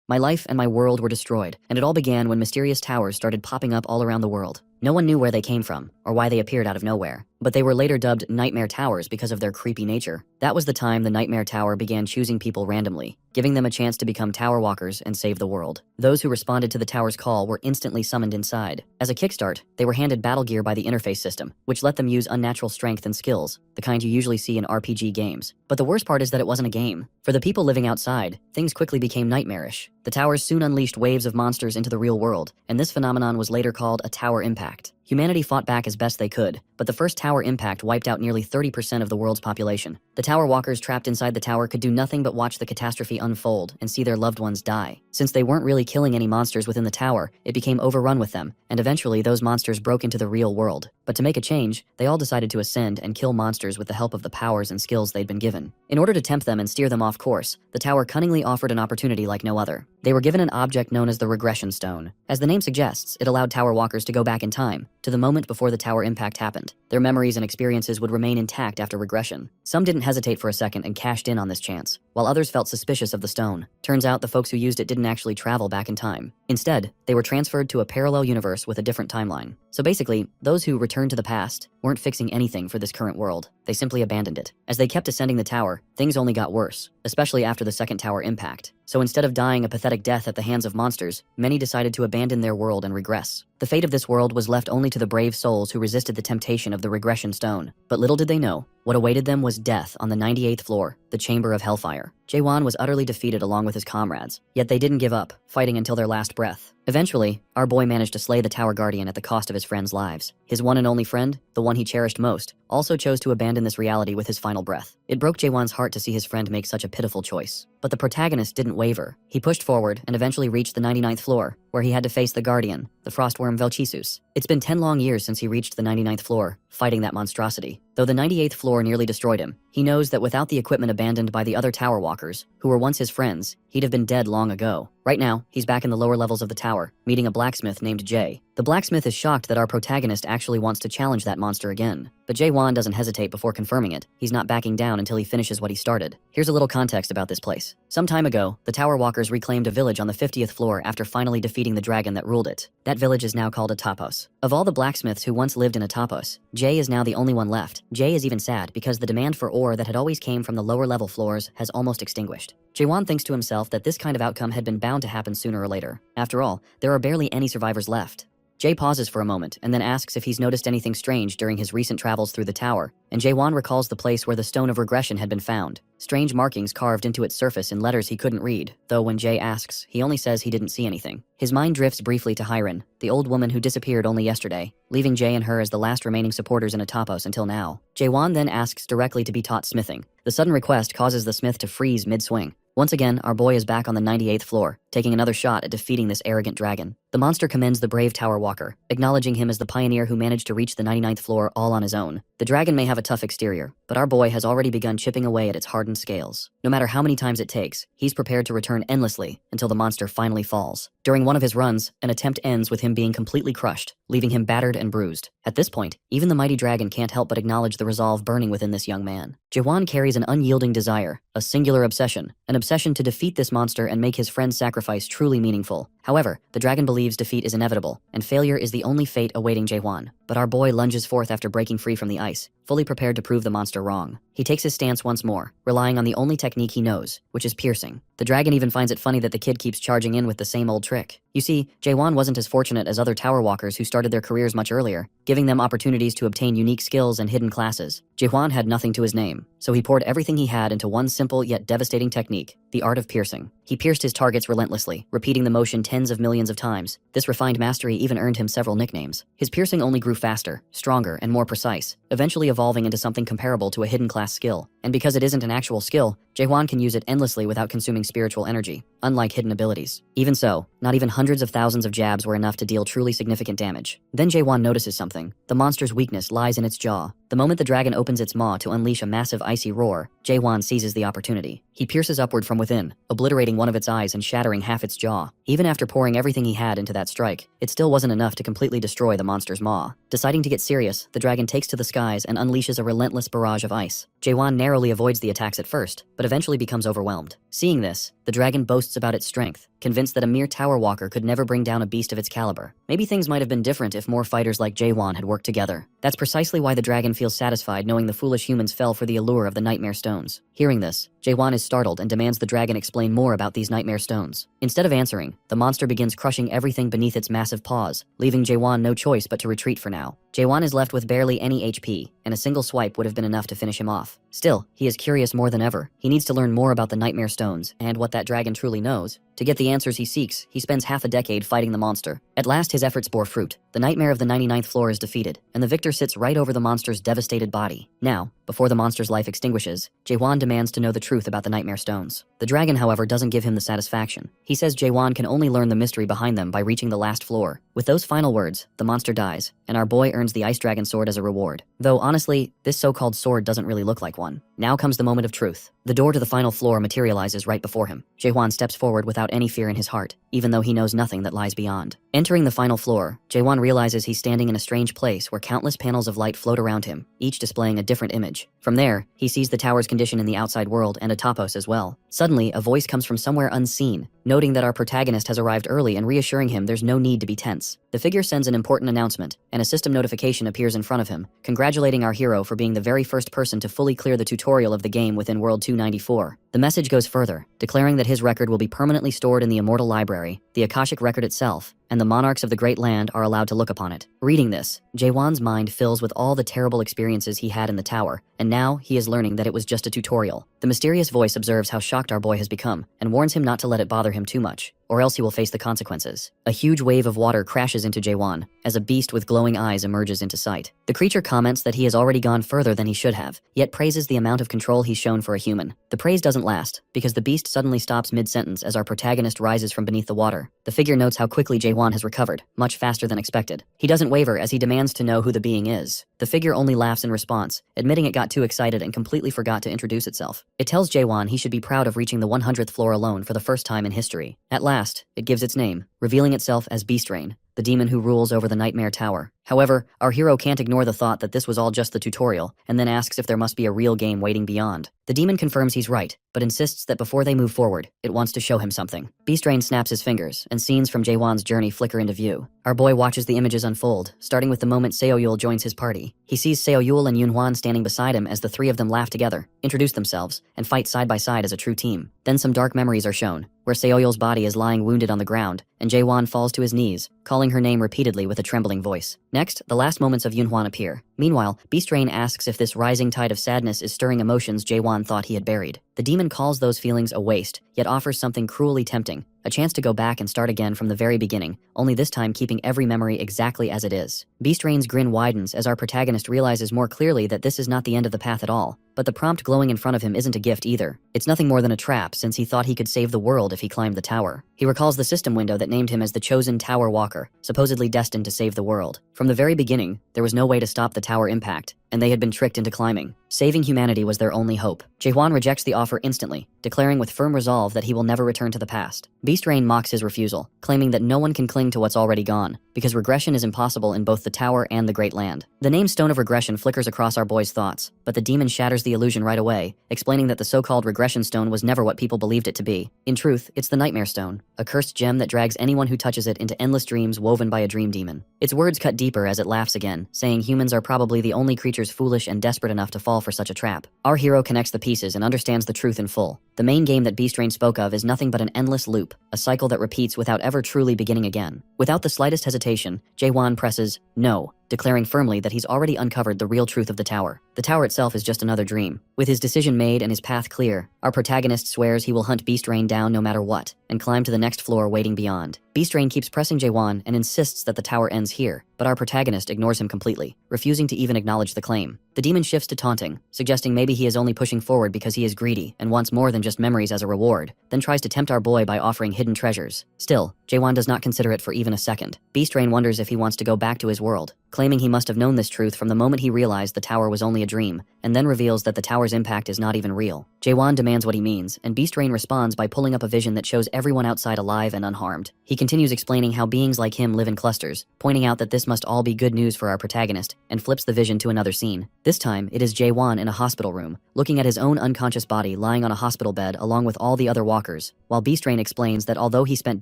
My life and my world were destroyed, and it all began when mysterious towers started popping up all around the world. No one knew where they came from, or why they appeared out of nowhere, but they were later dubbed Nightmare Towers because of their creepy nature. That was the time the Nightmare Tower began choosing people randomly, giving them a chance to become tower walkers and save the world. Those who responded to the tower's call were instantly summoned inside. As a kickstart, they were handed battle gear by the interface system, which let them use unnatural strength and skills, the kind you usually see in RPG games. But the worst part is that it wasn't a game. For the people living outside, things quickly became nightmarish. The towers soon unleashed waves of monsters into the real world, and this phenomenon was later called a tower impact. Humanity fought back as best they could, but the first tower impact wiped out nearly 30% of the world's population. The tower walkers trapped inside the tower could do nothing but watch the catastrophe unfold and see their loved ones die. Since they weren't really killing any monsters within the tower, it became overrun with them, and eventually those monsters broke into the real world. But to make a change, they all decided to ascend and kill monsters with the help of the powers and skills they'd been given. In order to tempt them and steer them off course, the tower cunningly offered an opportunity like no other. They were given an object known as the Regression Stone. As the name suggests, it allowed tower walkers to go back in time, to the moment before the tower impact happened. Their memories and experiences would remain intact after regression. Some didn't hesitate for a second and cashed in on this chance, while others felt suspicious of the stone. Turns out the folks who used it didn't actually travel back in time. Instead, they were transferred to a parallel universe with a different timeline. So basically, those who returned to the past weren't fixing anything for this current world. They simply abandoned it. As they kept ascending the tower, things only got worse, especially after the second tower impact. So instead of dying a pathetic death at the hands of monsters, many decided to abandon their world and regress. The fate of this world was left only to the brave souls who resisted the temptation of the regression stone. But little did they know, what awaited them was death on the 98th floor, the Chamber of Hellfire. Jaewon was utterly defeated along with his comrades, yet they didn't give up, fighting until their last breath. Eventually, our boy managed to slay the Tower Guardian at the cost of his friends' lives. His one and only friend, the one he cherished most, also chose to abandon this reality with his final breath. It broke Jaewon's heart to see his friend make such a pitiful choice. But the protagonist didn't waver. He pushed forward and eventually reached the 99th floor, where he had to face the Guardian, the frostworm Velchisus. It's been 10 long years since he reached the 99th floor, fighting that monstrosity. Though the 98th floor nearly destroyed him, he knows that without the equipment abandoned by the other tower walkers, who were once his friends, he'd have been dead long ago. Right now, he's back in the lower levels of the tower, meeting a blacksmith named Jay. The blacksmith is shocked that our protagonist actually wants to challenge that monster again. But Jaewon doesn't hesitate before confirming it. He's not backing down until he finishes what he started. Here's a little context about this place. Some time ago, the tower walkers reclaimed a village on the 50th floor after finally defeating the dragon that ruled it. That village is now called a tapos. Of all the blacksmiths who once lived in a tapos, Jay is now the only one left. Jay is even sad because the demand for ore that had always came from the lower level floors has almost extinguished. Jaewon thinks to himself that this kind of outcome had been bound to happen sooner or later. After all, there are barely any survivors left. Jay pauses for a moment and then asks if he's noticed anything strange during his recent travels through the tower, and Jaewon recalls the place where the Stone of Regression had been found. Strange markings carved into its surface in letters he couldn't read, though when Jay asks, he only says he didn't see anything. His mind drifts briefly to Hyren, the old woman who disappeared only yesterday, leaving Jay and her as the last remaining supporters in a tapos until now. Jaewon then asks directly to be taught smithing. The sudden request causes the smith to freeze mid-swing. Once again, our boy is back on the 98th floor, taking another shot at defeating this arrogant dragon. The monster commends the brave tower walker, acknowledging him as the pioneer who managed to reach the 99th floor all on his own. The dragon may have a tough exterior, but our boy has already begun chipping away at its hardened scales. No matter how many times it takes, he's prepared to return endlessly until the monster finally falls. During one of his runs, an attempt ends with him being completely crushed, leaving him battered and bruised. At this point, even the mighty dragon can't help but acknowledge the resolve burning within this young man. Jaewon carries an unyielding desire, a singular obsession, an obsession to defeat this monster and make his friend's sacrifice truly meaningful. However, the dragon believes defeat is inevitable, and failure is the only fate awaiting Jaewon. But our boy lunges forth after breaking free from the ice, fully prepared to prove the monster wrong. He takes his stance once more, relying on the only technique he knows, which is piercing. The dragon even finds it funny that the kid keeps charging in with the same old trick. You see, Jaewon wasn't as fortunate as other tower walkers who started their careers much earlier, giving them opportunities to obtain unique skills and hidden classes. Jaewon had nothing to his name, so he poured everything he had into one simple yet devastating technique, the art of piercing. He pierced his targets relentlessly, repeating the motion tens of millions of times. This refined mastery even earned him several nicknames. His piercing only grew faster, stronger, and more precise, eventually evolving into something comparable to a hidden class skill. And because it isn't an actual skill, Jaewon can use it endlessly without consuming spiritual energy, unlike hidden abilities. Even so, not even hundreds of thousands of jabs were enough to deal truly significant damage. Then Jaewon notices something. The monster's weakness lies in its jaw. The moment the dragon opens its maw to unleash a massive icy roar, Jaewon seizes the opportunity. He pierces upward from within, obliterating one of its eyes and shattering half its jaw. Even after pouring everything he had into that strike, it still wasn't enough to completely destroy the monster's maw. Deciding to get serious, the dragon takes to the skies and unleashes a relentless barrage of ice. Jaewon narrowly avoids the attacks at first, but eventually becomes overwhelmed. Seeing this, The dragon boasts about its strength, convinced that a mere tower walker could never bring down a beast of its caliber. Maybe things might have been different if more fighters like Jaewon had worked together. That's precisely why the dragon feels satisfied knowing the foolish humans fell for the allure of the nightmare stones. Hearing this, Jaewon is startled and demands the dragon explain more about these nightmare stones. Instead of answering, the monster begins crushing everything beneath its massive paws, leaving Jaewon no choice but to retreat for now. Jaewon is left with barely any HP, and a single swipe would have been enough to finish him off. Still, he is curious more than ever. He needs to learn more about the nightmare stones and what that dragon truly knows. To get the answers he seeks, he spends half a decade fighting the monster. At last, his efforts bore fruit. The nightmare of the 99th floor is defeated, and the victor sits right over the monster's devastated body. Now, before the monster's life extinguishes, Jaewon demands to know the truth about the nightmare stones. The dragon, however, doesn't give him the satisfaction. He says Jaewon can only learn the mystery behind them by reaching the last floor. With those final words, the monster dies, and our boy earns the ice dragon sword as a reward. Though honestly, this so-called sword doesn't really look like one. Now comes the moment of truth. The door to the final floor materializes right before him. Jaewon steps forward without any fear in his heart, even though he knows nothing that lies beyond. Entering the final floor, Jaewon realizes he's standing in a strange place where countless panels of light float around him, each displaying a different image. From there, he sees the tower's condition in the outside world and a topos as well. Suddenly, a voice comes from somewhere unseen, noting that our protagonist has arrived early and reassuring him there's no need to be tense. The figure sends an important announcement, and a system notification appears in front of him, congratulating our hero for being the very first person to fully clear the tutorial of the game within World 294. The message goes further, declaring that his record will be permanently stored in the Immortal Library, the Akashic Record itself, and the monarchs of the Great Land are allowed to look upon it. Reading this, Jaewon's mind fills with all the terrible experiences he had in the tower, and now he is learning that it was just a tutorial. The mysterious voice observes how shocked our boy has become, and warns him not to let it bother him too much, or else he will face the consequences. A huge wave of water crashes into Jaewon, as a beast with glowing eyes emerges into sight. The creature comments that he has already gone further than he should have, yet praises the amount of control he's shown for a human. The praise doesn't last, because the beast suddenly stops mid-sentence as our protagonist rises from beneath the water. The figure notes how quickly Jaewon has recovered, much faster than expected. He doesn't waver as he demands to know who the being is. The figure only laughs in response, admitting it got too excited and completely forgot to introduce itself. It tells Jaewon he should be proud of reaching the 100th floor alone for the first time in history. At last, it gives its name, revealing itself as Beastrain, the demon who rules over the Nightmare Tower. However, our hero can't ignore the thought that this was all just the tutorial, and then asks if there must be a real game waiting beyond. The demon confirms he's right, but insists that before they move forward, it wants to show him something. Beastrain snaps his fingers, and scenes from Jaewon's journey flicker into view. Our boy watches the images unfold, starting with the moment Seoyul joins his party. He sees Seoyul and Yoonhwan standing beside him as the three of them laugh together, introduce themselves, and fight side by side as a true team. Then some dark memories are shown, where Seoyul's body is lying wounded on the ground, and Jaewon falls to his knees, calling her name repeatedly with a trembling voice. Next, the last moments of Yoonhwan appear. Meanwhile, Beastrain asks if this rising tide of sadness is stirring emotions Jaewon thought he had buried. The demon calls those feelings a waste, yet offers something cruelly tempting, a chance to go back and start again from the very beginning, only this time keeping every memory exactly as it is. Beastrain's grin widens as our protagonist realizes more clearly that this is not the end of the path at all, but the prompt glowing in front of him isn't a gift either. It's nothing more than a trap, since he thought he could save the world if he climbed the tower. He recalls the system window that named him as the chosen tower walker, supposedly destined to save the world. From the very beginning, there was no way to stop the tower impact, and they had been tricked into climbing. Saving humanity was their only hope. Jaewon rejects the offer instantly, declaring with firm resolve that he will never return to the past. Beastrain mocks his refusal, claiming that no one can cling to what's already gone, because regression is impossible in both the tower and the Great Land. The name Stone of Regression flickers across our boy's thoughts, but the demon shatters the illusion right away, explaining that the so-called regression stone was never what people believed it to be. In truth, it's the Nightmare Stone, a cursed gem that drags anyone who touches it into endless dreams woven by a dream demon. Its words cut deeper as it laughs again, saying humans are probably the only creatures foolish and desperate enough to fall for such a trap. Our hero connects the pieces and understands the truth in full. The main game that Beastrain spoke of is nothing but an endless loop, a cycle that repeats without ever truly beginning again. Without the slightest hesitation, Jaewon presses no, declaring firmly that he's already uncovered the real truth of the tower. The tower itself is just another dream. With his decision made and his path clear, our protagonist swears he will hunt Beastrain down no matter what, and climb to the next floor waiting beyond. Beastrain keeps pressing Jaewon and insists that the tower ends here, but our protagonist ignores him completely, refusing to even acknowledge the claim. The demon shifts to taunting, suggesting maybe he is only pushing forward because he is greedy and wants more than just memories as a reward, then tries to tempt our boy by offering hidden treasures. Still, Jaewon does not consider it for even a second. Beastrain wonders if he wants to go back to his world, claiming he must have known this truth from the moment he realized the tower was only a dream, and then reveals that the tower's impact is not even real. Jaewon demands what he means, and Beastrain responds by pulling up a vision that shows everyone outside alive and unharmed. He continues explaining how beings like him live in clusters, pointing out that this must all be good news for our protagonist, and flips the vision to another scene. This time, it is Jaewon in a hospital room, looking at his own unconscious body lying on a hospital bed along with all the other walkers, while Beastrain explains that although he spent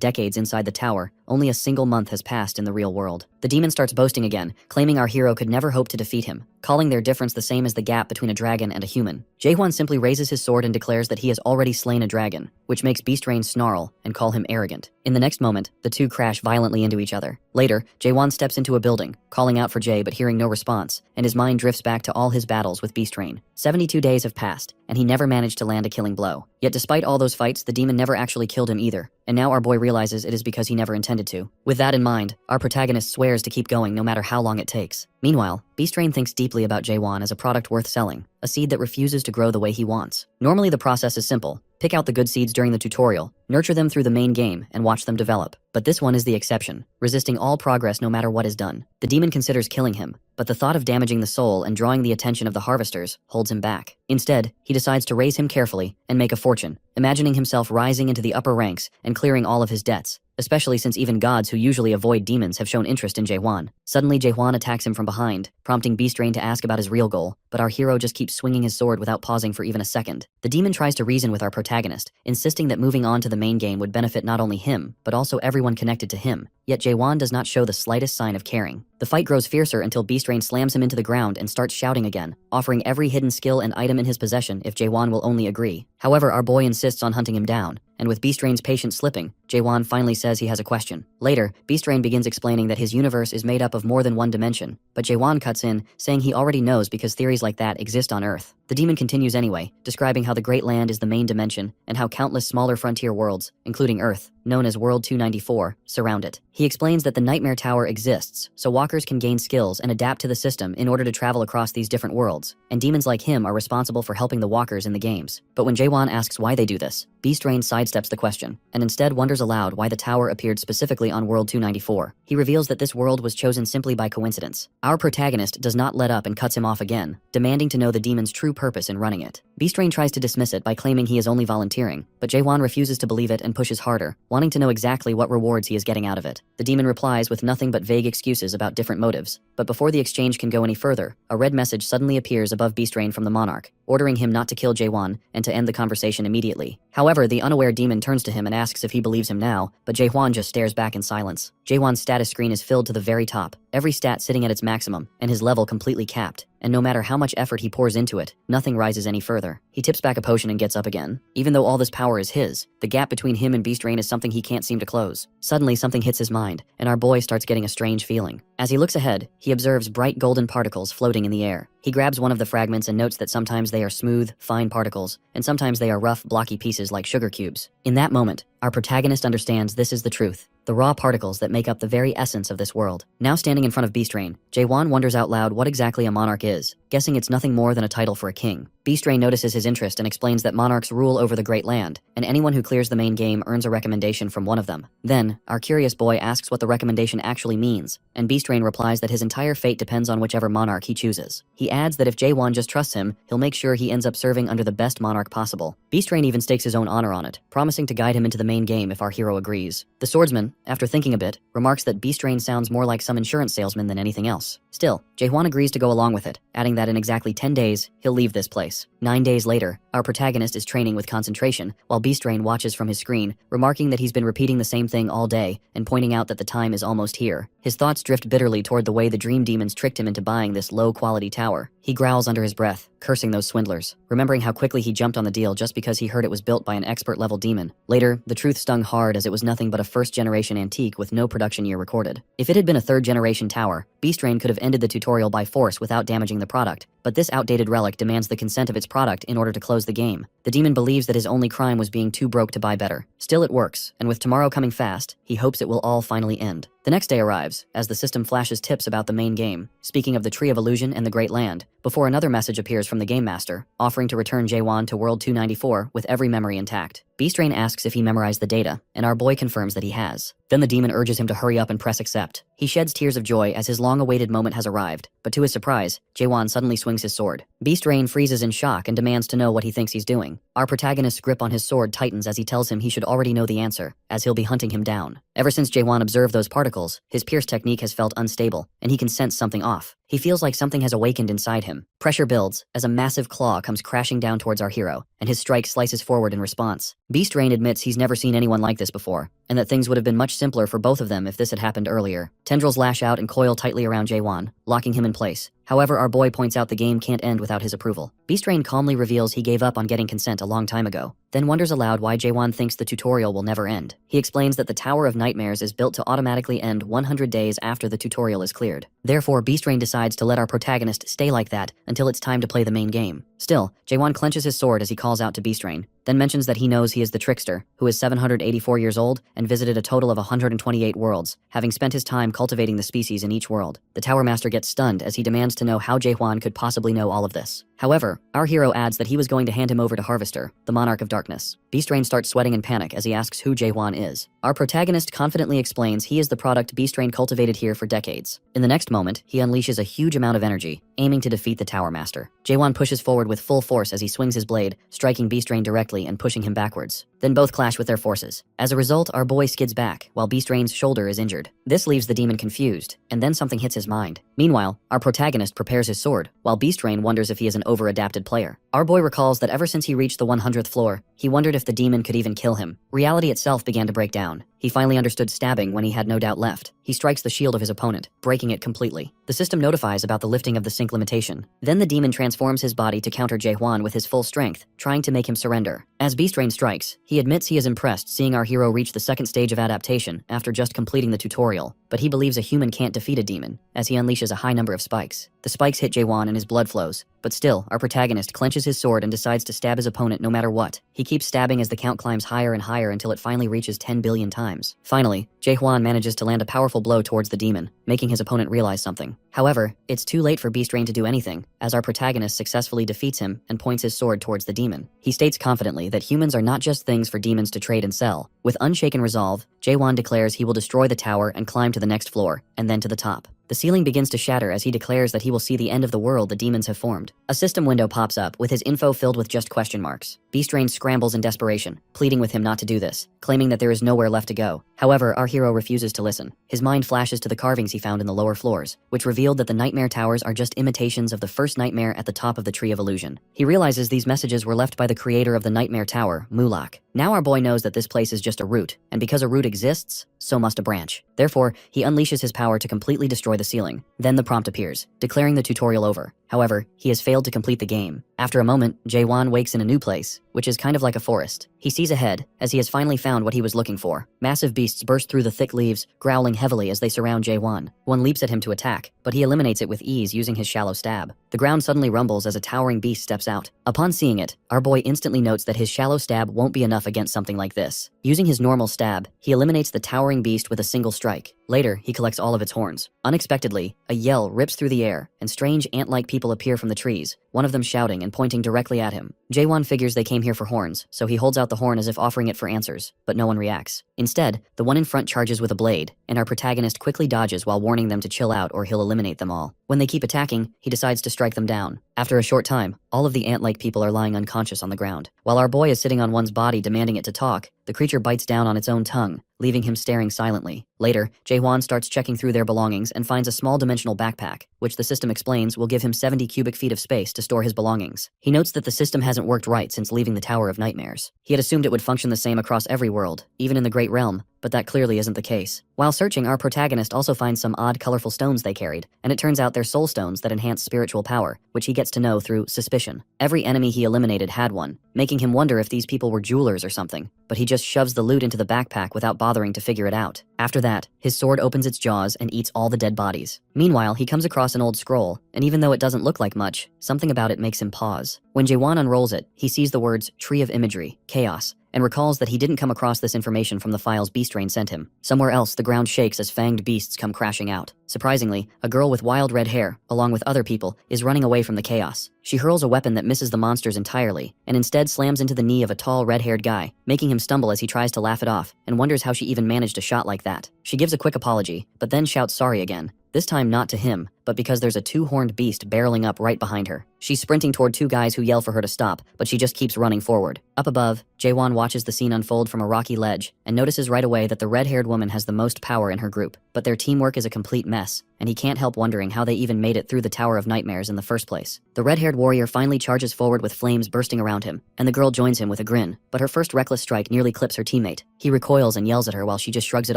decades inside the tower, only a single month has passed in the real world. The demon starts boasting again, claiming our hero could never hope to defeat him, calling their difference the same as the gap between a dragon and a human. Jaewon simply raises his sword and declares that he has already slain a dragon, which makes Beastrain snarl and call him arrogant. In the next moment, the two crash violently into each other. Later, Jaewon steps into a building, calling out for Jae but hearing no response, and his mind drifts back to all his battles with Beastrain. 72 days have passed, and he never managed to land a killing blow. Yet despite all those fights, the demon never actually killed him either, and now our boy realizes it is because he never intended to. With that in mind, our protagonist swears to keep going no matter how long it takes. Meanwhile, Beastrain thinks deeply about Jaewon as a product worth selling, a seed that refuses to grow the way he wants. Normally the process is simple. Pick out the good seeds during the tutorial, nurture them through the main game, and watch them develop. But this one is the exception, resisting all progress no matter what is done. The demon considers killing him, but the thought of damaging the soul and drawing the attention of the harvesters holds him back. Instead, he decides to raise him carefully and make a fortune, imagining himself rising into the upper ranks and clearing all of his debts, especially since even gods who usually avoid demons have shown interest in Jaewon. Suddenly, Jaewon attacks him from behind, prompting Beastrain to ask about his real goal, but our hero just keeps swinging his sword without pausing for even a second. The demon tries to reason with our protagonist, insisting that moving on to the main game would benefit not only him, but also everyone connected to him. Yet Jaewon does not show the slightest sign of caring. The fight grows fiercer until Beastrain slams him into the ground and starts shouting again, offering every hidden skill and item in his possession if Jaewon will only agree. However, our boy insists on hunting him down, and with Beastrain's patience slipping, Jaewon finally says he has a question. Later, Beastrain begins explaining that his universe is made up of more than one dimension, but Jaewon cuts in, saying he already knows because theories like that exist on Earth. The demon continues anyway, describing how the Great Land is the main dimension and how countless smaller frontier worlds, including Earth, known as World 294, surround it. He explains that the Nightmare Tower exists, so walkers can gain skills and adapt to the system in order to travel across these different worlds, and demons like him are responsible for helping the walkers in the games. But when Jaewon asks why they do this, Beastrain sidesteps the question, and instead wonders aloud why the tower appeared specifically on World 294. He reveals that this world was chosen simply by coincidence. Our protagonist does not let up and cuts him off again, demanding to know the demon's true purpose in running it. Beastrain tries to dismiss it by claiming he is only volunteering, but Jaewon refuses to believe it and pushes harder, wanting to know exactly what rewards he is getting out of it. The demon replies with nothing but vague excuses about different motives, but before the exchange can go any further, a red message suddenly appears above Beastrain from the monarch, ordering him not to kill Jaewon and to end the conversation immediately. However, the unaware demon turns to him and asks if he believes him now, but Jaewon just stares back in silence. Jaewon's status screen is filled to the very top, every stat sitting at its maximum, and his level completely capped. And no matter how much effort he pours into it, nothing rises any further. He tips back a potion and gets up again. Even though all this power is his, the gap between him and Beastrain is something he can't seem to close. Suddenly, something hits his mind, and our boy starts getting a strange feeling. As he looks ahead, he observes bright golden particles floating in the air. He grabs one of the fragments and notes that sometimes they are smooth, fine particles, and sometimes they are rough, blocky pieces like sugar cubes. In that moment, our protagonist understands this is the truth, the raw particles that make up the very essence of this world. Now standing in front of Beastrain, Jaewon wonders out loud what exactly a monarch is, guessing it's nothing more than a title for a king. Beastrain notices his interest and explains that monarchs rule over the Great Land, and anyone who clears the main game earns a recommendation from one of them. Then, our curious boy asks what the recommendation actually means, and Beastrain replies that his entire fate depends on whichever monarch he chooses. He adds that if Jaewon just trusts him, he'll make sure he ends up serving under the best monarch possible. Beastrain even stakes his own honor on it, promising to guide him into the main game if our hero agrees. The swordsman, after thinking a bit, remarks that Beastrain sounds more like some insurance salesman than anything else. Still, Jaewon agrees to go along with it, adding that in exactly 10 days, he'll leave this place. 9 days later, our protagonist is training with concentration, while Beastrain watches from his screen, remarking that he's been repeating the same thing all day, and pointing out that the time is almost here. His thoughts drift bitterly toward the way the dream demons tricked him into buying this low-quality tower. He growls under his breath, cursing those swindlers, remembering how quickly he jumped on the deal just because he heard it was built by an expert-level demon. Later, the truth stung hard as it was nothing but a first-generation antique with no production year recorded. If it had been a third-generation tower, Beastrain could have ended the tutorial by force without damaging the product, but this outdated relic demands the consent of its product in order to close the game. The demon believes that his only crime was being too broke to buy better. Still, it works, and with tomorrow coming fast, he hopes it will all finally end. The next day arrives, as the system flashes tips about the main game, speaking of the Tree of Illusion and the Great Land, before another message appears from the Game Master, offering to return Jaewon to World 294 with every memory intact. Beastrain asks if he memorized the data, and our boy confirms that he has. Then the demon urges him to hurry up and press accept. He sheds tears of joy as his long-awaited moment has arrived, but to his surprise, Jaewon suddenly swings his sword. Beastrain freezes in shock and demands to know what he thinks he's doing. Our protagonist's grip on his sword tightens as he tells him he should already know the answer, as he'll be hunting him down. Ever since Jaewon observed those particles, his pierce technique has felt unstable, and he can sense something off. He feels like something has awakened inside him. Pressure builds as a massive claw comes crashing down towards our hero, and his strike slices forward in response. Beastrain admits he's never seen anyone like this before, and that things would have been much simpler for both of them if this had happened earlier. Tendrils lash out and coil tightly around Jaewon, locking him in place. However, our boy points out the game can't end without his approval. Beastrain calmly reveals he gave up on getting consent a long time ago, then wonders aloud why Jaewon thinks the tutorial will never end. He explains that the Tower of Nightmares is built to automatically end 100 days after the tutorial is cleared. Therefore, Beastrain decides to let our protagonist stay like that until it's time to play the main game. Still, Jaewon clenches his sword as he calls out to Beastrain, then mentions that he knows he is the trickster, who is 784 years old and visited a total of 128 worlds, having spent his time cultivating the species in each world. The Tower Master gets stunned as he demands to know how Jaewon could possibly know all of this. However, our hero adds that he was going to hand him over to Harvester, the Monarch of Darkness. Beastrain starts sweating in panic as he asks who Jaewon is. Our protagonist confidently explains he is the product Beastrain cultivated here for decades. In the next moment, he unleashes a huge amount of energy, aiming to defeat the Tower Master. Jaewon pushes forward with full force as he swings his blade, striking Beastrain directly and pushing him backwards. Then both clash with their forces. As a result, our boy skids back, while Beastrain's shoulder is injured. This leaves the demon confused, and then something hits his mind. Meanwhile, our protagonist prepares his sword, while Beastrain wonders if he is an over-adapted player. Our boy recalls that ever since he reached the 100th floor, he wondered if the demon could even kill him. Reality itself began to break down. He finally understood stabbing when he had no doubt left. He strikes the shield of his opponent, breaking it completely. The system notifies about the lifting of the sync limitation. Then the demon transforms his body to counter Jaewon with his full strength, trying to make him surrender. As Beastrain strikes, he admits he is impressed seeing our hero reach the second stage of adaptation after just completing the tutorial, but he believes a human can't defeat a demon, as he unleashes a high number of spikes. The spikes hit Jaewon and his blood flows, but still, our protagonist clenches his sword and decides to stab his opponent no matter what. He keeps stabbing as the count climbs higher and higher until it finally reaches 10 billion times. Finally, Jaewon manages to land a powerful blow towards the demon, making his opponent realize something. However, it's too late for Beastrain to do anything, as our protagonist successfully defeats him and points his sword towards the demon. He states confidently that humans are not just things for demons to trade and sell. With unshaken resolve, Jaewon declares he will destroy the tower and climb to the next floor, and then to the top. The ceiling begins to shatter as he declares that he will see the end of the world the demons have formed. A system window pops up with his info filled with just question marks. Beastrain scrambles in desperation, pleading with him not to do this, claiming that there is nowhere left to go. However, our hero refuses to listen. His mind flashes to the carvings he found in the lower floors, which revealed that the Nightmare Towers are just imitations of the first nightmare at the top of the Tree of Illusion. He realizes these messages were left by the creator of the Nightmare Tower, Mulak. Now our boy knows that this place is just a root, and because a root exists, so must a branch. Therefore, he unleashes his power to completely destroy the ceiling. Then the prompt appears, declaring the tutorial over. However, he has failed to complete the game. After a moment, Jaewon wakes in a new place, which is kind of like a forest. He sees ahead, as he has finally found what he was looking for. Massive beasts burst through the thick leaves, growling heavily as they surround Jaewon. One leaps at him to attack, but he eliminates it with ease using his shallow stab. The ground suddenly rumbles as a towering beast steps out. Upon seeing it, our boy instantly notes that his shallow stab won't be enough against something like this. Using his normal stab, he eliminates the towering beast with a single strike. Later, he collects all of its horns. Unexpectedly, a yell rips through the air, and strange ant-like people appear from the trees, one of them shouting and pointing directly at him. Jaewon figures they came here for horns, so he holds out the horn as if offering it for answers, but no one reacts. Instead, the one in front charges with a blade, and our protagonist quickly dodges while warning them to chill out or he'll eliminate them all. When they keep attacking, he decides to strike them down. After a short time, all of the ant-like people are lying unconscious on the ground. While our boy is sitting on one's body demanding it to talk, the creature bites down on its own tongue, leaving him staring silently. Later, Jaewon starts checking through their belongings and finds a small dimensional backpack, which the system explains will give him 70 cubic feet of space to store his belongings. He notes that the system hasn't worked right since leaving the Tower of Nightmares. He had assumed it would function the same across every world, even in the Great Realm, but that clearly isn't the case. While searching, our protagonist also finds some odd colorful stones they carried, and it turns out they're soul stones that enhance spiritual power, which he gets to know through suspicion. Every enemy he eliminated had one, making him wonder if these people were jewelers or something, but he just shoves the loot into the backpack without bothering to figure it out. After that, his sword opens its jaws and eats all the dead bodies. Meanwhile, he comes across an old scroll, and even though it doesn't look like much, something about it makes him pause. When Jaewon unrolls it, he sees the words Tree of Imagery, Chaos, and recalls that he didn't come across this information from the files Beastrain sent him. Somewhere else, the ground shakes as fanged beasts come crashing out. Surprisingly, a girl with wild red hair, along with other people, is running away from the chaos. She hurls a weapon that misses the monsters entirely, and instead slams into the knee of a tall, red-haired guy, making him stumble as he tries to laugh it off, and wonders how she even managed a shot like that. She gives a quick apology, but then shouts sorry again. This time not to him, but because there's a two-horned beast barreling up right behind her. She's sprinting toward two guys who yell for her to stop, but she just keeps running forward. Up above, Jaewon watches the scene unfold from a rocky ledge, and notices right away that the red-haired woman has the most power in her group. But their teamwork is a complete mess, and he can't help wondering how they even made it through the Tower of Nightmares in the first place. The red-haired warrior finally charges forward with flames bursting around him, and the girl joins him with a grin, but her first reckless strike nearly clips her teammate. He recoils and yells at her while she just shrugs it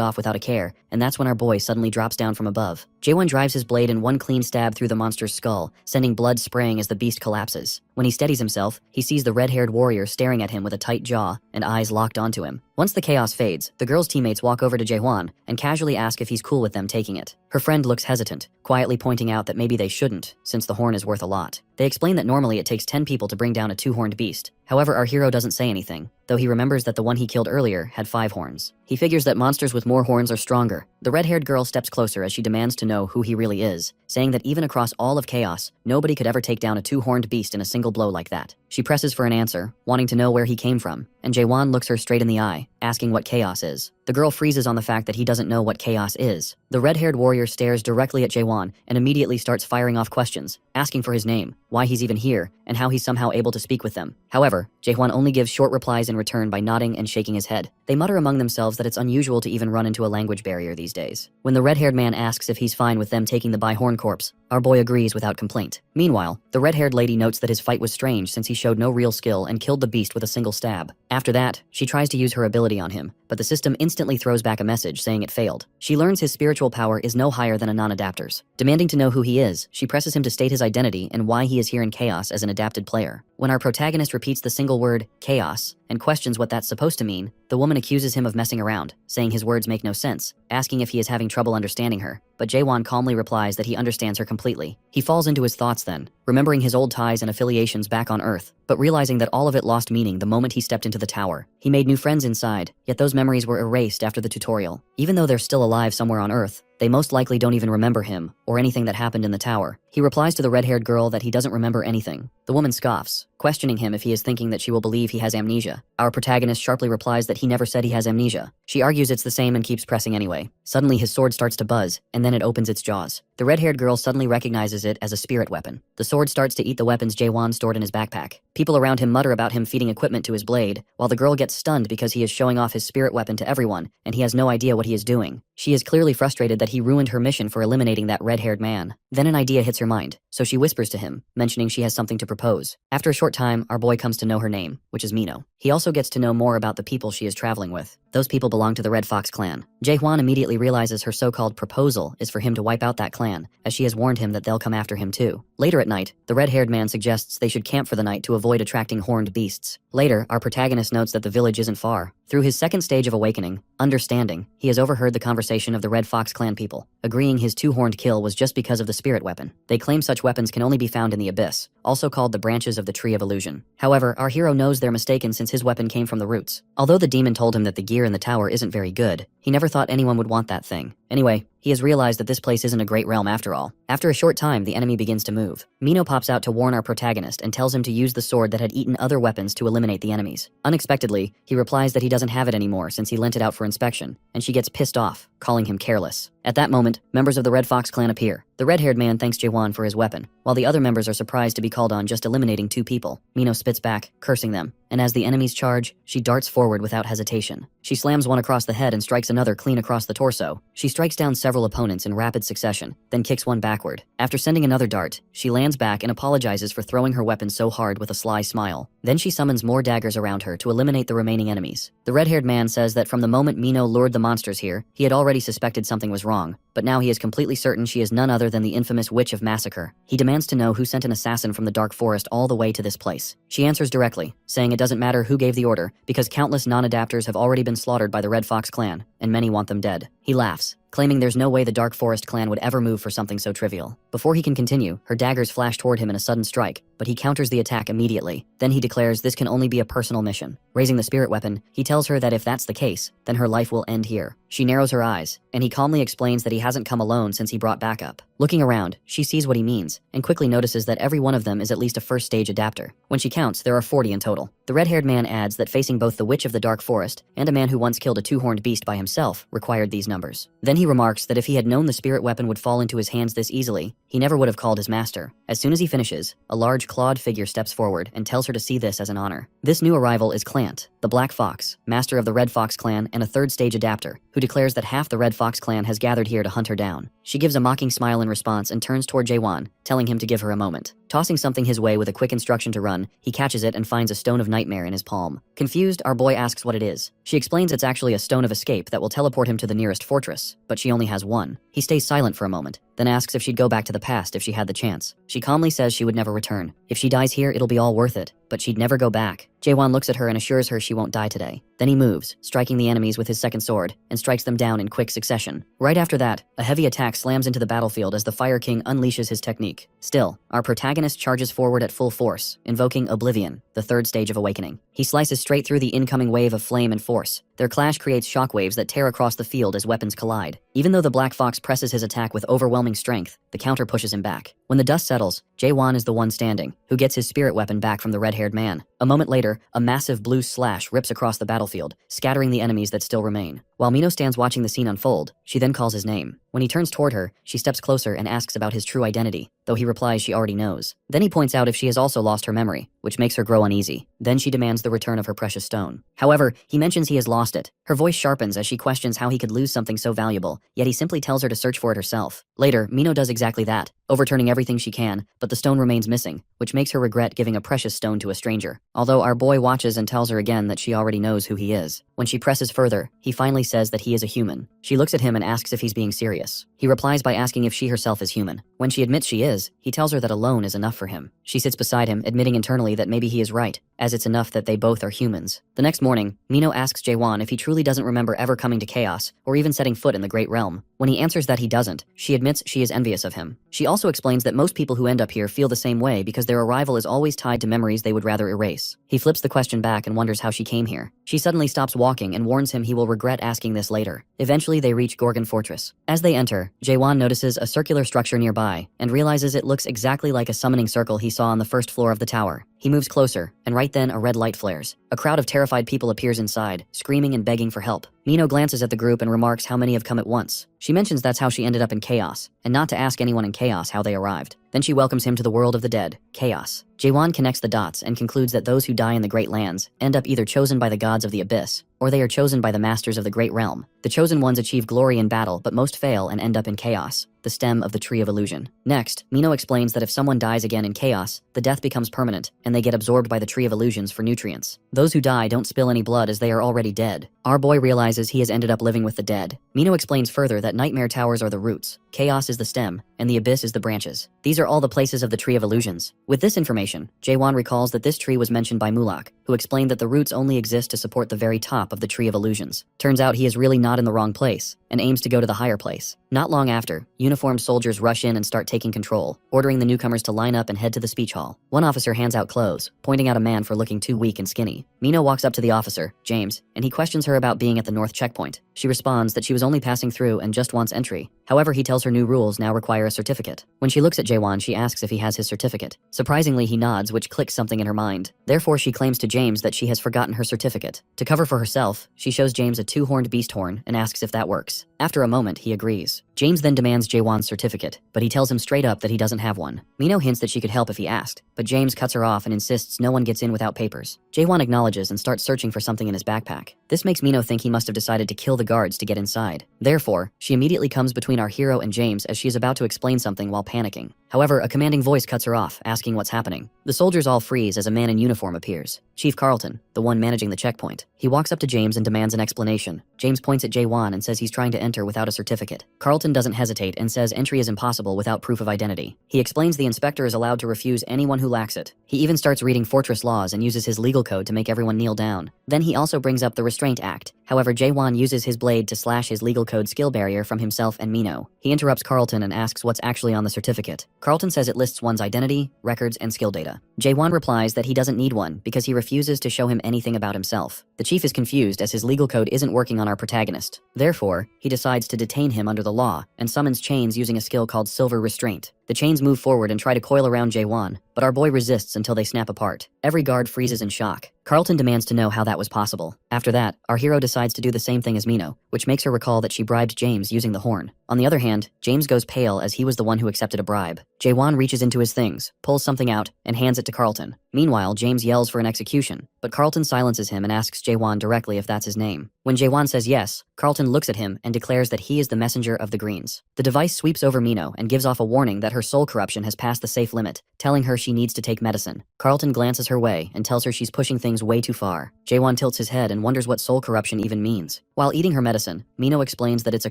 off without a care, and that's when our boy suddenly drops down from above. Jaewon drives his blade in one clean stab through the monster's skull, sending blood spraying as the beast collapses. When he steadies himself, he sees the red-haired warrior staring at him with a tight jaw and eyes locked onto him. Once the chaos fades, the girl's teammates walk over to Jaewon and casually ask if he's cool with them taking it. Her friend looks hesitant, quietly pointing out that maybe they shouldn't, since the horn is worth a lot. They explain that normally it takes 10 people to bring down a two-horned beast. However, our hero doesn't say anything, though he remembers that the one he killed earlier had 5 horns. He figures that monsters with more horns are stronger. The red-haired girl steps closer as she demands to know who he really is, saying that even across all of chaos, nobody could ever take down a two-horned beast in a single blow like that. She presses for an answer, wanting to know where he came from, and Jaewon looks her straight in the eye, asking what chaos is. The girl freezes on the fact that he doesn't know what chaos is. The red-haired warrior stares directly at Jaewon and immediately starts firing off questions, asking for his name, why he's even here, and how he's somehow able to speak with them. However, Jaewon only gives short replies in return by nodding and shaking his head. They mutter among themselves that it's unusual to even run into a language barrier these days. When the red-haired man asks if he's fine with them taking the by-horn corpse, our boy agrees without complaint. Meanwhile, the red-haired lady notes that his fight was strange since he showed no real skill and killed the beast with a single stab. After that, she tries to use her ability on him, but the system instantly throws back a message saying it failed. She learns his spiritual power is no higher than a non-adapter's. Demanding to know who he is, she presses him to state his identity and why he is here in Chaos as an adapted player. When our protagonist repeats the single word, chaos, and questions what that's supposed to mean, the woman accuses him of messing around, saying his words make no sense, asking if he is having trouble understanding her. But Jaewon calmly replies that he understands her completely. He falls into his thoughts then, remembering his old ties and affiliations back on Earth, but realizing that all of it lost meaning the moment he stepped into the tower. He made new friends inside, yet those memories were erased after the tutorial. Even though they're still alive somewhere on Earth, they most likely don't even remember him or anything that happened in the tower. He replies to the red-haired girl that he doesn't remember anything. The woman scoffs, questioning him if he is thinking that she will believe he has amnesia. Our protagonist sharply replies that he never said he has amnesia. She argues it's the same and keeps pressing anyway. Suddenly his sword starts to buzz, and then it opens its jaws. The red-haired girl suddenly recognizes it as a spirit weapon. The sword starts to eat the weapons Jaewon stored in his backpack. People around him mutter about him feeding equipment to his blade, while the girl gets stunned because he is showing off his spirit weapon to everyone, and he has no idea what he is doing. She is clearly frustrated that he ruined her mission for eliminating that red-haired man. Then an idea hits her mind, so she whispers to him, mentioning she has something to propose. After a short time, our boy comes to know her name, which is Mino. He also gets to know more about the people she is traveling with. Those people belong to the Red Fox clan. Jaewon immediately realizes her so-called proposal is for him to wipe out that clan, as she has warned him that they'll come after him too. Later at night, the red-haired man suggests they should camp for the night to avoid attracting horned beasts. Later, our protagonist notes that the village isn't far. Through his second stage of awakening, understanding, he has overheard the conversation of the Red Fox clan people, agreeing his two-horned kill was just because of the spirit weapon. They claim such weapons can only be found in the abyss, also called the branches of the Tree of Illusion. However, our hero knows they're mistaken since his weapon came from the roots. Although the demon told him that the gear in the tower isn't very good, he never thought anyone would want that thing. Anyway, he has realized that this place isn't a great realm after all. After a short time, the enemy begins to move. Mino pops out to warn our protagonist and tells him to use the sword that had eaten other weapons to eliminate the enemies. Unexpectedly, he replies that he doesn't have it anymore since he lent it out for inspection, and she gets pissed off, calling him careless. At that moment, members of the Red Fox clan appear. The red-haired man thanks Jaewon for his weapon, while the other members are surprised to be called on just eliminating 2 people. Mino spits back, cursing them, and as the enemies charge, she darts forward without hesitation. She slams one across the head and strikes another clean across the torso. She strikes down several opponents in rapid succession, then kicks one backward. After sending another dart, she lands back and apologizes for throwing her weapon so hard with a sly smile. Then she summons more daggers around her to eliminate the remaining enemies. The red-haired man says that from the moment Mino lured the monsters here, he had already suspected something was wrong, but now he is completely certain she is none other than the infamous Witch of Massacre. He demands to know who sent an assassin from the dark forest all the way to this place. She answers directly, saying it doesn't matter who gave the order, because countless non-adapters have already been slaughtered by the Red Fox clan, and many want them dead. He laughs, claiming there's no way the Dark Forest clan would ever move for something so trivial. Before he can continue, her daggers flash toward him in a sudden strike, but he counters the attack immediately. Then he declares this can only be a personal mission. Raising the spirit weapon, he tells her that if that's the case, then her life will end here. She narrows her eyes, and he calmly explains that he hasn't come alone since he brought backup. Looking around, she sees what he means, and quickly notices that every one of them is at least a first-stage adapter. When she counts, there are 40 in total. The red-haired man adds that facing both the Witch of the Dark Forest and a man who once killed a two-horned beast by himself required these numbers. Then he remarks that if he had known the spirit weapon would fall into his hands this easily, he never would have called his master. As soon as he finishes, a large clawed figure steps forward and tells her to see this as an honor. This new arrival is Clant, the Black Fox, master of the Red Fox clan and a third-stage adapter, who declares that half the Red Fox clan has gathered here to hunt her down. She gives a mocking smile in response and turns toward Jaewon, telling him to give her a moment. Tossing something his way with a quick instruction to run, he catches it and finds a stone of nightmare in his palm. Confused, our boy asks what it is. She explains it's actually a stone of escape that will teleport him to the nearest fortress, but she only has one. He stays silent for a moment, then asks if she'd go back to the past if she had the chance. She calmly says she would never return. If she dies here, it'll be all worth it, but she'd never go back. Jaewon looks at her and assures her she won't die today. Then he moves, striking the enemies with his second sword, and strikes them down in quick succession. Right after that, a heavy attack slams into the battlefield as the Fire King unleashes his technique. Still, our protagonist charges forward at full force, invoking Oblivion, the third stage of awakening. He slices straight through the incoming wave of flame and force. Their clash creates shockwaves that tear across the field as weapons collide. Even though the Black Fox presses his attack with overwhelming strength, the counter pushes him back. When the dust settles, Jaewon is the one standing, who gets his spirit weapon back from the red-haired man. A moment later, a massive blue slash rips across the battlefield, scattering the enemies that still remain. While Mino stands watching the scene unfold, she then calls his name. When he turns toward her, she steps closer and asks about his true identity, though he replies she already knows. Then he points out if she has also lost her memory, which makes her grow uneasy. Then she demands the return of her precious stone. However, he mentions he has lost it. Her voice sharpens as she questions how he could lose something so valuable, yet he simply tells her to search for it herself. Later, Mino does exactly that, overturning everything she can, but the stone remains missing, which makes her regret giving a precious stone to a stranger. Although our boy watches and tells her again that she already knows who he is. When she presses further, he finally says that he is a human. She looks at him and asks if he's being serious. He replies by asking if she herself is human. When she admits she is, he tells her that alone is enough for him. She sits beside him, admitting internally that maybe he is right, as it's enough that they both are humans. The next morning, Mino asks Jaewon if he truly doesn't remember ever coming to Chaos, or even setting foot in the Great Realm. When he answers that he doesn't, she admits she is envious of him. She also explains that most people who end up here feel the same way because their arrival is always tied to memories they would rather erase. He flips the question back and wonders how she came here. She suddenly stops walking and warns him he will regret asking this later. Eventually, they reach Gorgon Fortress. As they enter, Jaewon notices a circular structure nearby and realizes it looks exactly like a summoning circle he saw on the first floor of the tower. He moves closer, and right then a red light flares. A crowd of terrified people appears inside, screaming and begging for help. Mino glances at the group and remarks how many have come at once. She mentions that's how she ended up in Chaos, and not to ask anyone in Chaos how they arrived. Then she welcomes him to the world of the dead, Chaos. Jaewon connects the dots and concludes that those who die in the Great Lands end up either chosen by the gods of the Abyss, or they are chosen by the masters of the Great Realm. The chosen ones achieve glory in battle, but most fail and end up in Chaos, the stem of the Tree of Illusion. Next, Mino explains that if someone dies again in Chaos, the death becomes permanent, and they get absorbed by the Tree of Illusions for nutrients. Those who die don't spill any blood as they are already dead. Our boy realizes he has ended up living with the dead. Mino explains further that Nightmare Towers are the roots, Chaos is the stem, and the Abyss is the branches. These are all the places of the Tree of Illusions. With this information, Jaewon recalls that this tree was mentioned by Mulak, who explained that the roots only exist to support the very top of the Tree of Illusions. Turns out he is really not in the wrong place, and aims to go to the higher place. Not long after, uniformed soldiers rush in and start taking control, ordering the newcomers to line up and head to the speech hall. One officer hands out clothes, pointing out a man for looking too weak and skinny. Mino walks up to the officer, James, and he questions her about being at the North checkpoint. She responds that she was only passing through and just wants entry. However, he tells her new rules now require a certificate. When she looks at Jaewon, she asks if he has his certificate. Surprisingly, he nods, which clicks something in her mind. Therefore, she claims to James that she has forgotten her certificate. To cover for herself, she shows James a two-horned beast horn and asks if that works. After a moment, he agrees. James then demands Jaewon's certificate, but he tells him straight up that he doesn't have one. Mino hints that she could help if he asked, but James cuts her off and insists no one gets in without papers. Jaewon acknowledges and starts searching for something in his backpack. This makes Mino think he must have decided to kill the guards to get inside. Therefore, she immediately comes between our hero and James as she is about to explain something while panicking. However, a commanding voice cuts her off, asking what's happening. The soldiers all freeze as a man in uniform appears. Chief Carlton, the one managing the checkpoint. He walks up to James and demands an explanation. James points at Jaewon and says he's trying to enter without a certificate. Carlton doesn't hesitate and says entry is impossible without proof of identity. He explains the inspector is allowed to refuse anyone who lacks it. He even starts reading fortress laws and uses his legal code to make everyone kneel down. Then he also brings up the Restraint Act. However, Jaewon uses his blade to slash his legal code skill barrier from himself and Mino. He interrupts Carlton and asks what's actually on the certificate. Carlton says it lists one's identity, records, and skill data. Jaewon replies that he doesn't need one because he refuses to show him anything about himself. The chief is confused as his legal code isn't working on our protagonist. Therefore, he decides to detain him under the law and summons chains using a skill called Silver Restraint. The chains move forward and try to coil around Jaewon, but our boy resists until they snap apart. Every guard freezes in shock. Carlton demands to know how that was possible. After that, our hero decides to do the same thing as Mino, which makes her recall that she bribed James using the horn. On the other hand, James goes pale as he was the one who accepted a bribe. Jaewon reaches into his things, pulls something out, and hands it to Carlton. Meanwhile, James yells for an execution, but Carlton silences him and asks Jaewon directly if that's his name. When Jaewon says yes, Carlton looks at him and declares that he is the messenger of the Greens. The device sweeps over Mino and gives off a warning that her soul corruption has passed the safe limit, telling her she needs to take medicine. Carlton glances her way and tells her she's pushing things way too far. Jaewon tilts his head and wonders what soul corruption even means. While eating her medicine, Mino explains that it's a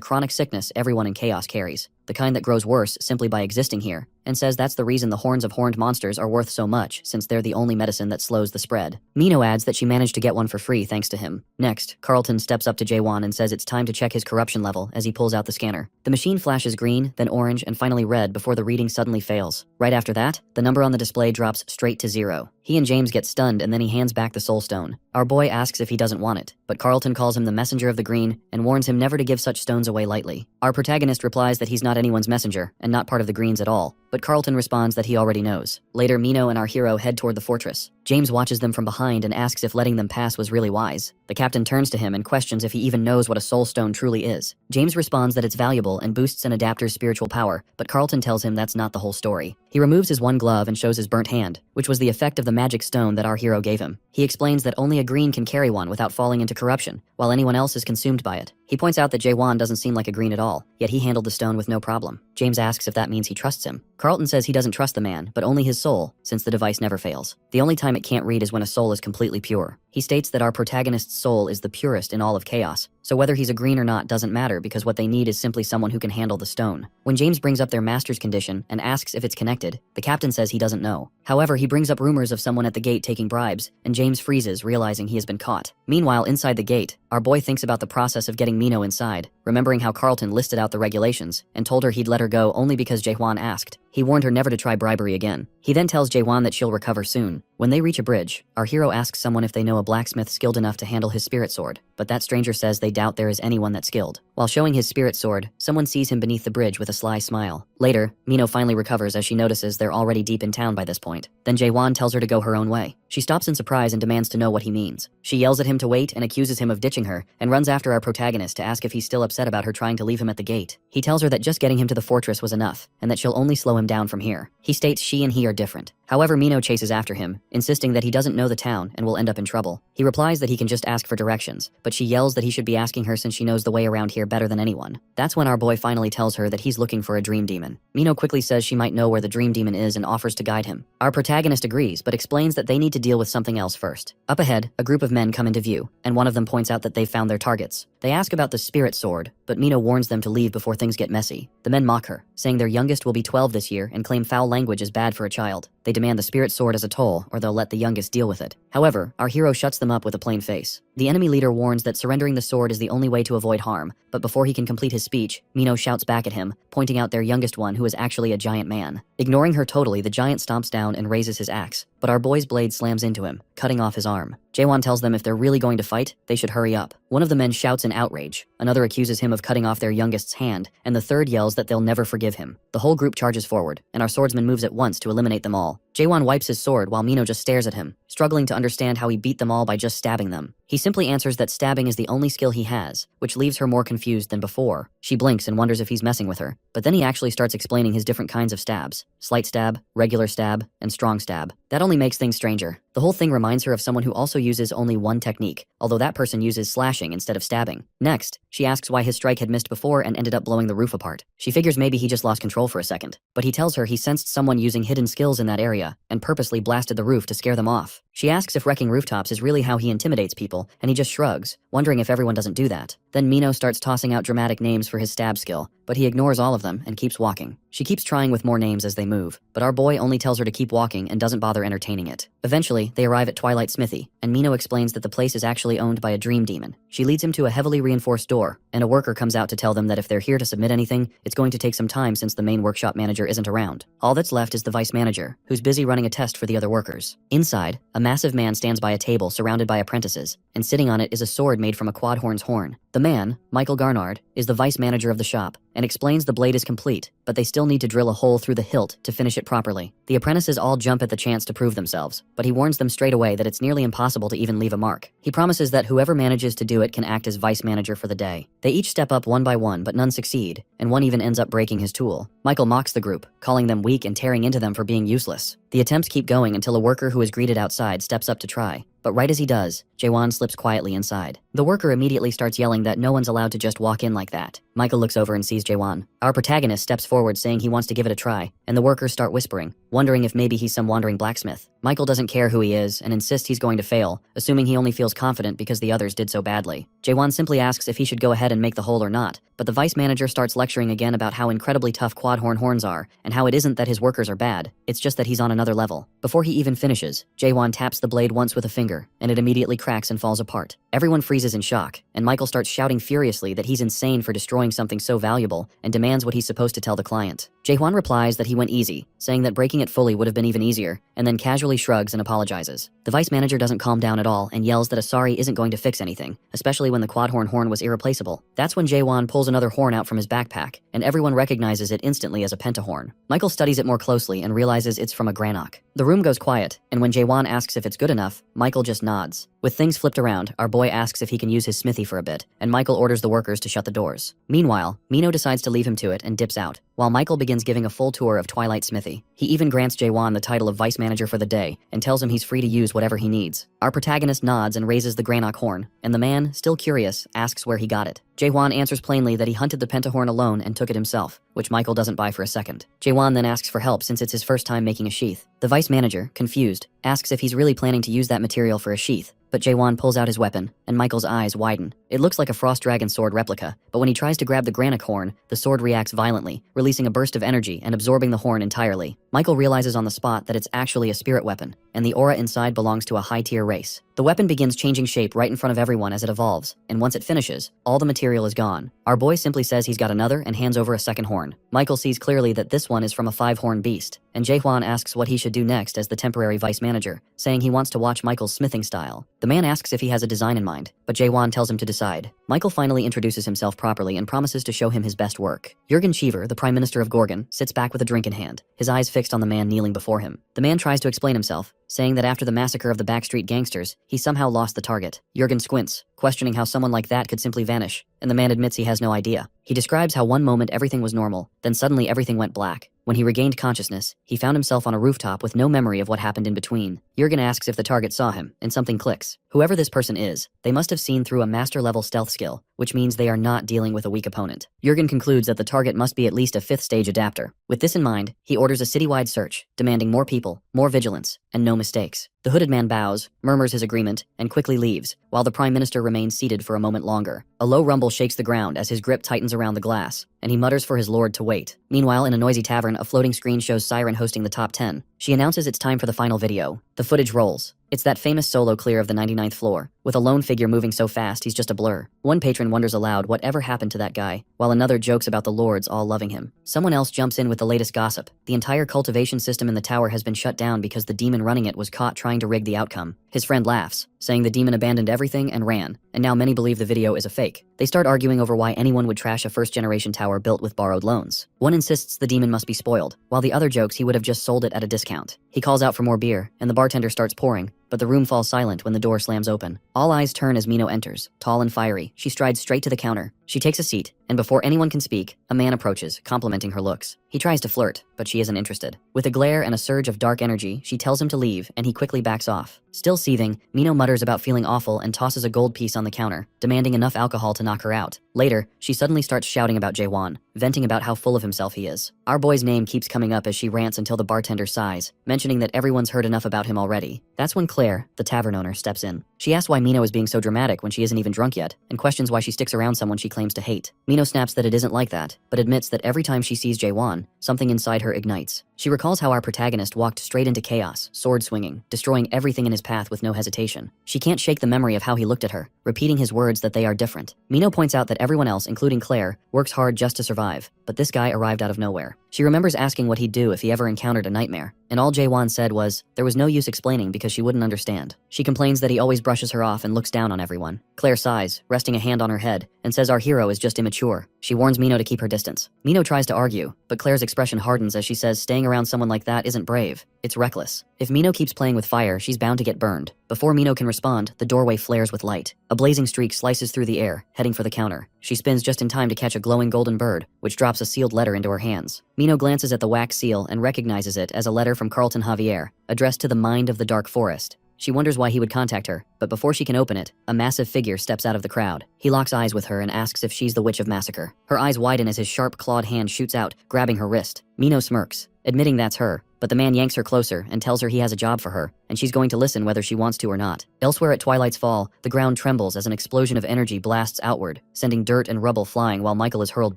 chronic sickness everyone in Chaos carries, the kind that grows worse simply by existing here, and says that's the reason the horns of horned monsters are worth so much, since they're the only medicine that slows the spread. Mino adds that she managed to get one for free thanks to him. Next, Carlton steps up to Jaewon and says it's time to check his corruption level as he pulls out the scanner. The machine flashes green, then orange, and finally red before the reading suddenly fails. Right after that, the number on the display drops straight to 0. He and James get stunned and then he hands back the soul stone. Our boy asks if he doesn't want it, but Carlton calls him the messenger of the green and warns him never to give such stones away lightly. Our protagonist replies that he's not anyone's messenger and not part of the Greens at all, but Carlton responds that he already knows. Later, Mino and our hero head toward the fortress. James watches them from behind and asks if letting them pass was really wise. The captain turns to him and questions if he even knows what a soul stone truly is. James responds that it's valuable and boosts an adapter's spiritual power, but Carlton tells him that's not the whole story. He removes his one glove and shows his burnt hand, which was the effect of the magic stone that our hero gave him. He explains that only a green can carry one without falling into corruption, while anyone else is consumed by it. He points out that Jaewon doesn't seem like a green at all, yet he handled the stone with no problem. James asks if that means he trusts him. Carlton says he doesn't trust the man, but only his soul, since the device never fails. The only time it can't read is when a soul is completely pure. He states that our protagonist's soul is the purest in all of Chaos, so whether he's a green or not doesn't matter because what they need is simply someone who can handle the stone. When James brings up their master's condition and asks if it's connected, the captain says he doesn't know. However, he brings up rumors of someone at the gate taking bribes, and James freezes, realizing he has been caught. Meanwhile, inside the gate, our boy thinks about the process of getting Mino inside, remembering how Carlton listed out the regulations and told her he'd let her go only because Jaewon asked. He warned her never to try bribery again. He then tells Jaewon that she'll recover soon. When they reach a bridge, our hero asks someone if they know a blacksmith skilled enough to handle his spirit sword, but that stranger says they doubt there is anyone that skilled. While showing his spirit sword, someone sees him beneath the bridge with a sly smile. Later, Mino finally recovers as she notices they're already deep in town by this point. Then Jaewon tells her to go her own way. She stops in surprise and demands to know what he means. She yells at him to wait and accuses him of ditching her, and runs after our protagonist to ask if he's still upset about her trying to leave him at the gate. He tells her that just getting him to the fortress was enough, and that she'll only slow him down from here. He states she and he are different. However, Mino chases after him, insisting that he doesn't know the town and will end up in trouble. He replies that he can just ask for directions, but she yells that he should be asking her since she knows the way around here better than anyone. That's when our boy finally tells her that he's looking for a dream demon. Mino quickly says she might know where the dream demon is and offers to guide him. Our protagonist agrees, but explains that they need to deal with something else first. Up ahead, a group of men come into view, and one of them points out that they've found their targets. They ask about the spirit sword, but Mino warns them to leave before things get messy. The men mock her, saying their youngest will be 12 this year and claim foul language is bad for a child. They demand the spirit sword as a toll, or they'll let the youngest deal with it. However, our hero shuts them up with a plain face. The enemy leader warns that surrendering the sword is the only way to avoid harm, but before he can complete his speech, Mino shouts back at him, pointing out their youngest one who is actually a giant man. Ignoring her totally, the giant stomps down and raises his axe, but our boy's blade slams into him, cutting off his arm. Jaewon tells them if they're really going to fight, they should hurry up. One of the men shouts in outrage, another accuses him of cutting off their youngest's hand, and the third yells that they'll never forgive him. The whole group charges forward, and our swordsman moves at once to eliminate them all. Jaewon wipes his sword while Mino just stares at him, struggling to understand how he beat them all by just stabbing them. He simply answers that stabbing is the only skill he has, which leaves her more confused than before. She blinks and wonders if he's messing with her, but then he actually starts explaining his different kinds of stabs. Slight stab, regular stab, and strong stab. That only makes things stranger. The The whole thing reminds her of someone who also uses only one technique, although that person uses slashing instead of stabbing. Next, she asks why his strike had missed before and ended up blowing the roof apart. She figures maybe he just lost control for a second, but he tells her he sensed someone using hidden skills in that area and purposely blasted the roof to scare them off. She asks if wrecking rooftops is really how he intimidates people, and he just shrugs, wondering if everyone doesn't do that. Then Mino starts tossing out dramatic names for his stab skill, but he ignores all of them and keeps walking. She keeps trying with more names as they move, but our boy only tells her to keep walking and doesn't bother entertaining it. Eventually, they arrive at Twilight Smithy, and Mino explains that the place is actually owned by a dream demon. She leads him to a heavily reinforced door, and a worker comes out to tell them that if they're here to submit anything, it's going to take some time since the main workshop manager isn't around. All that's left is the vice manager, who's busy running a test for the other workers. Inside, a massive man stands by a table surrounded by apprentices, and sitting on it is a sword made from a quadhorn's horn. The man, Michael Garnard, is the vice manager of the shop, and explains the blade is complete, but they still need to drill a hole through the hilt to finish it properly. The apprentices all jump at the chance to prove themselves, but he warns them straight away that it's nearly impossible to even leave a mark. He promises that whoever manages to do it can act as vice manager for the day. They each step up one by one, but none succeed, and one even ends up breaking his tool. Michael mocks the group, calling them weak and tearing into them for being useless. The attempts keep going until a worker who is greeted outside steps up to try. But right as he does, Jaewon slips quietly inside. The worker immediately starts yelling that no one's allowed to just walk in like that. Michael looks over and sees Jaewon. Our protagonist steps forward saying he wants to give it a try, and the workers start whispering, wondering if maybe he's some wandering blacksmith. Michael doesn't care who he is and insists he's going to fail, assuming he only feels confident because the others did so badly. Jaewon simply asks if he should go ahead and make the hole or not, but the vice manager starts lecturing again about how incredibly tough quadhorn horns are, and how it isn't that his workers are bad, it's just that he's on another level. Before he even finishes, Jaewon taps the blade once with a finger, and it immediately cracks and falls apart. Everyone freezes in shock, and Michael starts shouting furiously that he's insane for destroying something so valuable, and demands what he's supposed to tell the client. Jaewon replies that he went easy, saying that breaking it fully would have been even easier, and then casually shrugs and apologizes. The vice manager doesn't calm down at all and yells that a sorry isn't going to fix anything, especially when the quadhorn horn was irreplaceable. That's when Jaewon pulls another horn out from his backpack, and everyone recognizes it instantly as a pentahorn. Michael studies it more closely and realizes it's from a granok. The room goes quiet, and when Jaewon asks if it's good enough, Michael just nods. With things flipped around, our boy asks if he can use his smithy for a bit, and Michael orders the workers to shut the doors. Meanwhile, Mino decides to leave him to it and dips out, while Michael begins giving a full tour of Twilight Smithy. He even grants Jaewon the title of vice manager for the day, and tells him he's free to use whatever he needs. Our protagonist nods and raises the granok horn, and the man, still curious, asks where he got it. Jaewon answers plainly that he hunted the pentahorn alone and took it himself, which Michael doesn't buy for a second. Jaewon then asks for help since it's his first time making a sheath. The vice manager, confused, asks if he's really planning to use that material for a sheath, but Jaewon pulls out his weapon, and Michael's eyes widen. It looks like a frost dragon sword replica, but when he tries to grab the granok horn, the sword reacts violently, releasing a burst of energy and absorbing the horn entirely. Michael realizes on the spot that it's actually a spirit weapon, and the aura inside belongs to a high-tier race. The weapon begins changing shape right in front of everyone as it evolves, and once it finishes, all the material is gone. Our boy simply says he's got another and hands over a second horn. Michael sees clearly that this one is from a 5-horn beast, and Jaewon asks what he should do next as the temporary vice manager, saying he wants to watch Michael's smithing style. The man asks if he has a design in mind, but Jaewon tells him to decide. Michael finally introduces himself properly and promises to show him his best work. Jurgen Cheever, the Prime Minister of Gorgon, sits back with a drink in hand, his eyes fixed on the man kneeling before him. The man tries to explain himself, saying that after the massacre of the backstreet gangsters, he somehow lost the target. Jurgen squints, questioning how someone like that could simply vanish, and the man admits he has no idea. He describes how one moment everything was normal, then suddenly everything went black. When he regained consciousness, he found himself on a rooftop with no memory of what happened in between. Jurgen asks if the target saw him, and something clicks. Whoever this person is, they must have seen through a master-level stealth skill, which means they are not dealing with a weak opponent. Jurgen concludes that the target must be at least a 5th-stage adapter. With this in mind, he orders a citywide search, demanding more people, more vigilance, and no mistakes. The hooded man bows, murmurs his agreement, and quickly leaves, while the Prime Minister remains seated for a moment longer. A low rumble shakes the ground as his grip tightens around the glass, and he mutters for his lord to wait. Meanwhile, in a noisy tavern, a floating screen shows Siren hosting the top 10. She announces it's time for the final video. The footage rolls. It's that famous solo clear of the 99th floor, with a lone figure moving so fast he's just a blur. One patron wonders aloud whatever happened to that guy, while another jokes about the lords all loving him. Someone else jumps in with the latest gossip. The entire cultivation system in the tower has been shut down because the demon running it was caught trying to rig the outcome. His friend laughs, saying the demon abandoned everything and ran, and now many believe the video is a fake. They start arguing over why anyone would trash a first-generation tower built with borrowed loans. One insists the demon must be spoiled, while the other jokes he would have just sold it at a discount. He calls out for more beer, and the bartender starts pouring, but the room falls silent when the door slams open. All eyes turn as Mino enters. Tall and fiery, she strides straight to the counter. She takes a seat, and before anyone can speak, a man approaches, complimenting her looks. He tries to flirt, but she isn't interested. With a glare and a surge of dark energy, she tells him to leave, and he quickly backs off. Still seething, Mino mutters about feeling awful and tosses a gold piece on the counter, demanding enough alcohol to knock her out. Later, she suddenly starts shouting about Jaewon, venting about how full of himself he is. Our boy's name keeps coming up as she rants until the bartender sighs, mentioning that everyone's heard enough about him already. That's when Claire, the tavern owner, steps in. She asks why Mino is being so dramatic when she isn't even drunk yet, and questions why she sticks around someone she claims to hate. Mino snaps that it isn't like that, but admits that every time she sees Jaewon, something inside her ignites. She recalls how our protagonist walked straight into chaos, sword swinging, destroying everything in his path with no hesitation. She can't shake the memory of how he looked at her, repeating his words that they are different. Mino points out that everyone else, including Claire, works hard just to survive, but this guy arrived out of nowhere. She remembers asking what he'd do if he ever encountered a nightmare, and all Jaewon said was, there was no use explaining because she wouldn't understand. She complains that he always brushes her off and looks down on everyone. Claire sighs, resting a hand on her head, and says our hero is just immature. She warns Mino to keep her distance. Mino tries to argue, but Claire's expression hardens as she says staying around someone like that isn't brave, it's reckless. If Mino keeps playing with fire, she's bound to get burned. Before Mino can respond, the doorway flares with light. A blazing streak slices through the air, heading for the counter. She spins just in time to catch a glowing golden bird, which drops a sealed letter into her hands. Mino glances at the wax seal and recognizes it as a letter from Carlton Javier, addressed to the Mind of the Dark Forest. She wonders why he would contact her, but before she can open it, a massive figure steps out of the crowd. He locks eyes with her and asks if she's the Witch of Massacre. Her eyes widen as his sharp clawed hand shoots out, grabbing her wrist. Mino smirks, admitting that's her, but the man yanks her closer and tells her he has a job for her, and she's going to listen whether she wants to or not. Elsewhere at Twilight's Fall, the ground trembles as an explosion of energy blasts outward, sending dirt and rubble flying while Michael is hurled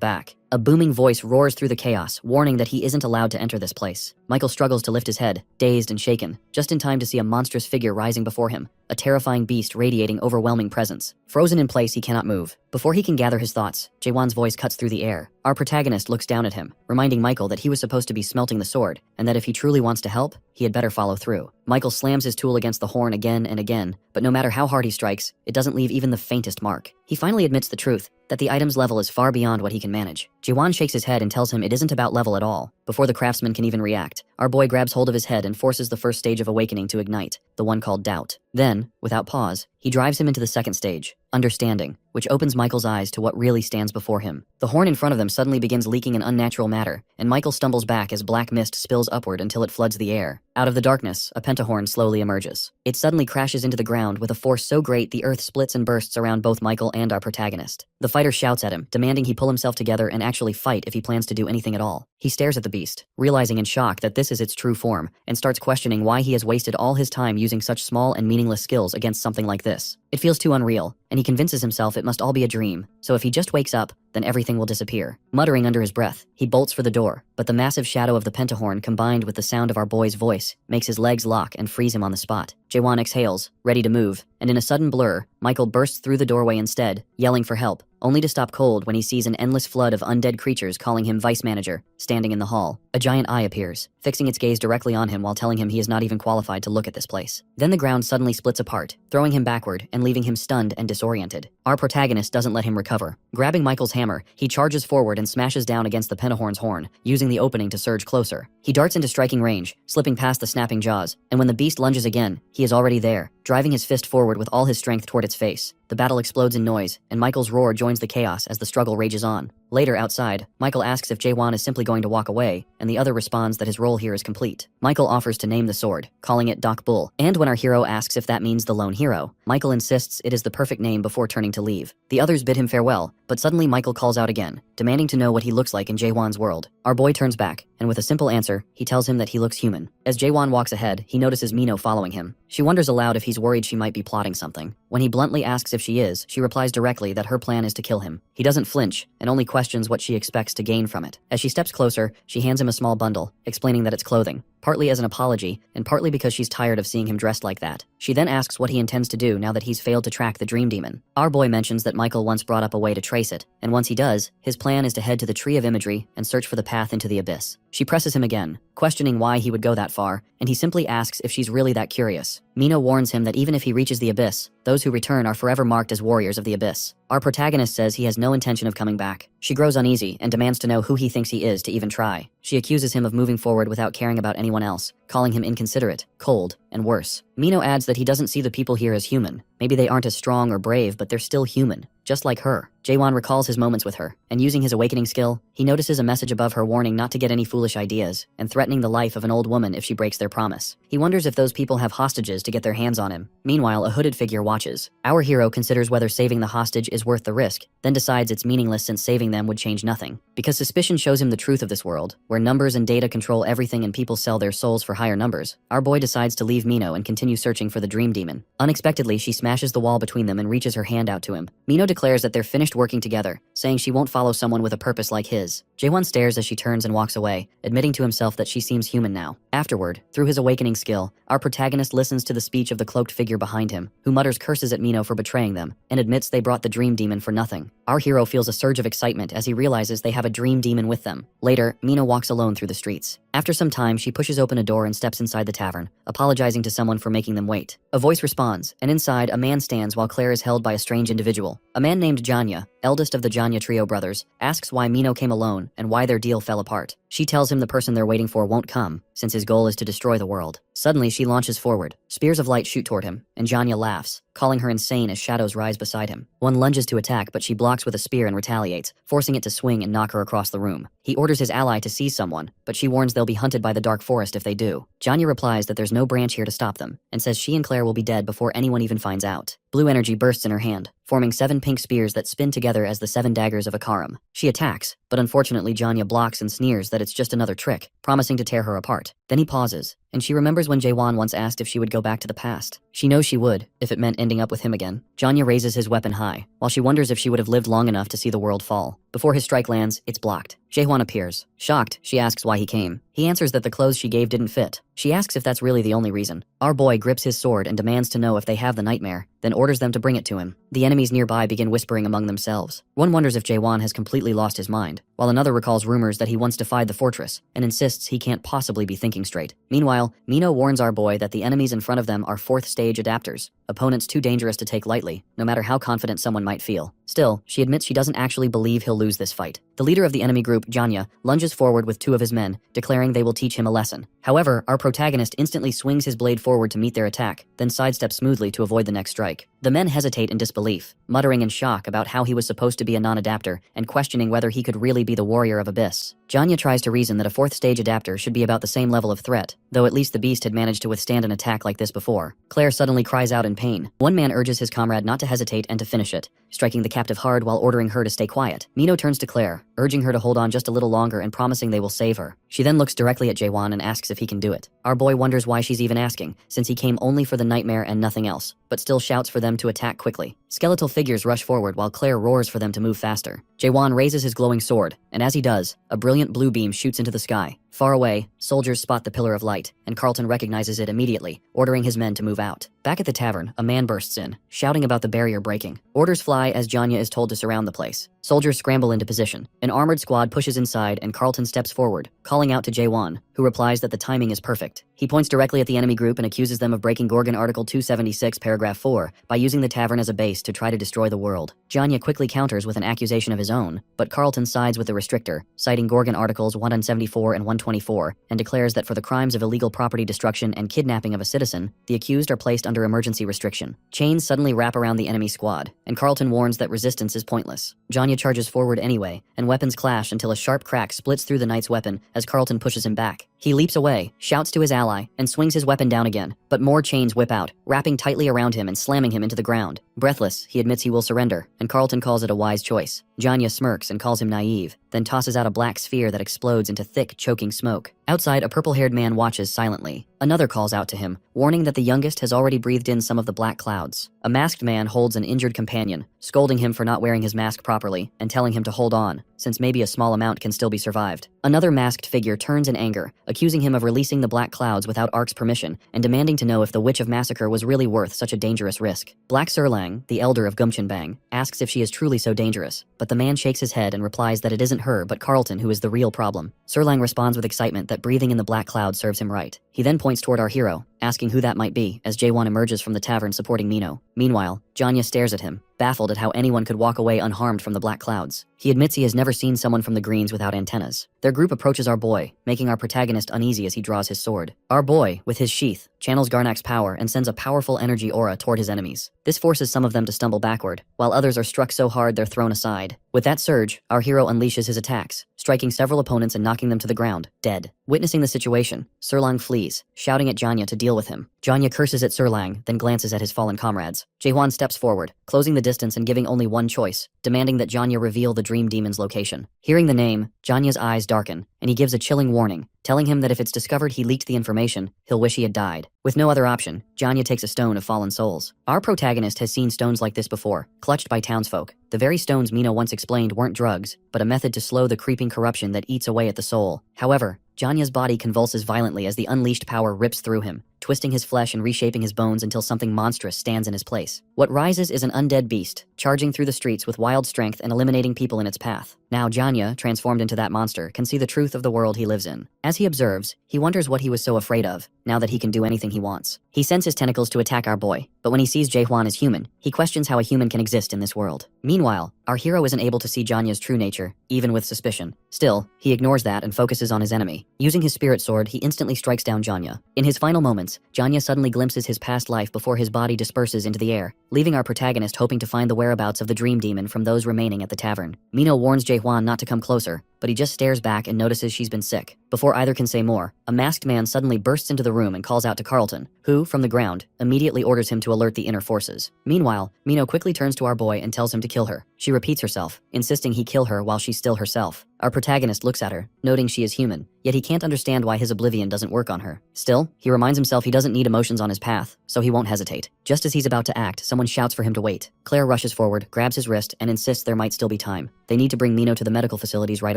back. A booming voice roars through the chaos, warning that he isn't allowed to enter this place. Michael struggles to lift his head, dazed and shaken, just in time to see a monstrous figure rising before him, a terrifying beast radiating overwhelming presence. Frozen in place, he cannot move. Before he can gather his thoughts, Jaewon's voice cuts through the air. Our protagonist looks down at him, reminding Michael that he was supposed to be smelting the sword, and that if he truly wants to help, he had better follow through. Michael slams his tool against the horn again and again, but no matter how hard he strikes, it doesn't leave even the faintest mark. He finally admits the truth, that the item's level is far beyond what he can manage. Jaewon shakes his head and tells him it isn't about level at all. Before the craftsman can even react, our boy grabs hold of his head and forces the first stage of awakening to ignite, the one called doubt. Then, without pause, he drives him into the second stage, understanding, which opens Michael's eyes to what really stands before him. The horn in front of them suddenly begins leaking an unnatural matter, and Michael stumbles back as black mist spills upward until it floods the air. Out of the darkness, a pentahorn slowly emerges. It suddenly crashes into the ground with a force so great the earth splits and bursts around both Michael and our protagonist. The fighter shouts at him, demanding he pull himself together and actually fight if he plans to do anything at all. He stares at the beast, realizing in shock that this is its true form, and starts questioning why he has wasted all his time using such small and meaningless skills against something like this. It feels too unreal, and he convinces himself it must all be a dream, so if he just wakes up, then everything will disappear. Muttering under his breath, he bolts for the door, but the massive shadow of the pentahorn combined with the sound of our boy's voice makes his legs lock and freeze him on the spot. Jaewon exhales, ready to move, and in a sudden blur, Michael bursts through the doorway instead, yelling for help, only to stop cold when he sees an endless flood of undead creatures calling him vice manager, standing in the hall. A giant eye appears, fixing its gaze directly on him while telling him he is not even qualified to look at this place. Then the ground suddenly splits apart, throwing him backward and leaving him stunned and disoriented. Our protagonist doesn't let him recover. Grabbing Michael's hammer, he charges forward and smashes down against the pentahorn's horn, using the opening to surge closer. He darts into striking range, slipping past the snapping jaws, and when the beast lunges again, he is already there, driving his fist forward with all his strength toward its face. The battle explodes in noise, and Michael's roar joins the chaos as the struggle rages on. Later, outside, Michael asks if Jaewon is simply going to walk away, and the other responds that his role here is complete. Michael offers to name the sword, calling it Doc Bull, and when our hero asks if that means the lone hero, Michael insists it is the perfect name before turning to leave. The others bid him farewell, but suddenly Michael calls out again, demanding to know what he looks like in Jaewon's world. Our boy turns back, and with a simple answer, he tells him that he looks human. As Jaewon walks ahead, he notices Mino following him. She wonders aloud if he's worried she might be plotting something. When he bluntly asks if she is, she replies directly that her plan is to kill him. He doesn't flinch, and only questions what she expects to gain from it. As she steps closer, she hands him a small bundle, explaining that it's clothing, partly as an apology, and partly because she's tired of seeing him dressed like that. She then asks what he intends to do now that he's failed to track the dream demon. Our boy mentions that Michael once brought up a way to trace it, and once he does, his plan is to head to the Tree of Imagery and search for the path into the abyss. She presses him again, questioning why he would go that far, and he simply asks if she's really that curious. Mino warns him that even if he reaches the abyss, those who return are forever marked as warriors of the abyss. Our protagonist says he has no intention of coming back. She grows uneasy and demands to know who he thinks he is to even try. She accuses him of moving forward without caring about anyone else, calling him inconsiderate, cold, and worse. Mino adds that he doesn't see the people here as human. Maybe they aren't as strong or brave, but they're still human, just like her. Jaewon recalls his moments with her, and using his awakening skill, he notices a message above her warning not to get any foolish ideas, and threatening the life of an old woman if she breaks their promise. He wonders if those people have hostages to get their hands on him. Meanwhile, a hooded figure watches. Our hero considers whether saving the hostage is worth the risk, then decides it's meaningless since saving them would change nothing. Because suspicion shows him the truth of this world, where numbers and data control everything and people sell their souls for higher numbers, our boy decides to leave Mino and continue searching for the dream demon. Unexpectedly, she smashes the wall between them and reaches her hand out to him. Mino declares that they're finished working together, saying she won't follow someone with a purpose like his. Jaewon stares as she turns and walks away, admitting to himself that she seems human now. Afterward, through his awakening skill, our protagonist listens to the speech of the cloaked figure behind him, who mutters curses at Mino for betraying them, and admits they brought the dream demon for nothing. Our hero feels a surge of excitement as he realizes they have a dream demon with them. Later, Mino walks alone through the streets. After some time, she pushes open a door and steps inside the tavern, apologizing to someone for making them wait. A voice responds, and inside, a man stands while Claire is held by a strange individual. A man named Janya, eldest of the Janya trio brothers, asks why Mino came alone and why their deal fell apart. She tells him the person they're waiting for won't come, since his goal is to destroy the world. Suddenly, she launches forward. Spears of light shoot toward him, and Janya laughs, calling her insane as shadows rise beside him. One lunges to attack, but she blocks with a spear and retaliates, forcing it to swing and knock her across the room. He orders his ally to seize someone, but she warns they'll be hunted by the dark forest if they do. Janya replies that there's no branch here to stop them, and says she and Claire will be dead before anyone even finds out. Blue energy bursts in her hand, forming 7 pink spears that spin together as the 7 daggers of Akaram. She attacks, but unfortunately Janya blocks and sneers that it's just another trick, promising to tear her apart. Then he pauses, and she remembers when Jaewon once asked if she would go back to the past. She knows she would, if it meant ending up with him again. Janya raises his weapon high, while she wonders if she would have lived long enough to see the world fall. Before his strike lands, it's blocked. Jaewon appears. Shocked, she asks why he came. He answers that the clothes she gave didn't fit. She asks if that's really the only reason. Our boy grips his sword and demands to know if they have the nightmare, then orders them to bring it to him. The enemies nearby begin whispering among themselves. One wonders if Jaewon has completely lost his mind, while another recalls rumors that he once defied the fortress, and insists he can't possibly be thinking straight. Meanwhile, Mino warns our boy that the enemies in front of them are 4th stage adapters, opponents too dangerous to take lightly, no matter how confident someone might feel. Still, she admits she doesn't actually believe he'll lose this fight. The leader of the enemy group, Janya, lunges forward with 2 of his men, declaring they will teach him a lesson. However, our protagonist instantly swings his blade forward to meet their attack, then sidesteps smoothly to avoid the next strike. The men hesitate in disbelief, muttering in shock about how he was supposed to be a non-adapter and questioning whether he could really be the warrior of Abyss. Janya tries to reason that a 4th stage adapter should be about the same level of threat, though at least the beast had managed to withstand an attack like this before. Claire suddenly cries out in pain. One man urges his comrade not to hesitate and to finish it, striking the captive hard while ordering her to stay quiet. Mino turns to Claire, urging her to hold on just a little longer and promising they will save her. She then looks directly at Jaewon and asks if he can do it. Our boy wonders why she's even asking, since he came only for the nightmare and nothing else, but still shouts for them to attack quickly. Skeletal figures rush forward while Claire roars for them to move faster. Jaewon raises his glowing sword, and as he does, a brilliant blue beam shoots into the sky. Far away, soldiers spot the pillar of light, and Carlton recognizes it immediately, ordering his men to move out. Back at the tavern, a man bursts in, shouting about the barrier breaking. Orders fly as Janya is told to surround the place. Soldiers scramble into position. An armored squad pushes inside and Carlton steps forward, calling out to Jaewon, who replies that the timing is perfect. He points directly at the enemy group and accuses them of breaking Gorgon Article 276, Paragraph 4, by using the tavern as a base to try to destroy the world. Janya quickly counters with an accusation of his own, but Carlton sides with the restrictor, citing Gorgon Articles 174 and 124, and declares that for the crimes of illegal property destruction and kidnapping of a citizen, the accused are placed under emergency restriction. Chains suddenly wrap around the enemy squad, and Carlton warns that resistance is pointless. Janya charges forward anyway, and weapons clash until a sharp crack splits through the knight's weapon as Carlton pushes him back. He leaps away, shouts to his ally, and swings his weapon down again, but more chains whip out, wrapping tightly around him and slamming him into the ground. Breathless, he admits he will surrender, and Carlton calls it a wise choice. Janya smirks and calls him naive, then tosses out a black sphere that explodes into thick, choking smoke. Outside, a purple-haired man watches silently. Another calls out to him, warning that the youngest has already breathed in some of the black clouds. A masked man holds an injured companion, scolding him for not wearing his mask properly and telling him to hold on, since maybe a small amount can still be survived. Another masked figure turns in anger, accusing him of releasing the black clouds without Ark's permission and demanding to know if the Witch of Massacre was really worth such a dangerous risk. Black Surlang, the elder of Gumchenbang, asks if she is truly so dangerous, but the man shakes his head and replies that it isn't her but Carlton who is the real problem. Surlang responds with excitement that breathing in the black cloud serves him right. He then points toward our hero, asking who that might be as Jaewon emerges from the tavern supporting Mino. Meanwhile, Janya stares at him, baffled at how anyone could walk away unharmed from the black clouds. He admits he has never seen someone from the greens without antennas. Their group approaches our boy, making our protagonist uneasy as he draws his sword. Our boy, with his sheath, channels Garnak's power and sends a powerful energy aura toward his enemies. This forces some of them to stumble backward, while others are struck so hard they're thrown aside. With that surge, our hero unleashes his attacks, striking several opponents and knocking them to the ground, dead. Witnessing the situation, Serlang flees, shouting at Janya to deal with him. Janya curses at Serlang, then glances at his fallen comrades. Jaehwan steps forward, closing the distance and giving only one choice, demanding that Janya reveal the Dream Demon's location. Hearing the name, Janya's eyes darken, and he gives a chilling warning, telling him that if it's discovered he leaked the information, he'll wish he had died. With no other option, Janya takes a stone of fallen souls. Our protagonist has seen stones like this before, clutched by townsfolk. The very stones Mino once explained weren't drugs, but a method to slow the creeping corruption that eats away at the soul. However, Janya's body convulses violently as the unleashed power rips through him, twisting his flesh and reshaping his bones until something monstrous stands in his place. What rises is an undead beast, charging through the streets with wild strength and eliminating people in its path. Now Janya, transformed into that monster, can see the truth of the world he lives in. As he observes, he wonders what he was so afraid of, now that he can do anything he wants. He sends his tentacles to attack our boy, but when he sees Jaehwan as human, he questions how a human can exist in this world. Meanwhile, our hero isn't able to see Janya's true nature, even with suspicion. Still, he ignores that and focuses on his enemy. Using his spirit sword, he instantly strikes down Janya. In his final moments, Janya suddenly glimpses his past life before his body disperses into the air, leaving our protagonist hoping to find the whereabouts of the Dream Demon from those remaining at the tavern. Mino warns Jaehwan not to come closer, but he just stares back and notices she's been sick. Before either can say more, a masked man suddenly bursts into the room and calls out to Carlton, who, from the ground, immediately orders him to alert the inner forces. Meanwhile, Mino quickly turns to our boy and tells him to kill her. She repeats herself, insisting he kill her while she's still herself. Our protagonist looks at her, noting she is human, yet he can't understand why his oblivion doesn't work on her. Still, he reminds himself he doesn't need emotions on his path, so he won't hesitate. Just as he's about to act, someone shouts for him to wait. Claire rushes forward, grabs his wrist, and insists there might still be time. They need to bring Mino to the medical facilities right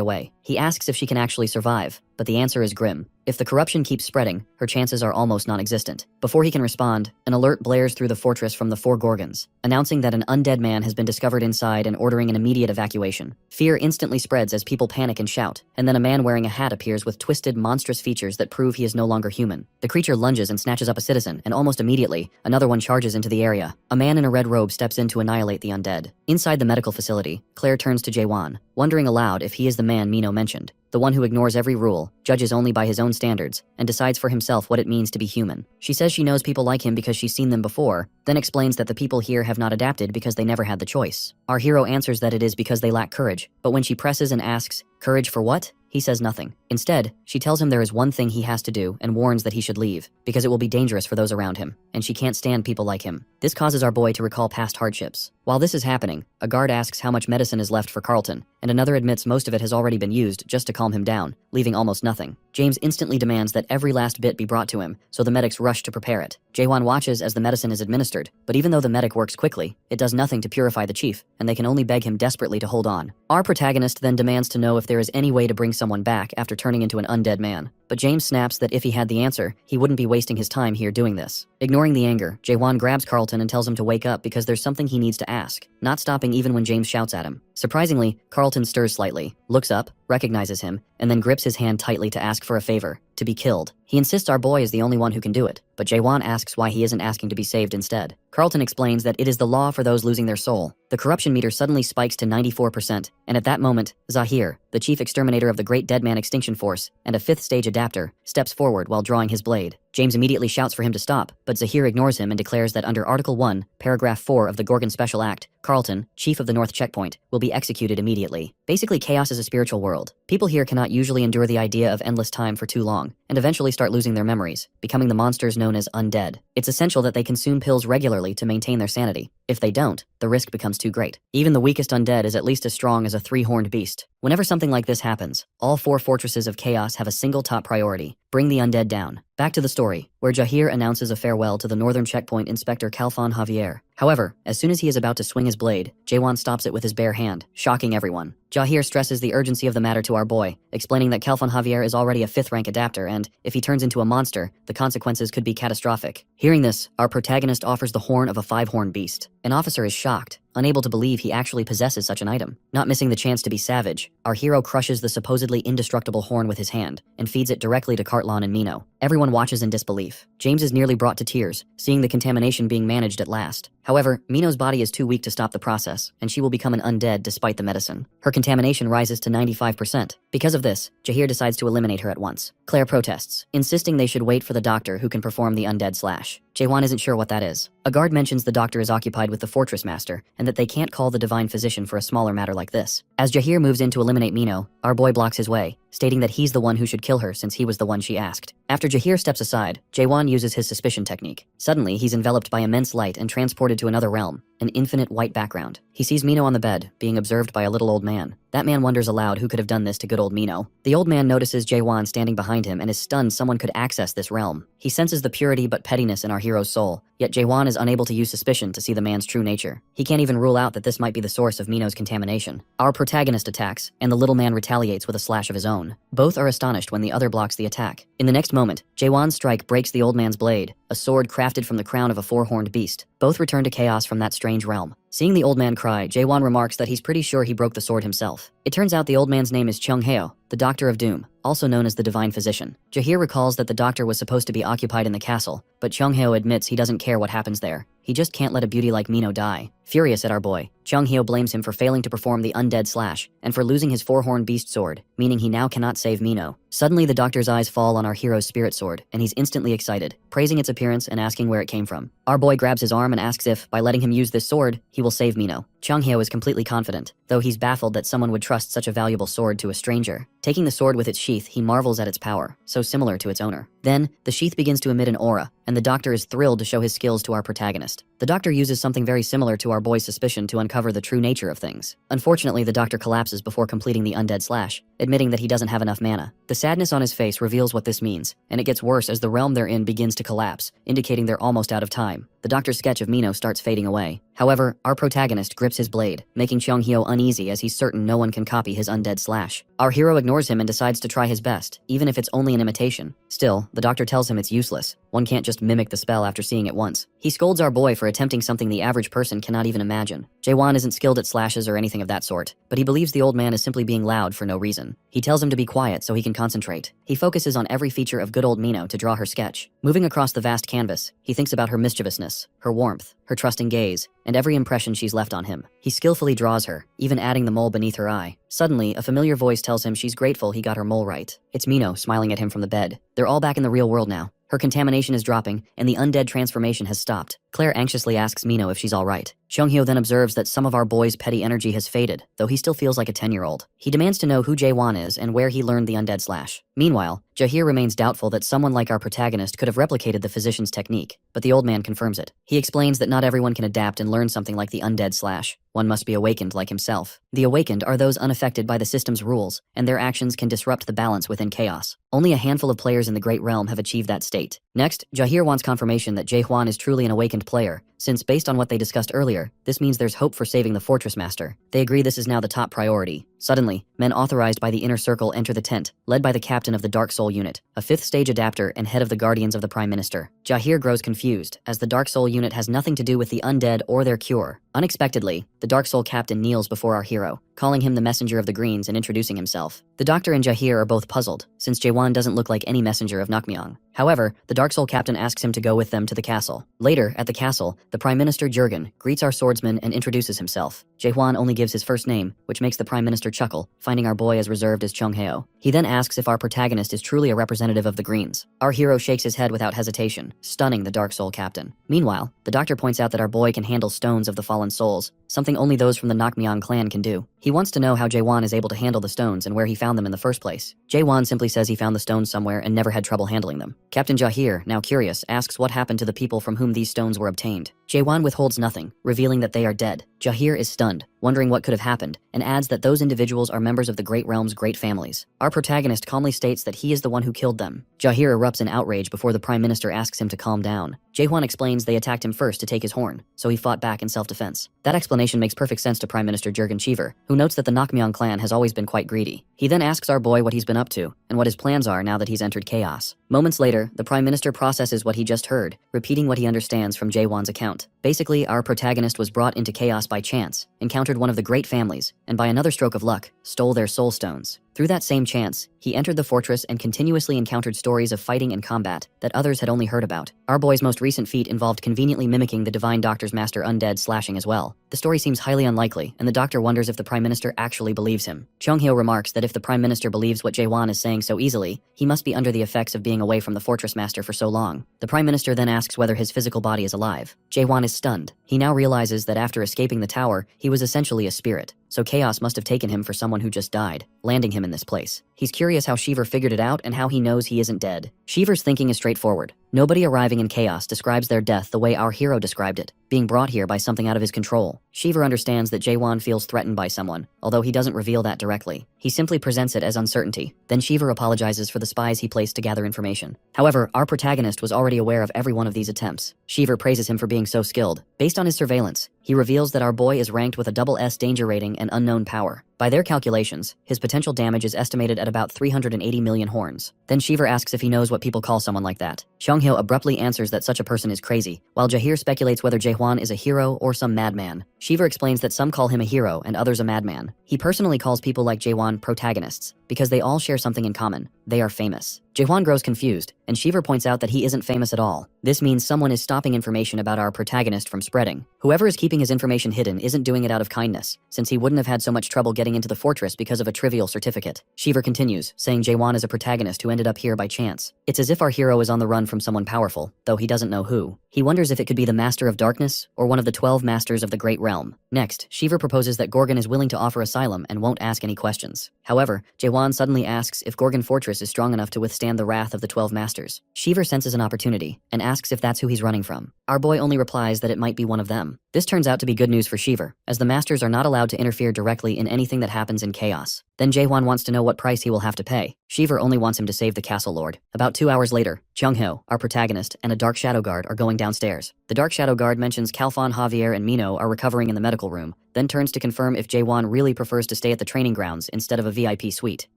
away. He asks if she can actually survive, but the answer is grim. If the corruption keeps spreading, her chances are almost non-existent. Before he can respond, an alert blares through the fortress from the four Gorgons, announcing that an undead man has been discovered inside and ordering an immediate evacuation. Fear instantly spreads as people panic and shout, and then a man wearing a hat appears with twisted, monstrous features that prove he is no longer human. The creature lunges and snatches up a citizen, and almost immediately, another one charges into the area. A man in a red robe steps in to annihilate the undead. Inside the medical facility, Claire turns to Jaehwan, wondering aloud if he is the man Mino mentioned. The one who ignores every rule, judges only by his own standards, and decides for himself what it means to be human. She says she knows people like him because she's seen them before, then explains that the people here have not adapted because they never had the choice. Our hero answers that it is because they lack courage, but when she presses and asks, "Courage for what?" he says nothing. Instead, she tells him there is one thing he has to do and warns that he should leave, because it will be dangerous for those around him, and she can't stand people like him. This causes our boy to recall past hardships. While this is happening, a guard asks how much medicine is left for Carlton, and another admits most of it has already been used just to calm him down, leaving almost nothing. James instantly demands that every last bit be brought to him, so the medics rush to prepare it. Jaehwan watches as the medicine is administered, but even though the medic works quickly, it does nothing to purify the chief, and they can only beg him desperately to hold on. Our protagonist then demands to know if there is any way to bring someone back after turning into an undead man, but James snaps that if he had the answer, he wouldn't be wasting his time here doing this. Ignoring the anger, Jaehwan grabs Carlton and tells him to wake up because there's something he needs to ask, not stopping even when James shouts at him. Surprisingly, Carlton stirs slightly, looks up, recognizes him, and then grips his hand tightly to ask for a favor, to be killed. He insists our boy is the only one who can do it, but Jaehwan asks why he isn't asking to be saved instead. Carlton explains that it is the law for those losing their soul. The corruption meter suddenly spikes to 94%, and at that moment, Zahir, the chief exterminator of the Great Deadman Extinction Force, and a 5th stage adapter, steps forward while drawing his blade. James immediately shouts for him to stop, but Zahir ignores him and declares that under Article 1, Paragraph 4 of the Gorgon Special Act, Carlton, chief of the North Checkpoint, will be executed immediately. Basically, chaos is a spiritual world. People here cannot usually endure the idea of endless time for too long, and eventually start losing their memories, becoming the monsters known as undead. It's essential that they consume pills regularly to maintain their sanity. If they don't, the risk becomes too great. Even the weakest undead is at least as strong as a 3-horned beast. Whenever something like this happens, all 4 fortresses of chaos have a single top priority: bring the undead down. Back to the story, where Jahir announces a farewell to the Northern Checkpoint Inspector Khalfan Javier. However, as soon as he is about to swing his blade, Jaehwan stops it with his bare hand, shocking everyone. Jahir stresses the urgency of the matter to our boy, explaining that Khalfan Javier is already a 5th rank adapter and, if he turns into a monster, the consequences could be catastrophic. Hearing this, our protagonist offers the horn of a 5-horned beast. An officer is shocked, unable to believe he actually possesses such an item. Not missing the chance to be savage, our hero crushes the supposedly indestructible horn with his hand and feeds it directly to Cartlan and Mino. Everyone watches in disbelief. James is nearly brought to tears, seeing the contamination being managed at last. However, Mino's body is too weak to stop the process, and she will become an undead despite the medicine. Her contamination rises to 95%. Because of this, Jahir decides to eliminate her at once. Claire protests, insisting they should wait for the doctor who can perform the undead slash. Jaehwan isn't sure what that is. A guard mentions the doctor is occupied with the fortress master, and that they can't call the divine physician for a smaller matter like this. As Jahir moves in to eliminate Mino, our boy blocks his way, stating that he's the one who should kill her since he was the one she asked. After Jahir steps aside, Jaehwan uses his suspicion technique. Suddenly, he's enveloped by immense light and transported to another realm, an infinite white background. He sees Mino on the bed, being observed by a little old man. That man wonders aloud who could have done this to good old Mino. The old man notices Jaehwan standing behind him and is stunned someone could access this realm. He senses the purity but pettiness in our hero's soul, yet Jaehwan is unable to use suspicion to see the man's true nature. He can't even rule out that this might be the source of Mino's contamination. Our protagonist attacks, and the little man retaliates with a slash of his own. Both are astonished when the other blocks the attack. In the next moment, Jaehwan's strike breaks the old man's blade, a sword crafted from the crown of a four-horned beast. Both return to chaos from that strange realm. Seeing the old man cry, Jaehwan remarks that he's pretty sure he broke the sword himself. It turns out the old man's name is Chung-heo, the Doctor of Doom, also known as the Divine Physician. Jahir recalls that the doctor was supposed to be occupied in the castle, but Chung-heo admits he doesn't care what happens there. He just can't let a beauty like Mino die. Furious at our boy, Chung-heo blames him for failing to perform the undead slash, and for losing his four-horned beast sword, meaning he now cannot save Mino. Suddenly the doctor's eyes fall on our hero's spirit sword, and he's instantly excited, praising its appearance and asking where it came from. Our boy grabs his arm and asks if, by letting him use this sword, he will save Mino. Chung-heo is completely confident, though he's baffled that someone would trust such a valuable sword to a stranger. Taking the sword with its sheath, he marvels at its power, so similar to its owner. Then, the sheath begins to emit an aura, and the doctor is thrilled to show his skills to our protagonist. The doctor uses something very similar to our boy's suspicion to uncover the true nature of things. Unfortunately, the doctor collapses before completing the undead slash, admitting that he doesn't have enough mana. The sadness on his face reveals what this means, and it gets worse as the realm they're in begins to collapse, indicating they're almost out of time. The doctor's sketch of Mino starts fading away. However, our protagonist grips his blade, making Chung-heo uneasy as he's certain no one can copy his undead slash. Our hero ignores him and decides to try his best, even if it's only an imitation. Still, the doctor tells him it's useless. One can't just mimic the spell after seeing it once. He scolds our boy for attempting something the average person cannot even imagine. Jaehwan isn't skilled at slashes or anything of that sort, but he believes the old man is simply being loud for no reason. He tells him to be quiet so he can concentrate. He focuses on every feature of good old Mino to draw her sketch. Moving across the vast canvas, he thinks about her mischievousness, her warmth, her trusting gaze, and every impression she's left on him. He skillfully draws her, even adding the mole beneath her eye. Suddenly, a familiar voice tells him she's grateful he got her mole right. It's Mino smiling at him from the bed. They're all back in the real world now. Her contamination is dropping, and the undead transformation has stopped. Claire anxiously asks Mino if she's all right. Chung-heo then observes that some of our boy's petty energy has faded, though he still feels like a 10-year-old. He demands to know who Jaehwan is and where he learned the undead slash. Meanwhile, Jahir remains doubtful that someone like our protagonist could have replicated the physician's technique, but the old man confirms it. He explains that not everyone can adapt and learn something like the undead slash. One must be awakened like himself. The awakened are those unaffected by the system's rules, and their actions can disrupt the balance within chaos. Only a handful of players in the Great Realm have achieved that state. Next, Jahir wants confirmation that Jaehwan is truly an awakened player, since based on what they discussed earlier, this means there's hope for saving the fortress master. They agree this is now the top priority. Suddenly, men authorized by the inner circle enter the tent, led by the captain of the Dark Soul unit, a 5th stage adapter and head of the Guardians of the Prime Minister. Jahir grows confused, as the Dark Soul unit has nothing to do with the undead or their cure. Unexpectedly, the Dark Soul captain kneels before our hero, calling him the messenger of the Greens and introducing himself. The doctor and Jahir are both puzzled, since Jaehwan doesn't look like any messenger of Nakmyang. However, the Dark Soul captain asks him to go with them to the castle. Later, at the castle, the Prime Minister Jurgen greets our swordsman and introduces himself. Jaehwan only gives his first name, which makes the Prime Minister chuckle, finding our boy as reserved as Chung-heo. He then asks if our protagonist is truly a representative of the Greens. Our hero shakes his head without hesitation, stunning the Dark Soul captain. Meanwhile, the doctor points out that our boy can handle stones of the fallen souls, something only those from the Nakmyang clan can do. He wants to know how Jaehwan is able to handle the stones and where he found them in the first place. Jaehwan simply says he found the stones somewhere and never had trouble handling them. Captain Jahir, now curious, asks what happened to the people from whom these stones were obtained. Jaehwan withholds nothing, revealing that they are dead. Jahir is stunned, wondering what could have happened, and adds that those individuals are members of the Great Realm's great families. Our protagonist calmly states that he is the one who killed them. Jahir erupts in outrage before the Prime Minister asks him to calm down. Jaehwan explains they attacked him first to take his horn, so he fought back in self-defense. That explanation makes perfect sense to Prime Minister Jurgen Cheever, who notes that the Nakmyang clan has always been quite greedy. He then asks our boy what he's been up to, and what his plans are now that he's entered chaos. Moments later, the Prime Minister processes what he just heard, repeating what he understands from Jaehwan's account. Basically, our protagonist was brought into chaos by chance, encountered one of the great families, and by another stroke of luck, stole their soul stones. Through that same chance, he entered the fortress and continuously encountered stories of fighting and combat that others had only heard about. Our boy's most recent feat involved conveniently mimicking the Divine Doctor's master undead slashing as well. The story seems highly unlikely, and the doctor wonders if the Prime Minister actually believes him. Chonghyo remarks that if the Prime Minister believes what Jae-won is saying so easily, he must be under the effects of being away from the Fortress Master for so long. The Prime Minister then asks whether his physical body is alive. Jae-won is stunned. He now realizes that after escaping the tower, he was essentially a spirit, so chaos must have taken him for someone who just died, landing him in this place. He's curious how Shiver figured it out and how he knows he isn't dead. Shiver's thinking is straightforward. Nobody arriving in chaos describes their death the way our hero described it, being brought here by something out of his control. Shiver understands that Jae-won feels threatened by someone, although he doesn't reveal that directly. He simply presents it as uncertainty. Then Shiver apologizes for the spies he placed to gather information. However, our protagonist was already aware of every one of these attempts. Shiver praises him for being so skilled. Based on his surveillance, he reveals that our boy is ranked with a SS danger rating and unknown power. By their calculations, his potential damage is estimated at about 380 million horns. Then Shiver asks if he knows what people call someone like that. Chonghyo abruptly answers that such a person is crazy, while Jahir speculates whether Jae-hwan is a hero or some madman. Shiver explains that some call him a hero and others a madman. He personally calls people like Jae-won protagonists, because they all share something in common. They are famous. Jae-won grows confused, and Shiver points out that he isn't famous at all. This means someone is stopping information about our protagonist from spreading. Whoever is keeping his information hidden isn't doing it out of kindness, since he wouldn't have had so much trouble getting into the fortress because of a trivial certificate. Shiver continues, saying Jae-won is a protagonist who ended up here by chance. It's as if our hero is on the run from someone powerful, though he doesn't know who. He wonders if it could be the Master of Darkness, or one of the 12 Masters of the Great Realm. Next, Shiver proposes that Gorgon is willing to offer asylum and won't ask any questions. However, Jae-won suddenly asks if Gorgon Fortress is strong enough to withstand the wrath of the 12 Masters. Shiver senses an opportunity, and asks if that's who he's running from. Our boy only replies that it might be one of them. This turns out to be good news for Shiver, as the Masters are not allowed to interfere directly in anything that happens in chaos. Then Jae-won wants to know what price he will have to pay. Shiver only wants him to save the castle lord. About 2 hours later, Chonghyo, our protagonist, and a Dark Shadow Guard are going downstairs. The Dark Shadow Guard mentions Kalfon, Javier, and Mino are recovering in the medical room, then turns to confirm if Jae-won really prefers to stay at the training grounds instead of a VIP suite.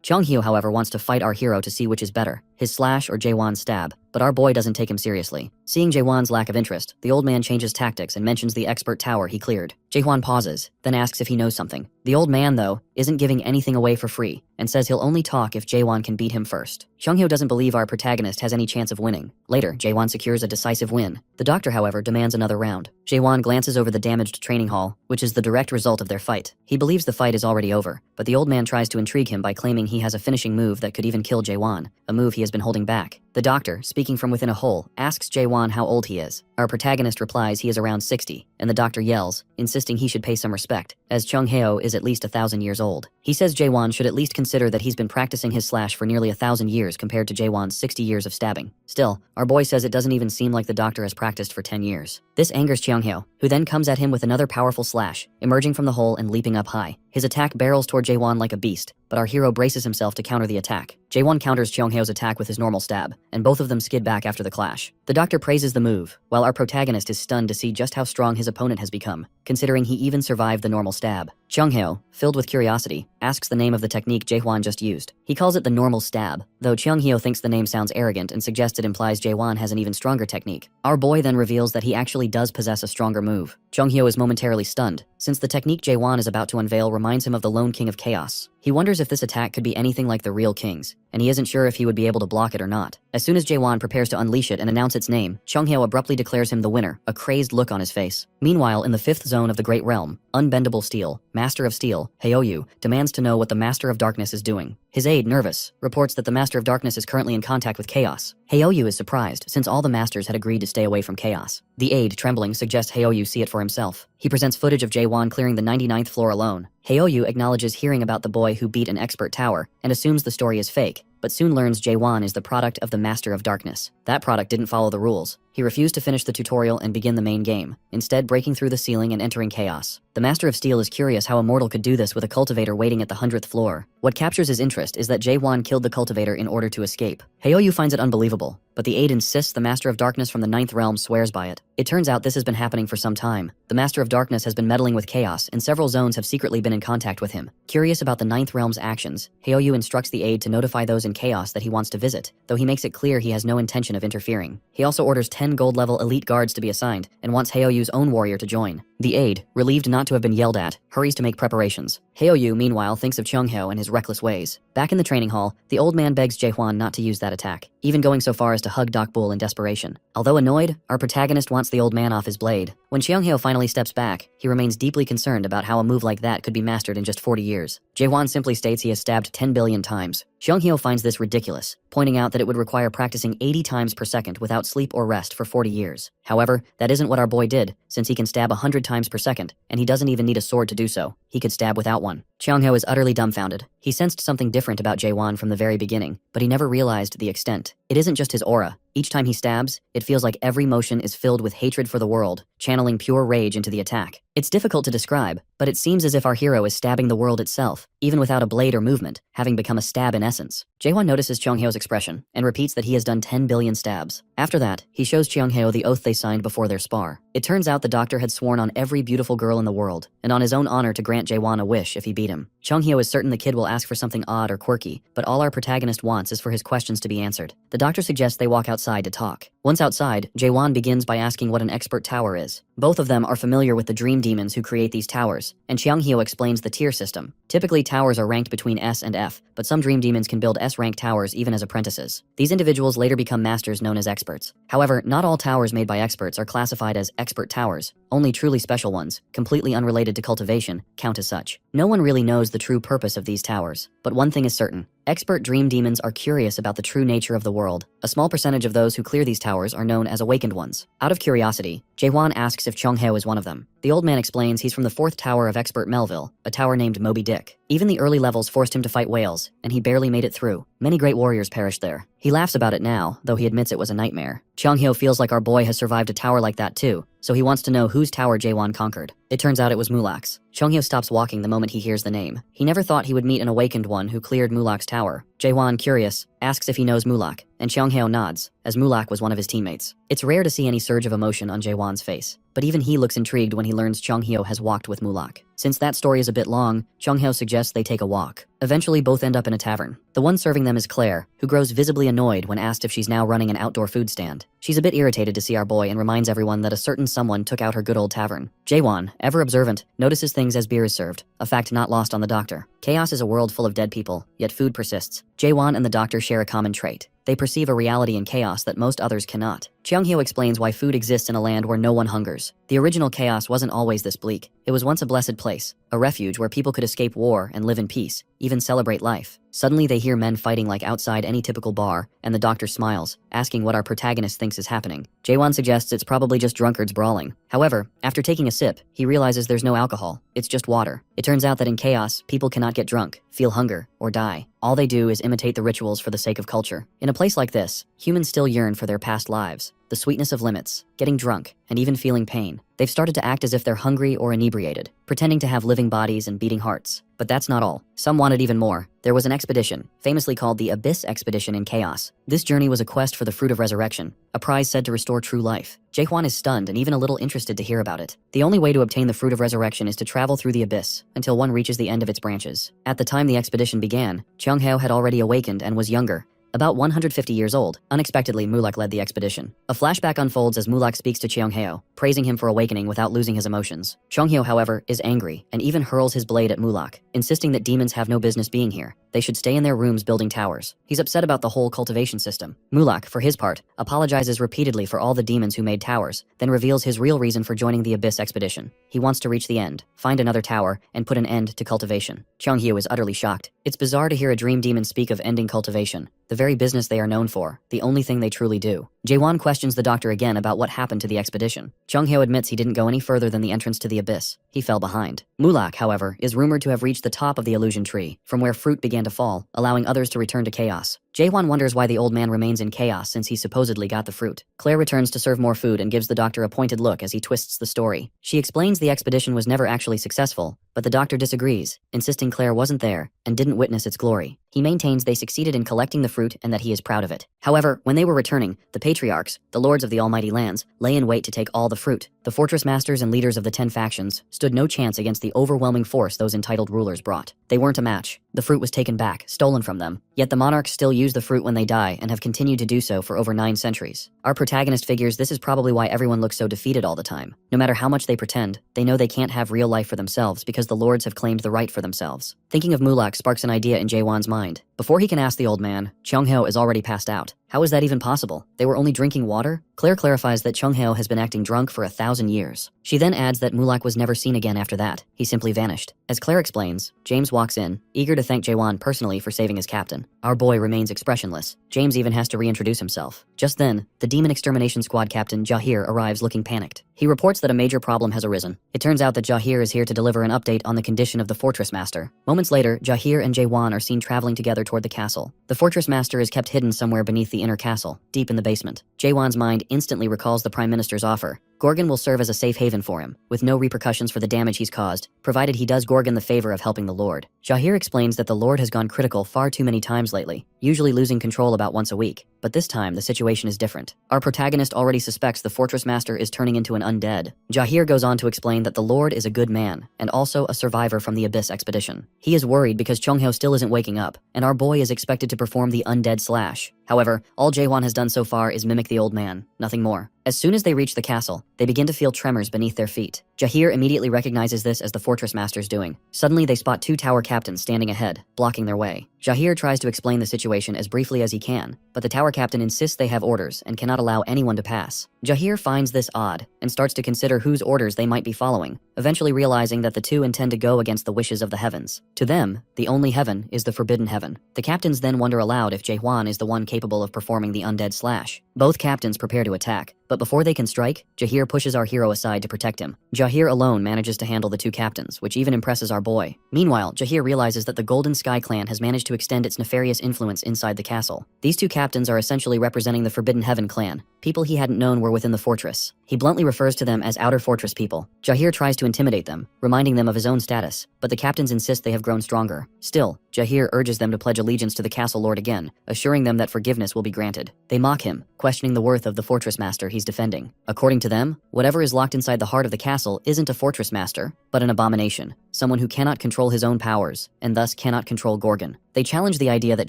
Chonghyo, however, wants to fight our hero to see which is better, his slash or Jae-won's stab, but our boy doesn't take him seriously. Seeing Jae-won's lack of interest, the old man changes tactics and mentions the expert tower he cleared. Jae-won pauses, then asks if he knows something. The old man, though, isn't giving anything away for free, and says he'll only talk if Jae-won can beat him first. Chonghyo doesn't believe our protagonist has any chance of winning. Later, Jae-won secures a decisive win. The doctor, however, demands another round. Jae-won glances over the damaged training hall, which is the direct result of their fight. He believes the fight is already over, but the old man tries to intrigue him by claiming he has a finishing move that could even kill Jae-won, a move he has been holding back. The doctor, speaking from within a hole, asks Jae-won how old he is. Our protagonist replies he is around 60, and the doctor yells, insisting he should pay some respect, as Chonghyo is at least 1,000 years old. He says Jae-won should at least consider that he's been practicing his slash for nearly 1,000 years compared to Jae-won's 60 years of stabbing. Still, our boy says it doesn't even seem like the doctor has practiced for 10 years. This angers Chonghyo, who then comes at him with another powerful slash, emerging from the hole and leaping up high. His attack barrels toward Jae-won like a beast, but our hero braces himself to counter the attack. Jae-won counters Chonghyo's attack with his normal stab, and both of them skid back after the clash. The doctor praises the move, while our protagonist is stunned to see just how strong his opponent has become, considering he even survived the normal stab. Chonghyo, filled with curiosity, asks the name of the technique Jae-won just used. He calls it the normal stab, though Chonghyo thinks the name sounds arrogant and suggests it implies Jae-won has an even stronger technique. Our boy then reveals that he actually does possess a stronger move. Chonghyo is momentarily stunned, since the technique Jae-won is about to unveil reminds him of the Lone King of Chaos. He wonders if this attack could be anything like the real king's, and he isn't sure if he would be able to block it or not. As soon as Jae-won prepares to unleash it and announce its name, Chonghyo abruptly declares him the winner, a crazed look on his face. Meanwhile, in the 5th zone of the Great Realm, Unbendable Steel, Master of Steel, Haoyu, demands to know what the Master of Darkness is doing. His aide, nervous, reports that the Master of Darkness is currently in contact with Chaos. Haoyu is surprised, since all the Masters had agreed to stay away from Chaos. The aide, trembling, suggests Haoyu see it for himself. He presents footage of Jae-won clearing the 99th floor alone. Haoyu acknowledges hearing about the boy who beat an expert tower, and assumes the story is fake, but soon learns Jae-won is the product of the Master of Darkness. That product didn't follow the rules. He refused to finish the tutorial and begin the main game, instead breaking through the ceiling and entering Chaos. The Master of Steel is curious how a mortal could do this with a cultivator waiting at the 100th floor. What captures his interest is that Jae-won killed the cultivator in order to escape. Haoyu finds it unbelievable, but the aide insists the Master of Darkness from the 9th realm swears by it. It turns out this has been happening for some time. The Master of Darkness has been meddling with Chaos, and several zones have secretly been in contact with him. Curious about the 9th realm's actions, Haoyu instructs the aide to notify those in Chaos that he wants to visit, though he makes it clear he has no intention of of interfering. He also orders 10 gold-level elite guards to be assigned and wants Haoyu's own warrior to join. The aide, relieved not to have been yelled at, hurries to make preparations. Haoyu, meanwhile, thinks of Cheonghyo and his reckless ways. Back in the training hall, the old man begs Jaehwan not to use that attack, even going so far as to hug Doc Bull in desperation. Although annoyed, our protagonist wants the old man off his blade. When Cheonghyo finally steps back, he remains deeply concerned about how a move like that could be mastered in just 40 years. Jaehwan simply states he has stabbed 10 billion times. Cheonghyo finds this ridiculous, pointing out that it would require practicing 80 times per second without sleep or rest for 40 years. However, that isn't what our boy did, since he can stab 100 times per second, and he doesn't even need a sword to do so. He could stab without one. Cheonghyo is utterly dumbfounded. He sensed something different about Jaehwan from the very beginning, but he never realized the extent. It isn't just his aura. Each time he stabs, it feels like every motion is filled with hatred for the world, channeling pure rage into the attack. It's difficult to describe, but it seems as if our hero is stabbing the world itself, even without a blade or movement, having become a stab in essence. Jaehwan notices Cheonghyo's expression and repeats that he has done 10 billion stabs. After that, he shows Cheonghyo the oath they signed before their spar. It turns out the doctor had sworn on every beautiful girl in the world, and on his own honor to grant Jaehwan a wish if he beat him. Cheonghyo is certain the kid will ask for something odd or quirky, but all our protagonist wants is for his questions to be answered. The doctor suggests they walk outside to talk. Once outside, Jaehwan begins by asking what an expert tower is. Both of them are familiar with the dream demons who create these towers, and Cheonghyo explains the tier system. Typically, towers are ranked between S and F, but some dream demons can build S-rank towers even as apprentices. These individuals later become masters known as experts. However, not all towers made by experts are classified as expert towers. Only truly special ones, completely unrelated to cultivation, count as such. No one really knows the true purpose of these towers, but one thing is certain. Expert dream demons are curious about the true nature of the world. A small percentage of those who clear these towers are known as awakened ones. Out of curiosity, Jaehwan asks if Cheonghyo is one of them. The old man explains he's from the 4th tower of Expert Melville, a tower named Moby Dick. Even the early levels forced him to fight whales, and he barely made it through. Many great warriors perished there. He laughs about it now, though he admits it was a nightmare. Cheonghyo feels like our boy has survived a tower like that too, so he wants to know whose tower Jaehwan conquered. It turns out it was Mulak's. Cheonghyo stops walking the moment he hears the name. He never thought he would meet an awakened one who cleared Mulak's tower. Jaehwan, curious, asks if he knows Mulak, and Cheonghyo nods, as Mulak was one of his teammates. It's rare to see any surge of emotion on Jaehwan's face, but even he looks intrigued when he learns Cheonghyo has walked with Mulak. Since that story is a bit long, Cheonghyo suggests they take a walk. Eventually, both end up in a tavern. The one serving them is Claire, who grows visibly annoyed when asked if she's now running an outdoor food stand. She's a bit irritated to see our boy and reminds everyone that a certain someone took out her good old tavern. Jaehwan, ever observant, notices things as beer is served, a fact not lost on the doctor. Chaos is a world full of dead people, yet food persists. Jaehwan and the doctor share a common trait. They perceive a reality in chaos that most others cannot. Cheonghyo explains why food exists in a land where no one hungers. The original chaos wasn't always this bleak. It was once a blessed place, a refuge where people could escape war and live in peace, even celebrate life. Suddenly they hear men fighting like outside any typical bar, and the doctor smiles, asking what our protagonist thinks is happening. Jaehwan suggests it's probably just drunkards brawling. However, after taking a sip, he realizes there's no alcohol, it's just water. It turns out that in chaos, people cannot get drunk, feel hunger, or die. All they do is imitate the rituals for the sake of culture. In a place like this, humans still yearn for their past lives, the sweetness of limits, getting drunk, and even feeling pain. They've started to act as if they're hungry or inebriated, pretending to have living bodies and beating hearts. But that's not all. Some wanted even more. There was an expedition, famously called the Abyss Expedition in Chaos. This journey was a quest for the Fruit of Resurrection, a prize said to restore true life. Jaehwan is stunned and even a little interested to hear about it. The only way to obtain the Fruit of Resurrection is to travel through the abyss until one reaches the end of its branches. At the time the expedition began, Cheonghyo had already awakened and was younger, about 150 years old. Unexpectedly, Mulak led the expedition. A flashback unfolds as Mulak speaks to Cheonghyo, praising him for awakening without losing his emotions. Cheonghyo, however, is angry and even hurls his blade at Mulak, insisting that demons have no business being here. They should stay in their rooms building towers. He's upset about the whole cultivation system. Mulak, for his part, apologizes repeatedly for all the demons who made towers, then reveals his real reason for joining the Abyss expedition. He wants to reach the end, find another tower, and put an end to cultivation. Cheonghyo is utterly shocked. It's bizarre to hear a dream demon speak of ending cultivation, the very business they are known for, the only thing they truly do. Jaehwan questions the doctor again about what happened to the expedition. Cheonghyo admits he didn't go any further than the entrance to the abyss. He fell behind. Mulak, however, is rumored to have reached the top of the illusion tree, from where fruit began to fall, allowing others to return to chaos. Jaehwan wonders why the old man remains in chaos since he supposedly got the fruit. Claire returns to serve more food and gives the doctor a pointed look as he twists the story. She explains the expedition was never actually successful, but the doctor disagrees, insisting Claire wasn't there and didn't witness its glory. He maintains they succeeded in collecting the fruit and that he is proud of it. However, when they were returning, the patriarchs, the lords of the almighty lands, lay in wait to take all the fruit. The fortress masters and leaders of the 10 factions stood no chance against the overwhelming force those entitled rulers brought. They weren't a match. The fruit was taken back, stolen from them, yet the monarchs still used use the fruit when they die and have continued to do so for over 9 centuries. Our protagonist figures this is probably why everyone looks so defeated all the time. No matter how much they pretend, they know they can't have real life for themselves because the lords have claimed the right for themselves. Thinking of Mulak sparks an idea in Jaewon's mind. Before he can ask the old man, Chung-hyo is already passed out. How is that even possible? They were only drinking water? Claire clarifies that Chung-hyo has been acting drunk for 1,000 years. She then adds that Mulak was never seen again after that. He simply vanished. As Claire explains, James walks in, eager to thank Jaewon personally for saving his captain. Our boy remains expressionless. James even has to reintroduce himself. Just then, the Demon Extermination Squad captain Jahir arrives looking panicked. He reports that a major problem has arisen. It turns out that Jahir is here to deliver an update on the condition of the Fortress Master. Moments later, Jahir and Jaewon are seen traveling together toward the castle. The Fortress Master is kept hidden somewhere beneath the inner castle, deep in the basement. Jaewon's mind instantly recalls the Prime Minister's offer. Gorgon will serve as a safe haven for him, with no repercussions for the damage he's caused, provided he does Gorgon the favor of helping the Lord. Jahir explains that the Lord has gone critical far too many times lately, usually losing control about once a week. But this time, the situation is different. Our protagonist already suspects the Fortress Master is turning into an undead. Jahir goes on to explain that the Lord is a good man, and also a survivor from the Abyss expedition. He is worried because Chung-hyo still isn't waking up, and our boy is expected to perform the undead slash. However, all Jaewon has done so far is mimic the old man, nothing more. As soon as they reach the castle, they begin to feel tremors beneath their feet. Jahir immediately recognizes this as the Fortress Master's doing. Suddenly, they spot 2 tower captains standing ahead, blocking their way. Jahir tries to explain the situation as briefly as he can, but the tower captain insists they have orders and cannot allow anyone to pass. Jahir finds this odd and starts to consider whose orders they might be following, eventually realizing that the 2 intend to go against the wishes of the heavens. To them, the only heaven is the forbidden heaven. The captains then wonder aloud if Jaewon is the one capable of performing the undead slash. Both captains prepare to attack, but before they can strike, Jahir pushes our hero aside to protect him. Jahir alone manages to handle the 2 captains, which even impresses our boy. Meanwhile, Jahir realizes that the Golden Sky clan has managed to extend its nefarious influence inside the castle. These 2 captains are essentially representing the Forbidden Heaven clan. People he hadn't known were within the fortress. He bluntly refers to them as Outer Fortress people. Jahir tries to intimidate them, reminding them of his own status, but the captains insist they have grown stronger. Still, Jahir urges them to pledge allegiance to the castle lord again, assuring them that forgiveness will be granted. They mock him, questioning the worth of the Fortress Master he's defending. According to them, whatever is locked inside the heart of the castle isn't a Fortress Master, but an abomination, someone who cannot control his own powers, and thus cannot control Gorgon. They challenge the idea that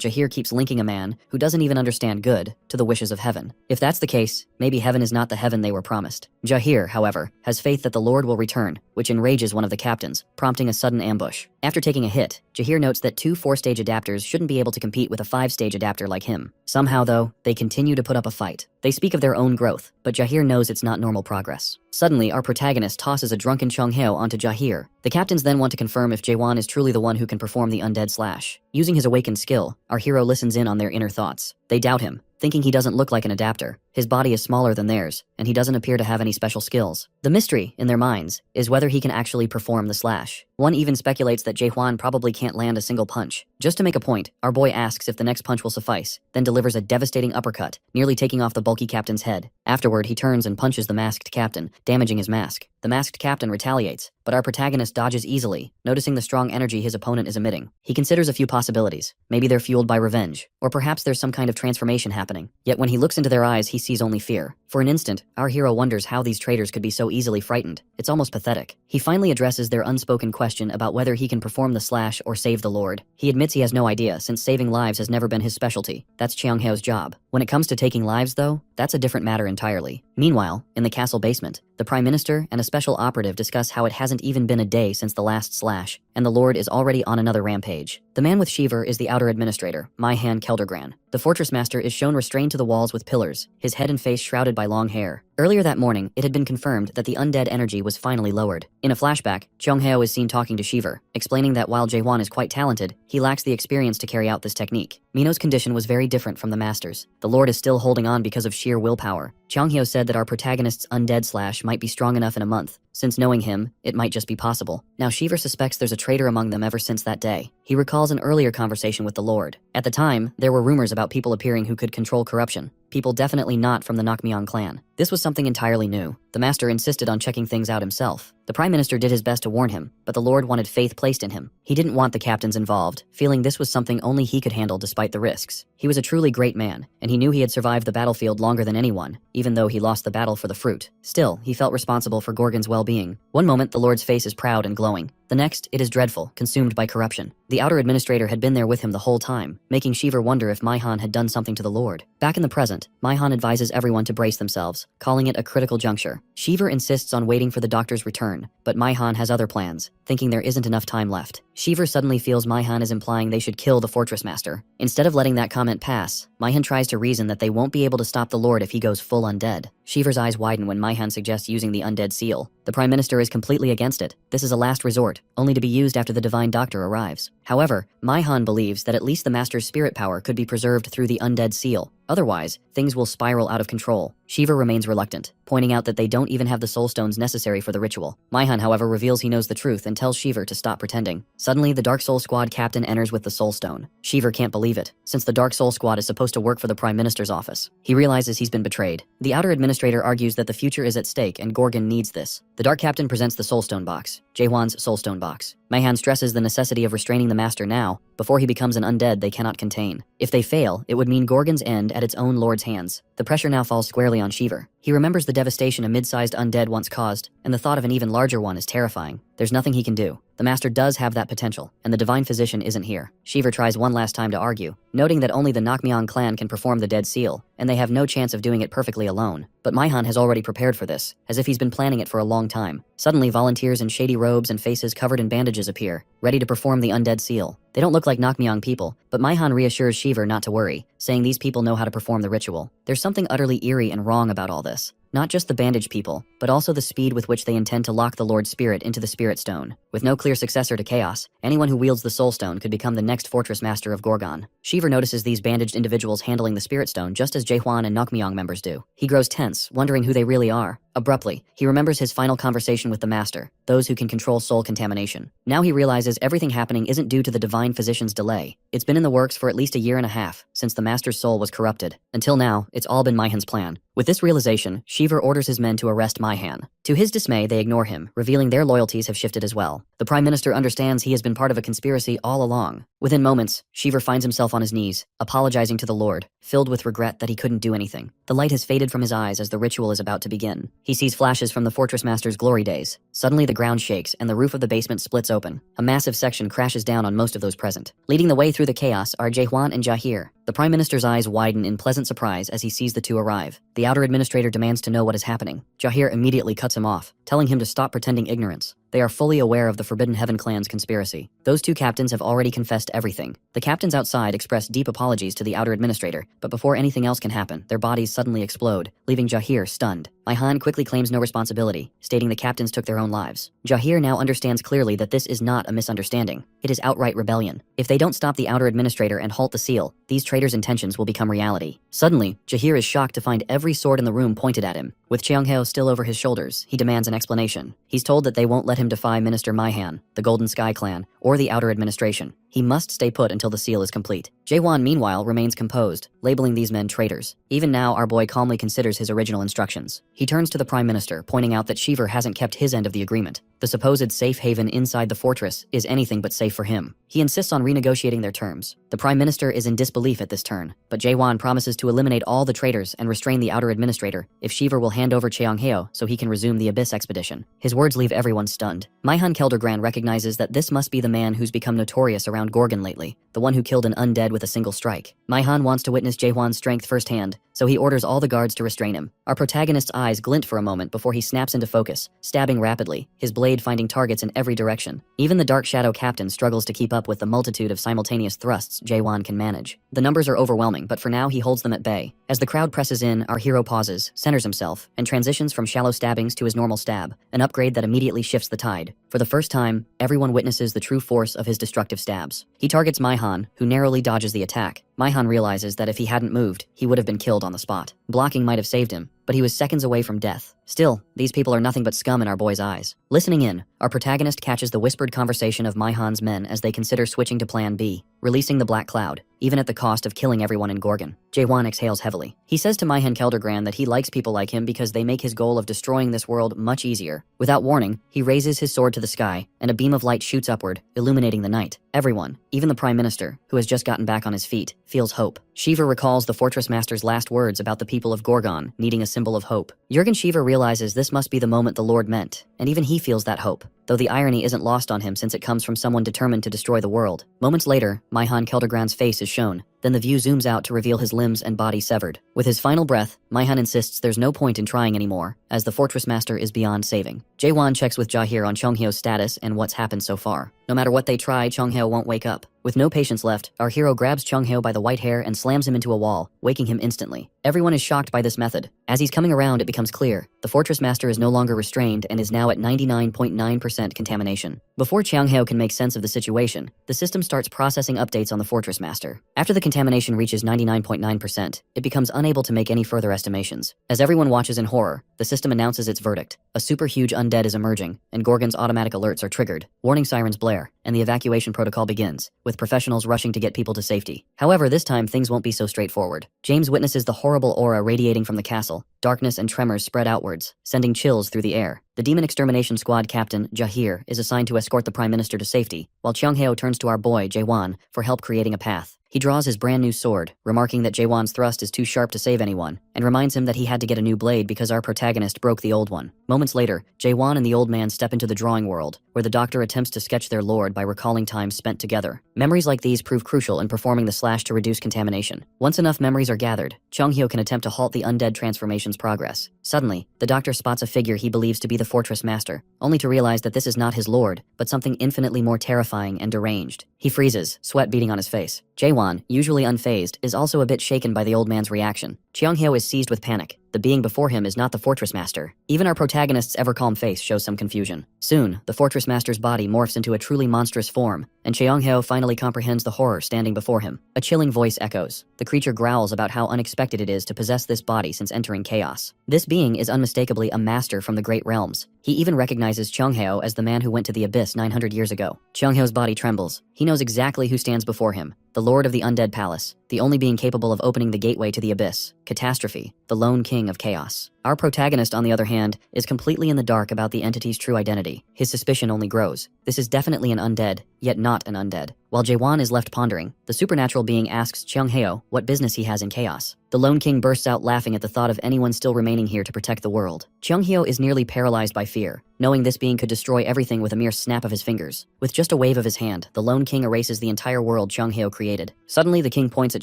Jahir keeps linking a man, who doesn't even understand good, to the wishes of heaven. If that's the case, maybe heaven is not the heaven they were promised. Jahir, however, has faith that the Lord will return, which enrages one of the captains, prompting a sudden ambush. After taking a hit, Jahir notes that 2 4-stage adapters shouldn't be able to compete with a 5-stage adapter like him. Somehow, though, they continue to put up a fight. They speak of their own growth, but Jahir knows it's not normal progress. Suddenly, our protagonist tosses a drunken Chung-hyo onto Jahir. The captains then want to confirm if Jaewon is truly the one who can perform the undead slash. Using his awakened skill, our hero listens in on their inner thoughts. They doubt him, thinking he doesn't look like an adapter. His body is smaller than theirs, and he doesn't appear to have any special skills. The mystery, in their minds, is whether he can actually perform the slash. One even speculates that Jaewon probably can't land a single punch. Just to make a point, our boy asks if the next punch will suffice, then delivers a devastating uppercut, nearly taking off the bulky captain's head. Afterward, he turns and punches the masked captain, damaging his mask. The masked captain retaliates, but our protagonist dodges easily, noticing the strong energy his opponent is emitting. He considers a few possibilities. Maybe they're fueled by revenge, or perhaps there's some kind of transformation happening. Yet when he looks into their eyes, he sees only fear. For an instant, our hero wonders how these traitors could be so easily frightened. It's almost pathetic. He finally addresses their unspoken question about whether he can perform the slash or save the Lord. He admits he has no idea, since saving lives has never been his specialty. That's Chung-hyo's job. When it comes to taking lives, though, that's a different matter entirely. Meanwhile, in the castle basement, the Prime Minister and a special operative discuss how it hasn't even been a day since the last slash, and the Lord is already on another rampage. The man with Shiver is the outer administrator, Myhan Keldergran. The Fortress Master is shown restrained to the walls with pillars, his head and face shrouded by long hair. Earlier that morning, it had been confirmed that the undead energy was finally lowered. In a flashback, Chung-hyo is seen talking to Shiver, explaining that while Jaewon is quite talented, he lacks the experience to carry out this technique. Mino's condition was very different from the Master's. The Lord is still holding on because of sheer willpower. Chung-hyo said that our protagonist's undead slash might be strong enough in a month. Since knowing him, it might just be possible. Now Shiver suspects there's a traitor among them ever since that day. He recalls an earlier conversation with the Lord. At the time, there were rumors about people appearing who could control corruption. People definitely not from the Nakmyeon clan. This was something entirely new. The master insisted on checking things out himself. The prime minister did his best to warn him, but the lord wanted faith placed in him. He didn't want the captains involved, feeling this was something only he could handle despite the risks. He was a truly great man, and he knew he had survived the battlefield longer than anyone, even though he lost the battle for the fruit. Still, he felt responsible for Gorgon's well-being. One moment, the lord's face is proud and glowing. The next, it is dreadful, consumed by corruption. The outer administrator had been there with him the whole time, making Shiver wonder if Maihan had done something to the lord. Back in the present, Maihan advises everyone to brace themselves, calling it a critical juncture. Shiver insists on waiting for the doctor's return, but Maihan has other plans, thinking there isn't enough time left. Shiver suddenly feels Maihan is implying they should kill the fortress master. Instead of letting that comment pass, Maihan tries to reason that they won't be able to stop the lord if he goes full undead. Shiver's eyes widen when Maihan suggests using the undead seal. The prime minister is completely against it. This is a last resort, only to be used after the divine doctor arrives. However, Maihan believes that at least the master's spirit power could be preserved through the undead seal. Otherwise, things will spiral out of control. Shiver remains reluctant, pointing out that they don't even have the soul stones necessary for the ritual. Maihan, however, reveals he knows the truth and tells Shiver to stop pretending. Suddenly, the Dark Soul Squad captain enters with the soul stone. Shiver can't believe it, since the Dark Soul Squad is supposed to work for the Prime Minister's office. He realizes he's been betrayed. The outer administrator argues that the future is at stake and Gorgon needs this. The Dark Captain presents the soul stone box, Jaehwan's soul stone box. Maihan stresses the necessity of restraining the master now, before he becomes an undead they cannot contain. If they fail, it would mean Gorgon's end at its own lord's hands. The pressure now falls squarely on Shiver. He remembers the devastation a mid-sized undead once caused, and the thought of an even larger one is terrifying. There's nothing he can do. The master does have that potential, and the divine physician isn't here. Shiver tries one last time to argue, noting that only the Nakmyeon clan can perform the dead seal, and they have no chance of doing it perfectly alone. But Maihan has already prepared for this, as if he's been planning it for a long time. Suddenly, volunteers in shady robes and faces covered in bandages appear, ready to perform the undead seal. They don't look like Nakmyeon people, but Maihan reassures Shiver not to worry, saying these people know how to perform the ritual. There's something utterly eerie and wrong about all this. Not just the bandaged people, but also the speed with which they intend to lock the Lord's spirit into the Spirit Stone. With no clear successor to Chaos, anyone who wields the Soul Stone could become the next Fortress Master of Gorgon. Shiver notices these bandaged individuals handling the Spirit Stone just as Jaehwan and Nakmyeon members do. He grows tense, wondering who they really are. Abruptly, he remembers his final conversation with the Master, those who can control soul contamination. Now he realizes everything happening isn't due to the divine physician's delay. It's been in the works for at least a year and a half, since the Master's soul was corrupted. Until now, it's all been Maihan's plan. With this realization, Shiver orders his men to arrest Maihan. To his dismay, they ignore him, revealing their loyalties have shifted as well. The Prime Minister understands he has been part of a conspiracy all along. Within moments, Shiver finds himself on his knees, apologizing to the Lord, filled with regret that he couldn't do anything. The light has faded from his eyes as the ritual is about to begin. He sees flashes from the Fortress Master's glory days. Suddenly the ground shakes and the roof of the basement splits open. A massive section crashes down on most of those present. Leading the way through the chaos are Jaehwan and Jahir. The Prime Minister's eyes widen in pleasant surprise as he sees the two arrive. The outer administrator demands to know what is happening. Jahir immediately cuts him off, telling him to stop pretending ignorance. They are fully aware of the Forbidden Heaven clan's conspiracy. Those two captains have already confessed everything. The captains outside express deep apologies to the outer administrator, but before anything else can happen, their bodies suddenly explode, leaving Jahir stunned. Maihan quickly claims no responsibility, stating the captains took their own lives. Jahir now understands clearly that this is not a misunderstanding. It is outright rebellion. If they don't stop the outer administrator and halt the seal, these traitors' intentions will become reality. Suddenly, Jahir is shocked to find every sword in the room pointed at him. With Cheongheo still over his shoulders, he demands an explanation. He's told that they won't let him defy Minister Maihan, the Golden Sky clan, or the outer administration. He must stay put until the seal is complete. Jaehwan, meanwhile, remains composed, labeling these men traitors. Even now, our boy calmly considers his original instructions. He turns to the Prime Minister, pointing out that Shiver hasn't kept his end of the agreement. The supposed safe haven inside the fortress is anything but safe for him. He insists on renegotiating their terms. The Prime Minister is in disbelief at this turn, but Jaehwan promises to eliminate all the traitors and restrain the outer administrator if Shiver will hand over Cheongheo so he can resume the Abyss expedition. His words leave everyone stunned. Maihan Keldergran recognizes that this must be the man who's become notorious around Gorgon lately, the one who killed an undead with a single strike. Maihan wants to witness Jaehwan's strength firsthand, so he orders all the guards to restrain him. Our protagonist's eyes glint for a moment before he snaps into focus, stabbing rapidly, his blade finding targets in every direction. Even the Dark Shadow captain struggles to keep up with the multitude of simultaneous thrusts Jaehwan can manage. The numbers are overwhelming, but for now he holds them at bay. As the crowd presses in, our hero pauses, centers himself, and transitions from shallow stabbings to his normal stab, an upgrade that immediately shifts the tide. For the first time, everyone witnesses the true force of his destructive stabs. He targets Maihan, who narrowly dodges the attack. Maihan realizes that if he hadn't moved, he would have been killed on the spot. Blocking might have saved him, but he was seconds away from death. Still, these people are nothing but scum in our boy's eyes. Listening in, our protagonist catches the whispered conversation of Maihan's men as they consider switching to Plan B, releasing the Black Cloud, even at the cost of killing everyone in Gorgon. Jaewon exhales heavily. He says to Maihan Keldergran that he likes people like him because they make his goal of destroying this world much easier. Without warning, he raises his sword to the sky, and a beam of light shoots upward, illuminating the night. Everyone, even the Prime Minister, who has just gotten back on his feet, feels hope. Shiva recalls the Fortress Master's last words about the people of Gorgon needing a symbol of hope. Jurgen Shiva realizes this must be the moment the Lord meant, and even he feels that hope, though the irony isn't lost on him since it comes from someone determined to destroy the world. Moments later, Maihan Keldergran's face is shown. Then the view zooms out to reveal his limbs and body severed. With his final breath, Maihan insists there's no point in trying anymore, as the Fortress Master is beyond saving. Jaewon checks with Jahir on Chonghyo's status and what's happened so far. No matter what they try, Chonghyo won't wake up. With no patience left, our hero grabs Chonghyo by the white hair and slams him into a wall, waking him instantly. Everyone is shocked by this method. As he's coming around, it becomes clear. The Fortress Master is no longer restrained and is now at 99.9% contamination. Before Chonghyo can make sense of the situation, the system starts processing updates on the Fortress Master. After the contamination reaches 99.9%, it becomes unable to make any further estimations. As everyone watches in horror, the system announces its verdict. A super huge undead is emerging, and Gorgon's automatic alerts are triggered. Warning sirens blare, and the evacuation protocol begins, with professionals rushing to get people to safety. However, this time things won't be so straightforward. James witnesses the horrible aura radiating from the castle. Darkness and tremors spread outwards, sending chills through the air. The Demon Extermination Squad captain, Jahir, is assigned to escort the Prime Minister to safety, while Chonghyo turns to our boy, Jaewon, for help creating a path. He draws his brand new sword, remarking that Jaewon's thrust is too sharp to save anyone, and reminds him that he had to get a new blade because our protagonist broke the old one. Moments later, Jaewon and the old man step into the drawing world, where the doctor attempts to sketch their lord by recalling times spent together. Memories like these prove crucial in performing the slash to reduce contamination. Once enough memories are gathered, Chonghyo can attempt to halt the undead transformation's progress. Suddenly, the doctor spots a figure he believes to be the Fortress Master, only to realize that this is not his lord, but something infinitely more terrifying and deranged. He freezes, sweat beading on his face. Jaewon, usually unfazed, is also a bit shaken by the old man's reaction. Chonghyo is seized with panic. The being before him is not the Fortress Master. Even our protagonist's ever-calm face shows some confusion. Soon, the Fortress Master's body morphs into a truly monstrous form, and Chonghyo finally comprehends the horror standing before him. A chilling voice echoes. The creature growls about how unexpected it is to possess this body since entering chaos. This being is unmistakably a master from the Great Realms. He even recognizes Chonghyo as the man who went to the abyss 900 years ago. Chonghyo's body trembles. He knows exactly who stands before him. The Lord of the Undead Palace, the only being capable of opening the gateway to the abyss. Catastrophe, the lone king of chaos. Our protagonist, on the other hand, is completely in the dark about the entity's true identity. His suspicion only grows. This is definitely an undead, yet not an undead. While Jaewon is left pondering, the supernatural being asks Chonghyo what business he has in chaos. The Lone King bursts out laughing at the thought of anyone still remaining here to protect the world. Chonghyo is nearly paralyzed by fear, knowing this being could destroy everything with a mere snap of his fingers. With just a wave of his hand, the Lone King erases the entire world Chonghyo created. Suddenly, the king points at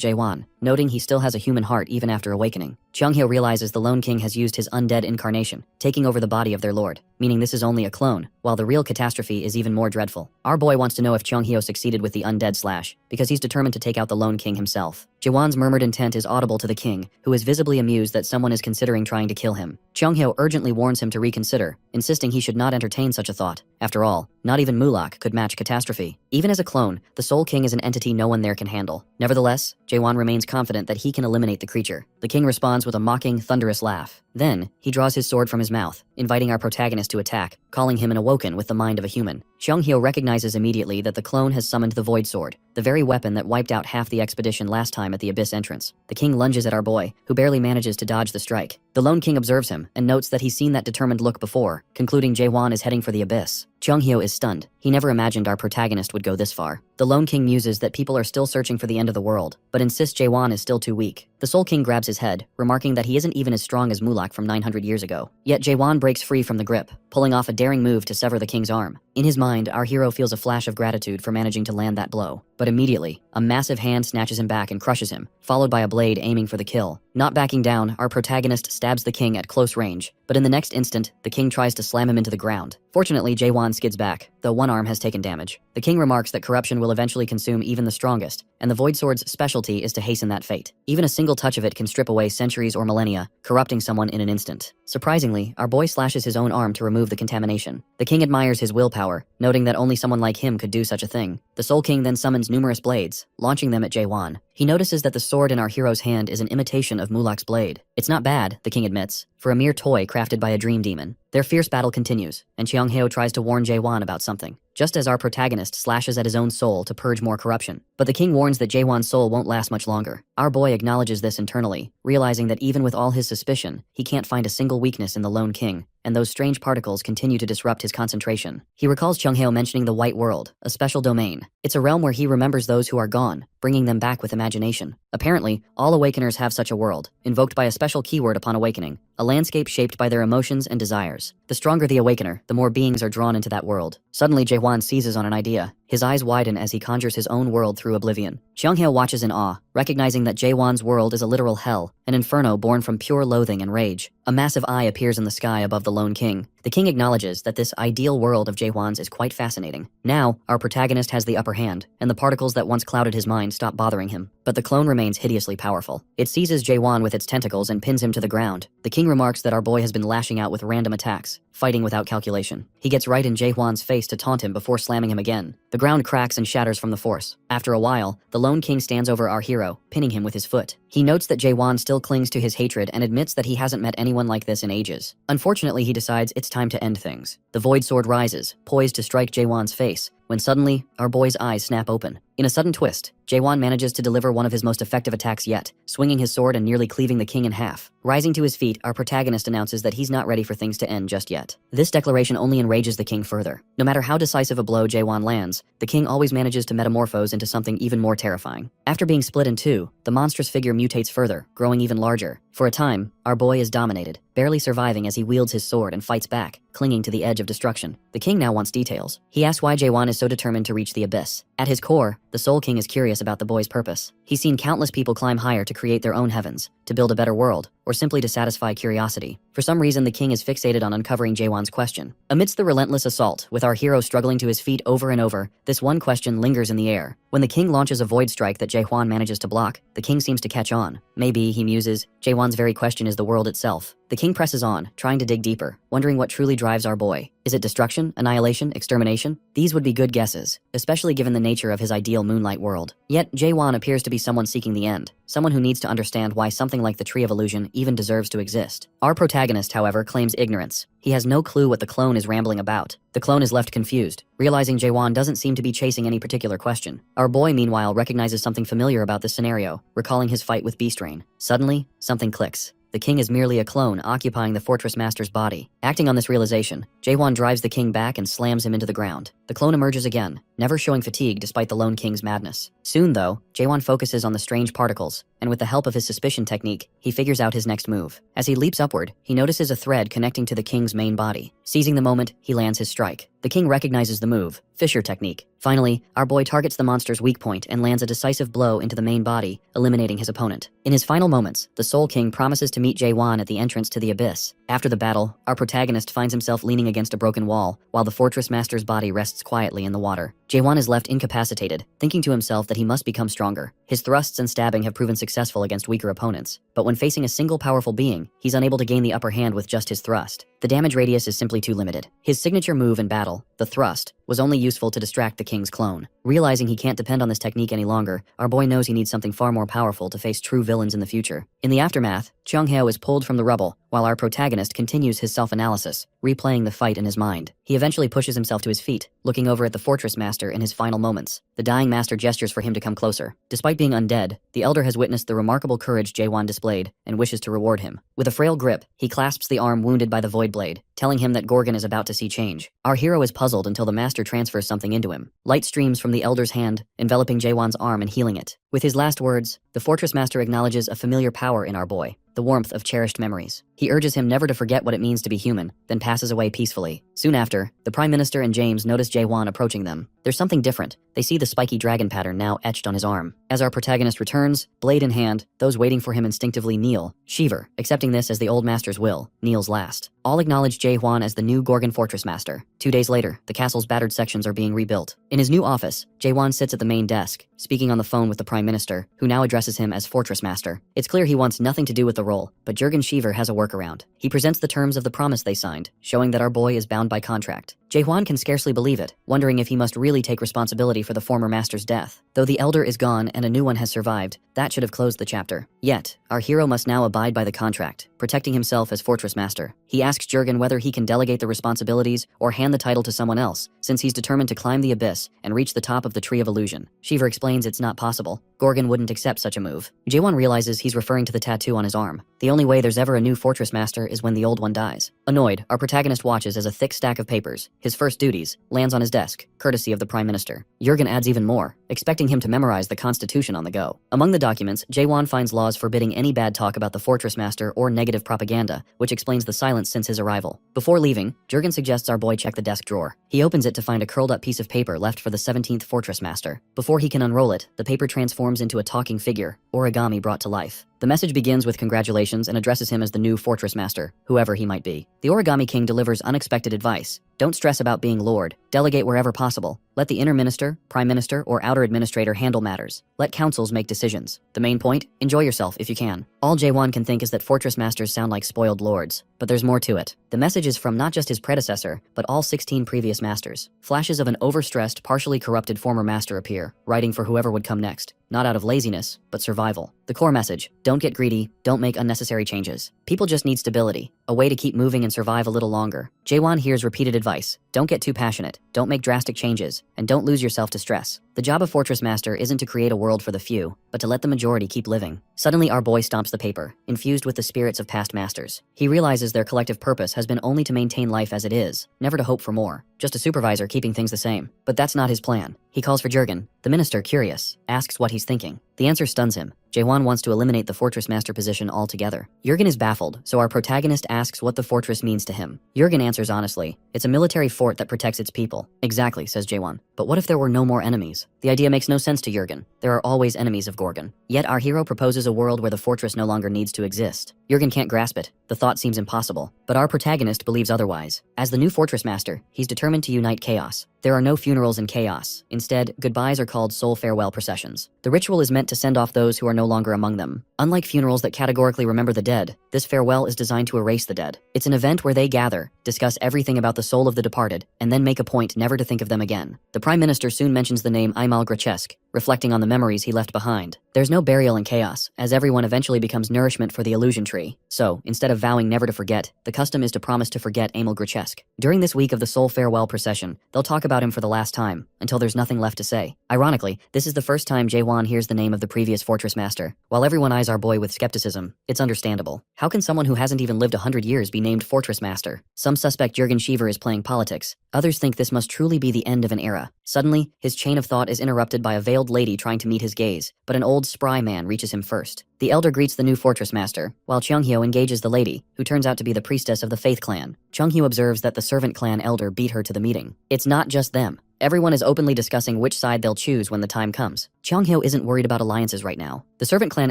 Jaewon, noting he still has a human heart even after awakening. Chonghyo realizes the Lone King has used his undead incarnation, taking over the body of their lord, meaning this is only a clone, while the real catastrophe is even more dreadful. Our boy wants to know if Chonghyo succeeded with the undead slash, because he's determined to take out the Lone King himself. Jaewon's murmured intent is audible to the king, who is visibly amused that someone is considering trying to kill him. Chonghyo urgently warns him to reconsider, insisting he should not entertain such a thought. After all, not even Mulak could match catastrophe. Even as a clone, the Soul King is an entity no one there can handle. Nevertheless, Jaewon remains confident that he can eliminate the creature. The king responds with a mocking, thunderous laugh. Then, he draws his sword from his mouth, inviting our protagonist to attack, calling him an awoken with the mind of a human. Chonghyo recognizes immediately that the clone has summoned the Void Sword, the very weapon that wiped out half the expedition last time at the Abyss entrance. The king lunges at our boy, who barely manages to dodge the strike. The Lone King observes him, and notes that he's seen that determined look before, concluding Jaewon is heading for the Abyss. Chonghyo is stunned. He never imagined our protagonist would go this far. The Lone King muses that people are still searching for the end of the world, but insists Jaewon is still too weak. The Soul King grabs his head, remarking that he isn't even as strong as Mulak from 900 years ago. Yet Jaewon breaks free from the grip, pulling off a daring move to sever the king's arm. In his mind, our hero feels a flash of gratitude for managing to land that blow. But immediately, a massive hand snatches him back and crushes him, followed by a blade aiming for the kill. Not backing down, our protagonist stabs the king at close range, but in the next instant, the king tries to slam him into the ground. Fortunately, Jaewon skids back. The though one arm has taken damage. The king remarks that corruption will eventually consume even the strongest, and the Void Sword's specialty is to hasten that fate. Even a single touch of it can strip away centuries or millennia, corrupting someone in an instant. Surprisingly, our boy slashes his own arm to remove the contamination. The king admires his willpower, noting that only someone like him could do such a thing. The Soul King then summons numerous blades, launching them at Jae-won. He notices that the sword in our hero's hand is an imitation of Mulak's blade. It's not bad, the king admits, for a mere toy crafted by a dream demon. Their fierce battle continues, and Cheongheo tries to warn Jae-won about something, just as our protagonist slashes at his own soul to purge more corruption. But the king warns that Jae-won's soul won't last much longer. Our boy acknowledges this internally, realizing that even with all his suspicion, he can't find a single weakness in the lone king, and those strange particles continue to disrupt his concentration. He recalls Cheongheo mentioning the White World, a special domain. It's a realm where he remembers those who are gone, bringing them back with imagination. Apparently, all awakeners have such a world, invoked by a special keyword upon awakening, a landscape shaped by their emotions and desires. The stronger the awakener, the more beings are drawn into that world. Suddenly, Jae-won seizes on an idea. His eyes widen as he conjures his own world through oblivion. Cheongheo watches in awe, recognizing that Jae-won's world is a literal hell, an inferno born from pure loathing and rage. A massive eye appears in the sky above the lone king. The king acknowledges that this ideal world of Jae-won's is quite fascinating. Now, our protagonist has the upper hand, and the particles that once clouded his mind stop bothering him. But the clone remains hideously powerful. It seizes Jae-won with its tentacles and pins him to the ground. The king remarks that our boy has been lashing out with random attacks, fighting without calculation. He gets right in Jae-won's face to taunt him before slamming him again. The ground cracks and shatters from the force. After a while, the lone king stands over our hero, pinning him with his foot. He notes that Jae-won still clings to his hatred and admits that he hasn't met anyone like this in ages. Unfortunately, he decides it's time to end things. The Void Sword rises, poised to strike Jae-won's face, when suddenly, our boy's eyes snap open. In a sudden twist, Jae-won manages to deliver one of his most effective attacks yet, swinging his sword and nearly cleaving the king in half. Rising to his feet, our protagonist announces that he's not ready for things to end just yet. This declaration only enrages the king further. No matter how decisive a blow Jae-won lands, the king always manages to metamorphose into something even more terrifying. After being split in two, the monstrous figure mutates further, growing even larger. For a time, our boy is dominated, barely surviving as he wields his sword and fights back, clinging to the edge of destruction. The king now wants details. He asks why Jae-won is so determined to reach the abyss. At his core, the Soul King is curious about the boy's purpose. He's seen countless people climb higher to create their own heavens, to build a better world, or simply to satisfy curiosity. For some reason, the king is fixated on uncovering Jae-won's question. Amidst the relentless assault, with our hero struggling to his feet over and over, this one question lingers in the air. When the king launches a void strike that Jae-won manages to block, the king seems to catch on. Maybe, he muses, Jae-won's very question is the world itself. The king presses on, trying to dig deeper, wondering what truly drives our boy. Is it destruction, annihilation, extermination? These would be good guesses, especially given the nature of his ideal moonlight world. Yet, Jae-won appears to be someone seeking the end, someone who needs to understand why something like the Tree of Illusion even deserves to exist. Our protagonist, however, claims ignorance. He has no clue what the clone is rambling about. The clone is left confused, realizing Jae-won doesn't seem to be chasing any particular question. Our boy, meanwhile, recognizes something familiar about this scenario, recalling his fight with Beastrain. Suddenly, something clicks. The king is merely a clone occupying the Fortress Master's body. Acting on this realization, Jae-won drives the king back and slams him into the ground. The clone emerges again, never showing fatigue despite the lone king's madness. Soon, though, Jae-won focuses on the strange particles, and with the help of his suspicion technique, he figures out his next move. As he leaps upward, he notices a thread connecting to the king's main body. Seizing the moment, he lands his strike. The king recognizes the move, Fissure technique. Finally, our boy targets the monster's weak point and lands a decisive blow into the main body, eliminating his opponent. In his final moments, the Soul King promises to meet Jae-won at the entrance to the abyss. After the battle, our protagonist finds himself leaning against a broken wall, while the Fortress Master's body rests quietly in the water. Jae-won is left incapacitated, thinking to himself that he must become stronger. His thrusts and stabbing have proven successful against weaker opponents, but when facing a single powerful being, he's unable to gain the upper hand with just his thrust. The damage radius is simply too limited. His signature move in battle, the thrust, was only useful to distract the king's clone. Realizing he can't depend on this technique any longer, our boy knows he needs something far more powerful to face true villains in the future. In the aftermath, Cheongheo is pulled from the rubble, while our protagonist continues his self-analysis, replaying the fight in his mind. He eventually pushes himself to his feet, looking over at the Fortress Master in his final moments. The dying master gestures for him to come closer. Despite being undead, the elder has witnessed the remarkable courage Jae-won displayed and wishes to reward him. With a frail grip, he clasps the arm wounded by the Void Blade, telling him that Gorgon is about to see change. Our hero is puzzled until the master transfers something into him. Light streams from the elder's hand, enveloping Jae-won's arm and healing it. With his last words, the Fortress Master acknowledges a familiar power in our boy, the warmth of cherished memories. He urges him never to forget what it means to be human, then passes away peacefully. Soon after, the Prime Minister and James notice Jae-won approaching them. There's something different. They see the spiky dragon pattern now etched on his arm. As our protagonist returns, blade in hand, those waiting for him instinctively kneel. Shiver, accepting this as the old master's will, kneels last. All acknowledge Jae-won as the new Gorgon Fortress Master. 2 days later, the castle's battered sections are being rebuilt. In his new office, Jae-won sits at the main desk, speaking on the phone with the Prime Minister, who now addresses him as Fortress Master. It's clear he wants nothing to do with the role, but Jurgen Shiver has a workaround. He presents the terms of the promise they signed, showing that our boy is bound by contract. Jae-won can scarcely believe it, wondering if he must really take responsibility for the former master's death. Though the elder is gone and a new one has survived, that should have closed the chapter. Yet, our hero must now abide by the contract, protecting himself as Fortress Master. He asks Jurgen whether he can delegate the responsibilities or hand the title to someone else, since he's determined to climb the abyss and reach the top of the Tree of Illusion. Shiver explains it's not possible. Gorgon wouldn't accept such a move. Jae-won realizes he's referring to the tattoo on his arm. The only way there's ever a new Fortress Master is when the old one dies. Annoyed, our protagonist watches as a thick stack of papers, his first duties, lands on his desk, courtesy of the Prime Minister. Jurgen adds even more, expecting him to memorize the Constitution on the go. Among the documents, Jae-won finds laws forbidding any bad talk about the Fortress Master or negative propaganda, which explains the silence since his arrival. Before leaving, Jurgen suggests our boy check the desk drawer. He opens it to find a curled up piece of paper left for the 17th Fortress Master. Before he can unroll it, the paper transforms into a talking figure, origami brought to life. The message begins with congratulations and addresses him as the new Fortress Master, whoever he might be. The Origami King delivers unexpected advice. Don't stress about being Lord. Delegate wherever possible. Let the inner minister, prime minister, or outer administrator handle matters. Let councils make decisions. The main point? Enjoy yourself if you can. All Jae-won can think is that Fortress Masters sound like spoiled lords. But there's more to it. The message is from not just his predecessor, but all 16 previous masters. Flashes of an overstressed, partially corrupted former master appear, writing for whoever would come next. Not out of laziness, but survival. The core message: don't get greedy, don't make unnecessary changes. People just need stability, a way to keep moving and survive a little longer. Jae-won hears repeated advice: don't get too passionate, don't make drastic changes, and don't lose yourself to stress. The job of Fortress Master isn't to create a world for the few, but to let the majority keep living. Suddenly our boy stomps the paper, infused with the spirits of past masters. He realizes their collective purpose has been only to maintain life as it is, never to hope for more. Just a supervisor keeping things the same. But that's not his plan. He calls for Jurgen. The minister, curious, asks what he's thinking. The answer stuns him. Jae-won wants to eliminate the Fortress Master position altogether. Jurgen is baffled, so our protagonist asks what the fortress means to him. Jurgen answers honestly, it's a military fort that protects its people. Exactly, says Jae-won. But what if there were no more enemies? The idea makes no sense to Jurgen. There are always enemies of Gorgon. Yet our hero proposes a world where the fortress no longer needs to exist. Jurgen can't grasp it. The thought seems impossible. But our protagonist believes otherwise. As the new Fortress Master, he's determined to unite chaos. There are no funerals in chaos. Instead, goodbyes are called soul farewell processions. The ritual is meant to send off those who are no longer among them. Unlike funerals that categorically remember the dead, this farewell is designed to erase the dead. It's an event where they gather, discuss everything about the soul of the departed, and then make a point never to think of them again. The Prime Minister soon mentions the name Aimal Grachesk, reflecting on the memories he left behind. There's no burial in chaos, as everyone eventually becomes nourishment for the illusion tree. So, instead of vowing never to forget, the custom is to promise to forget Aimal Grachesk. During this week of the soul farewell procession, they'll talk about him for the last time, until there's nothing left to say. Ironically, this is the first time Jae-won hears the name of the previous Fortress Master. While everyone eyes our boy with skepticism, it's understandable. How can someone who hasn't even lived 100 years be named Fortress Master? Some suspect Jurgen Shiver is playing politics. Others think this must truly be the end of an era. Suddenly, his chain of thought is interrupted by a veiled lady trying to meet his gaze, but an old spry man reaches him first. The elder greets the new Fortress Master, while Cheonghyo engages the lady, who turns out to be the priestess of the Faith Clan. Cheonghyo observes that the Servant Clan elder beat her to the meeting. It's not just them. Everyone is openly discussing which side they'll choose when the time comes. Cheonghyo isn't worried about alliances right now. The Servant Clan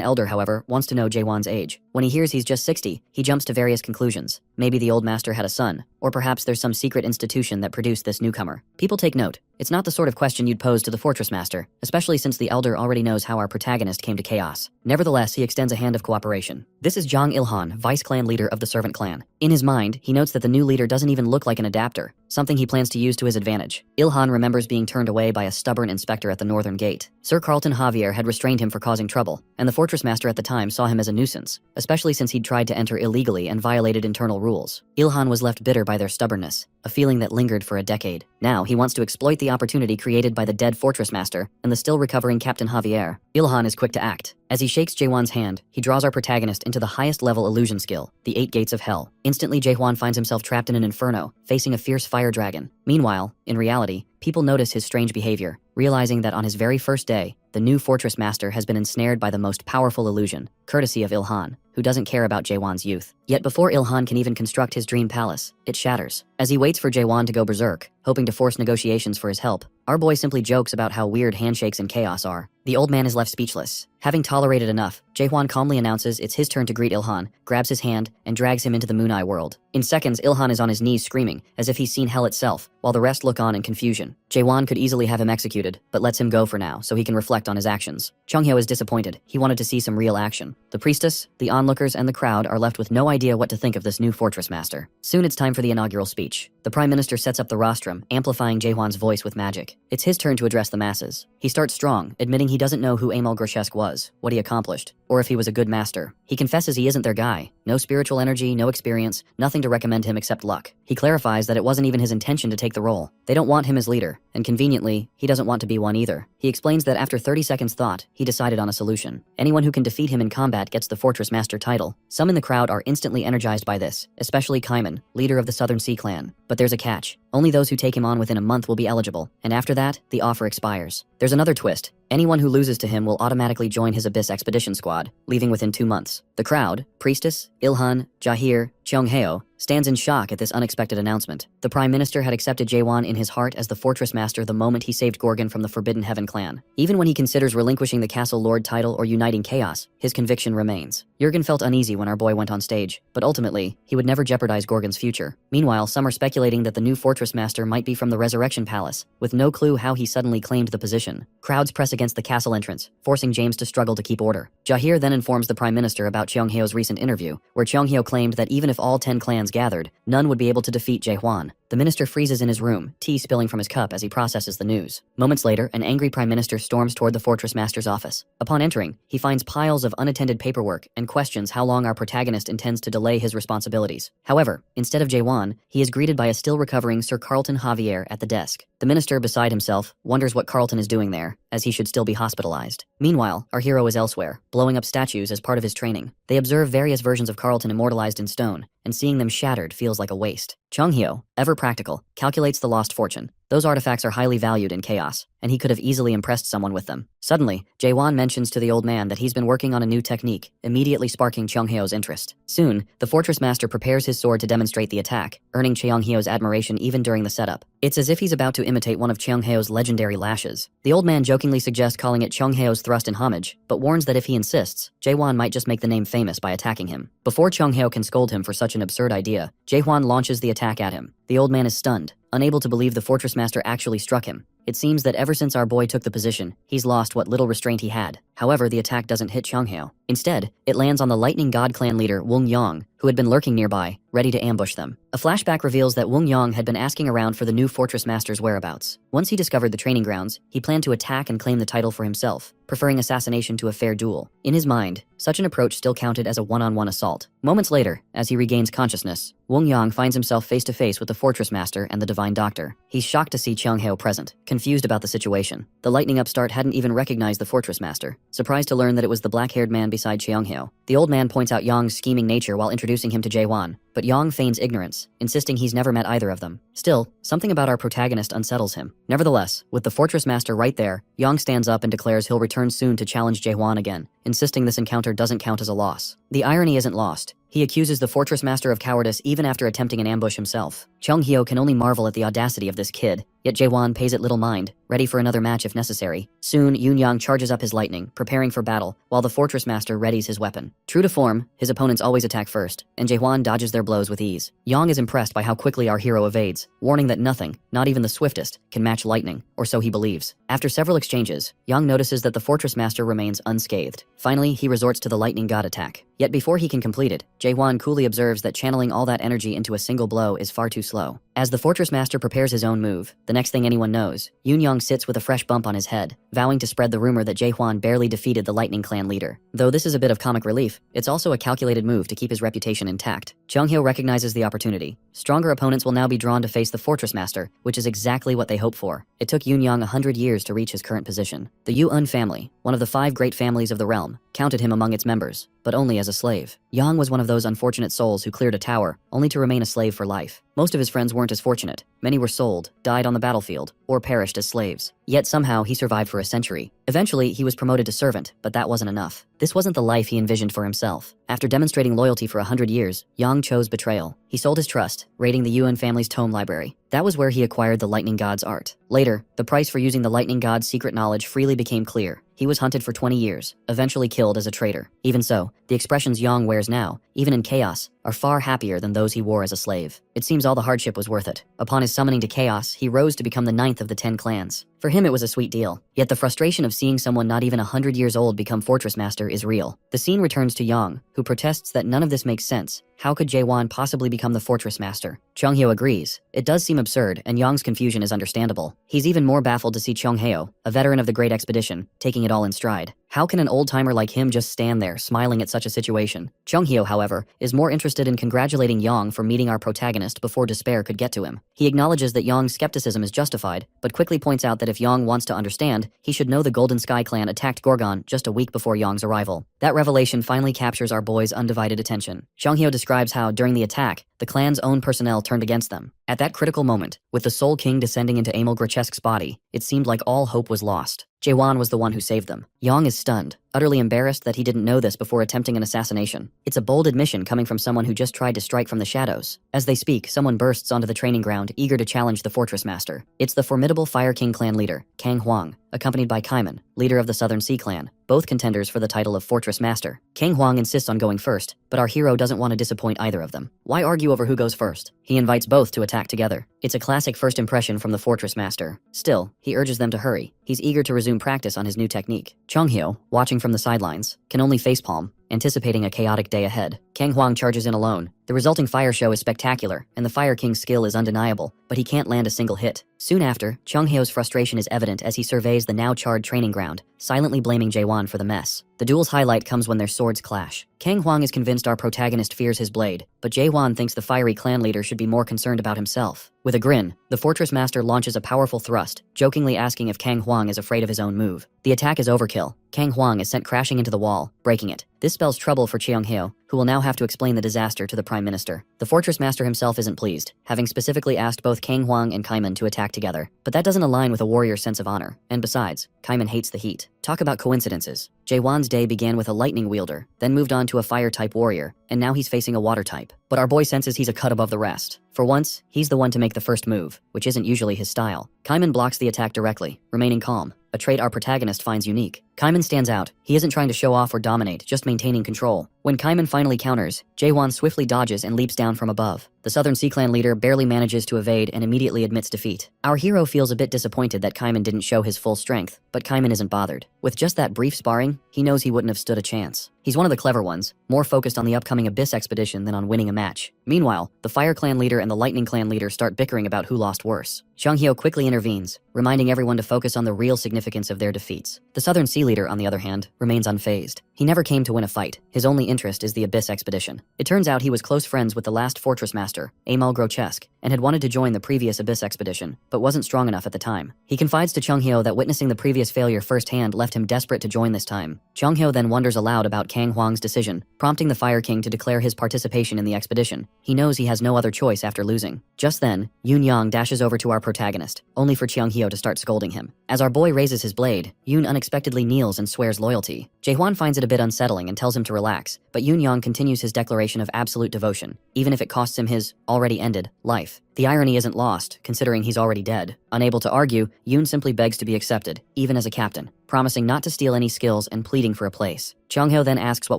elder, however, wants to know Jae-won's age. When he hears he's just 60, he jumps to various conclusions. Maybe the old master had a son, or perhaps there's some secret institution that produced this newcomer. People take note. It's not the sort of question you'd pose to the Fortress Master, especially since the elder already knows how our protagonist came to chaos. Nevertheless, he extends a hand of cooperation. This is Jang Il-han, vice clan leader of the Servant Clan. In his mind, he notes that the new leader doesn't even look like an adapter, something he plans to use to his advantage. Il-han remembers being turned away by a stubborn inspector at the northern gate. Sir Carlton Javier had restrained him for causing trouble, and the Fortress Master at the time saw him as a nuisance, especially since he'd tried to enter illegally and violated internal rules. Il-han was left bitter by their stubbornness, a feeling that lingered for a decade. Now, he wants to exploit the opportunity created by the dead Fortress Master and the still recovering Captain Javier. Il-han is quick to act. As he shakes Jae-won's hand, he draws our protagonist into the highest level illusion skill, the 8 Gates of Hell. Instantly, Jae-won finds himself trapped in an inferno, facing a fierce fire dragon. Meanwhile, in reality, people notice his strange behavior, realizing that on his very first day, the new fortress master has been ensnared by the most powerful illusion, courtesy of Ilhan, who doesn't care about Jaewon's youth. Yet before Ilhan can even construct his dream palace, it shatters. As he waits for Jaewon to go berserk, hoping to force negotiations for his help, our boy simply jokes about how weird handshakes and chaos are. The old man is left speechless. Having tolerated enough, Jaewon calmly announces it's his turn to greet Ilhan, grabs his hand, and drags him into the Moon Eye world. In seconds, Ilhan is on his knees screaming, as if he's seen hell itself, while the rest look on in confusion. Jaewon could easily have him executed, but lets him go for now so he can reflect on his actions. Chunghyo is disappointed. He wanted to see some real action. The priestess, the onlookers, and the crowd are left with no idea what to think of this new fortress master. Soon it's time for the inaugural speech. The prime minister sets up the rostrum, amplifying Jaewon's voice with magic. It's his turn to address the masses. He starts strong, admitting he doesn't know who Amal Grotesque was, what he accomplished, or if he was a good master. He confesses he isn't their guy. No spiritual energy, no experience, nothing to recommend him except luck. He clarifies that it wasn't even his intention to take the role. They don't want him as leader, and conveniently, he doesn't want to be one either. He explains that after 30 seconds thought, he decided on a solution. Anyone who can defeat him in combat gets the Fortress Master title. Some in the crowd are instantly energized by this, especially Kaiman, leader of the Southern Sea Clan. But there's a catch. Only those who take him on within a month will be eligible, and after that, the offer expires. There's another twist. Anyone who loses to him will automatically join his Abyss Expedition Squad, leaving within 2 months. The crowd, Priestess, Ilhan, Jahir, Chongheo, stands in shock at this unexpected announcement. The Prime Minister had accepted Jaewon in his heart as the Fortress Master the moment he saved Gorgon from the Forbidden Heaven clan. Even when he considers relinquishing the Castle Lord title or uniting Chaos, his conviction remains. Jurgen felt uneasy when our boy went on stage, but ultimately, he would never jeopardize Gorgon's future. Meanwhile, some are speculating that the new Fortress Master might be from the Resurrection Palace, with no clue how he suddenly claimed the position. Crowds press against the castle entrance, forcing James to struggle to keep order. Jahir then informs the Prime Minister about Cheonghyeo's recent interview, where Cheonghye claimed that even if all 10 clans gathered, none would be able to defeat Jaehwan. The minister freezes in his room, tea spilling from his cup as he processes the news. Moments later, an angry prime minister storms toward the Fortress Master's office. Upon entering, he finds piles of unattended paperwork and questions how long our protagonist intends to delay his responsibilities. However, instead of Jaewon, he is greeted by a still recovering Sir Carlton Javier at the desk. The minister, beside himself, wonders what Carlton is doing there, as he should still be hospitalized. Meanwhile, our hero is elsewhere, blowing up statues as part of his training. They observe various versions of Carlton immortalized in stone, and seeing them shattered feels like a waste. Chonghyo, ever practical, calculates the lost fortune. Those artifacts are highly valued in Chaos, and he could have easily impressed someone with them. Suddenly, Jaewon mentions to the old man that he's been working on a new technique, immediately sparking Cheonghyeo's interest. Soon, the Fortress Master prepares his sword to demonstrate the attack, earning Cheonghyeo's admiration even during the setup. It's as if he's about to imitate one of Cheonghyeo's legendary lashes. The old man jokingly suggests calling it Cheonghyeo's thrust in homage, but warns that if he insists, Jaewon might just make the name famous by attacking him. Before Cheonghye can scold him for such an absurd idea, Jaewon launches the attack at him. The old man is stunned, unable to believe the Fortress Master actually struck him. It seems that ever since our boy took the position, he's lost what little restraint he had. However, the attack doesn't hit Cheonghye. Instead, it lands on the Lightning God clan leader Wung Yong, who had been lurking nearby, ready to ambush them. A flashback reveals that Wung Yong had been asking around for the new Fortress Master's whereabouts. Once he discovered the training grounds, he planned to attack and claim the title for himself, preferring assassination to a fair duel. In his mind, such an approach still counted as a one-on-one assault. Moments later, as he regains consciousness, Wung Yong finds himself face-to-face with the Fortress Master and the Divine Doctor. He's shocked to see Cheonghye present, confused about the situation. The lightning upstart hadn't even recognized the Fortress Master, surprised to learn that it was the black-haired man beside Cheonghye. The old man points out Yong's scheming nature while introducing him to Jaewon, but Yong feigns ignorance, insisting he's never met either of them. Still, something about our protagonist unsettles him. Nevertheless, with the Fortress Master right there, Yong stands up and declares he'll return soon to challenge Jaewon again, insisting this encounter doesn't count as a loss. The irony isn't lost. He accuses the Fortress Master of cowardice even after attempting an ambush himself. Cheonghye can only marvel at the audacity of this kid, yet Jaewon pays it little mind, ready for another match if necessary. Soon, Yoon-yang charges up his lightning, preparing for battle, while the Fortress Master readies his weapon. True to form, his opponents always attack first, and Jaewon dodges their blows with ease. Yang is impressed by how quickly our hero evades, warning that nothing, not even the swiftest, can match lightning, or so he believes. After several exchanges, Yang notices that the Fortress Master remains unscathed. Finally, he resorts to the Lightning God attack. Yet before he can complete it, Jaewon coolly observes that channeling all that energy into a single blow is far too slow. As the Fortress Master prepares his own move, the next thing anyone knows, Yoon-yang sits with a fresh bump on his head, vowing to spread the rumor that Jaehwan barely defeated the Lightning Clan leader. Though this is a bit of comic relief, it's also a calculated move to keep his reputation intact. Cheonghye recognizes the opportunity. Stronger opponents will now be drawn to face the Fortress Master, which is exactly what they hope for. It took Yoon-yang 100 years to reach his current position. The Yu-un family, one of the 5 great families of the realm, counted him among its members. but only as a slave. Yang was one of those unfortunate souls who cleared a tower, only to remain a slave for life. Most of his friends weren't as fortunate. Many were sold, died on the battlefield, or perished as slaves. Yet somehow he survived for a century. Eventually, he was promoted to servant, but that wasn't enough. This wasn't the life he envisioned for himself. After demonstrating loyalty for 100 years, Yang chose betrayal. He sold his trust, raiding the Yuan family's tome library. That was where he acquired the Lightning God's art. Later, the price for using the Lightning God's secret knowledge freely became clear. He was hunted for 20 years, eventually killed as a traitor. Even so, the expressions Yang wears now, even in chaos, are far happier than those he wore as a slave. It seems all the hardship was worth it. Upon his summoning to chaos, he rose to become the 9th of the 10 clans. For him, it was a sweet deal. Yet the frustration of seeing someone not even 100 years old become fortress master is real. The scene returns to Yang, who protests that none of this makes sense. How could Jae-won possibly become the fortress master? Chung-hyo agrees. It does seem absurd, and Yang's confusion is understandable. He's even more baffled to see Chung-hyo, a veteran of the Great Expedition, taking it all in stride. How can an old-timer like him just stand there, smiling at such a situation? Chung-hyo, however, is more interested in congratulating Yang for meeting our protagonist before despair could get to him. He acknowledges that Yang's skepticism is justified, but quickly points out that if Yang wants to understand, he should know the Golden Sky clan attacked Gorgon just a week before Yang's arrival. That revelation finally captures our boy's undivided attention. Chung-hyo describes how, during the attack, the clan's own personnel turned against them. At that critical moment, with the Soul King descending into Emil Grotesque's body, it seemed like all hope was lost. Jae-won was the one who saved them. Yang is stunned, utterly embarrassed that he didn't know this before attempting an assassination. It's a bold admission coming from someone who just tried to strike from the shadows. As they speak, someone bursts onto the training ground, eager to challenge the fortress master. It's the formidable Fire King clan leader, Kang Hwang, accompanied by Kaiman, leader of the Southern Sea clan, both contenders for the title of fortress master. Kang Hwang insists on going first, but our hero doesn't want to disappoint either of them. Why argue over who goes first? He invites both to attack together. It's a classic first impression from the fortress master. Still, he urges them to hurry. He's eager to resume practice on his new technique. Chung-hyo, watching from the sidelines, can only facepalm, anticipating a chaotic day ahead. Kang Hwang charges in alone. The resulting fire show is spectacular, and the Fire King's skill is undeniable, but he can't land a single hit. Soon after, Chung-hyo's frustration is evident as he surveys the now charred training ground, silently blaming Jae-won for the mess. The duel's highlight comes when their swords clash. Kang Hwang is convinced our protagonist fears his blade, but Jae-won thinks the fiery clan leader should be more concerned about himself. With a grin, the fortress master launches a powerful thrust, jokingly asking if Kang Hwang is afraid of his own move. The attack is overkill. Kang Hwang is sent crashing into the wall, breaking it. This spells trouble for Cheong-hyo, who will now have to explain the disaster to the Prime Minister. The fortress master himself isn't pleased, having specifically asked both Kang Hwang and Kaiman to attack together. But that doesn't align with a warrior's sense of honor, and besides, Kaiman hates the heat. Talk about coincidences. Jae-won's day began with a lightning wielder, then moved on to a fire-type warrior, and now he's facing a water-type. But our boy senses he's a cut above the rest. For once, he's the one to make the first move, which isn't usually his style. Kaiman blocks the attack directly, remaining calm, a trait our protagonist finds unique. Kaiman stands out. He isn't trying to show off or dominate, just maintaining control. When Kaiman finally counters, Jae-won swiftly dodges and leaps down from above. The Southern Sea Clan leader barely manages to evade and immediately admits defeat. Our hero feels a bit disappointed that Kaiman didn't show his full strength, but Kaiman isn't bothered. With just that brief sparring, he knows he wouldn't have stood a chance. He's one of the clever ones, more focused on the upcoming Abyss expedition than on winning a match. Meanwhile, the Fire Clan leader and the Lightning Clan leader start bickering about who lost worse. Chung-hyo quickly intervenes, reminding everyone to focus on the real significance of their defeats. The Southern Sea leader, on the other hand, remains unfazed. He never came to win a fight. His only interest is the Abyss expedition. It turns out he was close friends with the last fortress master, Emil Grotesque, and had wanted to join the previous Abyss expedition, but wasn't strong enough at the time. He confides to Chung-hyo that witnessing the previous failure firsthand left him desperate to join this time. Chung-hyo then wonders aloud about Kang Hwang's decision, prompting the Fire King to declare his participation in the expedition. He knows he has no other choice after losing. Just then, Yoon Yang dashes over to our protagonist, only for Chung-hyo to start scolding him. As our boy raises his blade, Yoon unexpectedly kneels and swears loyalty. Jae-hwan finds it a bit unsettling and tells him to relax, but Yoon Yang continues his declaration of absolute devotion, even if it costs him his, already ended, life. The irony isn't lost, considering he's already dead. Unable to argue, Yoon simply begs to be accepted, even as a captain, promising not to steal any skills and pleading for a place. Chung-hyo then asks what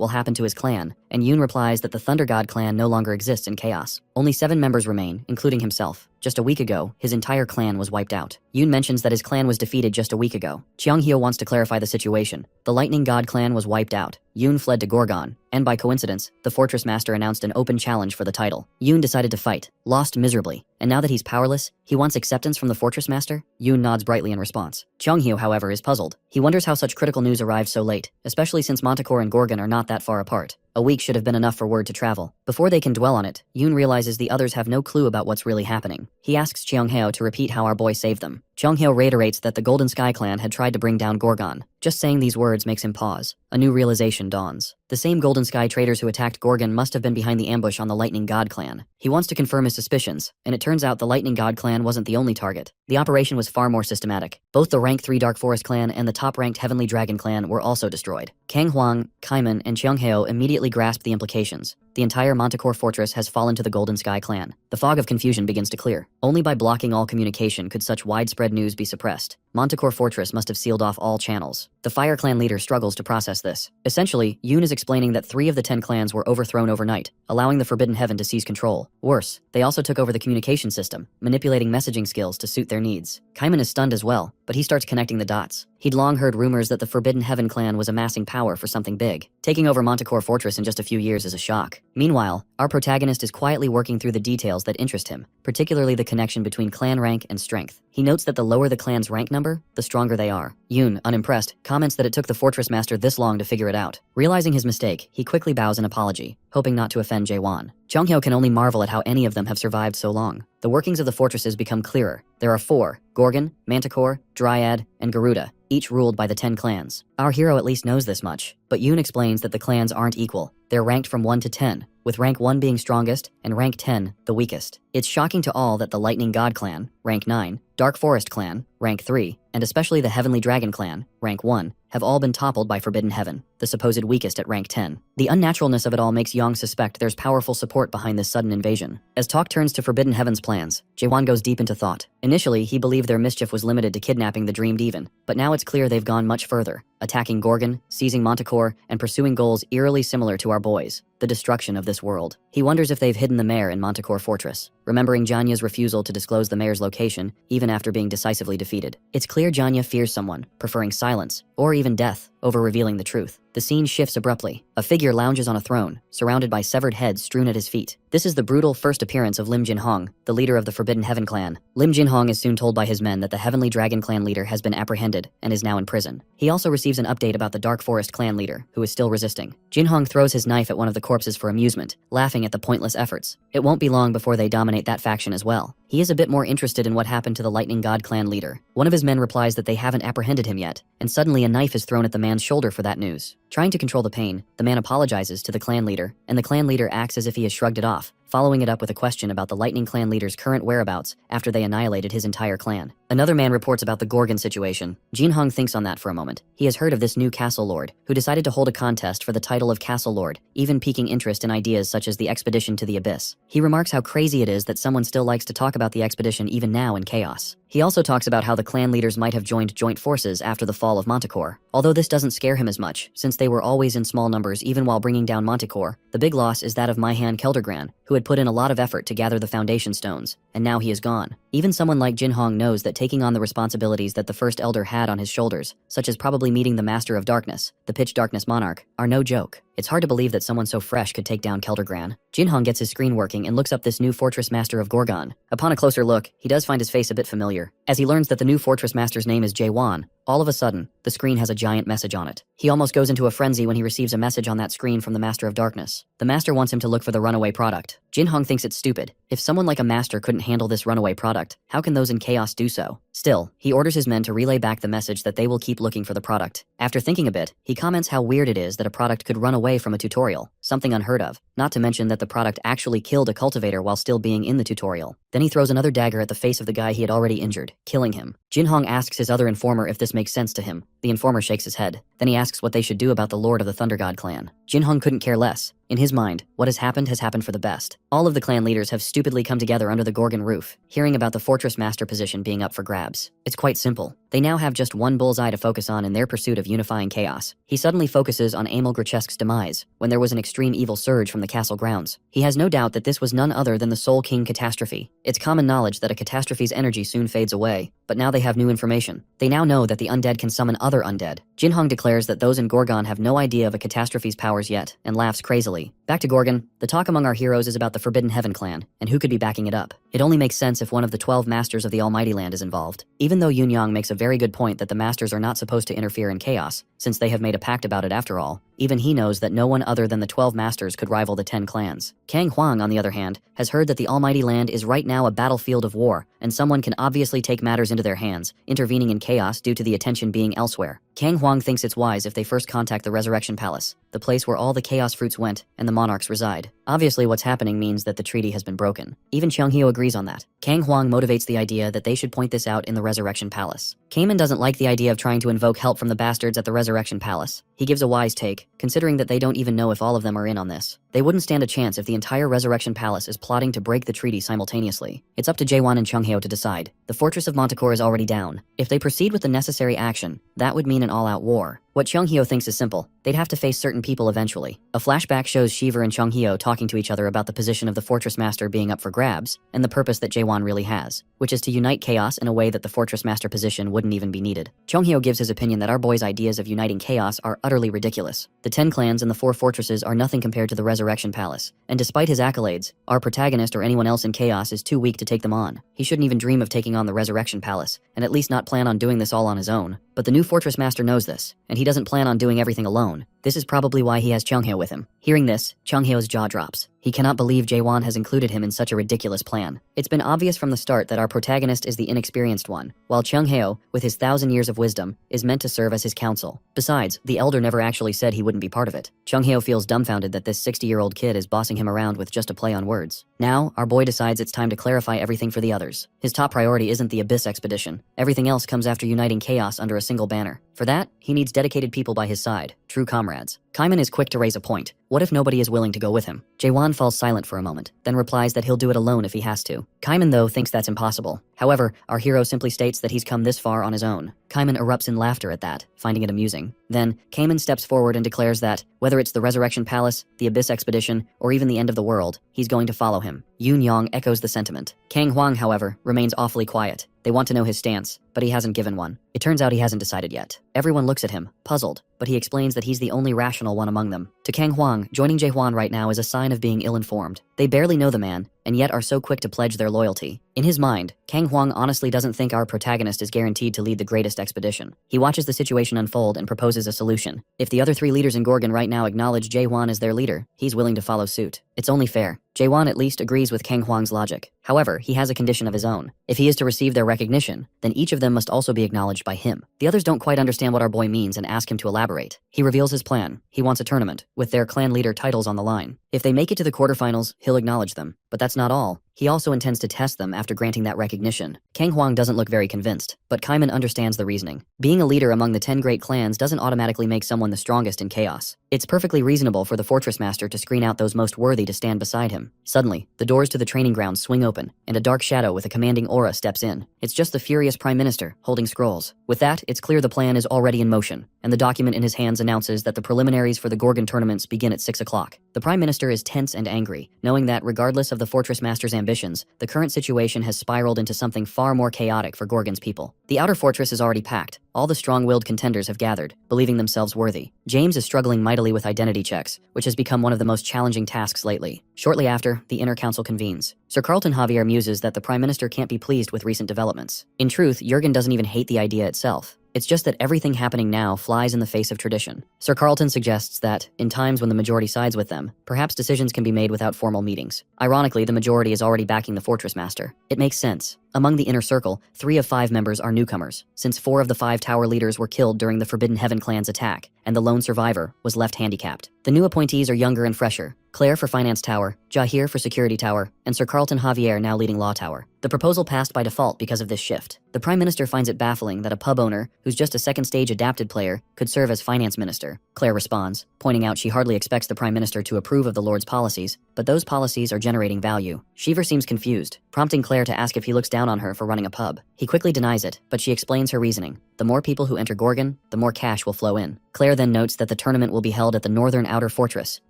will happen to his clan, and Yoon replies that the Thunder God clan no longer exists in chaos. Only 7 members remain, including himself. Just a week ago, his entire clan was wiped out. Yoon mentions that his clan was defeated just a week ago. Chung-hyo wants to clarify the situation. The Lightning God clan was wiped out. Yoon fled to Gorgon, and by coincidence, the Fortress Master announced an open challenge for the title. Yoon decided to fight, lost miserably, and now that he's powerless, he wants acceptance from the Fortress Master? Yoon nods brightly in response. Chung-hyo, however, is puzzled. He wonders how such critical news arrived so late, especially since Manticore and Gorgon are not that far apart. A week should have been enough for word to travel. Before they can dwell on it, Yoon realizes the others have no clue about what's really happening. He asks Cheong-hyo to repeat how our boy saved them. Cheong-hyo reiterates that the Golden Sky clan had tried to bring down Gorgon. Just saying these words makes him pause. A new realization dawns. The same Golden Sky traders who attacked Gorgon must have been behind the ambush on the Lightning God clan. He wants to confirm his suspicions, and it turns out the Lightning God clan wasn't the only target. The operation was far more systematic. Both the rank 3 Dark Forest clan and the top-ranked Heavenly Dragon clan were also destroyed. Kang Huang, Kaiman, and Cheongheo immediately grasped the implications. The entire Manticore fortress has fallen to the Golden Sky clan. The fog of confusion begins to clear. Only by blocking all communication could such widespread news be suppressed. Manticore fortress must have sealed off all channels. The Fire clan leader struggles to process this. Essentially, Yoon is explaining that 3 of the 10 clans were overthrown overnight, allowing the Forbidden Heaven to seize control. Worse, they also took over the communication system, manipulating messaging skills to suit their needs. Kaiman is stunned as well, but he starts connecting the dots. He'd long heard rumors that the Forbidden Heaven clan was amassing power for something big. Taking over Manticore Fortress in just a few years is a shock. Meanwhile, our protagonist is quietly working through the details that interest him, particularly the connection between clan rank and strength. He notes that the lower the clan's rank number, the stronger they are. Yoon, unimpressed, comments that it took the Fortress Master this long to figure it out. Realizing his mistake, he quickly bows an apology, hoping not to offend Jaewon. Cheongheo can only marvel at how any of them have survived so long. The workings of the fortresses become clearer. There are 4, Gorgon, Manticore, Dryad, and Garuda, each ruled by the 10 clans. Our hero at least knows this much, but Yoon explains that the clans aren't equal. They're ranked from 1 to 10, with rank 1 being strongest and rank 10 the weakest. It's shocking to all that the Lightning God clan, rank 9, Dark Forest clan, rank 3, and especially the Heavenly Dragon clan, rank 1, have all been toppled by Forbidden Heaven, the supposed weakest at rank 10. The unnaturalness of it all makes Young suspect there's powerful support behind this sudden invasion. As talk turns to Forbidden Heaven's plans, Jaewon goes deep into thought. Initially, he believed their mischief was limited to kidnapping the Dreamed Even, but now it's clear they've gone much further, attacking Gorgon, seizing Manticore, and pursuing goals eerily similar to our boys, the destruction of this world. He wonders if they've hidden the mayor in Manticore Fortress, remembering Janya's refusal to disclose the mayor's location, even after being decisively defeated. It's clear Janya fears someone, preferring silence, or even death, over revealing the truth. The scene shifts abruptly. A figure lounges on a throne, surrounded by severed heads strewn at his feet. This is the brutal first appearance of Lim Jinhong, the leader of the Forbidden Heaven clan. Lim Jinhong is soon told by his men that the Heavenly Dragon clan leader has been apprehended and is now in prison. He also receives an update about the Dark Forest clan leader, who is still resisting. Jinhong throws his knife at one of the corpses for amusement, laughing at the pointless efforts. It won't be long before they dominate that faction as well. He is a bit more interested in what happened to the Lightning God clan leader. One of his men replies that they haven't apprehended him yet, and suddenly a knife is thrown at the man's shoulder for that news. Trying to control the pain, the man apologizes to the clan leader, and the clan leader acts as if he has shrugged it off, following it up with a question about the Lightning clan leader's current whereabouts after they annihilated his entire clan. Another man reports about the Gorgon situation. Jinhong thinks on that for a moment. He has heard of this new castle lord, who decided to hold a contest for the title of castle lord, even piquing interest in ideas such as the expedition to the abyss. He remarks how crazy it is that someone still likes to talk about the expedition even now in chaos. He also talks about how the clan leaders might have joined joint forces after the fall of Manticore. Although this doesn't scare him as much, since they were always in small numbers even while bringing down Manticore, the big loss is that of Maihan Keldregran, who had put in a lot of effort to gather the foundation stones, and now he is gone. Even someone like Jinhong knows that taking on the responsibilities that the First Elder had on his shoulders, such as probably meeting the Master of Darkness, the Pitch Darkness Monarch, are no joke. It's hard to believe that someone so fresh could take down Keldregran. Jinhong gets his screen working and looks up this new Fortress Master of Gorgon. Upon a closer look, he does find his face a bit familiar. As he learns that the new Fortress Master's name is Jaewon, all of a sudden, the screen has a giant message on it. He almost goes into a frenzy when he receives a message on that screen from the Master of Darkness. The Master wants him to look for the runaway product. Jinhong thinks it's stupid. If someone like a Master couldn't handle this runaway product, how can those in chaos do so? Still, he orders his men to relay back the message that they will keep looking for the product. After thinking a bit, he comments how weird it is that a product could run away from a tutorial, something unheard of, not to mention that the product actually killed a cultivator while still being in the tutorial. Then he throws another dagger at the face of the guy he had already injured, killing him. Jinhong asks his other informer if this makes sense to him. The informer shakes his head. Then he asks what they should do about the Lord of the Thunder God clan. Jinhong couldn't care less. In his mind, what has happened for the best. All of the clan leaders have stupidly come together under the Gorgon roof, hearing about the Fortress Master position being up for grabs. It's quite simple. They now have just one bullseye to focus on in their pursuit of unifying chaos. He suddenly focuses on Emil Grotesque's demise, when there was an extreme evil surge from the castle grounds. He has no doubt that this was none other than the Soul King catastrophe. It's common knowledge that a catastrophe's energy soon fades away, but now they have new information. They now know that the undead can summon other undead. Jinhong declares that those in Gorgon have no idea of a catastrophe's powers yet, and laughs crazily. Back to Gorgon, the talk among our heroes is about the Forbidden Heaven clan, and who could be backing it up. It only makes sense if one of the 12 Masters of the Almighty Land is involved. Even though Yoon Yang makes a very good point that the Masters are not supposed to interfere in chaos, since they have made a pact about it after all, Even he knows that no one other than the 12 masters could rival the 10 clans. Kang Huang, on the other hand, has heard that the Almighty Land is right now a battlefield of war, and someone can obviously take matters into their hands, intervening in chaos due to the attention being elsewhere. Kang Huang thinks it's wise if they first contact the Resurrection Palace, the place where all the chaos fruits went and the monarchs reside. Obviously, what's happening means that the treaty has been broken. Even Cheonghyo agrees on that. Kang Huang motivates the idea that they should point this out in the Resurrection Palace. Kamen doesn't like the idea of trying to invoke help from the bastards at the Resurrection Palace. He gives a wise take, considering that they don't even know if all of them are in on this. They wouldn't stand a chance if the entire Resurrection Palace is plotting to break the treaty simultaneously. It's up to Jaewon and Cheonghyo to decide. The fortress of Montecourt is already down. If they proceed with the necessary action, that would mean an all-out war. What Cheonghyo thinks is simple. They'd have to face certain people eventually. A flashback shows Shiver and Cheonghyo talking to each other about the position of the Fortress Master being up for grabs, and the purpose that Jaewon really has, which is to unite chaos in a way that the Fortress Master position wouldn't even be needed. Cheonghyo gives his opinion that our boy's ideas of uniting chaos are utterly ridiculous. The 10 clans and the 4 fortresses are nothing compared to the Resurrection Palace, and despite his accolades, our protagonist or anyone else in chaos is too weak to take them on. He shouldn't even dream of taking on the Resurrection Palace, and at least not plan on doing this all on his own. But the new Fortress Master knows this, and he doesn't plan on doing everything alone. This is probably why he has Cheonghyo with him. Hearing this, Cheonghyo's jaw drops. He cannot believe Jaewon has included him in such a ridiculous plan. It's been obvious from the start that our protagonist is the inexperienced one, while Cheonghyo, with his 1,000 years of wisdom, is meant to serve as his counsel. Besides, the elder never actually said he wouldn't be part of it. Cheonghyo feels dumbfounded that this 60-year-old kid is bossing him around with just a play on words. Now, our boy decides it's time to clarify everything for the others. His top priority isn't the Abyss expedition. Everything else comes after uniting chaos under a single banner. For that, he needs dedicated people by his side, true comrades. Kaiman is quick to raise a point. What if nobody is willing to go with him? Jaewon falls silent for a moment, then replies that he'll do it alone if he has to. Kaiman, though, thinks that's impossible. However, our hero simply states that he's come this far on his own. Kaiman erupts in laughter at that, finding it amusing. Then, Kaiman steps forward and declares that, whether it's the Resurrection Palace, the Abyss Expedition, or even the end of the world, he's going to follow him. Yoon Yong echoes the sentiment. Kang Huang, however, remains awfully quiet. They want to know his stance, but he hasn't given one. It turns out he hasn't decided yet. Everyone looks at him, puzzled, but he explains that he's the only rational one among them. To Kang Huang, joining Jaehwan right now is a sign of being ill-informed. They barely know the man, and yet are so quick to pledge their loyalty. In his mind, Kang Huang honestly doesn't think our protagonist is guaranteed to lead the greatest expedition. He watches the situation unfold and proposes a solution. If the other 3 leaders in Gorgon right now acknowledge Jaehwan as their leader, he's willing to follow suit. It's only fair. Jaehwan at least agrees with Kang Huang's logic. However, he has a condition of his own. If he is to receive their recognition, then each of them must also be acknowledged by him. The others don't quite understand what our boy means and ask him to elaborate. He reveals his plan. He wants a tournament, with their clan leader titles on the line. If they make it to the quarterfinals, he'll acknowledge them. But that's not all. He also intends to test them after granting that recognition. Kang Huang doesn't look very convinced, but Kaiman understands the reasoning. Being a leader among the 10 great clans doesn't automatically make someone the strongest in chaos. It's perfectly reasonable for the Fortress Master to screen out those most worthy to stand beside him. Suddenly, the doors to the training grounds swing open, and a dark shadow with a commanding aura steps in. It's just the furious Prime Minister, holding scrolls. With that, it's clear the plan is already in motion, and the document in his hands announces that the preliminaries for the Gorgon tournaments begin at 6 o'clock. The Prime Minister is tense and angry, knowing that regardless of the Fortress Master's ambitions, the current situation has spiraled into something far more chaotic for Gorgon's people. The outer fortress is already packed. All the strong-willed contenders have gathered, believing themselves worthy. James is struggling mightily with identity checks, which has become one of the most challenging tasks lately. Shortly after, the inner council convenes. Sir Carlton Javier muses that the Prime Minister can't be pleased with recent developments. In truth, Jurgen doesn't even hate the idea itself. It's just that everything happening now flies in the face of tradition. Sir Carlton suggests that, in times when the majority sides with them, perhaps decisions can be made without formal meetings. Ironically, the majority is already backing the Fortress Master. It makes sense. Among the inner circle, 3 of 5 members are newcomers, since 4 of the 5 tower leaders were killed during the Forbidden Heaven clan's attack, and the lone survivor was left handicapped. The new appointees are younger and fresher. Claire for Finance Tower, Jahir for Security Tower, and Sir Carlton Javier now leading Law Tower. The proposal passed by default because of this shift. The Prime Minister finds it baffling that a pub owner, who's just a second-stage adapted player, could serve as Finance Minister. Claire responds, pointing out she hardly expects the Prime Minister to approve of the Lord's policies, but those policies are generating value. Shiver seems confused, prompting Claire to ask if he looks down on her for running a pub. He quickly denies it, but she explains her reasoning. The more people who enter Gorgon, the more cash will flow in. Claire then notes that the tournament will be held at the northern outer fortress,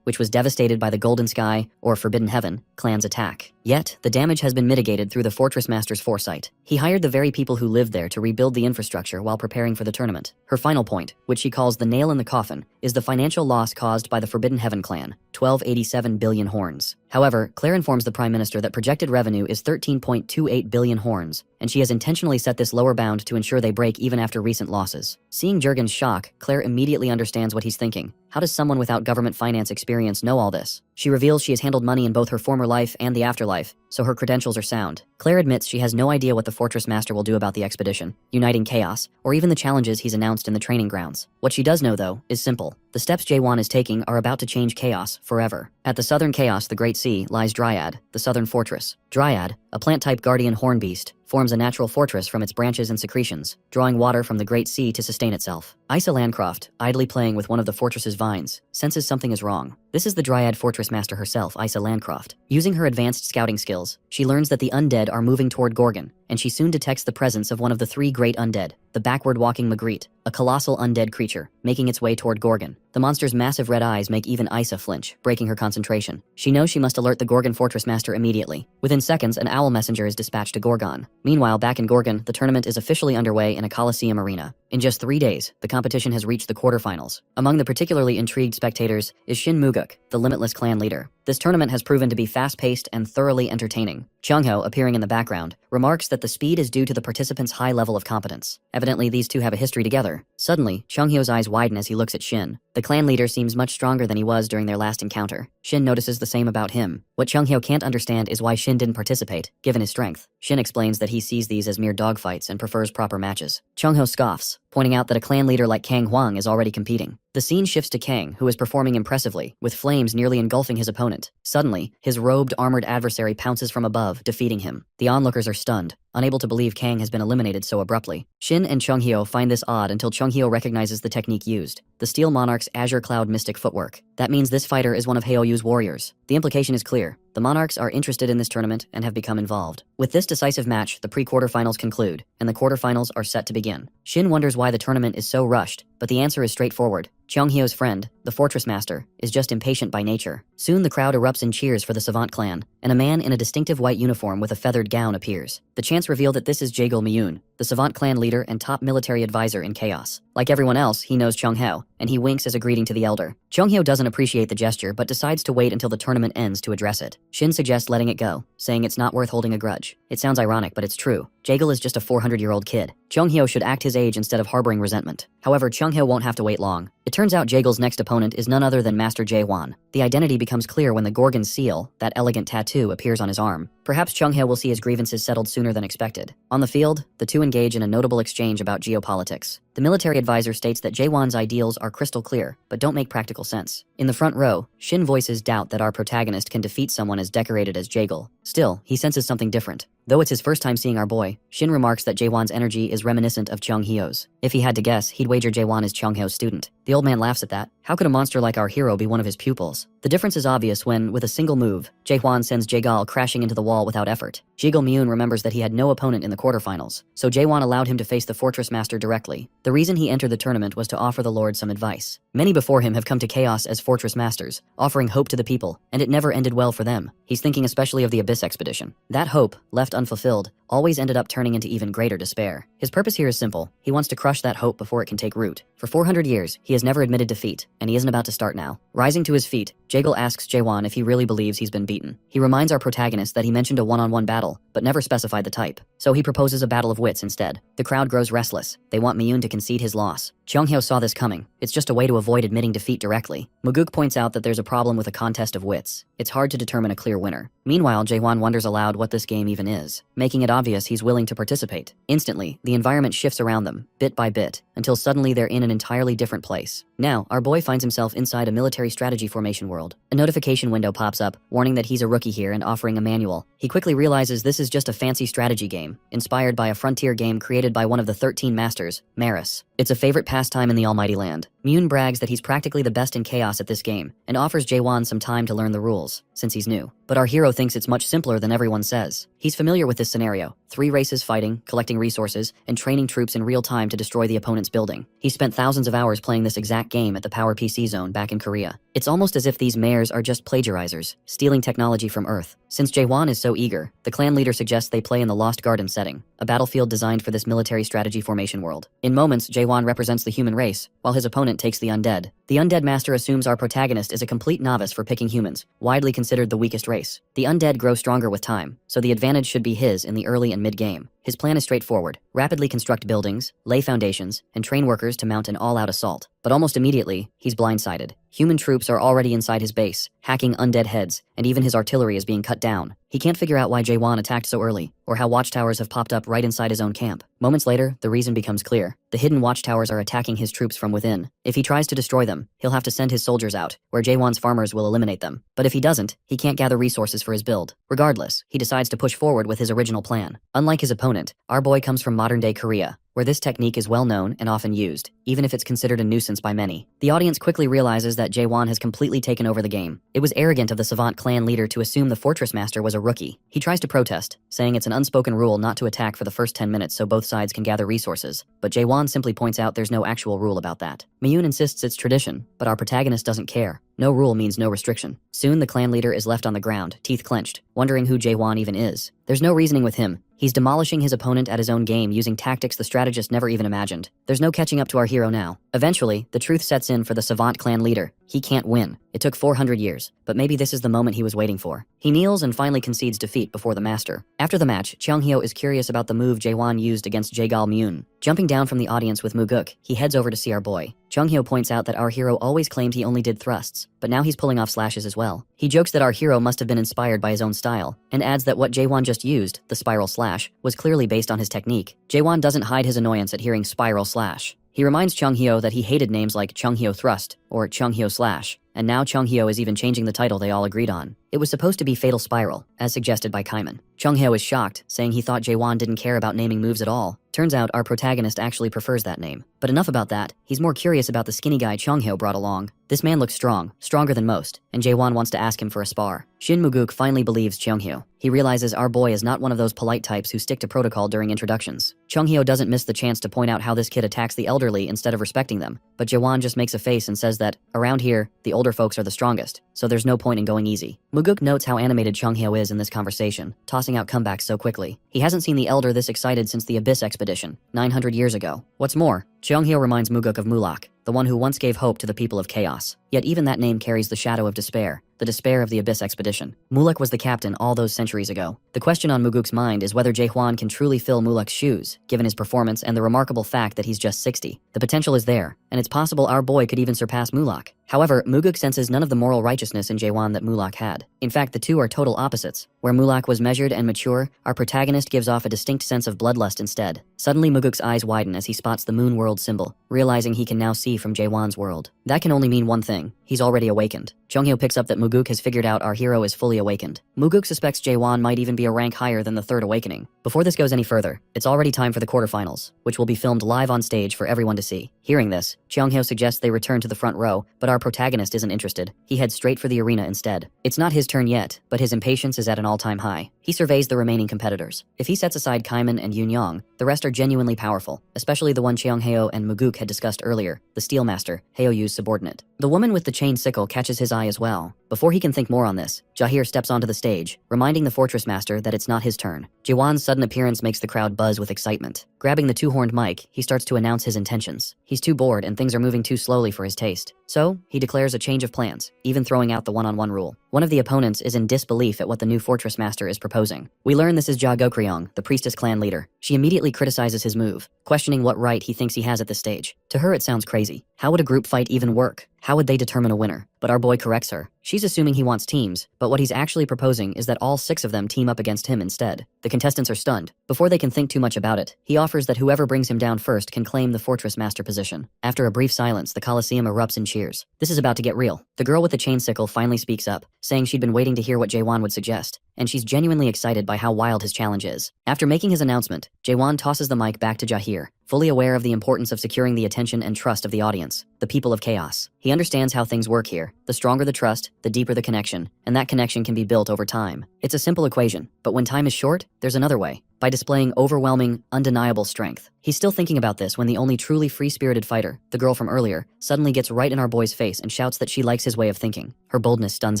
which was devastated by the Golden Sky, or Forbidden Heaven, clan's attack. Yet, the damage has been mitigated through the Fortress Master's foresight. He hired the very people who lived there to rebuild the infrastructure while preparing for the tournament. Her final point, which she calls the nail in the coffin, is the financial loss caused by the Forbidden Heaven clan, 1287 billion horns. However, Claire informs the Prime Minister that projected revenue is 13.28 billion horns, and she has intentionally set this lower bound to ensure they break even after recent losses. Seeing Jurgen's shock, Claire immediately understands what he's thinking. How does someone without government finance experience know all this? She reveals she has handled money in both her former life and the afterlife, so her credentials are sound. Claire admits she has no idea what the Fortress Master will do about the expedition, uniting chaos, or even the challenges he's announced in the training grounds. What she does know, though, is simple. The steps Jaewon is taking are about to change chaos forever. At the southern chaos, the Great Sea, lies Dryad, the southern fortress. Dryad, a plant-type guardian horn beast, forms a natural fortress from its branches and secretions, drawing water from the Great Sea to sustain itself. Isa Landcroft, idly playing with one of the fortress's vines, senses something is wrong. This is the Dryad Fortress Master herself, Isa Landcroft. Using her advanced scouting skills, she learns that the undead are moving toward Gorgon, and she soon detects the presence of one of the three great undead, the backward-walking Magritte, a colossal undead creature, making its way toward Gorgon. The monster's massive red eyes make even Isa flinch, breaking her concentration. She knows she must alert the Gorgon Fortress Master immediately. Within seconds, an owl messenger is dispatched to Gorgon. Meanwhile, back in Gorgon, the tournament is officially underway in a Coliseum arena. In just 3 days, the competition has reached the quarterfinals. Among the particularly intrigued spectators is Shin Muguk, the Limitless clan leader. This tournament has proven to be fast-paced and thoroughly entertaining. Chung-ho, appearing in the background, remarks that the speed is due to the participants' high level of competence. Evidently, these two have a history together. Suddenly, Chung-hyo's eyes widen as he looks at Shin. The clan leader seems much stronger than he was during their last encounter. Shin notices the same about him. What Chung-hyo can't understand is why Shin didn't participate, given his strength. Shin explains that he sees these as mere dogfights and prefers proper matches. Chung-ho scoffs, pointing out that a clan leader like Kang Hwang is already competing. The scene shifts to Kang, who is performing impressively, with flames nearly engulfing his opponent. Suddenly, his robed, armored adversary pounces from above, defeating him. The onlookers are stunned, unable to believe Kang has been eliminated so abruptly. Shin and Chung-hyo find this odd until Chung-hyo recognizes the technique used, the Steel Monarch's Azure Cloud Mystic footwork. That means this fighter is one of Haoyu's warriors. The implication is clear. The Monarchs are interested in this tournament and have become involved. With this decisive match, the pre-quarterfinals conclude, and the quarterfinals are set to begin. Shin wonders why the tournament is so rushed, but the answer is straightforward. Chung-hyo's friend, the Fortress Master, is just impatient by nature. Soon the crowd erupts in cheers for the Savant clan, and a man in a distinctive white uniform with a feathered gown appears. The chants reveal that this is Jaegul Miyun, the Savant clan leader and top military advisor in Chaos. Like everyone else, he knows Chung-hyo, and he winks as a greeting to the elder. Chung-hyo doesn't appreciate the gesture but decides to wait until the tournament ends to address it. Shin suggests letting it go, saying it's not worth holding a grudge. It sounds ironic, but it's true. Jaegul is just a 400-year-old kid. Chung-hyo should act his age instead of harboring resentment. However, Chung-hyo won't have to wait long. It turns out Jaegul's next opponent is none other than Master Jaewon. The identity becomes clear when the Gorgon seal, that elegant tattoo, appears on his arm. Perhaps Chung-hyo will see his grievances settled sooner than expected. On the field, the two engage in a notable exchange about geopolitics. The military advisor states that Jaewon's ideals are crystal clear, but don't make practical sense. In the front row, Shin voices doubt that our protagonist can defeat someone as decorated as Jaegul. Still, he senses something different. Though it's his first time seeing our boy, Shin remarks that Jaewon's energy is reminiscent of Chung-hyo's. If he had to guess, he'd wager Jaewon is Chung-hyo's student. The old man laughs at that. How could a monster like our hero be one of his pupils? The difference is obvious when, with a single move, Jaewon sends Jaegal crashing into the wall without effort. Jaegul Miyun remembers that he had no opponent in the quarterfinals, so Jaewon allowed him to face the Fortress Master directly. The reason he entered the tournament was to offer the Lord some advice. Many before him have come to Chaos as Fortress Masters, offering hope to the people, and it never ended well for them. He's thinking especially of the Abyss expedition. That hope, left unfulfilled, always ended up turning into even greater despair. His purpose here is simple. He wants to crush that hope before it can take root. For 400 years, he has never admitted defeat, and he isn't about to start now. Rising to his feet, Jaegul asks Jaewon if he really believes he's been beaten. He reminds our protagonist that he mentioned a one-on-one battle, but never specified the type. So he proposes a battle of wits instead. The crowd grows restless. They want Miyun to concede his loss. Chung-hyo saw this coming. It's just a way to avoid admitting defeat directly. Muguk points out that there's a problem with a contest of wits. It's hard to determine a clear winner. Meanwhile, Jaewon wonders aloud what this game even is, making it obvious he's willing to participate. Instantly, the environment shifts around them, bit by bit, until suddenly they're in an entirely different place. Now, our boy finds himself inside a military strategy formation world. A notification window pops up, warning that he's a rookie here and offering a manual. He quickly realizes this is just a fancy strategy game, inspired by a frontier game created by one of the 13 masters, Maris. It's a favorite pastime in the Almighty Land. Miyun brags that he's practically the best in Chaos at this game, and offers Jaewon some time to learn the rules, since he's new. But our hero thinks it's much simpler than everyone says. He's familiar with this scenario. 3 races fighting, collecting resources, and training troops in real time to destroy the opponent's building. He spent thousands of hours playing this exact game at the Power PC Zone back in Korea. It's almost as if these mares are just plagiarizers, stealing technology from Earth. Since Jaewon is so eager, the clan leader suggests they play in the Lost Garden setting, a battlefield designed for this military strategy formation world. In moments, Jaewon represents the human race, while his opponent takes the undead. The undead master assumes our protagonist is a complete novice for picking humans, widely considered the weakest race. The undead grow stronger with time, so the advantage should be his in the early and mid-game. His plan is straightforward: rapidly construct buildings, lay foundations, and train workers to mount an all-out assault. But almost immediately, he's blindsided. Human troops are already inside his base, hacking undead heads, and even his artillery is being cut down. He can't figure out why Jaewon attacked so early, or how watchtowers have popped up right inside his own camp. Moments later, the reason becomes clear. The hidden watchtowers are attacking his troops from within. If he tries to destroy them, he'll have to send his soldiers out, where Jaewon's farmers will eliminate them. But if he doesn't, he can't gather resources for his build. Regardless, he decides to push forward with his original plan. Unlike his opponent, our boy comes from modern-day Korea, where this technique is well known and often used, even if it's considered a nuisance by many. The audience quickly realizes that Jaewon has completely taken over the game. It was arrogant of the Savant clan leader to assume the fortress master was a rookie. He tries to protest, saying it's an unspoken rule not to attack for the first 10 minutes so both sides can gather resources. But Jaewon simply points out there's no actual rule about that. Miyun insists it's tradition, but our protagonist doesn't care. No rule means no restriction. Soon the clan leader is left on the ground, teeth clenched, wondering who Jaewon even is. There's no reasoning with him. He's demolishing his opponent at his own game using tactics the strategist never even imagined. There's no catching up to our hero now. Eventually, the truth sets in for the Savant clan leader. He can't win. It took 400 years, but maybe this is the moment he was waiting for. He kneels and finally concedes defeat before the master. After the match, Cheonghyo is curious about the move Jaewon used against Jaegal Myun. Jumping down from the audience with Muguk, he heads over to see our boy. Cheonghyo points out that our hero always claimed he only did thrusts, but now he's pulling off slashes as well. He jokes that our hero must have been inspired by his own style, and adds that what Jaewon just used, the spiral slash, was clearly based on his technique. Jaewon doesn't hide his annoyance at hearing spiral slash. He reminds Cheonghyo that he hated names like Cheonghyo Thrust or Cheonghyo Slash, and now Cheonghyo is even changing the title they all agreed on. It was supposed to be Fatal Spiral, as suggested by Kaiman. Cheonghyo is shocked, saying he thought Jaewon didn't care about naming moves at all. Turns out our protagonist actually prefers that name. But enough about that, he's more curious about the skinny guy Cheonghyo brought along. This man looks strong, stronger than most, and Jaewon wants to ask him for a spar. Shin Muguk finally believes Cheonghyo. He realizes our boy is not one of those polite types who stick to protocol during introductions. Cheonghyo doesn't miss the chance to point out how this kid attacks the elderly instead of respecting them, but Jaewon just makes a face and says that, around here, the older folks are the strongest, so there's no point in going easy. Muguk notes how animated Cheonghyo is in this conversation, tossing out comebacks so quickly. He hasn't seen the elder this excited since the Abyss expedition, 900 years ago. What's more, Cheonghyo reminds Muguk of Mulak, the one who once gave hope to the people of Chaos. Yet even that name carries the shadow of despair, the despair of the Abyss expedition. Mulak was the captain all those centuries ago. The question on Muguk's mind is whether Jaehwan can truly fill Mulak's shoes, given his performance and the remarkable fact that he's just 60. The potential is there, and it's possible our boy could even surpass Mulak. However, Muguk senses none of the moral righteousness in Jaehwan that Mulak had. In fact, the two are total opposites. Where Mulak was measured and mature, our protagonist gives off a distinct sense of bloodlust instead. Suddenly Muguk's eyes widen as he spots the moon world symbol, realizing he can now see from Jaehwan's world. That can only mean one thing: he's already awakened. Cheonghyo picks up that Muguk has figured out our hero is fully awakened. Muguk suspects Jaehwan might even be a rank higher than the third awakening. Before this goes any further, it's already time for the quarterfinals, which will be filmed live on stage for everyone to see. Hearing this, Cheonghyo suggests they return to the front row, but our protagonist isn't interested. He heads straight for the arena instead. It's not his turn yet, but his impatience is at an all-time high. He surveys the remaining competitors. If he sets aside Kaiman and Yunyong, the rest are genuinely powerful, especially the one Cheonghyo and Muguk had discussed earlier, the Steelmaster, Heoyu's subordinate. The woman with the chain sickle catches his eye as well. Before he can think more on this, Jahir steps onto the stage, reminding the Fortress Master that it's not his turn. Jaehwan's sudden appearance makes the crowd buzz with excitement. Grabbing the two-horned mic, he starts to announce his intentions. He's too bored and things are moving too slowly for his taste. So, he declares a change of plans, even throwing out the one-on-one rule. One of the opponents is in disbelief at what the new Fortress Master is proposing. We learn this is Ja Gokryong, the Priestess clan leader. She immediately criticizes his move, questioning what right he thinks he has at this stage. To her it sounds crazy. How would a group fight even work? How would they determine a winner? But our boy corrects her. She's assuming he wants teams, but what he's actually proposing is that all 6 of them team up against him instead. The contestants are stunned. Before they can think too much about it, he offers that whoever brings him down first can claim the Fortress Master position. After a brief silence, the Colosseum erupts in cheers. This is about to get real. The girl with the chain sickle finally speaks up, saying she'd been waiting to hear what Jaehwan would suggest, and she's genuinely excited by how wild his challenge is. After making his announcement, Jaehwan tosses the mic back to Jahir, fully aware of the importance of securing the attention and trust of the audience, the people of Chaos. He understands how things work here. The stronger the trust, the deeper the connection, and that connection can be built over time. It's a simple equation, but when time is short, there's another way. By displaying overwhelming, undeniable strength. He's still thinking about this when the only truly free-spirited fighter, the girl from earlier, suddenly gets right in our boy's face and shouts that she likes his way of thinking. Her boldness stuns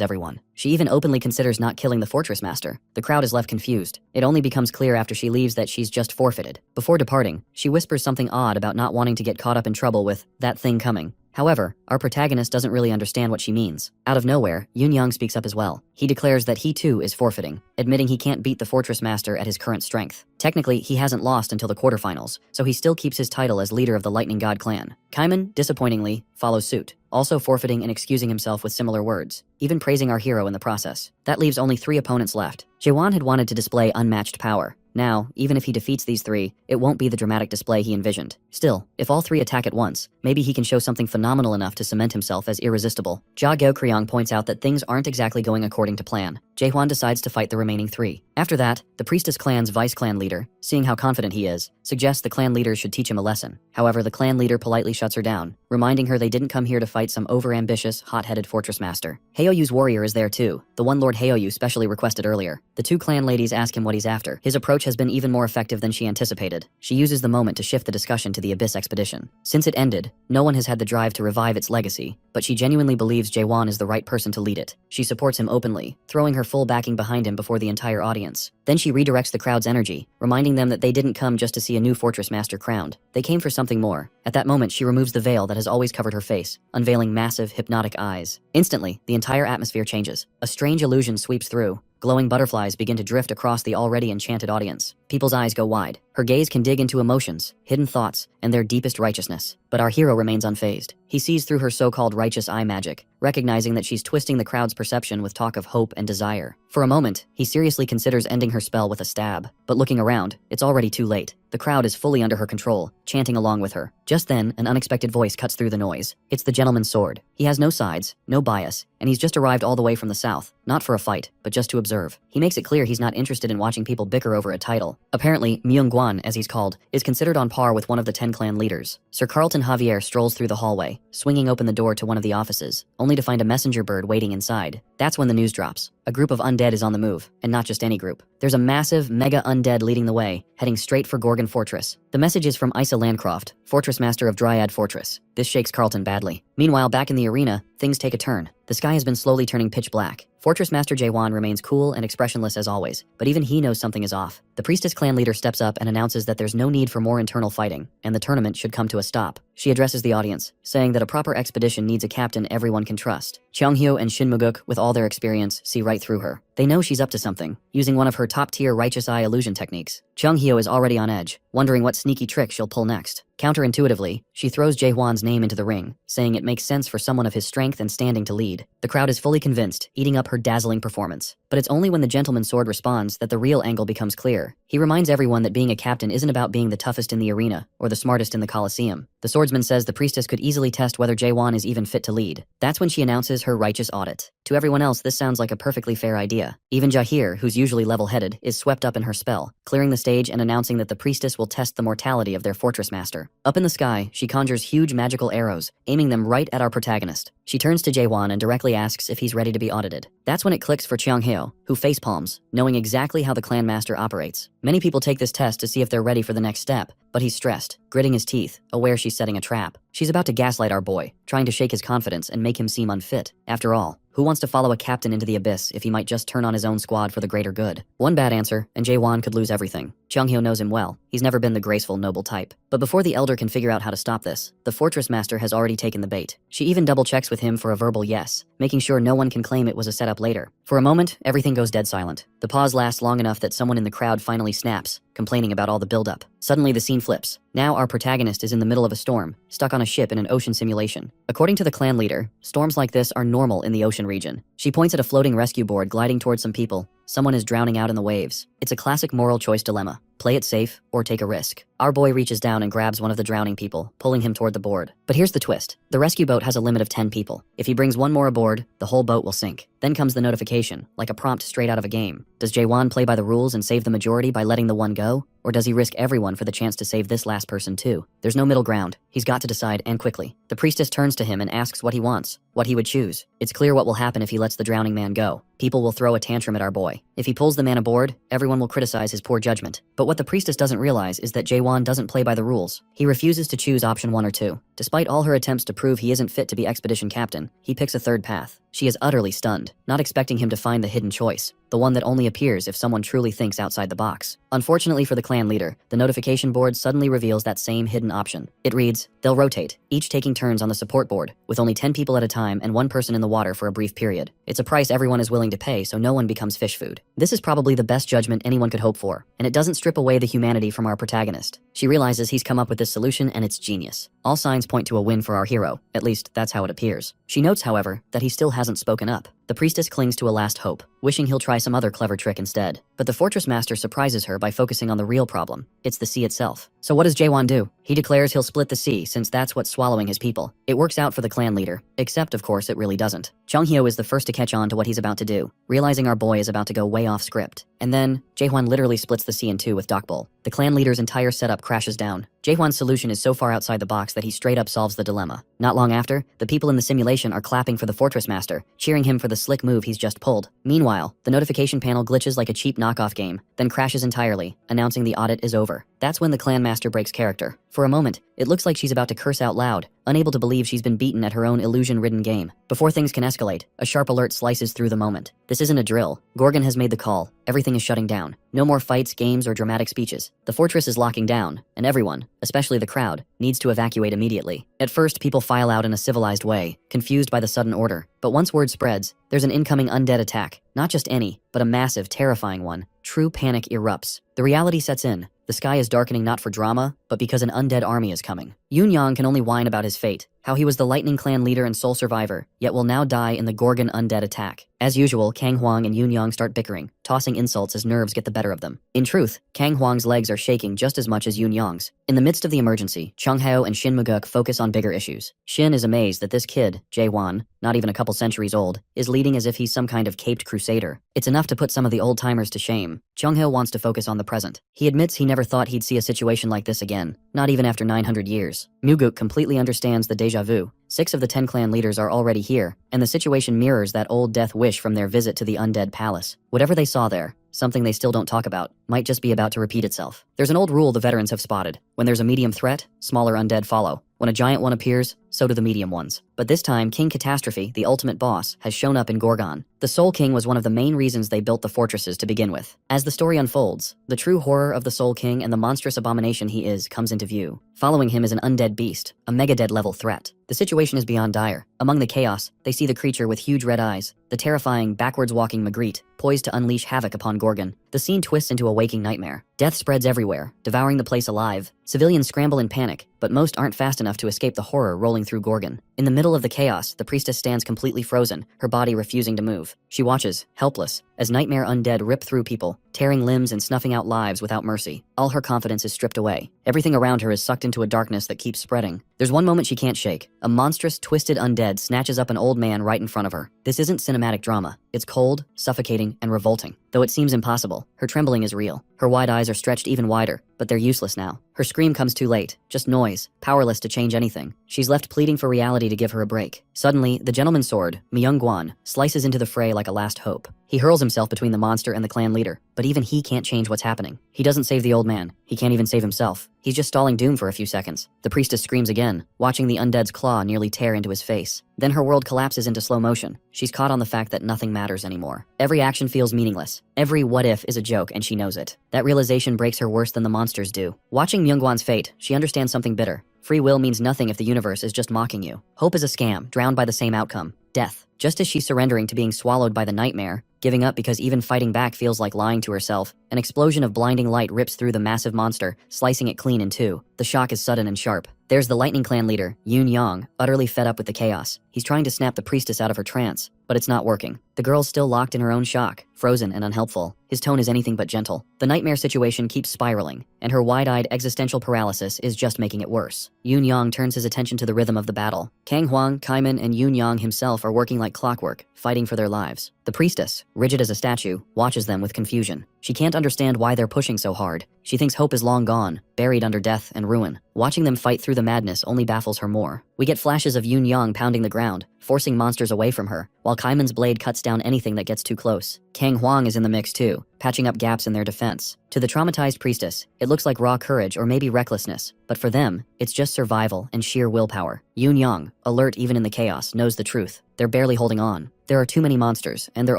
everyone. She even openly considers not killing the Fortress Master. The crowd is left confused. It only becomes clear after she leaves that she's just forfeited. Before departing, she whispers something odd about not wanting to get caught up in trouble with that thing coming. However, our protagonist doesn't really understand what she means. Out of nowhere, Yoon speaks up as well. He declares that he too is forfeiting, admitting he can't beat the fortress master at his current strength. Technically, he hasn't lost until the quarterfinals, so he still keeps his title as leader of the Lightning God clan. Kaiman, disappointingly, follows suit, also forfeiting and excusing himself with similar words, even praising our hero in the process. That leaves only 3 opponents left. Jaewon had wanted to display unmatched power. Now, even if he defeats these 3, it won't be the dramatic display he envisioned. Still, if all 3 attack at once, maybe he can show something phenomenal enough to cement himself as irresistible. Ja Gyeokryong points out that things aren't exactly going according to plan. Jaehwan decides to fight the remaining 3. After that, the Priestess clan's vice clan leader, seeing how confident he is, suggests the clan leaders should teach him a lesson. However, the clan leader politely shuts her down, reminding her they didn't come here to fight some overambitious, hot-headed fortress master. Haeoyu's warrior is there too, the one Lord Haeoyu specially requested earlier. The 2 clan ladies ask him what he's after. His approach has been even more effective than she anticipated. She uses the moment to shift the discussion to the Abyss expedition. Since it ended, no one has had the drive to revive its legacy, but she genuinely believes Jaewon is the right person to lead it. She supports him openly, throwing her full backing behind him before the entire audience. Then she redirects the crowd's energy, reminding them that they didn't come just to see a new fortress master crowned. They came for something more. At that moment, she removes the veil that has always covered her face, unveiling massive, hypnotic eyes. Instantly, the entire atmosphere changes. A strange illusion sweeps through. Glowing butterflies begin to drift across the already enchanted audience. People's eyes go wide. Her gaze can dig into emotions, hidden thoughts, and their deepest righteousness. But our hero remains unfazed. He sees through her so-called righteous eye magic, recognizing that she's twisting the crowd's perception with talk of hope and desire. For a moment, he seriously considers ending her spell with a stab. But looking around, it's already too late. The crowd is fully under her control, chanting along with her. Just then, an unexpected voice cuts through the noise. It's the gentleman's sword. He has no sides, no bias, and he's just arrived all the way from the south, not for a fight, but just to observe. He makes it clear he's not interested in watching people bicker over a title. Apparently, Myung-gwan, as he's called, is considered on par with one of the 10 clan leaders. Sir Carlton Javier strolls through the hallway, swinging open the door to one of the offices, only to find a messenger bird waiting inside. That's when the news drops. A group of undead is on the move, and not just any group. There's a massive, mega undead leading the way, heading straight for Gorgon Fortress. The message is from Isa Landcroft, Fortress Master of Dryad Fortress. This shakes Carlton badly. Meanwhile, back in the arena, things take a turn. The sky has been slowly turning pitch black. Fortress Master Jaewon remains cool and expressionless as always, but even he knows something is off. The Priestess clan leader steps up and announces that there's no need for more internal fighting, and the tournament should come to a stop. She addresses the audience, saying that a proper expedition needs a captain everyone can trust. Cheonghyo and Shin Muguk, with all their experience, see right through her. They know she's up to something, using one of her top-tier righteous eye illusion techniques. Cheonghyo is already on edge, wondering what sneaky trick she'll pull next. Counterintuitively, she throws Jaehwan's name into the ring, saying it makes sense for someone of his strength and standing to lead. The crowd is fully convinced, eating up her dazzling performance. But it's only when the gentleman's sword responds that the real angle becomes clear. He reminds everyone that being a captain isn't about being the toughest in the arena, or the smartest in the Colosseum. The swordsman says the priestess could easily test whether Jaewon is even fit to lead. That's when she announces her righteous audit. To everyone else, this sounds like a perfectly fair idea. Even Jahir, who's usually level-headed, is swept up in her spell, clearing the stage and announcing that the priestess will test the mortality of their fortress master. Up in the sky, she conjures huge magical arrows, aiming them right at our protagonist. She turns to Jaewon and directly asks if he's ready to be audited. That's when it clicks for Cheonghyo, who facepalms, knowing exactly how the clan master operates. Many people take this test to see if they're ready for the next step, but he's stressed, gritting his teeth, aware she's setting a trap. She's about to gaslight our boy, trying to shake his confidence and make him seem unfit. After all, who wants to follow a captain into the abyss if he might just turn on his own squad for the greater good? One bad answer, and Jaewon could lose everything. Cheonghyo knows him well. He's never been the graceful, noble type. But before the elder can figure out how to stop this, the fortress master has already taken the bait. She even double-checks with him for a verbal yes, making sure no one can claim it was a setup later. For a moment, everything goes dead silent. The pause lasts long enough that someone in the crowd finally snaps, complaining about all the buildup. Suddenly, the scene flips. Now our protagonist is in the middle of a storm, stuck on a ship in an ocean simulation. According to the clan leader, storms like this are normal in the ocean region. She points at a floating rescue board gliding towards some people. Someone is drowning out in the waves. It's a classic moral choice dilemma. Play it safe or take a risk. Our boy reaches down and grabs one of the drowning people, pulling him toward the board. But here's the twist. The rescue boat has a limit of 10 people. If he brings one more aboard, the whole boat will sink. Then comes the notification, like a prompt straight out of a game. Does Jaewon play by the rules and save the majority by letting the one go? Or does he risk everyone for the chance to save this last person too? There's no middle ground. He's got to decide, and quickly. The priestess turns to him and asks what he wants, what he would choose. It's clear what will happen if he lets the drowning man go. People will throw a tantrum at our boy. If he pulls the man aboard, everyone will criticize his poor judgment. But what the priestess doesn't realize is that Jaewon doesn't play by the rules. He refuses to choose option 1 or 2. Despite all her attempts to prove he isn't fit to be expedition captain, he picks a third path. She is utterly stunned, not expecting him to find the hidden choice, the one that only appears if someone truly thinks outside the box. Unfortunately for the clan leader, the notification board suddenly reveals that same hidden option. It reads, they'll rotate, each taking turns on the support board, with only 10 people at a time and one person in the water for a brief period. It's a price everyone is willing to pay, so no one becomes fish food. This is probably the best judgment anyone could hope for, and it doesn't strip away the humanity from our protagonist. She realizes he's come up with this solution and it's genius. All signs point to a win for our hero, at least that's how it appears. She notes, however, that he still hasn't spoken up. The priestess clings to a last hope, wishing he'll try some other clever trick instead. But the fortress master surprises her by focusing on the real problem. It's the sea itself. So what does Jaewon do? He declares he'll split the sea since that's what's swallowing his people. It works out for the clan leader, except of course it really doesn't. Jung-hyo is the first to catch on to what he's about to do, realizing our boy is about to go way off script. And then, Jaehwan literally splits the sea in two with Dokbol. The clan leader's entire setup crashes down. Jaehwan's solution is so far outside the box that he straight up solves the dilemma. Not long after, the people in the simulation are clapping for the fortress master, cheering him for the slick move he's just pulled. Meanwhile, the notification panel glitches like a cheap knockoff game, then crashes entirely, announcing the audit is over. That's when the clan master breaks character. For a moment, it looks like she's about to curse out loud, unable to believe she's been beaten at her own illusion-ridden game. Before things can escalate, a sharp alert slices through the moment. This isn't a drill. Gorgon has made the call. Everything is shutting down. No more fights, games, or dramatic speeches. The fortress is locking down, and everyone, especially the crowd, needs to evacuate immediately. At first, people file out in a civilized way, confused by the sudden order. But once word spreads, there's an incoming undead attack. Not just any, but a massive, terrifying one. True panic erupts. The reality sets in. The sky is darkening not for drama, but because an undead army is coming. Yoon Yang can only whine about his fate, how he was the Lightning Clan leader and sole survivor, yet will now die in the Gorgon undead attack. As usual, Kang Hwang and Yoon Yang start bickering, tossing insults as nerves get the better of them. In truth, Kang Hwang's legs are shaking just as much as Yoon Yang's. In the midst of the emergency, Chung Hao and Shin Muguk focus on bigger issues. Shin is amazed that this kid, Jae-won, not even a couple centuries old, is leading as if he's some kind of caped crusader. It's enough to put some of the old-timers to shame. Chung Hao wants to focus on the present. He admits he never thought he'd see a situation like this again, not even after 900 years. Muguk completely understands the deja vu. 6 of the 10 clan leaders are already here, and the situation mirrors that old death wish from their visit to the undead palace. Whatever they saw there, something they still don't talk about, might just be about to repeat itself. There's an old rule the veterans have spotted. When there's a medium threat, smaller undead follow. When a giant one appears, so do the medium ones. But this time, King Catastrophe, the ultimate boss, has shown up in Gorgon. The Soul King was one of the main reasons they built the fortresses to begin with. As the story unfolds, the true horror of the Soul King and the monstrous abomination he is comes into view. Following him is an undead beast, a megadead level threat. The situation is beyond dire. Among the chaos, they see the creature with huge red eyes, the terrifying, backwards-walking Magritte, poised to unleash havoc upon Gorgon. The scene twists into a waking nightmare. Death spreads everywhere, devouring the place alive. Civilians scramble in panic, but most aren't fast enough to escape the horror rolling through Gorgon. In the middle of the chaos, the priestess stands completely frozen, her body refusing to move. She watches, helpless, as nightmare undead rip through people, tearing limbs and snuffing out lives without mercy. All her confidence is stripped away. Everything around her is sucked into a darkness that keeps spreading. There's one moment she can't shake. A monstrous, twisted undead snatches up an old man right in front of her. This isn't cinematic drama. It's cold, suffocating, and revolting. Though it seems impossible, her trembling is real. Her wide eyes are stretched even wider, but they're useless now. Her scream comes too late, just noise, powerless to change anything. She's left pleading for reality to give her a break. Suddenly, the gentleman's sword, Myung-gwan, slices into the fray like a last hope. He hurls himself between the monster and the clan leader, but even he can't change what's happening. He doesn't save the old man. He can't even save himself. He's just stalling doom for a few seconds. The priestess screams again, watching the undead's claw nearly tear into his face. Then her world collapses into slow motion. She's caught on the fact that nothing matters anymore. Every action feels meaningless. Every what if is a joke, and she knows it. That realization breaks her worse than the monsters do. Watching Myung-gwan's fate, she understands something bitter. Free will means nothing if the universe is just mocking you. Hope is a scam, drowned by the same outcome, death. Just as she's surrendering to being swallowed by the nightmare, giving up because even fighting back feels like lying to herself, an explosion of blinding light rips through the massive monster, slicing it clean in two. The shock is sudden and sharp. There's the Lightning Clan leader, Yoon Yang, utterly fed up with the chaos. He's trying to snap the priestess out of her trance, but it's not working. The girl's still locked in her own shock, frozen and unhelpful. His tone is anything but gentle. The nightmare situation keeps spiraling, and her wide-eyed existential paralysis is just making it worse. Yoon Yang turns his attention to the rhythm of the battle. Kang Hwang, Kaiman, and Yoon Yang himself are working like clockwork, fighting for their lives. The priestess, rigid as a statue, watches them with confusion. She can't understand why they're pushing so hard. She thinks hope is long gone, buried under death and ruin. Watching them fight through the madness only baffles her more. We get flashes of Yoon Young pounding the ground, forcing monsters away from her, while Kaiman's blade cuts down anything that gets too close. Kang Huang is in the mix too, patching up gaps in their defense. To the traumatized priestess, it looks like raw courage or maybe recklessness, but for them, it's just survival and sheer willpower. Yoon Young, alert even in the chaos, knows the truth. They're barely holding on. There are too many monsters, and they're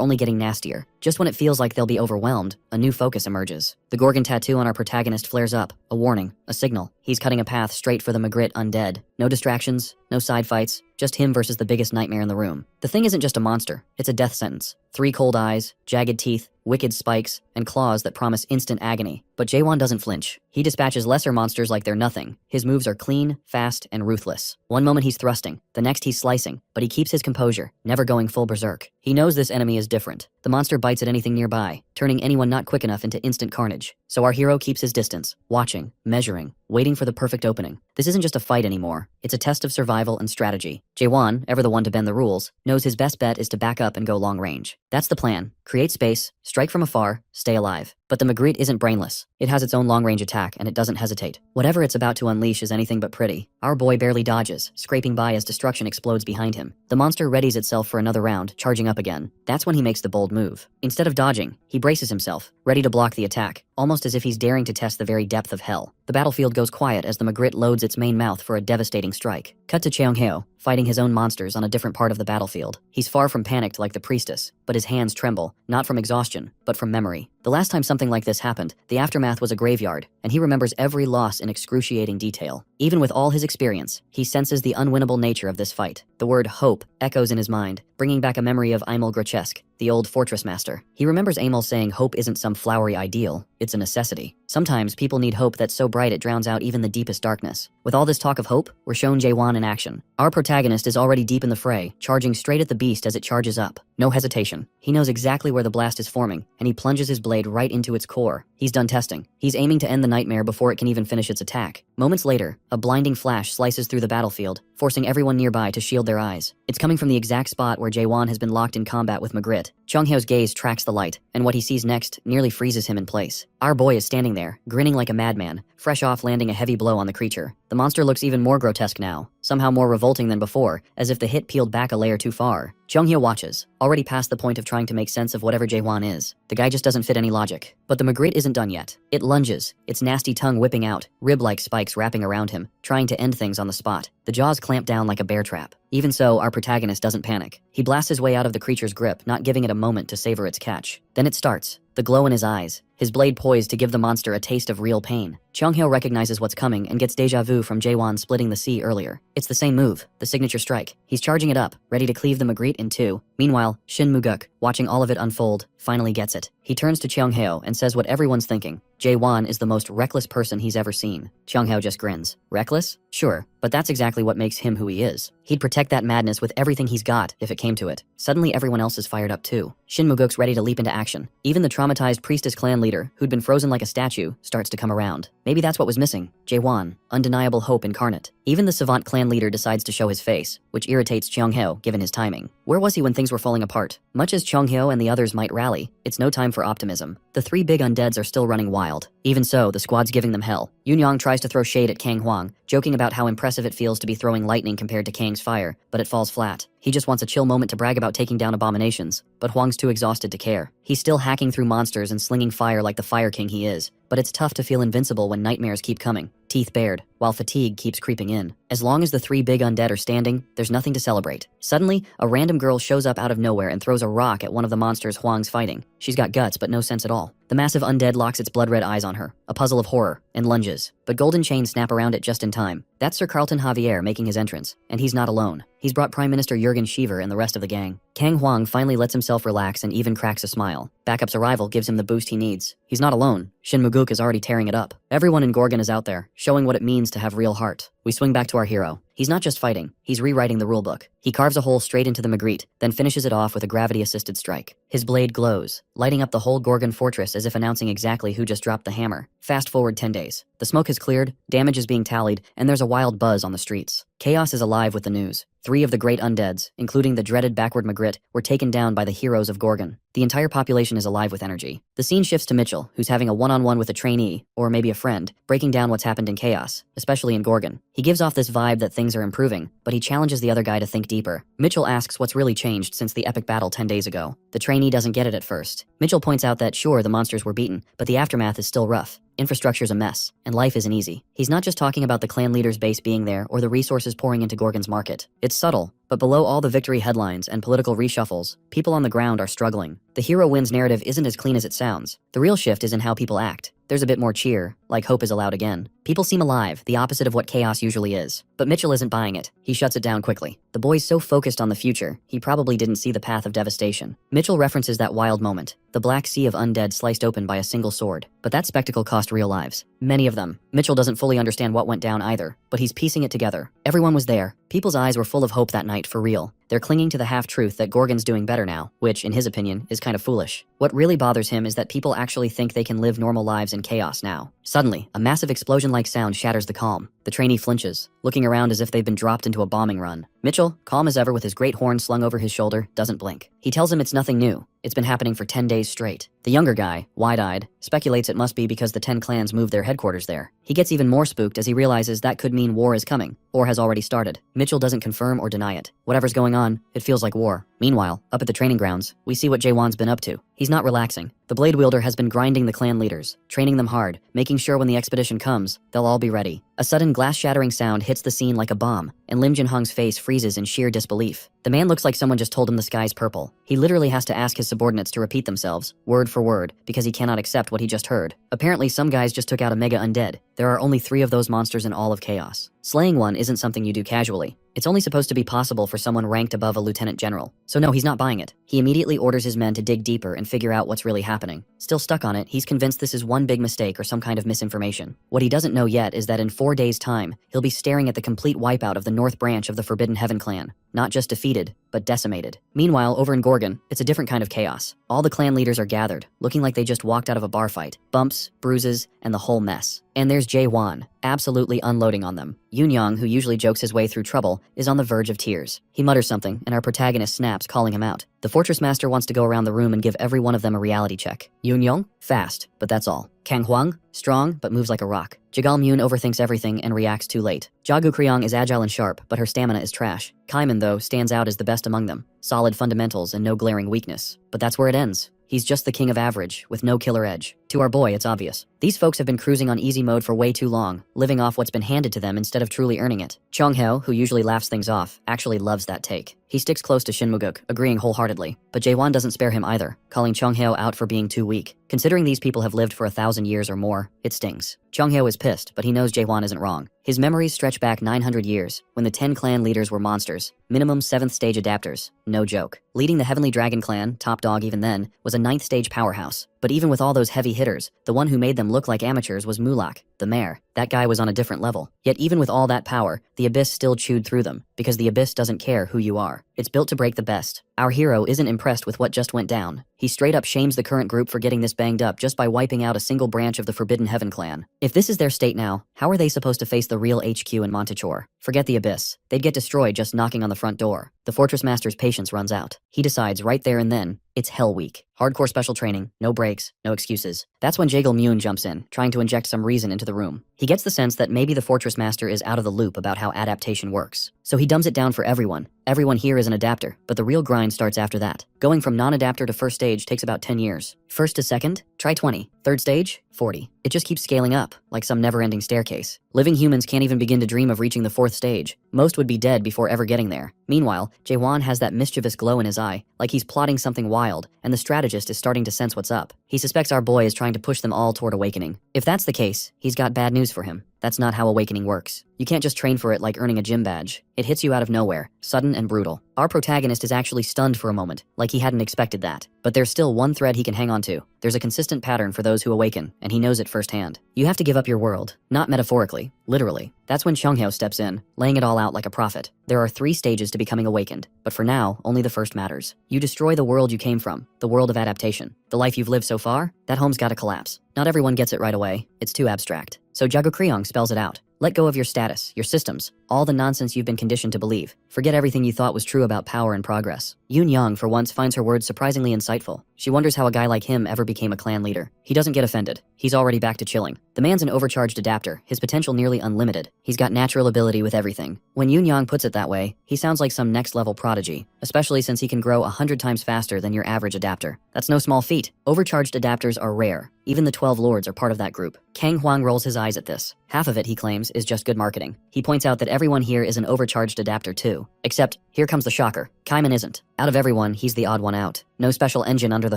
only getting nastier. Just when it feels like they'll be overwhelmed, a new focus emerges. The Gorgon tattoo on our protagonist flares up, a warning, a signal. He's cutting a path straight for the Magritte undead. No distractions, no side fights, just him versus the biggest nightmare in the room. The thing isn't just a monster, it's a death sentence. 3 cold eyes, jagged teeth, wicked spikes, and claws that promise instant agony. But Jaewon doesn't flinch. He dispatches lesser monsters like they're nothing. His moves are clean, fast, and ruthless. One moment he's thrusting, the next he's slicing, but he keeps his composure, never going full berserk. He knows this enemy is different. The monster bites at anything nearby, turning anyone not quick enough into instant carnage. So our hero keeps his distance, watching, measuring, waiting for the perfect opening. This isn't just a fight anymore. It's a test of survival and strategy. Jaewon, ever the one to bend the rules, knows his best bet is to back up and go long range. That's the plan. Create space, strike from afar, stay alive. But the Magritte isn't brainless. It has its own long-range attack, and it doesn't hesitate. Whatever it's about to unleash is anything but pretty. Our boy barely dodges, scraping by as destruction explodes behind him. The monster readies itself for another round, charging up again. That's when he makes the bold move. Instead of dodging, he braces himself, ready to block the attack, almost as if he's daring to test the very depth of hell. The battlefield goes quiet as the Magritte loads its main mouth for a devastating strike. Cut to Cheongheo, fighting his own monsters on a different part of the battlefield. He's far from panicked like the priestess, but his hands tremble, not from exhaustion, but from memory. The last time something like this happened, the aftermath was a graveyard, and he remembers every loss in excruciating detail. Even with all his experience, he senses the unwinnable nature of this fight. The word hope echoes in his mind, bringing back a memory of Aimul Grochesk, the old fortress master. He remembers Aimul saying hope isn't some flowery ideal, it's a necessity. Sometimes people need hope that's so bright it drowns out even the deepest darkness. With all this talk of hope, we're shown Jaewon in action. Our protagonist is already deep in the fray, charging straight at the beast as it charges up. No hesitation. He knows exactly where the blast is forming, and he plunges his blade right into its core. He's done testing. He's aiming to end the nightmare before it can even finish its attack. Moments later, a blinding flash slices through the battlefield, forcing everyone nearby to shield their eyes. It's coming from the exact spot where Jaewon has been locked in combat with Magritte. Cheonghyeo's gaze tracks the light, and what he sees next nearly freezes him in place. Our boy is standing there, grinning like a madman, fresh off landing a heavy blow on the creature. The monster looks even more grotesque now, somehow more revolting than before, as if the hit peeled back a layer too far. Cheonghye watches, already past the point of trying to make sense of whatever Jaewon is. The guy just doesn't fit any logic. But the Magritte isn't done yet. It lunges, its nasty tongue whipping out, rib-like spikes wrapping around him, trying to end things on the spot. The jaws clamp down like a bear trap. Even so, our protagonist doesn't panic. He blasts his way out of the creature's grip, not giving it a moment to savor its catch. Then it starts, the glow in his eyes, his blade poised to give the monster a taste of real pain. Cheonghye recognizes what's coming and gets deja vu from Jaewon splitting the sea earlier. It's the same move, the signature strike. He's charging it up, ready to cleave the Magritte in two. Meanwhile, Shin Muguk, watching all of it unfold, finally gets it. He turns to Cheonghye and says what everyone's thinking. Jaewon is the most reckless person he's ever seen. Cheonghye just grins. Reckless? Sure, but that's exactly what makes him who he is. He'd protect that madness with everything he's got if it came to it. Suddenly everyone else is fired up too. Shin Muguk's ready to leap into action. Even the traumatized priestess clan leader, who'd been frozen like a statue, starts to come around. Maybe that's what was missing. Jaewon, undeniable hope incarnate. Even the savant clan leader decides to show his face, which irritates Cheonghye given his timing. Where was he when things were falling apart? Much as Cheonghye and the others might rally, it's no time for optimism. The 3 big undeads are still running wild. Even so, the squad's giving them hell. Yoon Young tries to throw shade at Kang Huang, joking about how impressive it feels to be throwing lightning compared to Kang's fire, but it falls flat. He just wants a chill moment to brag about taking down abominations, but Huang's too exhausted to care. He's still hacking through monsters and slinging fire like the Fire King he is, but it's tough to feel invincible when nightmares keep coming, teeth bared, while fatigue keeps creeping in. As long as the 3 big undead are standing, there's nothing to celebrate. Suddenly, a random girl shows up out of nowhere and throws a rock at one of the monsters Huang's fighting. She's got guts, but no sense at all. The massive undead locks its blood-red eyes on her, a puzzle of horror, and lunges. But golden chains snap around it just in time. That's Sir Carlton Javier making his entrance, and he's not alone. He's brought Prime Minister Jurgen Schiever and the rest of the gang. Kang Huang finally lets himself relax and even cracks a smile. Backup's arrival gives him the boost he needs. He's not alone. Shin Muguk is already tearing it up. Everyone in Gorgon is out there, showing what it means to have real heart. We swing back to our hero. He's not just fighting, he's rewriting the rulebook. He carves a hole straight into the Magritte, then finishes it off with a gravity-assisted strike. His blade glows, lighting up the whole Gorgon fortress as if announcing exactly who just dropped the hammer. Fast forward 10 days. The smoke has cleared, damage is being tallied, and there's a wild buzz on the streets. Chaos is alive with the news. 3 of the great undeads, including the dreaded backward Magritte, were taken down by the heroes of Gorgon. The entire population is alive with energy. The scene shifts to Mitchell, who's having a one-on-one with a trainee, or maybe a friend, breaking down what's happened in Chaos, especially in Gorgon. He gives off this vibe that things are improving, but he challenges the other guy to think deeper. Mitchell asks what's really changed since the epic battle 10 days ago. The trainee doesn't get it at first. Mitchell points out that sure, the monsters were beaten, but the aftermath is still rough. Infrastructure's a mess, and life isn't easy. He's not just talking about the clan leader's base being there or the resources pouring into Gorgon's market. It's subtle, but below all the victory headlines and political reshuffles, people on the ground are struggling. The hero wins narrative isn't as clean as it sounds. The real shift is in how people act. There's a bit more cheer, like hope is allowed again. People seem alive, the opposite of what chaos usually is. But Mitchell isn't buying it. He shuts it down quickly. The boy's so focused on the future, he probably didn't see the path of devastation. Mitchell references that wild moment, the black sea of undead sliced open by a single sword. But that spectacle cost real lives. Many of them. Mitchell doesn't fully understand what went down either, but he's piecing it together. Everyone was there. People's eyes were full of hope that night, for real. They're clinging to the half-truth that Gorgon's doing better now, which, in his opinion, is kind of foolish. What really bothers him is that people actually think they can live normal lives in chaos now. Suddenly, a massive explosion-like sound shatters the calm. The trainee flinches, looking around as if they've been dropped into a bombing run. Mitchell, calm as ever with his great horn slung over his shoulder, doesn't blink. He tells him it's nothing new. It's been happening for 10 days straight. The younger guy, wide-eyed, speculates it must be because the 10 clans moved their headquarters there. He gets even more spooked as he realizes that could mean war is coming, or has already started. Mitchell doesn't confirm or deny it. Whatever's going on, it feels like war. Meanwhile, up at the training grounds, we see what Jaewon's been up to. He's not relaxing. The blade wielder has been grinding the clan leaders, training them hard, making sure when the expedition comes, they'll all be ready. A sudden glass-shattering sound hits the scene like a bomb, and Lim Jin-hung's face freezes in sheer disbelief. The man looks like someone just told him the sky's purple. He literally has to ask his subordinates to repeat themselves, word for word, because he cannot accept what he just heard. Apparently, some guys just took out a mega undead. There are only 3 of those monsters in all of Chaos. Slaying one isn't something you do casually. It's only supposed to be possible for someone ranked above a lieutenant general. So no, he's not buying it. He immediately orders his men to dig deeper and figure out what's really happening. Still stuck on it, he's convinced this is one big mistake or some kind of misinformation. What he doesn't know yet is that in 4 days' time, he'll be staring at the complete wipeout of the North Branch of the Forbidden Heaven clan. Not just defeated, but decimated. Meanwhile, over in Gorgon, it's a different kind of chaos. All the clan leaders are gathered, looking like they just walked out of a bar fight. Bumps, bruises, and the whole mess. And there's Jaewon, absolutely unloading on them. Yoon-young, who usually jokes his way through trouble, is on the verge of tears. He mutters something, and our protagonist snaps, calling him out. The fortress master wants to go around the room and give every one of them a reality check. Yoon-young? Fast, but that's all. Kang Hwang? Strong, but moves like a rock. Jagal-myun overthinks everything and reacts too late. Jagu Kryong is agile and sharp, but her stamina is trash. Kaiman, though, stands out as the best among them. Solid fundamentals and no glaring weakness. But that's where it ends. He's just the king of average, with no killer edge. To our boy, it's obvious. These folks have been cruising on easy mode for way too long, living off what's been handed to them instead of truly earning it. Chong-heo, who usually laughs things off, actually loves that take. He sticks close to Shinmuguk, agreeing wholeheartedly. But Jaewon doesn't spare him either, calling Chong-heo out for being too weak. Considering these people have lived for 1,000 years or more, it stings. Chong-heo is pissed, but he knows Jaewon isn't wrong. His memories stretch back 900 years, when the 10 clan leaders were monsters, minimum 7th stage adapters. No joke. Leading the Heavenly Dragon clan, top dog even then, was a 9th stage powerhouse. But even with all those heavy hitters, the one who made them look like amateurs was Mulak, the mayor. That guy was on a different level. Yet even with all that power, the Abyss still chewed through them, because the Abyss doesn't care who you are. It's built to break the best. Our hero isn't impressed with what just went down. He straight up shames the current group for getting this banged up just by wiping out a single branch of the Forbidden Heaven clan. If this is their state now, how are they supposed to face the real HQ in Montechor? Forget the Abyss. They'd get destroyed just knocking on the front door. The Fortress Master's patience runs out. He decides right there and then, it's Hell Week. Hardcore special training, no breaks, no excuses. That's when Jagal-myun jumps in, trying to inject some reason into the room. He gets the sense that maybe the Fortress Master is out of the loop about how adaptation works. So he dumbs it down for everyone. Everyone here is an adapter, but the real grind starts after that. Going from non-adapter to first stage takes about 10 years. First to second? Try 20. Third stage? 40. It just keeps scaling up, like some never-ending staircase. Living humans can't even begin to dream of reaching the 4th stage. Most would be dead before ever getting there. Meanwhile, Jaewon has that mischievous glow in his eye, like he's plotting something wild, and the strategist is starting to sense what's up. He suspects our boy is trying to push them all toward awakening. If that's the case, he's got bad news for him. That's not how awakening works. You can't just train for it like earning a gym badge. It hits you out of nowhere, sudden and brutal. Our protagonist is actually stunned for a moment, like he hadn't expected that. But there's still one thread he can hang on to. There's a consistent pattern for those who awaken, and he knows it firsthand. You have to give up your world, not metaphorically, literally. That's when Chong-heo steps in, laying it all out like a prophet. There are 3 stages to becoming awakened, but for now, only the first matters. You destroy the world you came from, the world of adaptation. The life you've lived so far, that home's gotta collapse. Not everyone gets it right away. It's too abstract. So Jagu Kryong spells it out. Let go of your status, your systems, all the nonsense you've been conditioned to believe. Forget everything you thought was true about power and progress. Yoon Young, for once, finds her words surprisingly insightful. She wonders how a guy like him ever became a clan leader. He doesn't get offended. He's already back to chilling. The man's an overcharged adapter, his potential nearly unlimited. He's got natural ability with everything. When Yoon Young puts it that way, he sounds like some next-level prodigy, especially since he can grow 100 times faster than your average adapter. That's no small feat. Overcharged adapters are rare. Even the 12 lords are part of that group. Kang Huang rolls his eyes at this. Half of it, he claims, is just good marketing. He points out that everyone here is an overcharged adapter too. Except, here comes the shocker. Kaiman isn't. Out of everyone, he's the odd one out. No special engine under the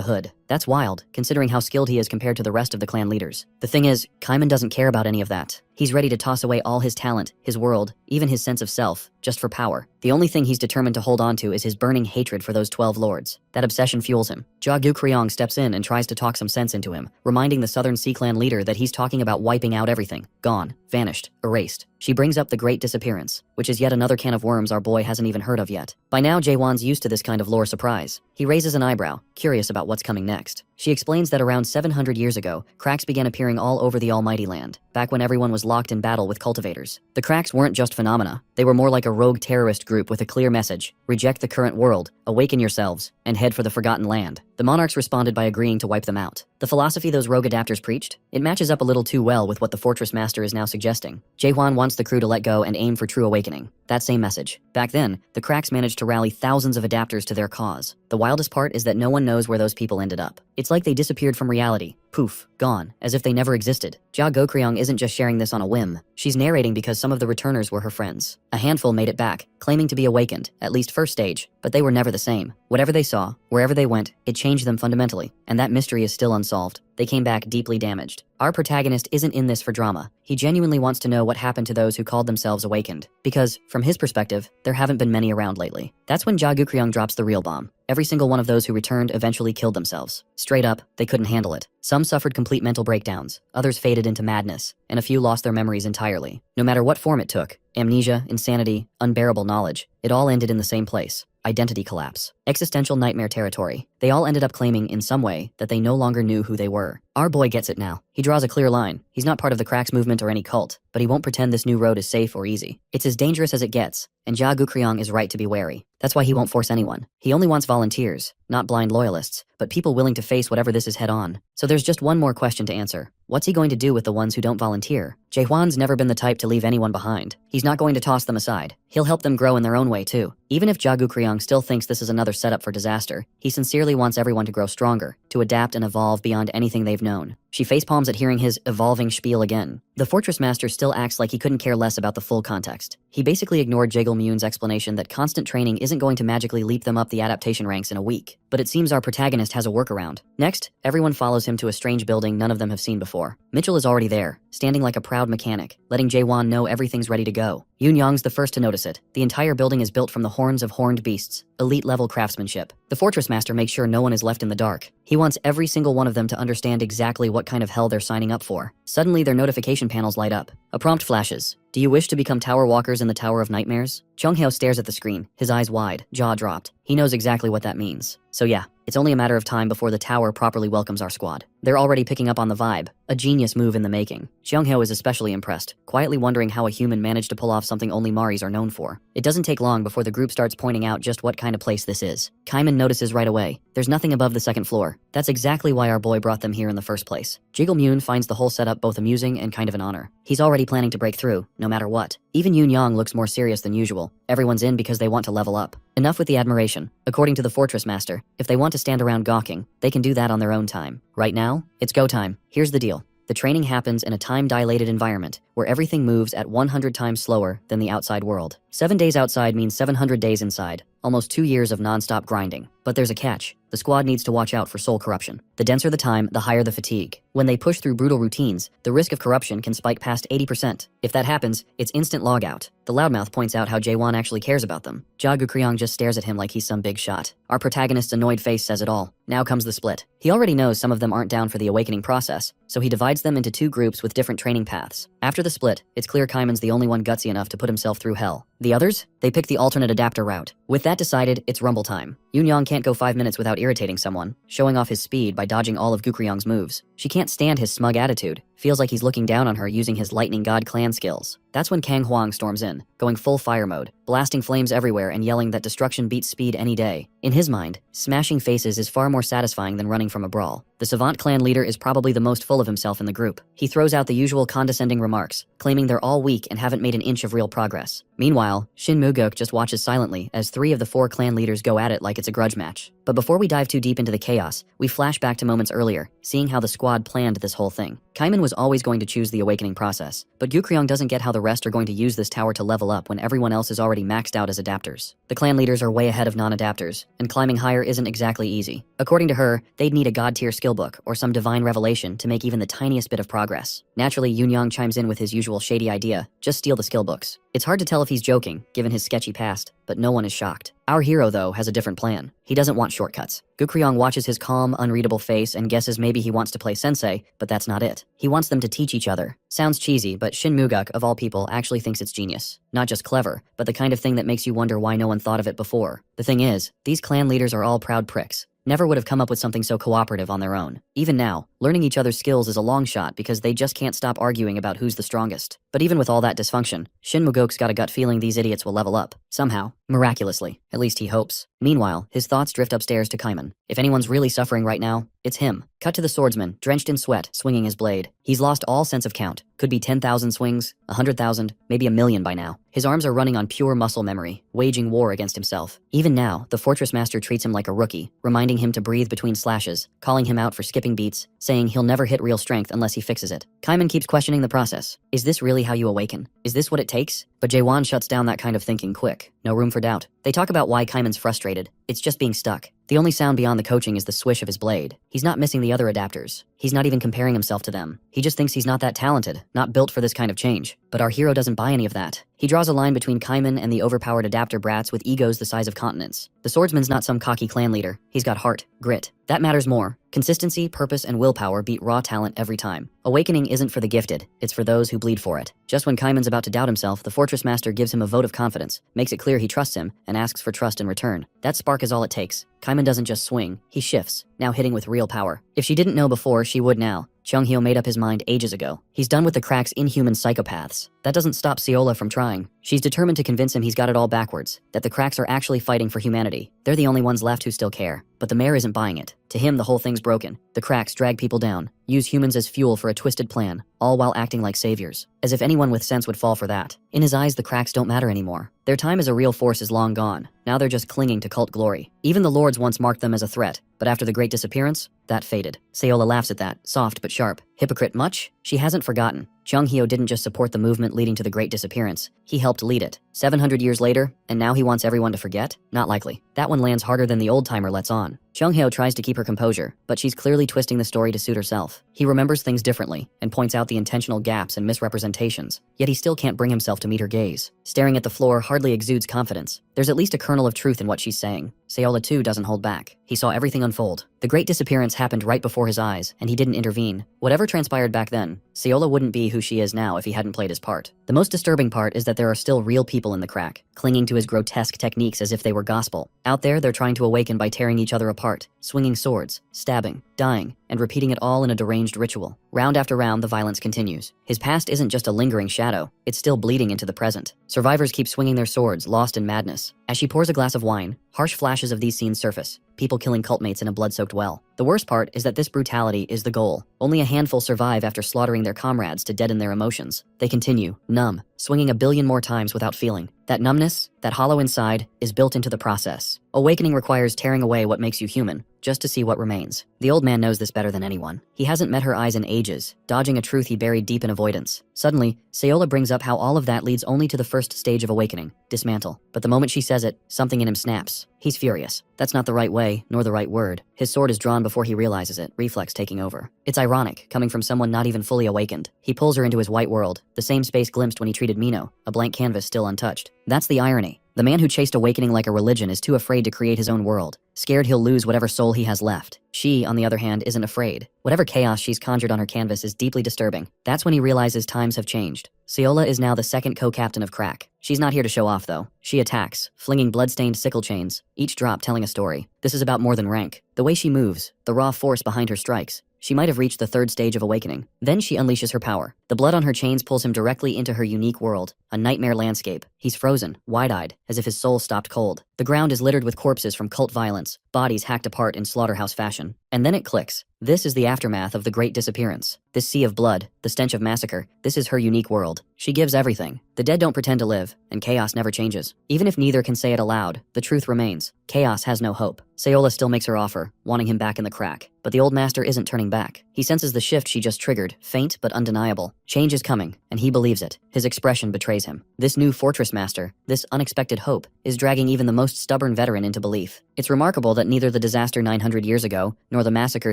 hood. That's wild, considering how skilled he is compared to the rest of the clan leaders. The thing is, Kaiman doesn't care about any of that. He's ready to toss away all his talent, his world, even his sense of self, just for power. The only thing he's determined to hold on to is his burning hatred for those 12 lords. That obsession fuels him. Ja Gu Kryong steps in and tries to talk some sense into him, reminding the Southern Sea Clan leader that he's talking about wiping out everything. Gone, vanished, erased. She brings up the Great Disappearance, which is yet another can of worms our boy hasn't even heard of yet. By now, Jaewon's used to this kind of lore surprise. He raises an eyebrow, curious about what's coming next. She explains that around 700 years ago, cracks began appearing all over the Almighty Land, back when everyone was locked in battle with cultivators. The cracks weren't just phenomena. They were more like a rogue terrorist group with a clear message: reject the current world, awaken yourselves, and head for the Forgotten Land. The monarchs responded by agreeing to wipe them out. The philosophy those rogue adapters preached? It matches up a little too well with what the Fortress Master is now suggesting. Jaehwan wants the crew to let go and aim for true awakening. That same message. Back then, the cracks managed to rally thousands of adapters to their cause. The wildest part is that no one knows where those people ended up. It's like they disappeared from reality. Poof, gone, as if they never existed. Ja Go-Kryong isn't just sharing this on a whim. She's narrating because some of the returners were her friends. A handful made it back, claiming to be awakened, at least first stage, but they were never the same. Whatever they saw, wherever they went, it changed them fundamentally, and that mystery is still unsolved. They came back deeply damaged. Our protagonist isn't in this for drama. He genuinely wants to know what happened to those who called themselves awakened. Because, from his perspective, there haven't been many around lately. That's when Ja Gu-Kryong drops the real bomb. Every single one of those who returned eventually killed themselves. Straight up, they couldn't handle it. Some suffered complete mental breakdowns, others faded into madness, and a few lost their memories entirely. No matter what form it took, amnesia, insanity, unbearable knowledge, it all ended in the same place. Identity collapse. Existential nightmare territory. They all ended up claiming, in some way, that they no longer knew who they were. Our boy gets it now. He draws a clear line. He's not part of the cracks movement or any cult, but he won't pretend this new road is safe or easy. It's as dangerous as it gets, and Ja Gu-Kryong is right to be wary. That's why he won't force anyone. He only wants volunteers, not blind loyalists, but people willing to face whatever this is head on. So there's just one more question to answer. What's he going to do with the ones who don't volunteer? Jaehwan's never been the type to leave anyone behind. He's not going to toss them aside. He'll help them grow in their own way too. Even if Ja Gu-Kryong still thinks this is another setup for disaster, he sincerely wants everyone to grow stronger, to adapt and evolve beyond anything they've known. She facepalms at hearing his evolving spiel again. The Fortress Master still acts like he couldn't care less about the full context. He basically ignored Jaegil-Myun's explanation that constant training isn't going to magically leap them up the adaptation ranks in a week. But it seems our protagonist has a workaround. Next, everyone follows him to a strange building none of them have seen before. Mitchell is already there, standing like a proud mechanic, letting Jaehwan know everything's ready to go. Yoon Young's the first to notice it. The entire building is built from the horns of horned beasts, elite-level craftsmanship. The Fortress Master makes sure no one is left in the dark. He wants every single one of them to understand exactly what kind of hell they're signing up for. Suddenly, their notification panels light up. A prompt flashes. Do you wish to become Tower Walkers in the Tower of Nightmares? Chung-hyo stares at the screen, his eyes wide, jaw dropped. He knows exactly what that means. So yeah, it's only a matter of time before the tower properly welcomes our squad. They're already picking up on the vibe. A genius move in the making. Chung-hyo is especially impressed, quietly wondering how a human managed to pull off something only Maris are known for. It doesn't take long before the group starts pointing out just what kind of place this is. Kaiman notices right away. There's nothing above the second floor. That's exactly why our boy brought them here in the first place. Jaegil-Myun finds the whole setup both amusing and kind of an honor. He's already planning to break through, no matter what. Even Yoon Young looks more serious than usual. Everyone's in because they want to level up. Enough with the admiration. According to the Fortress Master, if they want to stand around gawking, they can do that on their own time. Right now, it's go time. Here's the deal. The training happens in a time-dilated environment where everything moves at 100 times slower than the outside world. 7 days outside means 700 days inside, almost 2 years of non-stop grinding. But there's a catch. The squad needs to watch out for soul corruption. The denser the time, the higher the fatigue. When they push through brutal routines, the risk of corruption can spike past 80%. If that happens, it's instant logout. The loudmouth points out how Jaehwan actually cares about them. Ja Gu-Kryong just stares at him like he's some big shot. Our protagonist's annoyed face says it all. Now comes the split. He already knows some of them aren't down for the awakening process, so he divides them into 2 groups with different training paths. After the split, it's clear Kaiman's the only one gutsy enough to put himself through hell. The others? They pick the alternate adapter route. With that decided, it's rumble time. Yoon can't go 5 minutes without irritating someone, showing off his speed by dodging all of Gukryong's moves. She can't stand his smug attitude, feels like he's looking down on her using his lightning god clan skills. That's when Kang Hwang storms in, going full fire mode, blasting flames everywhere and yelling that destruction beats speed any day. In his mind, smashing faces is far more satisfying than running from a brawl. The Savant clan leader is probably the most full of himself in the group. He throws out the usual condescending remarks, claiming they're all weak and haven't made an inch of real progress. Meanwhile, Shin Muguk just watches silently as 3 of the 4 clan leaders go at it like it's a grudge match. But before we dive too deep into the chaos, we flash back to moments earlier, seeing how the squad planned this whole thing. Kaiman was always going to choose the awakening process, but Gukryong doesn't get how the rest are going to use this tower to level up when everyone else is already maxed out as adapters. The clan leaders are way ahead of non-adapters, and climbing higher isn't exactly easy. According to her, they'd need a god-tier skillbook or some divine revelation to make even the tiniest bit of progress. Naturally, Yoon chimes in with his usual shady idea, just steal the skillbooks. It's hard to tell if he's joking, given his sketchy past, but no one is shocked. Our hero, though, has a different plan. He doesn't want shortcuts. Gukryong watches his calm, unreadable face and guesses maybe he wants to play sensei, but that's not it. He wants them to teach each other. Sounds cheesy, but Shin Muguk, of all people, actually thinks it's genius. Not just clever, but the kind of thing that makes you wonder why no one thought of it before. The thing is, these clan leaders are all proud pricks. Never would have come up with something so cooperative on their own. Even now, learning each other's skills is a long shot because they just can't stop arguing about who's the strongest. But even with all that dysfunction, Shin Muguk's got a gut feeling these idiots will level up. Somehow. Miraculously. At least he hopes. Meanwhile, his thoughts drift upstairs to Kaiman. If anyone's really suffering right now, it's him. Cut to the swordsman, drenched in sweat, swinging his blade. He's lost all sense of count. Could be 10,000 swings, 100,000, maybe 1,000,000 by now. His arms are running on pure muscle memory, waging war against himself. Even now, the fortress master treats him like a rookie, reminding him to breathe between slashes, calling him out for skipping beats, saying he'll never hit real strength unless he fixes it. Kaiman keeps questioning the process. Is this really how you awaken? Is this what it takes? But Jaewon shuts down that kind of thinking quick. No room for doubt. They talk about why Kaiman's frustrated. It's just being stuck. The only sound beyond the coaching is the swish of his blade. He's not missing the other adapters. He's not even comparing himself to them. He just thinks he's not that talented, not built for this kind of change. But our hero doesn't buy any of that. He draws a line between Kaiman and the overpowered adapter brats with egos the size of continents. The swordsman's not some cocky clan leader. He's got heart, grit. That matters more. Consistency, purpose, and willpower beat raw talent every time. Awakening isn't for the gifted, it's for those who bleed for it. Just when Kaiman's about to doubt himself, the fortress master gives him a vote of confidence, makes it clear he trusts him, and asks for trust in return. That spark is all it takes. Kaiman doesn't just swing, he shifts, now hitting with real power. If she didn't know before, she would now. Chung-hyo made up his mind ages ago. He's done with the crack's inhuman psychopaths. That doesn't stop Seola from trying. She's determined to convince him he's got it all backwards, that the cracks are actually fighting for humanity. They're the only ones left who still care. But the mayor isn't buying it. To him, the whole thing's broken. The cracks drag people down, use humans as fuel for a twisted plan, all while acting like saviors. As if anyone with sense would fall for that. In his eyes, the cracks don't matter anymore. Their time as a real force is long gone. Now they're just clinging to cult glory. Even the lords once marked them as a threat, but after the Great Disappearance, that faded. Seola laughs at that, soft but sharp. Hypocrite much? She hasn't forgotten. Chung-hyo didn't just support the movement leading to the Great Disappearance. He helped lead it. 700 years later, and now he wants everyone to forget? Not likely. That one lands harder than the old-timer lets on. Chung-hyo tries to keep her composure, but she's clearly twisting the story to suit herself. He remembers things differently, and points out the intentional gaps and misrepresentations, yet he still can't bring himself to meet her gaze. Staring at the floor hardly exudes confidence. There's at least a kernel of truth in what she's saying. Seola too doesn't hold back. He saw everything unfold. The Great Disappearance happened right before his eyes, and he didn't intervene. Whatever transpired back then, Seola wouldn't be who she is now if he hadn't played his part. The most disturbing part is that there are still real people in the crack, clinging to his grotesque techniques as if they were gospel. Out there, they're trying to awaken by tearing each other apart, swinging swords, stabbing, dying, and repeating it all in a deranged ritual. Round after round, the violence continues. His past isn't just a lingering shadow, it's still bleeding into the present. Survivors keep swinging their swords, lost in madness. As she pours a glass of wine, harsh flashes of these scenes surface, people killing cultmates in a blood-soaked well. The worst part is that this brutality is the goal. Only a handful survive after slaughtering their comrades to deaden their emotions. They continue, numb, swinging 1,000,000,000 more times without feeling. That numbness, that hollow inside, is built into the process. Awakening requires tearing away what makes you human, just to see what remains. The old man knows this better than anyone. He hasn't met her eyes in ages, dodging a truth he buried deep in avoidance. Suddenly, Seola brings up how all of that leads only to the first stage of awakening, dismantle. But the moment she says it, something in him snaps. He's furious. That's not the right way, nor the right word. His sword is drawn before he realizes it, reflex taking over. It's ironic, coming from someone not even fully awakened. He pulls her into his white world, the same space glimpsed when he treated Mino, a blank canvas still untouched. That's the irony. The man who chased awakening like a religion is too afraid to create his own world, scared he'll lose whatever soul he has left. She, on the other hand, isn't afraid. Whatever chaos she's conjured on her canvas is deeply disturbing. That's when he realizes times have changed. Seola is now the second co-captain of Crack. She's not here to show off, though. She attacks, flinging blood-stained sickle chains, each drop telling a story. This is about more than rank. The way she moves, the raw force behind her strikes. She might have reached the third stage of awakening. Then she unleashes her power. The blood on her chains pulls him directly into her unique world, a nightmare landscape. He's frozen, wide-eyed, as if his soul stopped cold. The ground is littered with corpses from cult violence, bodies hacked apart in slaughterhouse fashion. And then it clicks. This is the aftermath of the Great Disappearance. This sea of blood, the stench of massacre, this is her unique world. She gives everything. The dead don't pretend to live, and chaos never changes. Even if neither can say it aloud, the truth remains. Chaos has no hope. Seola still makes her offer, wanting him back in the Crack. But the old master isn't turning back. He senses the shift she just triggered, faint but undeniable. Change is coming, and he believes it. His expression betrays him. This new fortress master, this unexpected hope, is dragging even the most stubborn veteran into belief. It's remarkable that neither the disaster 900 years ago, nor the massacre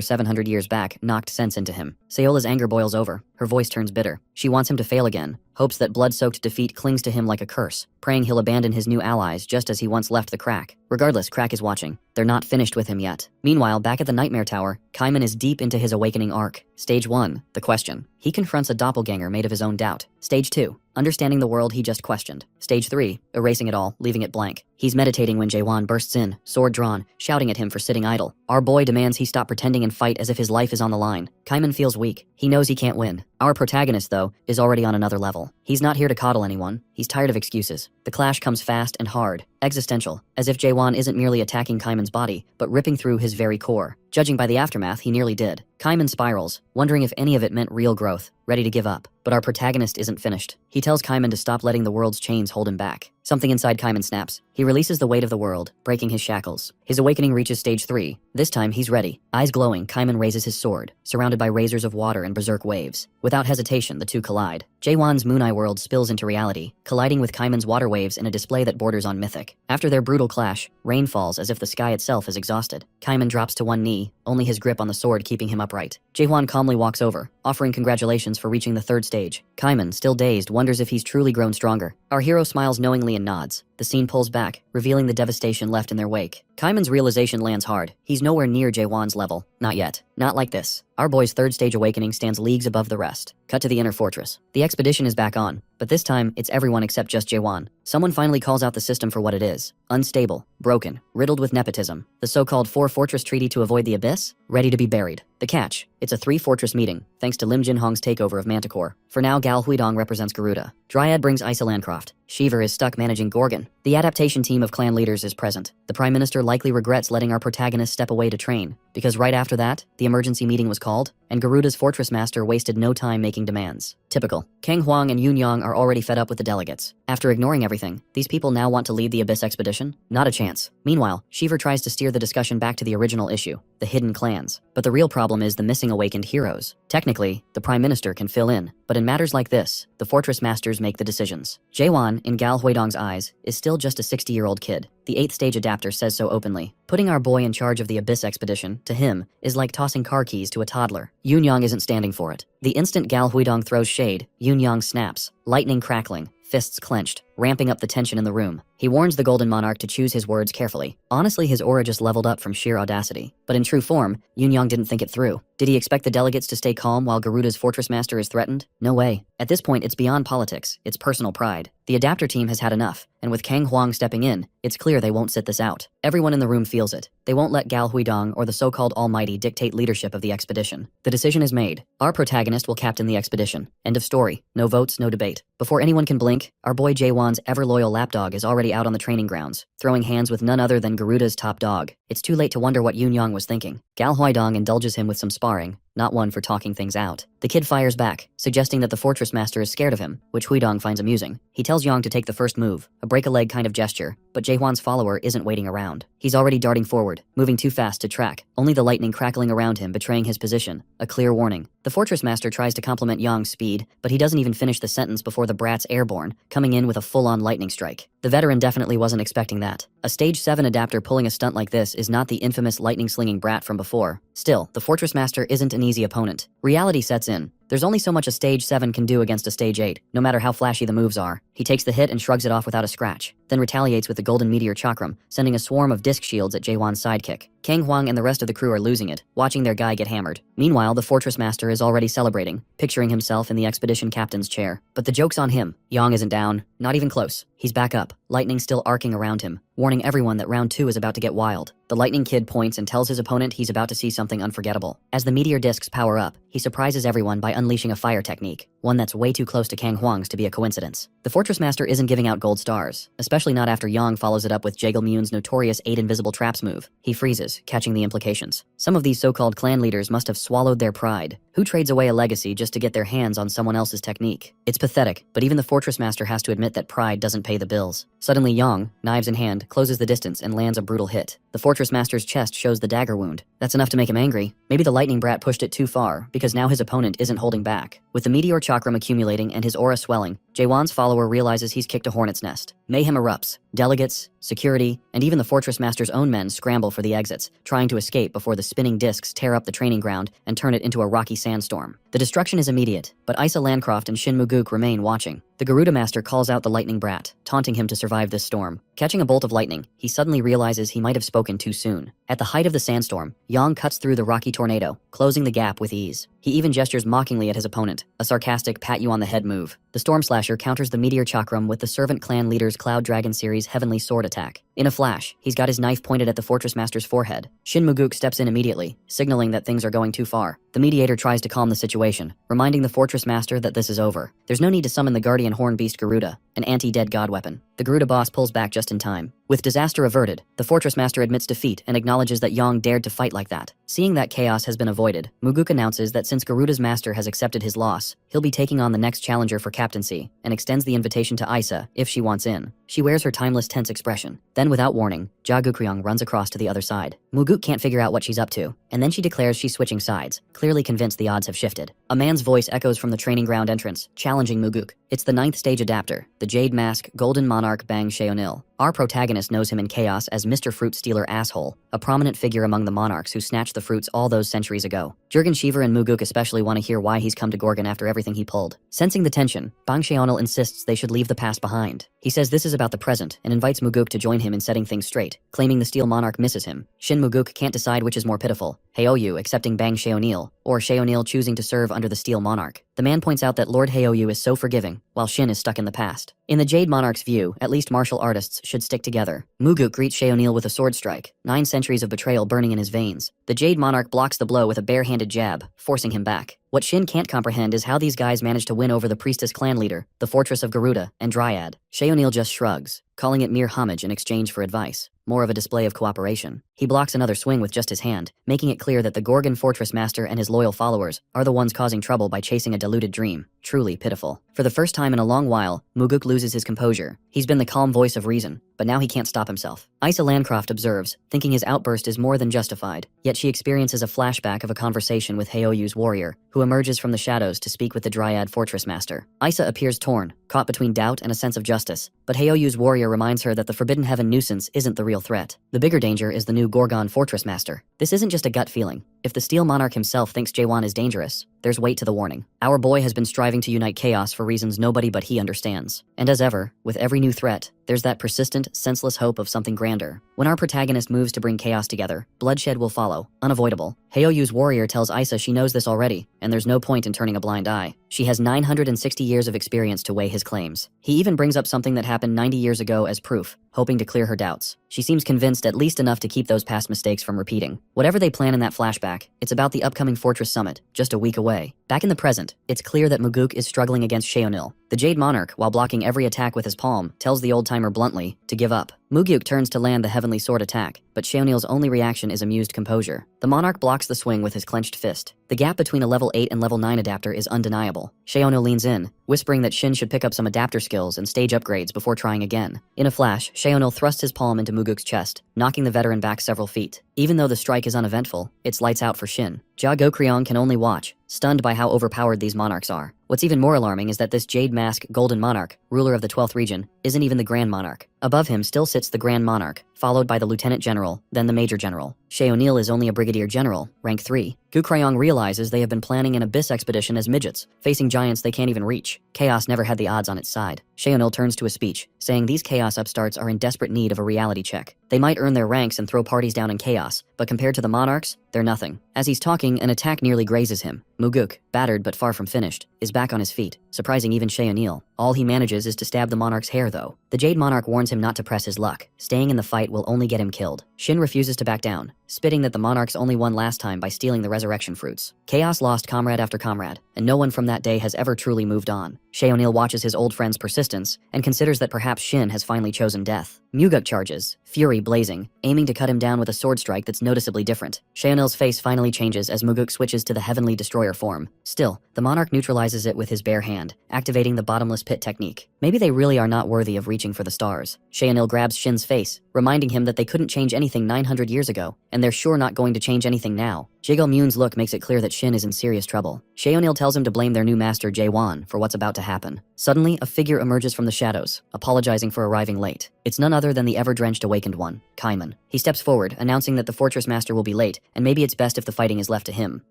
700 years back knocked sense into him. Seola's anger boils over. Her voice turns bitter. She wants him to fail again, hopes that blood-soaked defeat clings to him like a curse, praying he'll abandon his new allies just as he once left the Crack. Regardless, Crack is watching. They're not finished with him yet. Meanwhile, back at the Nightmare Tower, Kaiman is deep into his awakening arc. Stage 1, the question. He confronts a doppelganger made of his own doubt. Stage 2, understanding the world he just questioned. Stage 3, erasing it all, leaving it blank. He's meditating when Jaewon bursts in, sword drawn, shouting at him for sitting idle. Our boy demands he stop pretending and fight as if his life is on the line. Kaiman feels weak. He knows he can't win. Our protagonist, though, is already on another level. He's not here to coddle anyone. He's tired of excuses. The clash comes fast and hard, existential, as if Jaewon isn't merely attacking Kaiman's body, but ripping through his very core. Judging by the aftermath, he nearly did. Kaiman spirals, wondering if any of it meant real growth, ready to give up. But our protagonist isn't finished. He tells Kaiman to stop letting the world's chains hold him back. Something inside Kaiman snaps. He releases the weight of the world, breaking his shackles. His awakening reaches stage 3. This time, he's ready. Eyes glowing, Kaiman raises his sword, surrounded by razors of water and berserk waves. Without hesitation, the two collide. Jaewon's Mooneye world spills into reality, colliding with Kaiman's water waves in a display that borders on mythic. After their brutal clash, rain falls as if the sky itself is exhausted. Kaiman drops to one knee, only his grip on the sword keeping him upright. Jaewon calmly walks over, offering congratulations for reaching the third stage. Kaiman, still dazed, wonders if he's truly grown stronger. Our hero smiles knowingly and nods. The scene pulls back, revealing the devastation left in their wake. Kaiman's realization lands hard. He's nowhere near Jaewon's level. Not yet. Not like this. Our boy's third stage awakening stands leagues above the rest. Cut to the inner fortress. The expedition is back on, but this time, it's everyone except just Jaewon. Someone finally calls out the system for what it is. Unstable, broken, riddled with nepotism. The so-called 4-fortress treaty to avoid the abyss? Ready to be buried. The catch, it's a 3-fortress meeting, thanks to Lim Jin-hong's takeover of Manticore. For now, Gal Huidong represents Garuda. Dryad brings Isa Landcroft. Shiver is stuck managing Gorgon. The adaptation team of clan leaders is present. The Prime Minister likely regrets letting our protagonist step away to train, because right after that, the emergency meeting was called, and Garuda's fortress master wasted no time making demands. Typical. Kang Huang and Yoon Yang are already fed up with the delegates. After ignoring everything, these people now want to lead the Abyss expedition? Not a chance. Meanwhile, Shiver tries to steer the discussion back to the original issue, the hidden clans. But the real problem is the missing awakened heroes. Technically, the Prime Minister can fill in, but in matters like this, the fortress masters make the decisions. Jaewon, in Gal Huidong's eyes, is still just a 60-year-old kid. The 8th stage adapter says so openly. Putting our boy in charge of the Abyss expedition, to him, is like tossing car keys to a toddler. Yoon Yang isn't standing for it. The instant Gal Huidong throws shade, Yoon Yang snaps, lightning crackling, fists clenched, ramping up the tension in the room. He warns the Golden Monarch to choose his words carefully. Honestly, his aura just leveled up from sheer audacity. But in true form, Yoon Yang didn't think it through. Did he expect the delegates to stay calm while Garuda's fortress master is threatened? No way. At this point, it's beyond politics. It's personal pride. The adapter team has had enough, and with Kang Huang stepping in, it's clear they won't sit this out. Everyone in the room feels it. They won't let Gal Huidong or the so-called Almighty dictate leadership of the expedition. The decision is made. Our protagonist will captain the expedition. End of story. No votes, no debate. Before anyone can blink, our boy Jaewon's ever-loyal lapdog is already out on the training grounds, throwing hands with none other than Garuda's top dog. It's too late to wonder what Yoon Yang was thinking. Gal Huidong indulges him with some sparring, not one for talking things out. The kid fires back, suggesting that the fortress master is scared of him, which Huidong finds amusing. He tells Yang to take the first move, a break-a-leg kind of gesture, but Jaewon's follower isn't waiting around. He's already darting forward, moving too fast to track, only the lightning crackling around him betraying his position, a clear warning. The fortress master tries to compliment Yang's speed, but he doesn't even finish the sentence before the brat's airborne, coming in with a full-on lightning strike. The veteran definitely wasn't expecting that. A stage 7 adapter pulling a stunt like this is not the infamous lightning-slinging brat from before. Still, the fortress master isn't an easy opponent. Reality sets in. There's only so much a stage 7 can do against a stage 8, no matter how flashy the moves are. He takes the hit and shrugs it off without a scratch. then retaliates with the golden meteor chakram, sending a swarm of disc shields at Jaewon's sidekick. Kang Hwang and the rest of the crew are losing it, watching their guy get hammered. Meanwhile, the Fortress Master is already celebrating, picturing himself in the expedition captain's chair. But the joke's on him. Yang isn't down, not even close. He's back up, lightning still arcing around him, warning everyone that round 2 is about to get wild. The Lightning Kid points and tells his opponent he's about to see something unforgettable. As the meteor discs power up, he surprises everyone by unleashing a fire technique, one that's way too close to Kang Hwang's to be a coincidence. The Fortress Master isn't giving out gold stars, especially not after Yang follows it up with Jaegil Myun's notorious 8 invisible traps move. He freezes, catching the implications. Some of these so-called clan leaders must have swallowed their pride. Who trades away a legacy just to get their hands on someone else's technique? It's pathetic, but even the Fortress Master has to admit that pride doesn't pay the bills. Suddenly Yang, knives in hand, closes the distance and lands a brutal hit. The Fortress Master's chest shows the dagger wound. That's enough to make him angry. Maybe the lightning brat pushed it too far, because now his opponent isn't holding back. With the meteor chakram accumulating and his aura swelling, Jaewon's follower realizes he's kicked a hornet's nest. Mayhem erupts. Delegates, security, and even the Fortress Master's own men scramble for the exits, trying to escape before the spinning discs tear up the training ground and turn it into a rocky sandstorm. The destruction is immediate, but Isa Landcroft and Shin Muguk remain watching. The Garuda Master calls out the lightning brat, taunting him to survive this storm. Catching a bolt of lightning, he suddenly realizes he might have spoken too soon. At the height of the sandstorm, Yang cuts through the rocky tornado, closing the gap with ease. He even gestures mockingly at his opponent, a sarcastic pat-you-on-the-head move. The Storm Slasher counters the Meteor Chakram with the Servant Clan leader's Cloud Dragon series Heavenly Sword attack. In a flash, he's got his knife pointed at the Fortress Master's forehead. Shin Muguk steps in immediately, signaling that things are going too far. The mediator tries to calm the situation, reminding the Fortress Master that this is over. There's no need to summon the Guardian Horn Beast Garuda, an anti-dead god weapon. The Garuda boss pulls back just in time. With disaster averted, the Fortress Master admits defeat and acknowledges that Yang dared to fight like that. Seeing that chaos has been avoided, Muguk announces that since Garuda's master has accepted his loss, he'll be taking on the next challenger for captaincy, and extends the invitation to Isa if she wants in. She wears her timeless tense expression. Then without warning, Ja Gukryong runs across to the other side. Muguk can't figure out what she's up to, and then she declares she's switching sides, clearly convinced the odds have shifted. A man's voice echoes from the training ground entrance, challenging Muguk. It's the 9th stage adapter, the Jade Mask Golden Monarch Bang Sheonil. Our protagonist knows him in Chaos as Mr. Fruit Stealer Asshole, a prominent figure among the monarchs who snatched the fruits all those centuries ago. Jurgen Shiver and Muguk especially want to hear why he's come to Gorgon after everything he pulled. Sensing the tension, Bang Sheonil insists they should leave the past behind. He says this is about the present and invites Muguk to join him in setting things straight, claiming the Steel Monarch misses him. Shin Muguk can't decide which is more pitiful, Heoyu accepting Bang Sheonil, or Sheonil choosing to serve under the Steel Monarch. The man points out that Lord Heoyu is so forgiving, while Shin is stuck in the past. In the Jade Monarch's view, at least martial artists should stick together. Muguk greets Sheonil with a sword strike, 9 centuries of betrayal burning in his veins. The Jade Monarch blocks the blow with a bare-handed jab, forcing him back. What Shin can't comprehend is how these guys managed to win over the Priestess clan leader, the Fortress of Garuda, and Dryad. Sheonil just shrugs, calling it mere homage in exchange for advice, more of a display of cooperation. He blocks another swing with just his hand, making it clear that the Gorgon Fortress Master and his loyal followers are the ones causing trouble by chasing a deluded dream. Truly pitiful. For the first time in a long while, Muguk loses his composure. He's been the calm voice of reason, but now he can't stop himself. Isa Landcroft observes, thinking his outburst is more than justified, yet she experiences a flashback of a conversation with Heoyu's warrior, who emerges from the shadows to speak with the Dryad Fortress Master. Isa appears torn, caught between doubt and a sense of justice, but Heoyu's warrior reminds her that the Forbidden Heaven nuisance isn't the real threat. The bigger danger is the new Gorgon Fortress Master. This isn't just a gut feeling. If the Steel Monarch himself thinks Jaewon is dangerous, there's weight to the warning. Our boy has been striving to unite chaos for reasons nobody but he understands. And as ever, with every new threat, there's that persistent, senseless hope of something grander. When our protagonist moves to bring chaos together, bloodshed will follow, unavoidable. Heoyu's warrior tells Isa she knows this already, and there's no point in turning a blind eye. She has 960 years of experience to weigh his claims. He even brings up something that happened 90 years ago as proof, hoping to clear her doubts. She seems convinced at least enough to keep those past mistakes from repeating. Whatever they plan in that flashback, it's about the upcoming Fortress Summit, just a week away. Back in the present, it's clear that Muguk is struggling against Sheonil. The Jade Monarch, while blocking every attack with his palm, tells the old-timer bluntly to give up. Muguk turns to land the Heavenly Sword attack, but Sheonil's only reaction is amused composure. The Monarch blocks the swing with his clenched fist. The gap between a level 8 and level 9 adapter is undeniable. Sheonil leans in, whispering that Shin should pick up some adapter skills and stage upgrades before trying again. In a flash, Sheonil thrusts his palm into Muguk's chest, knocking the veteran back several feet. Even though the strike is uneventful, it's lights out for Shin. Ja Gokryong can only watch, stunned by how overpowered these monarchs are. What's even more alarming is that this Jade Mask Golden Monarch, ruler of the 12th region, isn't even the Grand Monarch. Above him still sits the Grand Monarch, followed by the lieutenant general, then the major general. Shay O'Neill is only a brigadier general, rank 3. Gu Cryong realizes they have been planning an abyss expedition as midgets, facing giants they can't even reach. Chaos never had the odds on its side. Shay O'Neill turns to a speech, saying these chaos upstarts are in desperate need of a reality check. They might earn their ranks and throw parties down in chaos, but compared to the monarchs, they're nothing. As he's talking, an attack nearly grazes him. Muguk, battered but far from finished, is back on his feet, surprising even Shay O'Neill. All he manages is to stab the monarch's hair though. The Jade Monarch warns him not to press his luck. Staying in the fight will only get him killed. Shin refuses to back down, spitting that the monarchs only won last time by stealing the resurrection fruits. Chaos lost comrade after comrade, and no one from that day has ever truly moved on. Shay O'Neill watches his old friend's persistence and considers that perhaps Shin has finally chosen death. Muguk charges, fury blazing, aiming to cut him down with a sword strike that's noticeably different. Shay O'Neill's face finally changes as Muguk switches to the Heavenly Destroyer form. Still, the monarch neutralizes it with his bare hand, activating the bottomless pit technique. Maybe they really are not worthy of reaching for the stars. Shay O'Neill grabs Shin's face, reminding him that they couldn't change anything 900 years ago, and they're sure not going to change anything now. Jiggle Moon's look makes it clear that Shin is in serious trouble. Shay O'Neill tells him to blame their new master Jae-won for what's about to happen. Suddenly, a figure emerges from the shadows, apologizing for arriving late. It's none other than the ever-drenched awakened one, Kaiman. He steps forward, announcing that the fortress master will be late, and maybe it's best if the fighting is left to him.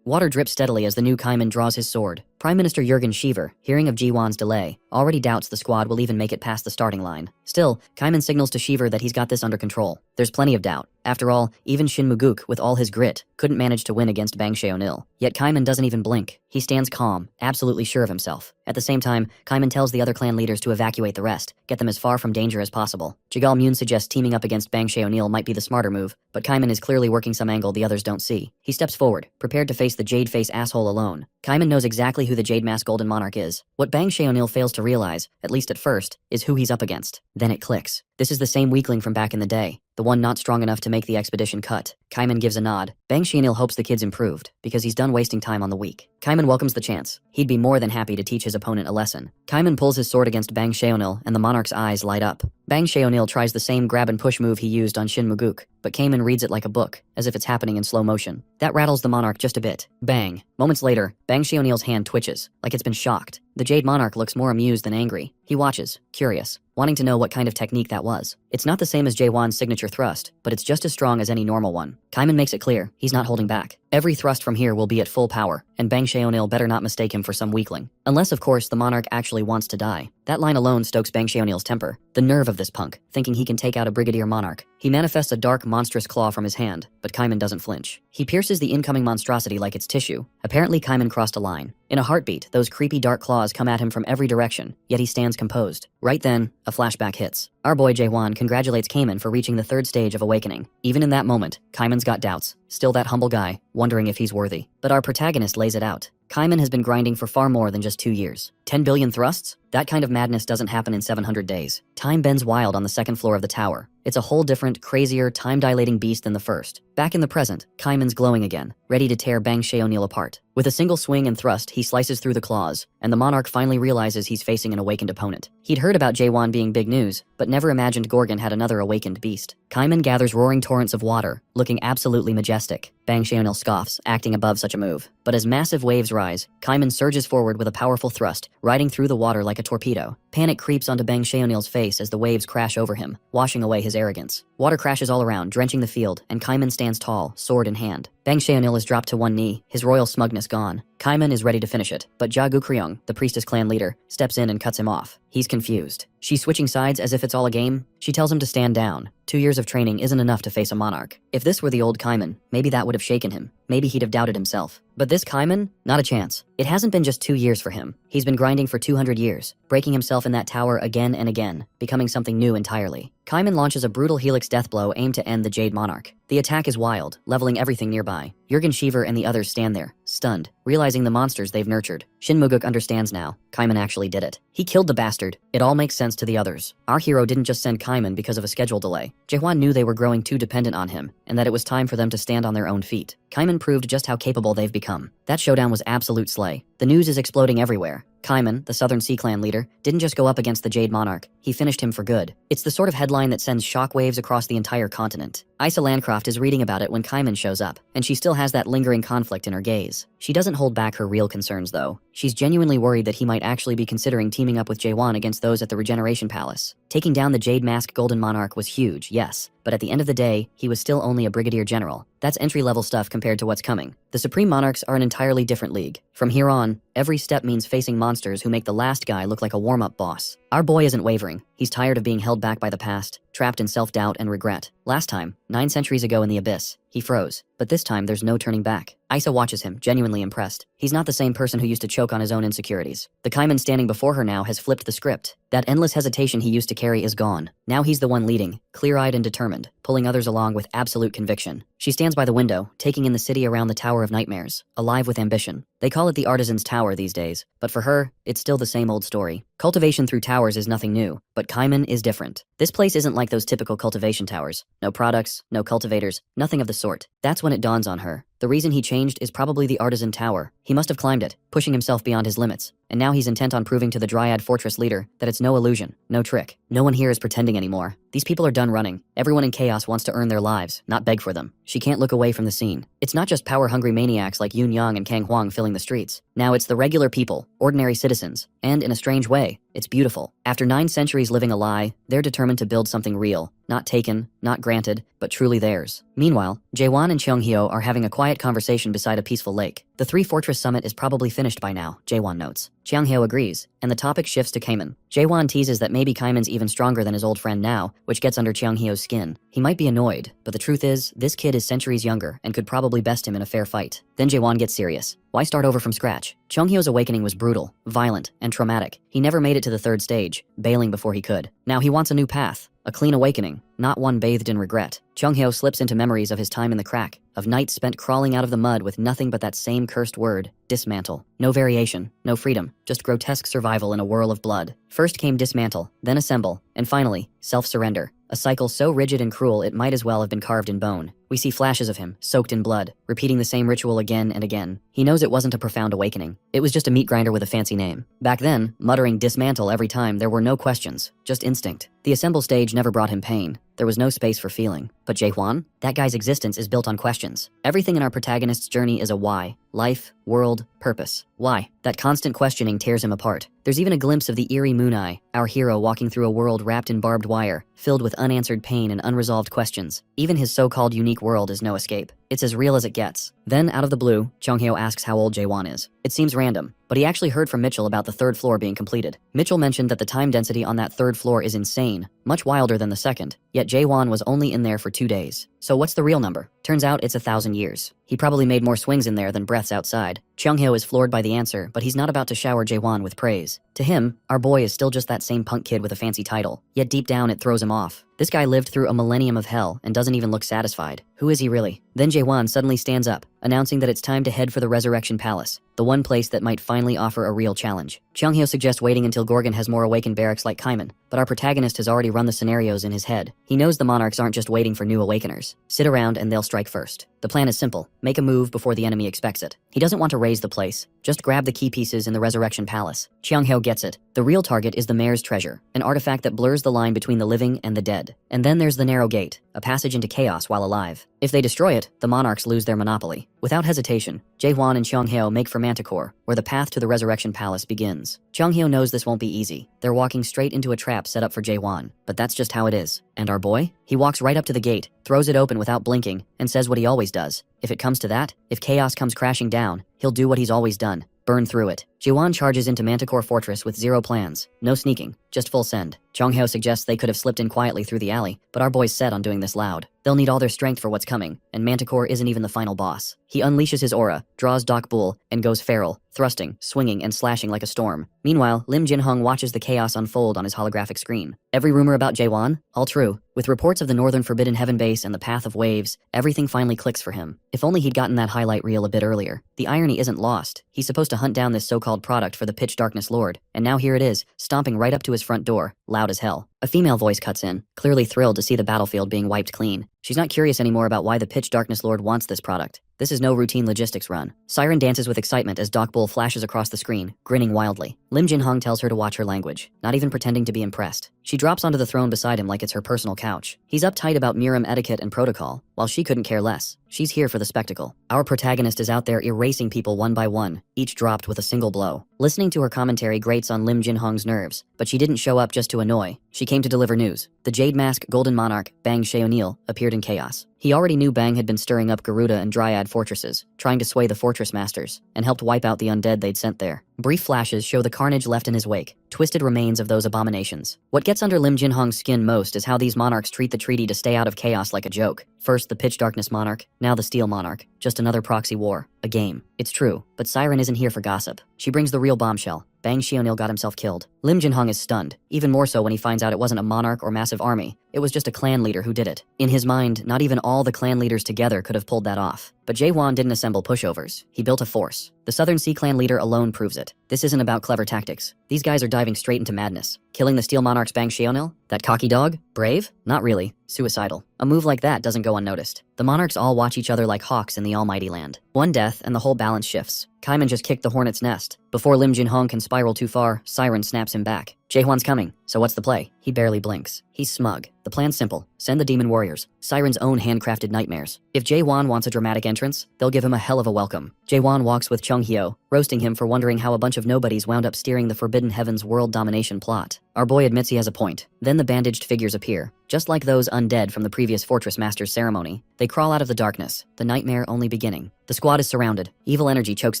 Water drips steadily as the new Kaiman draws his sword. Prime Minister Jurgen Sheever, hearing of Ji-won's delay, already doubts the squad will even make it past the starting line. Still, Kaiman signals to Sheever that he's got this under control. There's plenty of doubt. After all, even Shin Muguk, with all his grit, couldn't manage to win against Bang Shay O'Neill. Yet Kaiman doesn't even blink. He stands calm, absolutely sure of himself. At the same time, Kaiman tells the other clan leaders to evacuate the rest, get them as far from danger as possible. Jigal Moon suggests teaming up against Bang Shay O'Neill might be the smarter move, but Kaiman is clearly working some angle the others don't see. He steps forward, prepared to face the Jade Face asshole alone. Kaiman knows exactly who the Jade Mask Golden Monarch is. What Bang Shay O'Neill fails to realize, at least at first, is who he's up against. Then it clicks. This is the same weakling from back in the day, the one not strong enough to make the expedition cut. Kaiman gives a nod. Bang Shay O'Neill hopes the kid's improved, because he's done wasting time on the weak. Kaiman welcomes the chance. He'd be more than happy to teach his opponent a lesson. Kaiman pulls his sword against Bang Shay O'Neill, and the monarch's eyes light up. Bang Shay O'Neill tries the same grab and push move he used on Shin Muguk, but Kaiman reads it like a book, as if it's happening in slow motion. That rattles the monarch just a bit. Bang. Moments later, Bang Shay O'Neill's hand twitches, like it's been shocked. The Jade Monarch looks more amused than angry. He watches, curious, wanting to know what kind of technique that was. It's not the same as Jae-won's signature thrust, but it's just as strong as any normal one. Kaiman makes it clear, he's not holding back. Every thrust from here will be at full power, and Bang Shay O'Neill better not mistake him for some weakling. Unless, of course, the monarch actually wants to die. That line alone stokes Bang Shay O'Neill's temper. The nerve of this punk, thinking he can take out a brigadier monarch. He manifests a dark, monstrous claw from his hand, but Kaiman doesn't flinch. He pierces the incoming monstrosity like it's tissue. Apparently, Kaiman crossed a line. In a heartbeat, those creepy dark claws come at him from every direction, yet he stands composed. Right then, a flashback hits. Our boy Jae-won congratulates Kaiman for reaching the 3rd stage of awakening. Even in that moment, Kaiman's got doubts. Still that humble guy, wondering if he's worthy. But our protagonist lays it out. Kaiman has been grinding for far more than just 2 years. 10 billion thrusts? That kind of madness doesn't happen in 700 days. Time bends wild on the 2nd floor of the tower. It's a whole different, crazier, time-dilating beast than the first. Back in the present, Kaiman's glowing again, ready to tear Bang Shay O'Neill apart. With a single swing and thrust, he slices through the claws, and the monarch finally realizes he's facing an awakened opponent. He'd heard about Jae-won being big news, but never imagined Gorgon had another awakened beast. Kaiman gathers roaring torrents of water, looking absolutely majestic. Bang Shay O'Neill scoffs, acting above such a move. But as massive waves rise, Kaiman surges forward with a powerful thrust, riding through the water like a torpedo. Panic creeps onto Bang Shay O'Neill's face as the waves crash over him, washing away his arrogance. Water crashes all around, drenching the field, and Kaiman stands tall, sword in hand. Bang Shay O'Neill is dropped to one knee, his royal smugness gone. Kaiman is ready to finish it, but Ja Gu-kryung, the priestess clan leader, steps in and cuts him off. He's confused. She's switching sides as if it's all a game. She tells him to stand down. 2 years of training isn't enough to face a monarch. If this were the old Kaiman, maybe that would have shaken him. Maybe he'd have doubted himself. But this Kaiman? Not a chance. It hasn't been just 2 years for him. He's been grinding for 200 years, breaking himself in that tower again and again, becoming something new entirely. Kaiman launches a brutal helix death blow aimed to end the Jade Monarch. The attack is wild, leveling everything nearby. Jurgen Sheever and the others stand there, stunned, realizing the monsters they've nurtured. Shin Muguk understands now. Kaiman actually did it. He killed the bastard. It all makes sense to the others. Our hero didn't just send Kaiman because of a schedule delay. Jae-hwan knew they were growing too dependent on him, and that it was time for them to stand on their own feet. Kaiman proved just how capable they've become. That showdown was absolute slay. The news is exploding everywhere. Kaiman, the Southern Sea Clan leader, didn't just go up against the Jade Monarch, he finished him for good. It's the sort of headline that sends shockwaves across the entire continent. Isa Landcroft is reading about it when Kaiman shows up, and she still has that lingering conflict in her gaze. She doesn't hold back her real concerns though. She's genuinely worried that he might actually be considering teaming up with Jaewon against those at the Regeneration Palace. Taking down the Jade Mask Golden Monarch was huge, yes, but at the end of the day, he was still only a brigadier general. That's entry-level stuff compared to what's coming. The Supreme Monarchs are an entirely different league. From here on, every step means facing monsters who make the last guy look like a warm-up boss. Our boy isn't wavering. He's tired of being held back by the past, trapped in self-doubt and regret. Last time, 9 centuries ago in the Abyss, he froze, but this time there's no turning back. Isa watches him, genuinely impressed. He's not the same person who used to choke on his own insecurities. The Kaiman standing before her now has flipped the script. That endless hesitation he used to carry is gone. Now he's the one leading, clear-eyed and determined, pulling others along with absolute conviction. She stands by the window, taking in the city around the Tower of Nightmares, alive with ambition. They call it the Artisan's Tower these days, but for her, it's still the same old story. Cultivation through towers is nothing new, but Kaiman is different. This place isn't like those typical cultivation towers. No products, no cultivators, nothing of the sort. That's when it dawns on her. The reason he changed is probably the Artisan Tower. He must have climbed it, pushing himself beyond his limits. And now he's intent on proving to the Dryad Fortress leader that it's no illusion, no trick. No one here is pretending anymore. These people are done running. Everyone in Chaos wants to earn their lives, not beg for them. She can't look away from the scene. It's not just power-hungry maniacs like Yoon Yang and Kang Hwang filling the streets. Now it's the regular people, ordinary citizens. And in a strange way, it's beautiful. After 9 centuries living a lie, they're determined to build something real. Not taken, not granted, but truly theirs. Meanwhile, Jaewon and Cheonghyo are having a quiet conversation beside a peaceful lake. The Three-Fortress Summit is probably finished by now, Jaewon notes. Cheonghyo agrees, and the topic shifts to Kaiman. Jaewon teases that maybe Kaiman's even stronger than his old friend now, which gets under Cheonghyo's skin. He might be annoyed, but the truth is, this kid is centuries younger and could probably best him in a fair fight. Then Jaewon gets serious. Why start over from scratch? Cheonghyo's awakening was brutal, violent, and traumatic. He never made it to the 3rd stage, bailing before he could. Now he wants a new path, a clean awakening, not one bathed in regret. Cheonghyo slips into memories of his time in the crack, of nights spent crawling out of the mud with nothing but that same cursed word, dismantle. No variation, no freedom, just grotesque survival in a whirl of blood. First came dismantle, then assemble, and finally, self-surrender. A cycle so rigid and cruel it might as well have been carved in bone. We see flashes of him, soaked in blood, repeating the same ritual again and again. He knows it wasn't a profound awakening. It was just a meat grinder with a fancy name. Back then, muttering dismantle every time, there were no questions, just instinct. The assemble stage never brought him pain. There was no space for feeling. But Jaehwan? That guy's existence is built on questions. Everything in our protagonist's journey is a why. Life, world, purpose. Why? That constant questioning tears him apart. There's even a glimpse of the eerie Moon Eye, our hero walking through a world wrapped in barbed wire, filled with unanswered pain and unresolved questions. Even his so-called unique world is no escape. It's as real as it gets. Then, out of the blue, Cheonghyo asks how old Jaewon is. It seems random, but he actually heard from Mitchell about the 3rd floor being completed. Mitchell mentioned that the time density on that 3rd floor is insane, much wilder than the 2nd, yet Jaewon was only in there for 2 days. So what's the real number? Turns out it's 1,000 years. He probably made more swings in there than breaths outside. Cheonghyo is floored by the answer, but he's not about to shower Jaewon with praise. To him, our boy is still just that same punk kid with a fancy title, yet deep down it throws him off. This guy lived through a millennium of hell and doesn't even look satisfied. Who is he really? Then Jaewon suddenly stands up, announcing that it's time to head for the Resurrection Palace, the one place that might finally offer a real challenge. Cheonghyo suggests waiting until Gorgon has more awakened barracks like Kaiman, but our protagonist has already run the scenarios in his head. He knows the monarchs aren't just waiting for new awakeners. Sit around and they'll strike first. The plan is simple. Make a move before the enemy expects it. He doesn't want to raise the place. Just grab the key pieces in the Resurrection Palace. Cheonghyo gets it. The real target is the Mayor's Treasure, an artifact that blurs the line between the living and the dead. And then there's the Narrow Gate, a passage into chaos while alive. If they destroy it, the monarchs lose their monopoly. Without hesitation, Jaehwan and Cheonghyo make for Manticore, where the path to the Resurrection Palace begins. Cheonghyo knows this won't be easy. They're walking straight into a trap set up for Jaehwan, but that's just how it is. And our boy? He walks right up to the gate, throws it open without blinking, and says what he always does. If it comes to that, if chaos comes crashing down, he'll do what he's always done. Burn through it. Jaewon charges into Manticore Fortress with 0 plans. No sneaking, just full send. Cheonghyo suggests they could have slipped in quietly through the alley, but our boy's set on doing this loud. They'll need all their strength for what's coming, and Manticore isn't even the final boss. He unleashes his aura, draws Doc Bull, and goes feral, thrusting, swinging, and slashing like a storm. Meanwhile, Lim Jinhung watches the chaos unfold on his holographic screen. Every rumor about Jaewon? All true. With reports of the Northern Forbidden Heaven base and the Path of Waves, everything finally clicks for him. If only he'd gotten that highlight reel a bit earlier. The irony isn't lost. He's supposed to hunt down this so-called product for the Pitch Darkness Lord, and now here it is, stomping right up to his front door, loud as hell. A female voice cuts in, clearly thrilled to see the battlefield being wiped clean. She's not curious anymore about why the Pitch Darkness Lord wants this product. This is no routine logistics run. Siren dances with excitement as Doc Bull flashes across the screen, grinning wildly. Lim Jinhong tells her to watch her language, not even pretending to be impressed. She drops onto the throne beside him like it's her personal couch. He's uptight about Miram etiquette and protocol, while she couldn't care less. She's here for the spectacle. Our protagonist is out there erasing people one by one, each dropped with a single blow. Listening to her commentary grates on Lim Jinhong's nerves, but she didn't show up just to annoy. She came to deliver news. The Jade Mask Golden Monarch, Bang Sheonil, appeared in chaos. He already knew Bang had been stirring up Garuda and Dryad fortresses, trying to sway the fortress masters, and helped wipe out the undead they'd sent there. Brief flashes show the carnage left in his wake, twisted remains of those abominations. What gets under Lim Jinhong's skin most is how these monarchs treat the treaty to stay out of chaos like a joke. First the Pitch Darkness Monarch, now the Steel Monarch. Just another proxy war. A game. It's true, but Siren isn't here for gossip. She brings the real bombshell. Bang Sheonil got himself killed. Lim Jinhong is stunned, even more so when he finds out it wasn't a monarch or massive army. It was just a clan leader who did it. In his mind, not even all the clan leaders together could have pulled that off. But Jae-won didn't assemble pushovers. He built a force. The Southern Sea Clan leader alone proves it. This isn't about clever tactics. These guys are diving straight into madness. Killing the Steel Monarch's Bang Sheonil? That cocky dog? Brave? Not really. Suicidal. A move like that doesn't go unnoticed. The monarchs all watch each other like hawks in the almighty land. One death and the whole balance shifts. Kaiman just kicked the hornet's nest. Before Lim Jinhong can spiral too far, Siren snaps him back. Jaehwan's coming, so what's the play? He barely blinks. He's smug. The plan's simple. Send the demon warriors. Siren's own handcrafted nightmares. If Jaehwan wants a dramatic entrance, they'll give him a hell of a welcome. Jaehwan walks with Chung Hyo, roasting him for wondering how a bunch of nobodies wound up steering the Forbidden Heavens world domination plot. Our boy admits he has a point. Then the bandaged figures appear. Just like those undead from the previous Fortress Master's ceremony, they crawl out of the darkness, the nightmare only beginning. The squad is surrounded. Evil energy chokes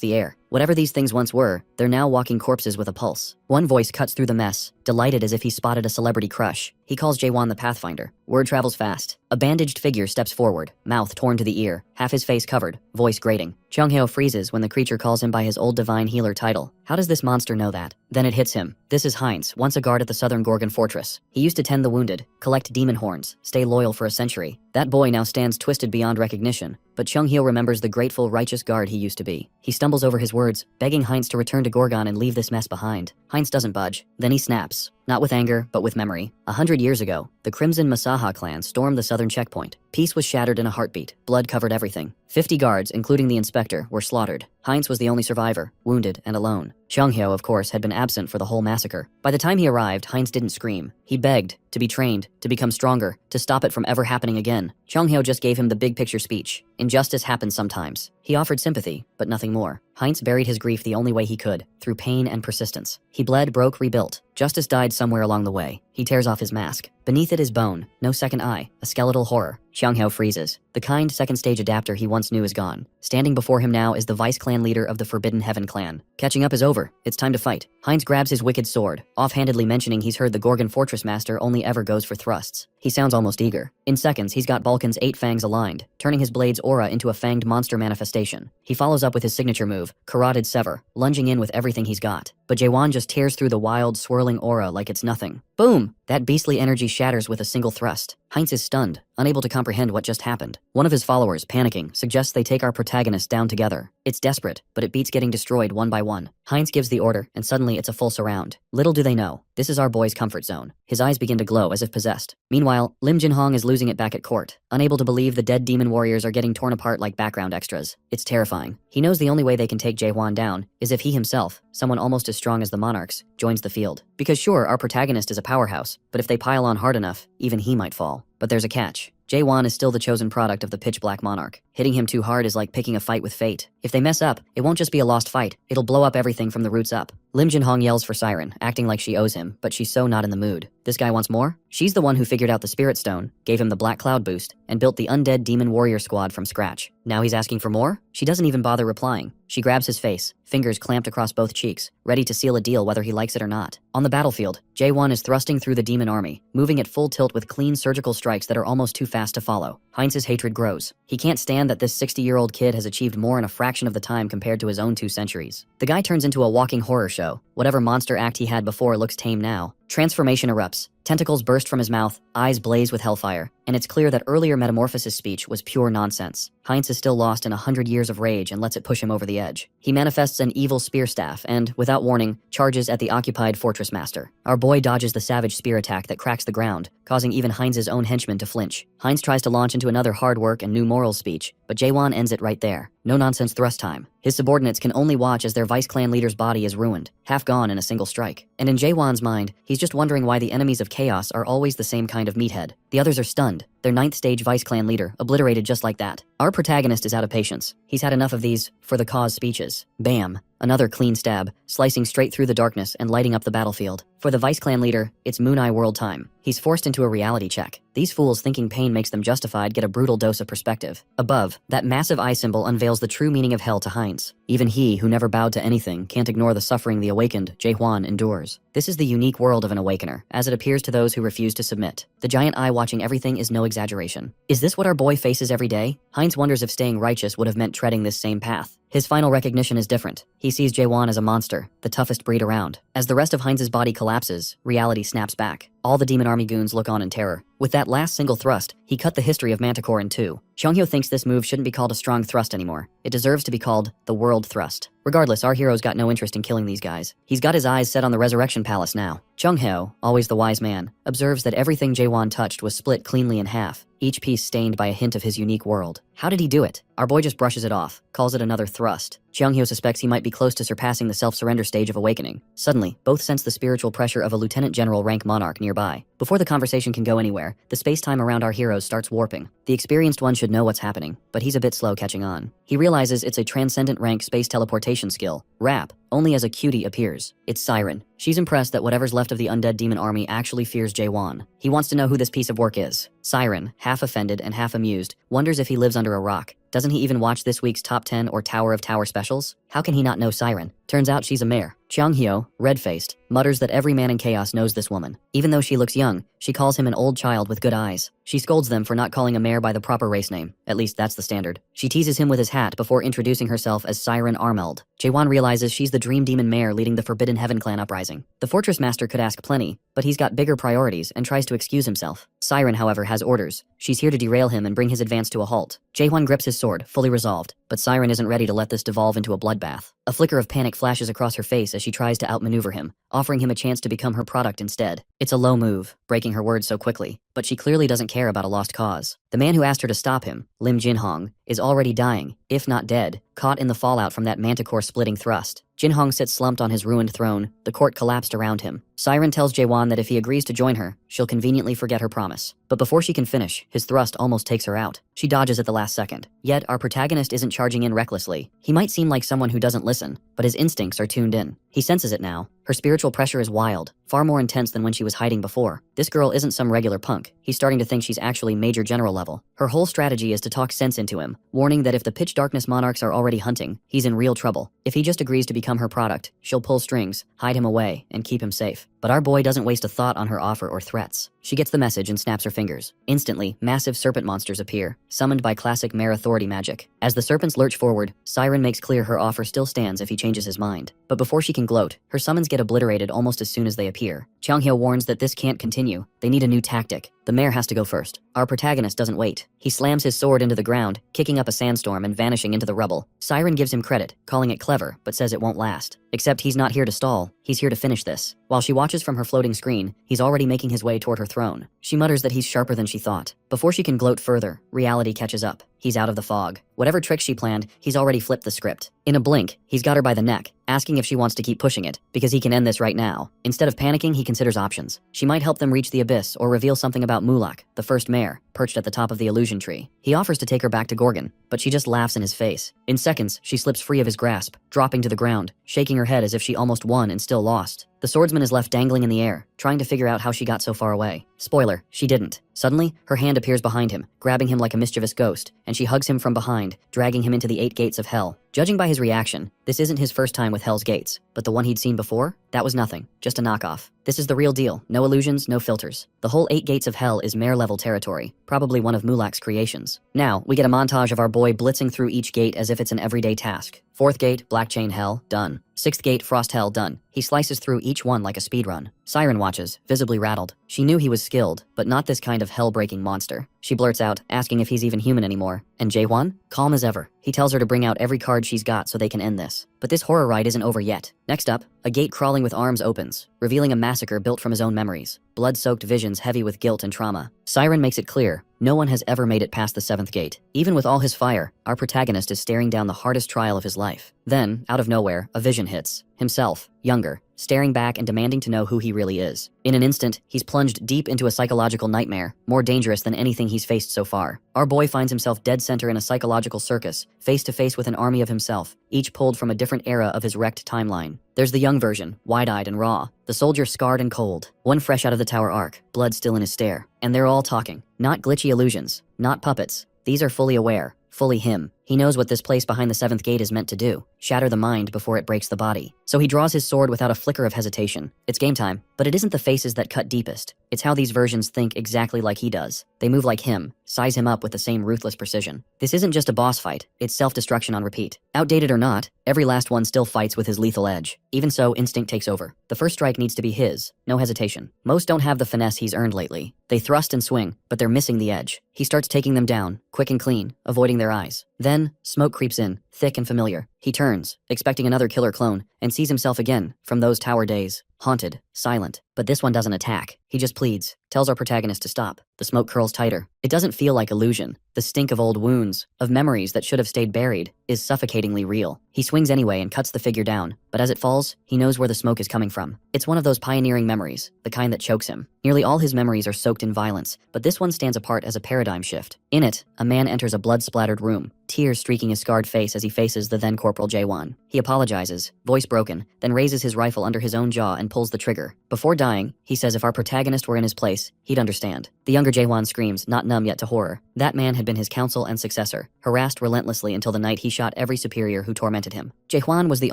the air. Whatever these things once were, they're now walking corpses with a pulse. One voice cuts through the mess, delighted as if he spotted a celebrity crush. He calls Jaehwan the Pathfinder. Word travels fast. A bandaged figure steps forward, mouth torn to the ear, half his face covered, voice grating. Chung Hyo freezes when the creature calls him by his old divine healer title. How does this monster know that? Then it hits him. This is Heinz, once a guard at the Southern Gorgon Fortress. He used to tend the wounded, collect demon horns, stay loyal for a century. That boy now stands twisted beyond recognition, but Chung Hyo remembers the grateful, righteous guard he used to be. He stumbles over his words, begging Heinz to return to Gorgon and leave this mess behind. Heinz doesn't budge. Then he snaps. Not with anger, but with memory. 100 years ago, the Crimson Masaha clan stormed the southern checkpoint. Peace was shattered in a heartbeat. Blood covered everything. 50 guards, including the inspector, were slaughtered. Heinz was the only survivor, wounded and alone. Chung Hyo, of course, had been absent for the whole massacre. By the time he arrived, Heinz didn't scream. He begged to be trained, to become stronger, to stop it from ever happening again. Chung Hyo just gave him the big picture speech. Injustice happens sometimes. He offered sympathy, but nothing more. Heinz buried his grief the only way he could, through pain and persistence. He bled, broke, rebuilt. Justice died somewhere along the way. He tears off his mask. Beneath it is bone, no second eye, a skeletal horror. Chung Hyo freezes. The kind second stage adapter he once knew is gone. Standing before him now is the vice clan leader of the Forbidden Heaven clan. Catching up is over. It's time to fight. Heinz grabs his wicked sword, offhandedly mentioning he's heard the Gorgon Fortress Master only ever goes for thrusts. He sounds almost eager. In seconds, he's got Balkan's 8 fangs aligned, turning his blade's aura into a fanged monster manifestation. He follows up with his signature move, Carotid Sever, lunging in with everything he's got. But Jaehwan just tears through the wild, swirling aura like it's nothing. Boom! That beastly energy shatters with a single thrust. Heinz is stunned, unable to comprehend what just happened. One of his followers, panicking, suggests they take our protagonist down together. It's desperate, but it beats getting destroyed one by one. Heinz gives the order, and suddenly it's a full surround. Little do they know, this is our boy's comfort zone. His eyes begin to glow as if possessed. Meanwhile, Lim Jinhong is losing it back at court, unable to believe the dead demon warriors are getting torn apart like background extras. It's terrifying. He knows the only way they can take Jaehwan down is if he himself, someone almost as strong as the monarchs, joins the field. Because sure, our protagonist is a powerhouse, but if they pile on hard enough, even he might fall. But there's a catch. Jaehwan is still the chosen product of the pitch black monarch. Hitting him too hard is like picking a fight with fate. If they mess up, it won't just be a lost fight, it'll blow up everything from the roots up. Lim Jinhong yells for Siren, acting like she owes him, but she's so not in the mood. This guy wants more? She's the one who figured out the Spirit Stone, gave him the Black Cloud boost, and built the undead demon warrior squad from scratch. Now he's asking for more? She doesn't even bother replying. She grabs his face, fingers clamped across both cheeks, ready to seal a deal whether he likes it or not. On the battlefield, Jaehwan is thrusting through the demon army, moving at full tilt with clean surgical strikes that are almost too fast to follow. Heinz's hatred grows. He can't stand that this 60-year-old kid has achieved more in a fraction of the time compared to his own 2 centuries. The guy turns into a walking horror show, Whatever monster act he had before looks tame now. Transformation erupts. Tentacles burst from his mouth, eyes blaze with hellfire, and it's clear that earlier metamorphosis speech was pure nonsense. Heinz is still lost in 100 years of rage and lets it push him over the edge. He manifests an evil spear staff and, without warning, charges at the occupied fortress master. Our boy dodges the savage spear attack that cracks the ground, causing even Heinz's own henchmen to flinch. Heinz tries to launch into another hard work and new morals speech, but Jaewon ends it right there. No nonsense thrust time. His subordinates can only watch as their vice clan leader's body is ruined, half gone in a single strike. And in Jaewon's mind, he's just wondering why the enemies of chaos are always the same kind of meathead. The others are stunned, their 9th stage vice clan leader obliterated just like that. Our protagonist is out of patience. He's had enough of these for the cause speeches. Bam! Another clean stab, slicing straight through the darkness and lighting up the battlefield. For the vice clan leader, it's Moon Eye world time. He's forced into a reality check. These fools thinking pain makes them justified get a brutal dose of perspective. Above, that massive eye symbol unveils the true meaning of hell to Heinz. Even he, who never bowed to anything, can't ignore the suffering the awakened Jaehwan endures. This is the unique world of an awakener, as it appears to those who refuse to submit. The giant eye watching everything is no exaggeration. Is this what our boy faces every day? Heinz wonders if staying righteous would have meant treading this same path. His final recognition is different. He sees Jaewon as a monster, the toughest breed around. As the rest of Heinz's body collapses, reality snaps back. All the demon army goons look on in terror. With that last single thrust, he cut the history of Manticore in two. Cheonghyo thinks this move shouldn't be called a strong thrust anymore. It deserves to be called the world thrust. Regardless, our hero's got no interest in killing these guys. He's got his eyes set on the Resurrection Palace now. Cheonghyo, always the wise man, observes that everything Jaewon touched was split cleanly in half, each piece stained by a hint of his unique world. How did he do it? Our boy just brushes it off, calls it another thrust. Cheonghyo suspects he might be close to surpassing the self-surrender stage of awakening. Suddenly, both sense the spiritual pressure of a lieutenant general rank monarch nearby. Before the conversation can go anywhere, the space-time around our heroes starts warping. The experienced one should know what's happening, but he's a bit slow catching on. He realizes it's a transcendent rank space teleportation skill, RAP, only as a cutie appears. It's Siren. She's impressed that whatever's left of the undead demon army actually fears Jaewon. He wants to know who this piece of work is. Siren, half offended and half amused, wonders if he lives under a rock. Doesn't he even watch this week's Top 10 or Tower of Tower specials? How can he not know Siren? Turns out she's a mare. Cheonghyo, red-faced, mutters that every man in chaos knows this woman. Even though she looks young, she calls him an old child with good eyes. She scolds them for not calling a mare by the proper race name. At least that's the standard. She teases him with his hat before introducing herself as Siren Armeld. Jaewon realizes she's the dream demon mare leading the Forbidden Heaven clan uprising. The fortress master could ask plenty, but he's got bigger priorities and tries to excuse himself. Siren, however, has orders. She's here to derail him and bring his advance to a halt. Jaewon grips his sword, fully resolved, but Siren isn't ready to let this devolve into a bloodbath. A flicker of panic flashes across her face as she tries to outmaneuver him, offering him a chance to become her product instead. It's a low move, breaking her words so quickly, but she clearly doesn't care about a lost cause. The man who asked her to stop him, Lim Jinhong, is already dying, if not dead, caught in the fallout from that manticore-splitting thrust. Jinhong sits slumped on his ruined throne, the court collapsed around him. Siren tells Jaewon that if he agrees to join her, she'll conveniently forget her promise. But before she can finish, his thrust almost takes her out. She dodges at the last second. Yet, our protagonist isn't charging in recklessly. He might seem like someone who doesn't listen, but his instincts are tuned in. He senses it now. Her spiritual pressure is wild, far more intense than when she was hiding before. This girl isn't some regular punk. He's starting to think she's actually Major General level. Her whole strategy is to talk sense into him, warning that if the Pitch Darkness monarchs are already hunting, he's in real trouble. If he just agrees to become her product, she'll pull strings, hide him away, and keep him safe. But our boy doesn't waste a thought on her offer or threats. She gets the message and snaps her fingers. Instantly, massive serpent monsters appear, summoned by classic mare authority magic. As the serpents lurch forward, Siren makes clear her offer still stands if he changes his mind. But before she can gloat, her summons get obliterated almost as soon as they appear. Cheonghyo warns that this can't continue. They need a new tactic. The mare has to go first. Our protagonist doesn't wait. He slams his sword into the ground, kicking up a sandstorm and vanishing into the rubble. Siren gives him credit, calling it clever, but says it won't last. Except he's not here to stall, he's here to finish this. While she watches from her floating screen, he's already making his way toward her throne. She mutters that he's sharper than she thought. Before she can gloat further, reality catches up. He's out of the fog. Whatever trick she planned, he's already flipped the script. In a blink, he's got her by the neck, asking if she wants to keep pushing it, because he can end this right now. Instead of panicking, he considers options. She might help them reach the abyss or reveal something about Mulak, the first mare, perched at the top of the illusion tree. He offers to take her back to Gorgon, but she just laughs in his face. In seconds, she slips free of his grasp, dropping to the ground, shaking her head as if she almost won and still lost. The swordsman is left dangling in the air, trying to figure out how she got so far away. Spoiler, she didn't. Suddenly, her hand appears behind him, grabbing him like a mischievous ghost, and she hugs him from behind, dragging him into the 8 gates of hell. Judging by his reaction, this This isn't his first time with Hell's Gates, but the one he'd seen before? That was nothing, just a knockoff. This is the real deal, no illusions, no filters. The whole 8 gates of Hell is mare-level territory, probably one of Mulak's creations. Now, we get a montage of our boy blitzing through each gate as if it's an everyday task. 4th gate, Black Chain Hell, done. 6th gate, Frost Hell, done. He slices through each one like a speedrun. Siren watches, visibly rattled. She knew he was skilled, but not this kind of hell-breaking monster. She blurts out, asking if he's even human anymore. And Jaewon? Calm as ever. He tells her to bring out every card she's got so they can end this. But this horror ride isn't over yet. Next up, a gate crawling with arms opens, revealing a massacre built from his own memories. Blood-soaked visions heavy with guilt and trauma. Siren makes it clear, no one has ever made it past the 7th gate. Even with all his fire, our protagonist is staring down the hardest trial of his life. Then, out of nowhere, a vision hits. Himself, younger, staring back and demanding to know who he really is. In an instant, he's plunged deep into a psychological nightmare, more dangerous than anything he's faced so far. Our boy finds himself dead center in a psychological circus, face to face with an army of himself, each pulled from a different era of his wrecked timeline. There's the young version, wide-eyed and raw. The soldier scarred and cold, one fresh out of the tower arc, blood still in his stare. And they're all talking. Not glitchy illusions, not puppets. These are fully aware, fully him. He knows what this place behind the 7th gate is meant to do, shatter the mind before it breaks the body. So he draws his sword without a flicker of hesitation. It's game time, but it isn't the faces that cut deepest. It's how these versions think exactly like he does. They move like him, size him up with the same ruthless precision. This isn't just a boss fight, it's self-destruction on repeat. Outdated or not, every last one still fights with his lethal edge. Even so, instinct takes over. The first strike needs to be his, no hesitation. Most don't have the finesse he's earned lately. They thrust and swing, but they're missing the edge. He starts taking them down, quick and clean, avoiding their eyes. Then, smoke creeps in, thick and familiar. He turns, expecting another killer clone, and sees himself again, from those tower days. Haunted, silent. But this one doesn't attack. He just pleads, tells our protagonist to stop. The smoke curls tighter. It doesn't feel like illusion. The stink of old wounds, of memories that should have stayed buried, is suffocatingly real. He swings anyway and cuts the figure down, but as it falls, he knows where the smoke is coming from. It's one of those pioneering memories, the kind that chokes him. Nearly all his memories are soaked in violence, but this one stands apart as a paradigm shift. In it, a man enters a blood-splattered room, tears streaking his scarred face as he faces the then Corporal Jaewon. He apologizes, voice broken, then raises his rifle under his own jaw and pulls the trigger. Before dying, he says if our protagonist were in his place, he'd understand. The younger Jaewon screams, not numb yet to horror. That man had been his counsel and successor, harassed relentlessly until the night he shot every superior who tormented him. Jaewon was the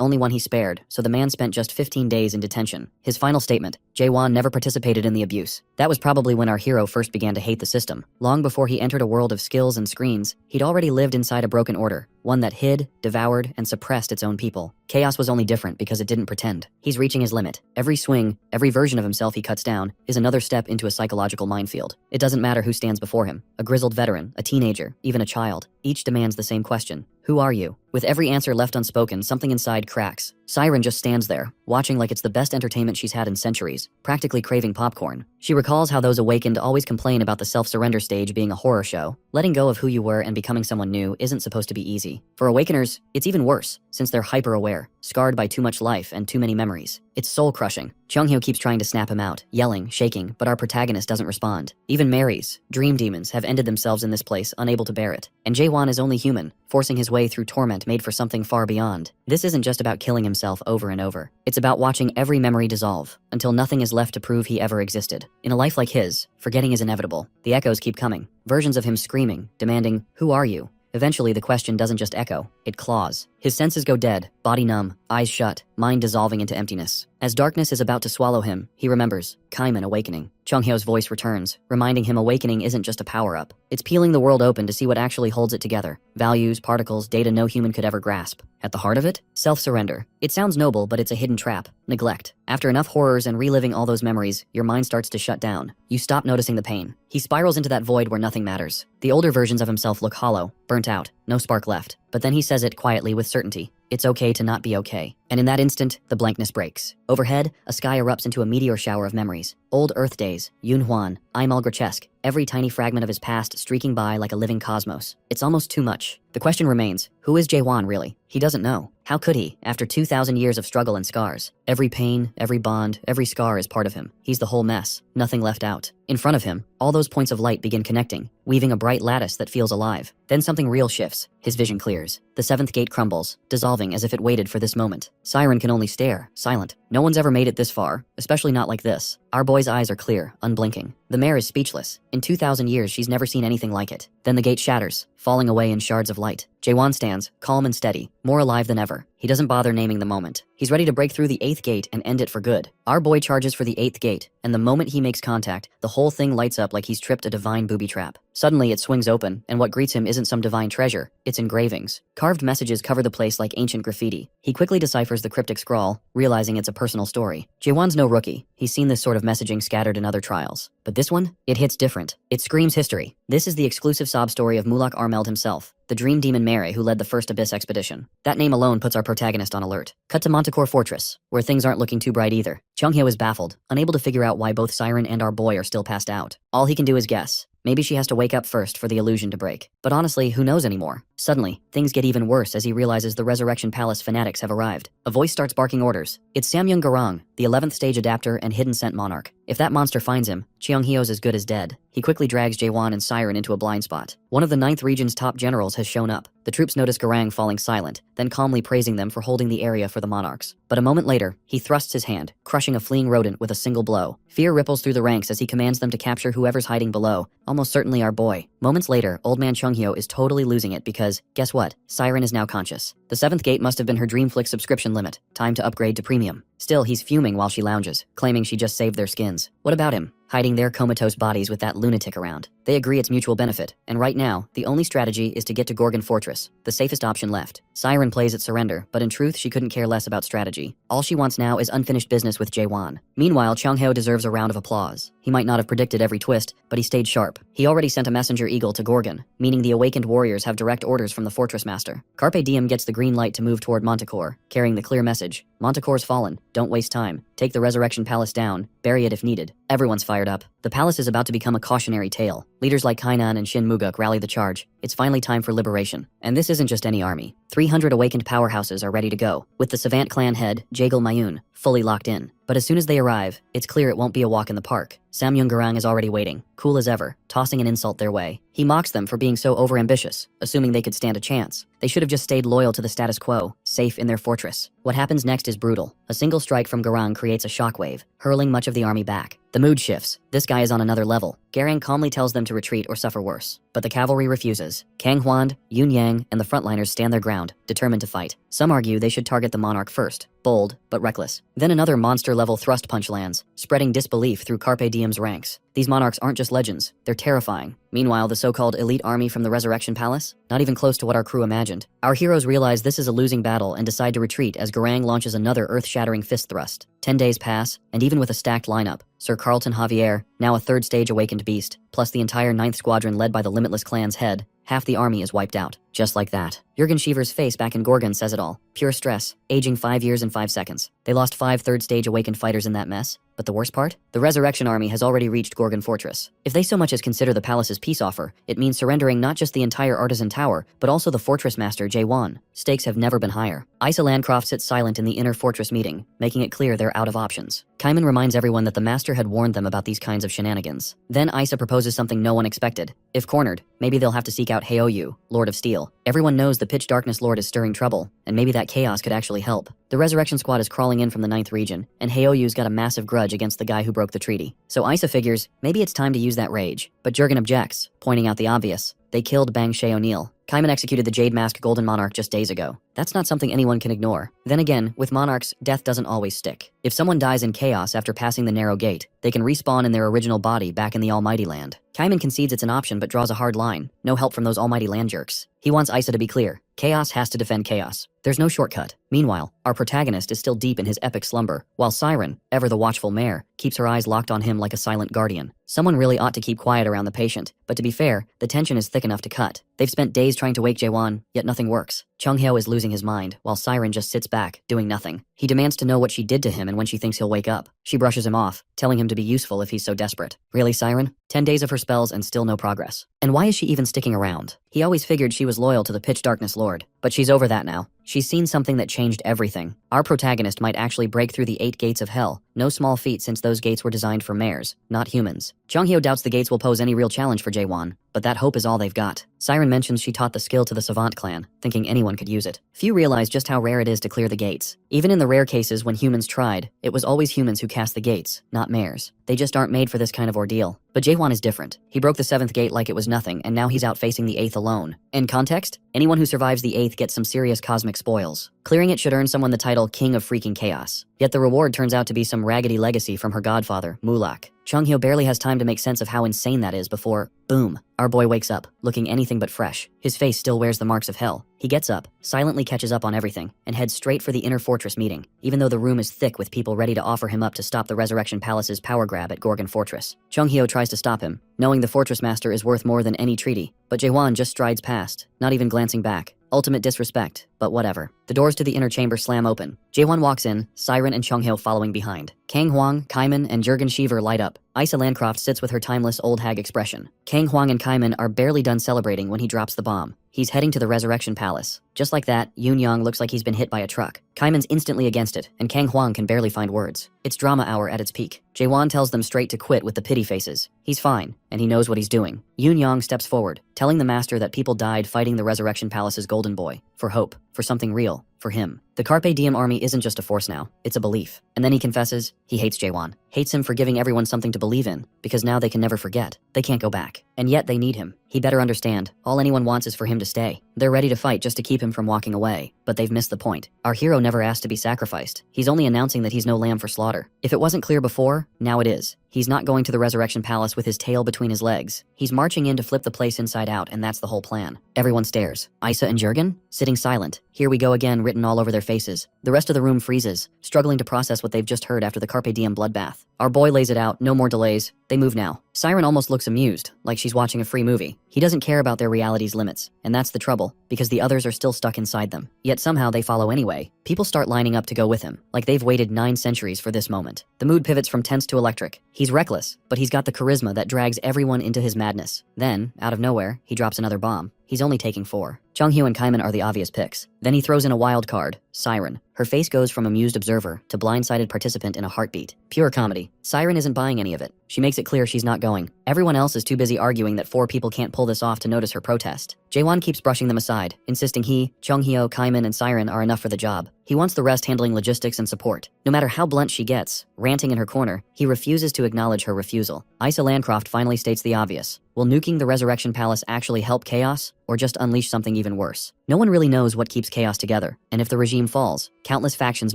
only one he spared, so the man spent just 15 days in detention. His final statement, Jaewon never participated in the abuse. That was probably when our hero first began to hate the system. Long before he entered a world of skills and screens, he'd already lived inside a broken order, one that hid, devoured, and suppressed its own people. Chaos was only different because it didn't pretend. He's reaching his limit. Every swing, every version of himself he cuts down, is another step into a psychological minefield. It doesn't matter who stands before him, a grizzled veteran, a teenager, even a child. Each demands the same question. Who are you? With every answer left unspoken, something inside cracks. Siren just stands there, watching like it's the best entertainment she's had in centuries, practically craving popcorn. She recalls how those awakened always complain about the self-surrender stage being a horror show. Letting go of who you were and becoming someone new isn't supposed to be easy. For awakeners, it's even worse, since they're hyper-aware, scarred by too much life and too many memories. It's soul-crushing. Chunghyo keeps trying to snap him out, yelling, shaking, but our protagonist doesn't respond. Even Mary's dream demons have ended themselves in this place, unable to bear it. And Jaewon is only human, forcing his way through torment made for something far beyond. This isn't just about killing himself over and over. It's about watching every memory dissolve, until nothing is left to prove he ever existed. In a life like his, forgetting is inevitable. The echoes keep coming. Versions of him screaming, demanding, "Who are you?" Eventually, the question doesn't just echo, it claws. His senses go dead, body numb, eyes shut, mind dissolving into emptiness. As darkness is about to swallow him, he remembers, Kaiman awakening. Chunghyo's voice returns, reminding him awakening isn't just a power-up. It's peeling the world open to see what actually holds it together. Values, particles, data no human could ever grasp. At the heart of it, self-surrender. It sounds noble, but it's a hidden trap. Neglect. After enough horrors and reliving all those memories, your mind starts to shut down. You stop noticing the pain. He spirals into that void where nothing matters. The older versions of himself look hollow, burnt out, no spark left. But then he says it quietly with certainty. It's okay to not be okay. And in that instant, the blankness breaks. Overhead, a sky erupts into a meteor shower of memories. Old Earth days, Yoon Hwan, Imol Grotesque, every tiny fragment of his past streaking by like a living cosmos. It's almost too much. The question remains, who is Jaewon really? He doesn't know. How could he, after 2,000 years of struggle and scars? Every pain, every bond, every scar is part of him. He's the whole mess, nothing left out. In front of him, all those points of light begin connecting, weaving a bright lattice that feels alive. Then something real shifts. His vision clears. The 7th gate crumbles, dissolving as if it waited for this moment. Siren can only stare, silent. No one's ever made it this far, especially not like this. Our boy's eyes are clear, unblinking. The mare is speechless. In 2,000 years, she's never seen anything like it. Then the gate shatters, falling away in shards of light. Jaewon stands, calm and steady, more alive than ever. He doesn't bother naming the moment. He's ready to break through the 8th gate and end it for good. Our boy charges for the 8th gate, and the moment he makes contact, the whole thing lights up like he's tripped a divine booby trap. Suddenly, it swings open, and what greets him isn't some divine treasure, it's engravings. Carved messages cover the place like ancient graffiti. He quickly deciphers the cryptic scrawl, realizing it's a personal story. Jaewon's no rookie. He's seen this sort of messaging scattered in other trials. But this one? It hits different. It screams history. This is the exclusive sob story of Mulak Armeld himself, the dream demon Mare who led the first Abyss expedition. That name alone puts our protagonist on alert. Cut to Manticore Fortress, where things aren't looking too bright either. Chunghyo is baffled, unable to figure out why both Siren and our boy are still passed out. All he can do is guess. Maybe she has to wake up first for the illusion to break. But honestly, who knows anymore? Suddenly, things get even worse as he realizes the Resurrection Palace fanatics have arrived. A voice starts barking orders. It's Samyung Garang, the 11th stage adapter and hidden scent monarch. If that monster finds him, Cheonghyo's as good as dead. He quickly drags Jaewon and Siren into a blind spot. One of the 9th region's top generals has shown up. The troops notice Garang falling silent, then calmly praising them for holding the area for the monarchs. But a moment later, he thrusts his hand, crushing a fleeing rodent with a single blow. Fear ripples through the ranks as he commands them to capture whoever's hiding below, almost certainly our boy. Moments later, old man Chunghyo is totally losing it because, guess what? Siren is now conscious. The 7th gate must have been her Dreamflix subscription limit. Time to upgrade to premium. Still, he's fuming while she lounges, claiming she just saved their skins. What about him? Hiding their comatose bodies with that lunatic around. They agree it's mutual benefit, and right now, the only strategy is to get to Gorgon Fortress, the safest option left. Siren plays at surrender, but in truth, she couldn't care less about strategy. All she wants now is unfinished business with Jaewon. Meanwhile, Chunghyo deserves a round of applause. He might not have predicted every twist, but he stayed sharp. He already sent a messenger eagle to Gorgon, meaning the awakened warriors have direct orders from the fortress master. Carpe Diem gets the green light to move toward Manticore, carrying the clear message. Manticore's fallen. Don't waste time. Take the Resurrection Palace down. Bury it if needed. Everyone's fired up. The palace is about to become a cautionary tale. Leaders like Kainan and Shin Muguk rally the charge. It's finally time for liberation. And this isn't just any army. 300 awakened powerhouses are ready to go, with the Savant clan head, Jaegel Mayun, fully locked in. But as soon as they arrive, it's clear it won't be a walk in the park. Samyung Garang is already waiting, cool as ever, tossing an insult their way. He mocks them for being so overambitious, assuming they could stand a chance. They should have just stayed loyal to the status quo, safe in their fortress. What happens next is brutal. A single strike from Garang creates a shockwave, hurling much of the army back. The mood shifts. This guy is on another level. Garang calmly tells them to retreat or suffer worse. But the cavalry refuses. Kang Hwand, Yoon Yang, and the frontliners stand their ground, determined to fight. Some argue they should target the monarch first. Bold, but reckless. Then another monster-level thrust punch lands, spreading disbelief through Carpe Diem's ranks. These monarchs aren't just legends, they're terrifying. Meanwhile, the so-called elite army from the Resurrection Palace? Not even close to what our crew imagined. Our heroes realize this is a losing battle and decide to retreat as Garang launches another earth-shattering fist thrust. 10 days pass, and even with a stacked lineup, Sir Carlton Javier, now a 3rd stage awakened beast, plus the entire 9th squadron led by the Limitless clan's head, half the army is wiped out. Just like that. Jurgen Shiver's face back in Gorgon says it all. Pure stress, aging 5 years and 5 seconds. They lost 5 3rd stage awakened fighters in that mess. But the worst part? The Resurrection Army has already reached Gorgon Fortress. If they so much as consider the palace's peace offer, it means surrendering not just the entire Artisan Tower, but also the fortress master, Jaewon. Stakes have never been higher. Isa Landcroft sits silent in the inner fortress meeting, making it clear they're out of options. Kaiman reminds everyone that the master had warned them about these kinds of shenanigans. Then Isa proposes something no one expected. If cornered, maybe they'll have to seek out Heoyu, Lord of Steel. Everyone knows the Pitch Darkness Lord is stirring trouble, and maybe that chaos could actually help. The Resurrection Squad is crawling in from the 9th region, and Heoyu's got a massive grudge against the guy who broke the treaty. So Isa figures, maybe it's time to use that rage. But Jurgen objects, pointing out the obvious. They killed Bang Shae O'Neill. Kaiman executed the Jade Mask Golden Monarch just days ago. That's not something anyone can ignore. Then again, with monarchs, death doesn't always stick. If someone dies in chaos after passing the narrow gate, they can respawn in their original body back in the Almighty Land. Kaiman concedes it's an option but draws a hard line. No help from those Almighty Land jerks. He wants Isa to be clear. Chaos has to defend chaos. There's no shortcut. Meanwhile, our protagonist is still deep in his epic slumber, while Siren, ever the watchful mare, keeps her eyes locked on him like a silent guardian. Someone really ought to keep quiet around the patient, but to be fair, the tension is thick enough to cut. They've spent days trying to wake Jaewon, yet nothing works. Chunghyo is losing his mind, while Siren just sits back, doing nothing. He demands to know what she did to him and when she thinks he'll wake up. She brushes him off, telling him to be useful if he's so desperate. Really, Siren? 10 days of her spells and still no progress. And why is she even sticking around? He always figured she was loyal to the Pitch Darkness Lord, but she's over that now. She's seen something that changed everything. Our protagonist might actually break through the 8 gates of hell, No small feat since those gates were designed for mares, not humans. Chonghyo doubts the gates will pose any real challenge for Jaewon, but that hope is all they've got. Siren mentions she taught the skill to the Savant clan, thinking anyone could use it. Few realize just how rare it is to clear the gates. Even in the rare cases when humans tried, it was always humans who cast the gates, not mares. They just aren't made for this kind of ordeal. But Jaewon is different. He broke the 7th gate like it was nothing, and now he's out facing the 8th alone. In context, anyone who survives the 8th gets some serious cosmic spoils. Clearing it should earn someone the title King of Freaking Chaos. Yet the reward turns out to be some raggedy legacy from her godfather, Mulak. Chonghyo barely has time to make sense of how insane that is before, boom, our boy wakes up, looking anything but fresh. His face still wears the marks of hell. He gets up, silently catches up on everything, and heads straight for the inner fortress meeting, even though the room is thick with people ready to offer him up to stop the Resurrection Palace's power grab at Gorgon Fortress. Chonghyo tries to stop him, knowing the Fortress Master is worth more than any treaty, but Jaewon just strides past, not even glancing back. Ultimate disrespect, but whatever. The doors to the inner chamber slam open. Jaewon walks in, Siren and Chonghyo following behind. Kang Hwang, Kaiman, and Jurgen Sheever light up. Isa Landcroft sits with her timeless old hag expression. Kang Hwang and Kaiman are barely done celebrating when he drops the bomb. He's heading to the Resurrection Palace. Just like that, Yoon Young looks like he's been hit by a truck. Kaiman's instantly against it, and Kang Hwang can barely find words. It's drama hour at its peak. Jaewon tells them straight to quit with the pity faces. He's fine, and he knows what he's doing. Yoon Young steps forward, telling the master that people died fighting the Resurrection Palace's golden boy. For hope, for something real, for him. The Carpe Diem army isn't just a force now, it's a belief. And then he confesses, he hates Jaewon. Hates him for giving everyone something to believe in, because now they can never forget. They can't go back. And yet they need him. He better understand, all anyone wants is for him to stay. They're ready to fight just to keep him from walking away. But they've missed the point. Our hero never asked to be sacrificed. He's only announcing that he's no lamb for slaughter. If it wasn't clear before, now it is. He's not going to the Resurrection Palace with his tail between his legs. He's marching in to flip the place inside out, and that's the whole plan. Everyone stares. Isa and Jurgen? Sitting silent. Here we go again written all over their faces. The rest of the room freezes, struggling to process what they've just heard after the Carpe Diem bloodbath. Our boy lays it out, no more delays. They move now. Siren almost looks amused, like she's watching a free movie. He doesn't care about their reality's limits, and that's the trouble, because the others are still stuck inside them. Yet somehow they follow anyway. People start lining up to go with him, like they've waited 9 centuries for this moment. The mood pivots from tense to electric. He's reckless, but he's got the charisma that drags everyone into his madness. Then, out of nowhere, he drops another bomb. He's only taking 4. Chonghyo and Kaiman are the obvious picks. Then he throws in a wild card, Siren. Her face goes from amused observer to blindsided participant in a heartbeat. Pure comedy. Siren isn't buying any of it. She makes it clear she's not going. Everyone else is too busy arguing that 4 people can't pull this off to notice her protest. Jaewon keeps brushing them aside, insisting he, Chonghyo, Kaiman, and Siren are enough for the job. He wants the rest handling logistics and support. No matter how blunt she gets, ranting in her corner, he refuses to acknowledge her refusal. Isa Landcroft finally states the obvious. Will nuking the Resurrection Palace actually help chaos, or just unleash something even worse? No one really knows what keeps chaos together, and if the regime falls, countless factions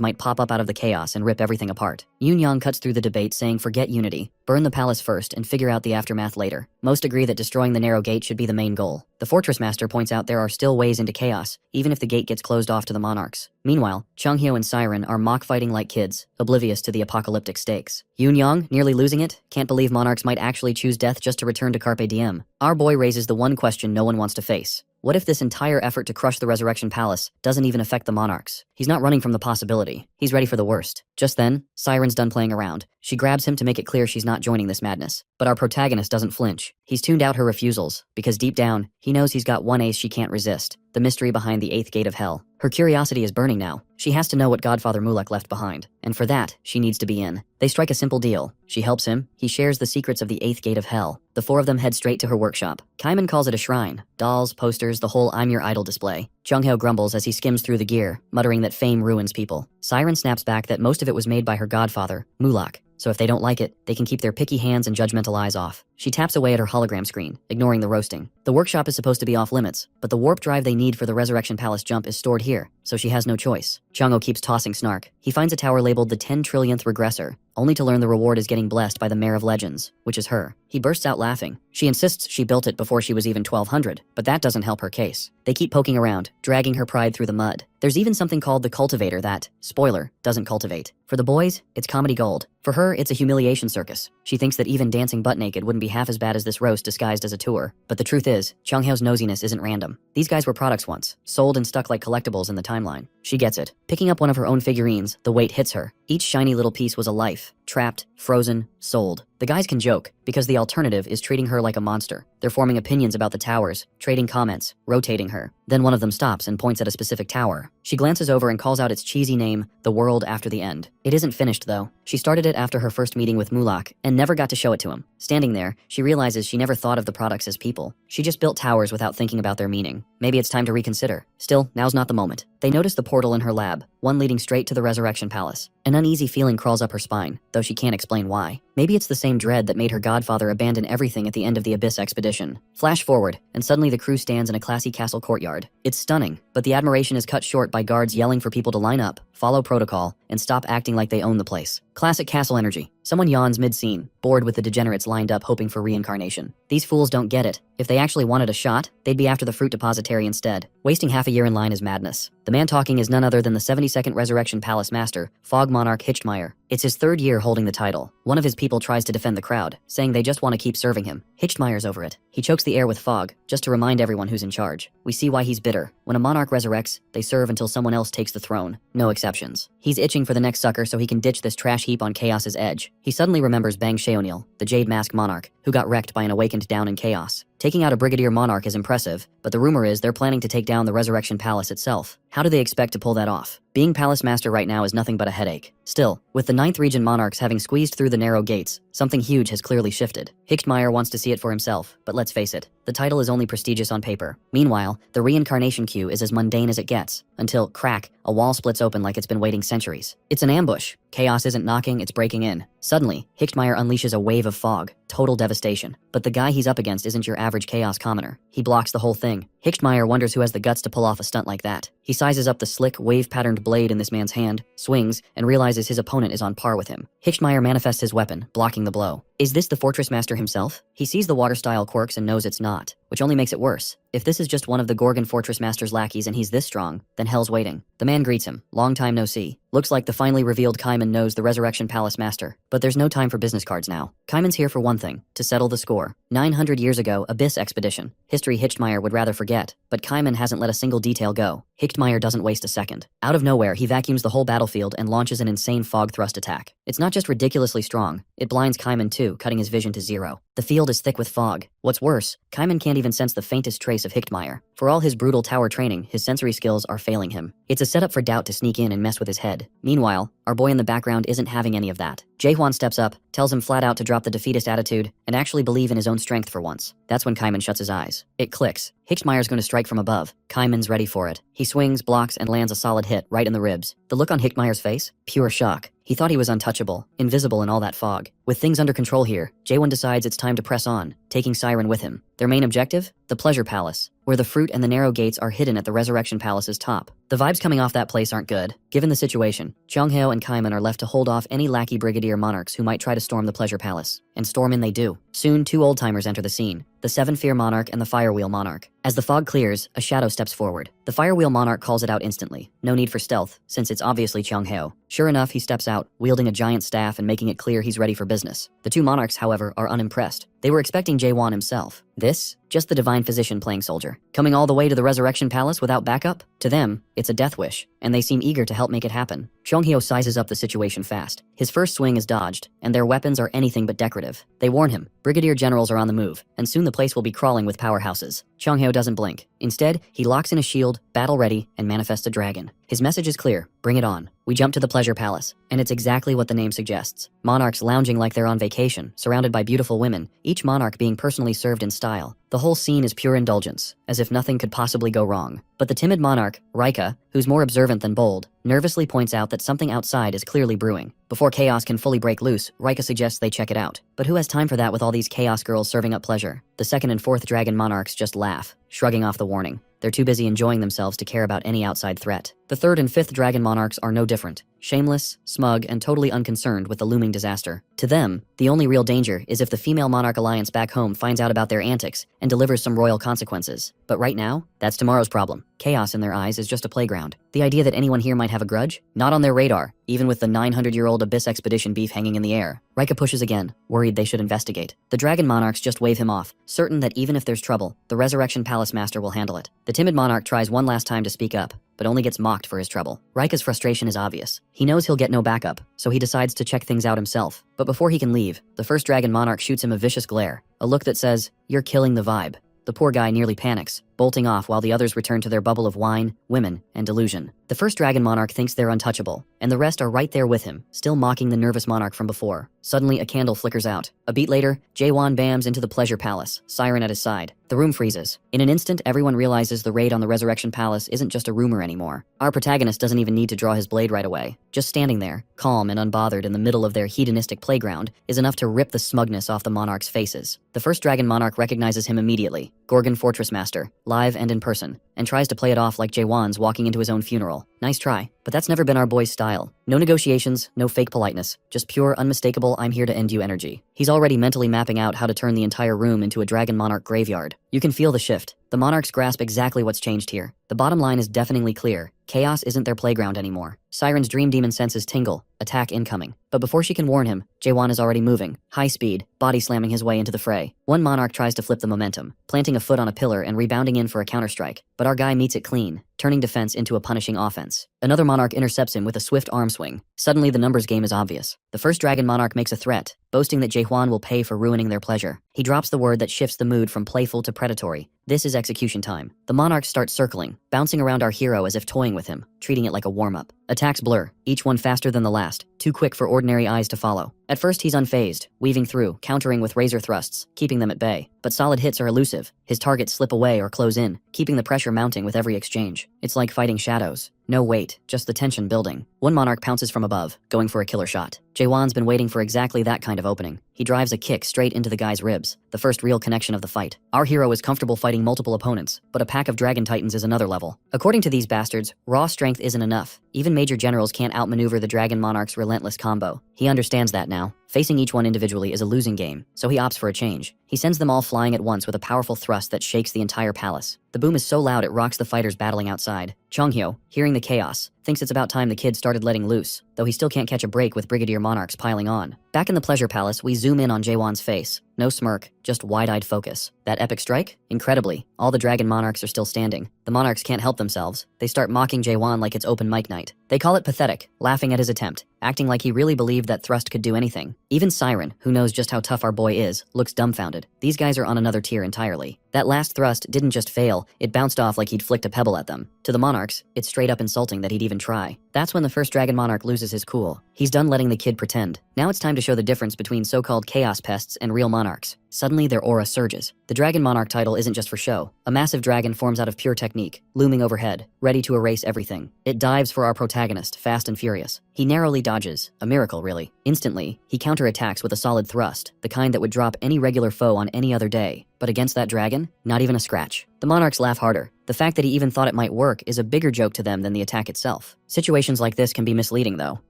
might pop up out of the chaos and rip everything apart. Yoon Young cuts through the debate saying forget unity, burn the palace first and figure out the aftermath later. Most agree that destroying the narrow gate should be the main goal. The Fortress Master points out there are still ways into chaos, even if the gate gets closed off to the monarchs. Meanwhile, Chonghyo and Siren are mock-fighting like kids, oblivious to the apocalyptic stakes. Yoon Young, nearly losing it, can't believe monarchs might actually choose death just to return to Carpe Diem. Our boy raises the one question no one wants to face. What if this entire effort to crush the Resurrection Palace doesn't even affect the monarchs? He's not running from the possibility. He's ready for the worst. Just then, Siren's done playing around. She grabs him to make it clear she's not joining this madness. But our protagonist doesn't flinch. He's tuned out her refusals, because deep down, he knows he's got one ace she can't resist. The mystery behind the 8th gate of hell. Her curiosity is burning now. She has to know what Godfather Mulak left behind. And for that, she needs to be in. They strike a simple deal. She helps him. He shares the secrets of the 8th gate of hell. The 4 of them head straight to her workshop. Kaiman calls it a shrine. Dolls, posters, the whole I'm your idol display. Chonghyo grumbles as he skims through the gear, muttering that fame ruins people. Siren snaps back that most of it was made by her godfather, Mulak. So if they don't like it, they can keep their picky hands and judgmental eyes off. She taps away at her hologram screen, ignoring the roasting. The workshop is supposed to be off limits, but the warp drive they need for the Resurrection Palace jump is stored here, so she has no choice. Chongo keeps tossing snark. He finds a tower labeled the 10 trillionth regressor, only to learn the reward is getting blessed by the Mare of Legends, which is her. He bursts out laughing. She insists she built it before she was even 1200, but that doesn't help her case. They keep poking around, dragging her pride through the mud. There's even something called the cultivator that, spoiler, doesn't cultivate. For the boys, it's comedy gold. For her, it's a humiliation circus. She thinks that even dancing butt naked wouldn't be half as bad as this roast disguised as a tour. But the truth is, Chonghyo's nosiness isn't random. These guys were products once, sold and stuck like collectibles in the timeline. She gets it. Picking up one of her own figurines, the weight hits her. Each shiny little piece was a life. trapped, frozen, sold. The guys can joke, because the alternative is treating her like a monster. They're forming opinions about the towers, trading comments, rotating her. Then one of them stops and points at a specific tower. She glances over and calls out its cheesy name, The World After the End. It isn't finished though. She started it after her first meeting with Mulak and never got to show it to him. Standing there, she realizes she never thought of the products as people. She just built towers without thinking about their meaning. Maybe it's time to reconsider. Still, now's not the moment. They notice the portal in her lab, one leading straight to the Resurrection Palace. An uneasy feeling crawls up her spine, though she can't explain why. Maybe it's the same dread that made her godfather abandon everything at the end of the Abyss expedition. Flash forward, and suddenly the crew stands in a classy castle courtyard. It's stunning, but the admiration is cut short by guards yelling for people to line up, follow protocol, and stop acting like they own the place. Classic castle energy. Someone yawns mid-scene, bored with the degenerates lined up hoping for reincarnation. These fools don't get it. If they actually wanted a shot, they'd be after the fruit depository instead. Wasting half a year in line is madness. The man talking is none other than the 72nd Resurrection Palace Master, Fog Monarch Hichtmeyer. It's his third year holding the title. One of his people tries to defend the crowd, saying they just want to keep serving him. Hichtmeyer's over it. He chokes the air with fog, just to remind everyone who's in charge. We see why he's bitter. When a monarch resurrects, they serve until someone else takes the throne. No exceptions. He's itching for the next sucker so he can ditch this trash heap on Chaos's edge. He suddenly remembers Bang Sheonil, the Jade Mask Monarch, who got wrecked by an awakened down in Chaos. Taking out a Brigadier Monarch is impressive, but the rumor is they're planning to take down the Resurrection Palace itself. How do they expect to pull that off? Being Palace Master right now is nothing but a headache. Still, with the 9th Region monarchs having squeezed through the narrow gates, something huge has clearly shifted. Hichtmeyer wants to see it for himself, but let's face it, the title is only prestigious on paper. Meanwhile, the reincarnation queue is as mundane as it gets, until, crack, a wall splits open like it's been waiting centuries. It's an ambush. Chaos isn't knocking, it's breaking in. Suddenly, Hichtmeyer unleashes a wave of fog, total devastation. But the guy he's up against isn't your average Chaos commoner. He blocks the whole thing. Hichtmeyer wonders who has the guts to pull off a stunt like that. He sizes up the slick, wave-patterned blade in this man's hand, swings, and realizes his opponent is on par with him. Hichtmeyer manifests his weapon, blocking the blow. Is this the Fortress Master himself? He sees the water-style quirks and knows it's not, which only makes it worse. If this is just one of the Gorgon Fortress Master's lackeys and he's this strong, then hell's waiting. The man greets him. Long time no see. Looks like the finally revealed Kaiman knows the Resurrection Palace Master. But there's no time for business cards now. Kaiman's here for one thing, to settle the score. 900 years ago, Abyss expedition. History Hichtmeyer would rather forget, but Kaiman hasn't let a single detail go. Hichtmeyer doesn't waste a second. Out of nowhere, he vacuums the whole battlefield and launches an insane fog thrust attack. It's not just ridiculously strong, it blinds Kaiman too, cutting his vision to zero. The field is thick with fog. What's worse, Kaiman can't even sense the faintest trace of Hichtmeyer. For all his brutal tower training, his sensory skills are failing him. It's a setup for Doubt to sneak in and mess with his head. Meanwhile, our boy in the background isn't having any of that. Jaehwan steps up, tells him flat out to drop the defeatist attitude, and actually believe in his own strength for once. That's when Kaiman shuts his eyes. It clicks. Hichtmeyer's going to strike from above. Kaiman's ready for it. He swings, blocks, and lands a solid hit right in the ribs. The look on Hichtmeyer's face? Pure shock. He thought he was untouchable, invisible in all that fog. With things under control here, Jaehwan decides it's time to press on, taking Siren with him. Their main objective? The Pleasure Palace, where the fruit and the narrow gates are hidden at the Resurrection Palace's top. The vibes coming off that place aren't good. Given the situation, Chongheo and Kaiman are left to hold off any lackey brigadier monarchs who might try to storm the Pleasure Palace. And storm in they do. Soon, two old-timers enter the scene, the Seven-Fear Monarch and the Firewheel Monarch. As the fog clears, a shadow steps forward. The Firewheel Monarch calls it out instantly. No need for stealth, since it's obviously Chongheo. Sure enough, he steps out, wielding a giant staff and making it clear he's ready for business. The two monarchs, however, are unimpressed. They were expecting Jaehwan himself. This? Just the divine physician playing soldier. Coming all the way to the Resurrection Palace without backup? To them, it's a death wish, and they seem eager to help make it happen. Chongheo sizes up the situation fast. His first swing is dodged, and their weapons are anything but decorative. They warn him, brigadier generals are on the move, and soon the place will be crawling with powerhouses. Chongheo doesn't blink. Instead, he locks in a shield, battle ready, and manifests a dragon. His message is clear, bring it on. We jump to the Pleasure Palace, and it's exactly what the name suggests. Monarchs lounging like they're on vacation, surrounded by beautiful women, each monarch being personally served in style. The whole scene is pure indulgence, as if nothing could possibly go wrong. But the timid monarch, Rika, who's more observant than bold, nervously points out that something outside is clearly brewing. Before chaos can fully break loose, Rika suggests they check it out. But who has time for that with all these chaos girls serving up pleasure? The second and fourth dragon monarchs just laugh, shrugging off the warning. They're too busy enjoying themselves to care about any outside threat. The third and fifth dragon monarchs are no different. Shameless, smug, and totally unconcerned with the looming disaster. To them, the only real danger is if the female monarch alliance back home finds out about their antics and delivers some royal consequences. But right now, that's tomorrow's problem. Chaos in their eyes is just a playground. The idea that anyone here might have a grudge? Not on their radar, even with the 900-year-old Abyss expedition beef hanging in the air. Rika pushes again, worried they should investigate. The dragon monarchs just wave him off, certain that even if there's trouble, the Resurrection Palace Master will handle it. The timid monarch tries one last time to speak up, but only gets mocked for his trouble. Rika's frustration is obvious. He knows he'll get no backup, so he decides to check things out himself. But before he can leave, the first dragon monarch shoots him a vicious glare, a look that says, "You're killing the vibe." The poor guy nearly panics, bolting off while the others return to their bubble of wine, women, and delusion. The first dragon monarch thinks they're untouchable, and the rest are right there with him, still mocking the nervous monarch from before. Suddenly, a candle flickers out. A beat later, Jaewon bams into the pleasure palace, Siren at his side. The room freezes. In an instant, everyone realizes the raid on the Resurrection Palace isn't just a rumor anymore. Our protagonist doesn't even need to draw his blade right away. Just standing there, calm and unbothered in the middle of their hedonistic playground, is enough to rip the smugness off the monarchs' faces. The first dragon monarch recognizes him immediately, Gorgon Fortress Master, live and in person, and tries to play it off like Jaewon's walking into his own funeral. Nice try, but that's never been our boy's style. No negotiations, no fake politeness, just pure, unmistakable I'm here to end you energy. He's already mentally mapping out how to turn the entire room into a dragon monarch graveyard. You can feel the shift. The monarchs grasp exactly what's changed here. The bottom line is deafeningly clear. Chaos isn't their playground anymore. Siren's dream demon senses tingle, attack incoming. But before she can warn him, Jaewon is already moving, high speed, body slamming his way into the fray. One monarch tries to flip the momentum, planting a foot on a pillar and rebounding in for a counterstrike, but our guy meets it clean, turning defense into a punishing offense. Another monarch intercepts him with a swift arm swing. Suddenly the numbers game is obvious. The first dragon monarch makes a threat, boasting that Jaewon will pay for ruining their pleasure. He drops the word that shifts the mood from playful to predatory. This is execution time. The monarchs start circling, bouncing around our hero as if toying with him, treating it like a warm-up. Attacks blur, each one faster than the last, too quick for ordinary eyes to follow. At first he's unfazed, weaving through, countering with razor thrusts, keeping them at bay. But solid hits are elusive. His targets slip away or close in, keeping the pressure mounting with every exchange. It's like fighting shadows. No weight, just the tension building. One monarch pounces from above, going for a killer shot. Jaewon's been waiting for exactly that kind of opening. He drives a kick straight into the guy's ribs, the first real connection of the fight. Our hero is comfortable fighting multiple opponents, but a pack of dragon titans is another level. According to these bastards, raw strength isn't enough. Even major generals can't outmaneuver the dragon monarch's relentless combo. He understands that now. Facing each one individually is a losing game, so he opts for a change. He sends them all flying at once with a powerful thrust that shakes the entire palace. The boom is so loud it rocks the fighters battling outside. Chonghyo, hearing the chaos, thinks it's about time the kid started letting loose, though he still can't catch a break with Brigadier monarchs piling on. Back in the pleasure palace, we zoom in on Jaewon's face. No smirk, just wide-eyed focus. That epic strike? Incredibly, all the dragon monarchs are still standing. The monarchs can't help themselves. They start mocking Jaewon like it's open mic night. They call it pathetic, laughing at his attempt, acting like he really believed that thrust could do anything. Even Siren, who knows just how tough our boy is, looks dumbfounded. These guys are on another tier entirely. That last thrust didn't just fail, it bounced off like he'd flicked a pebble at them. To the monarchs, it's straight up insulting that he'd even try. That's when the first dragon monarch loses his cool. He's done letting the kid pretend. Now it's time to show the difference between so-called chaos pests and real monarchs. Suddenly their aura surges. The dragon monarch title isn't just for show. A massive dragon forms out of pure technique, looming overhead, ready to erase everything. It dives for our protagonist, fast and furious. He narrowly dodges, a miracle really. Instantly, he counterattacks with a solid thrust, the kind that would drop any regular foe on any other day. But against that dragon, not even a scratch. The monarchs laugh harder. The fact that he even thought it might work is a bigger joke to them than the attack itself. Situations like this can be misleading though.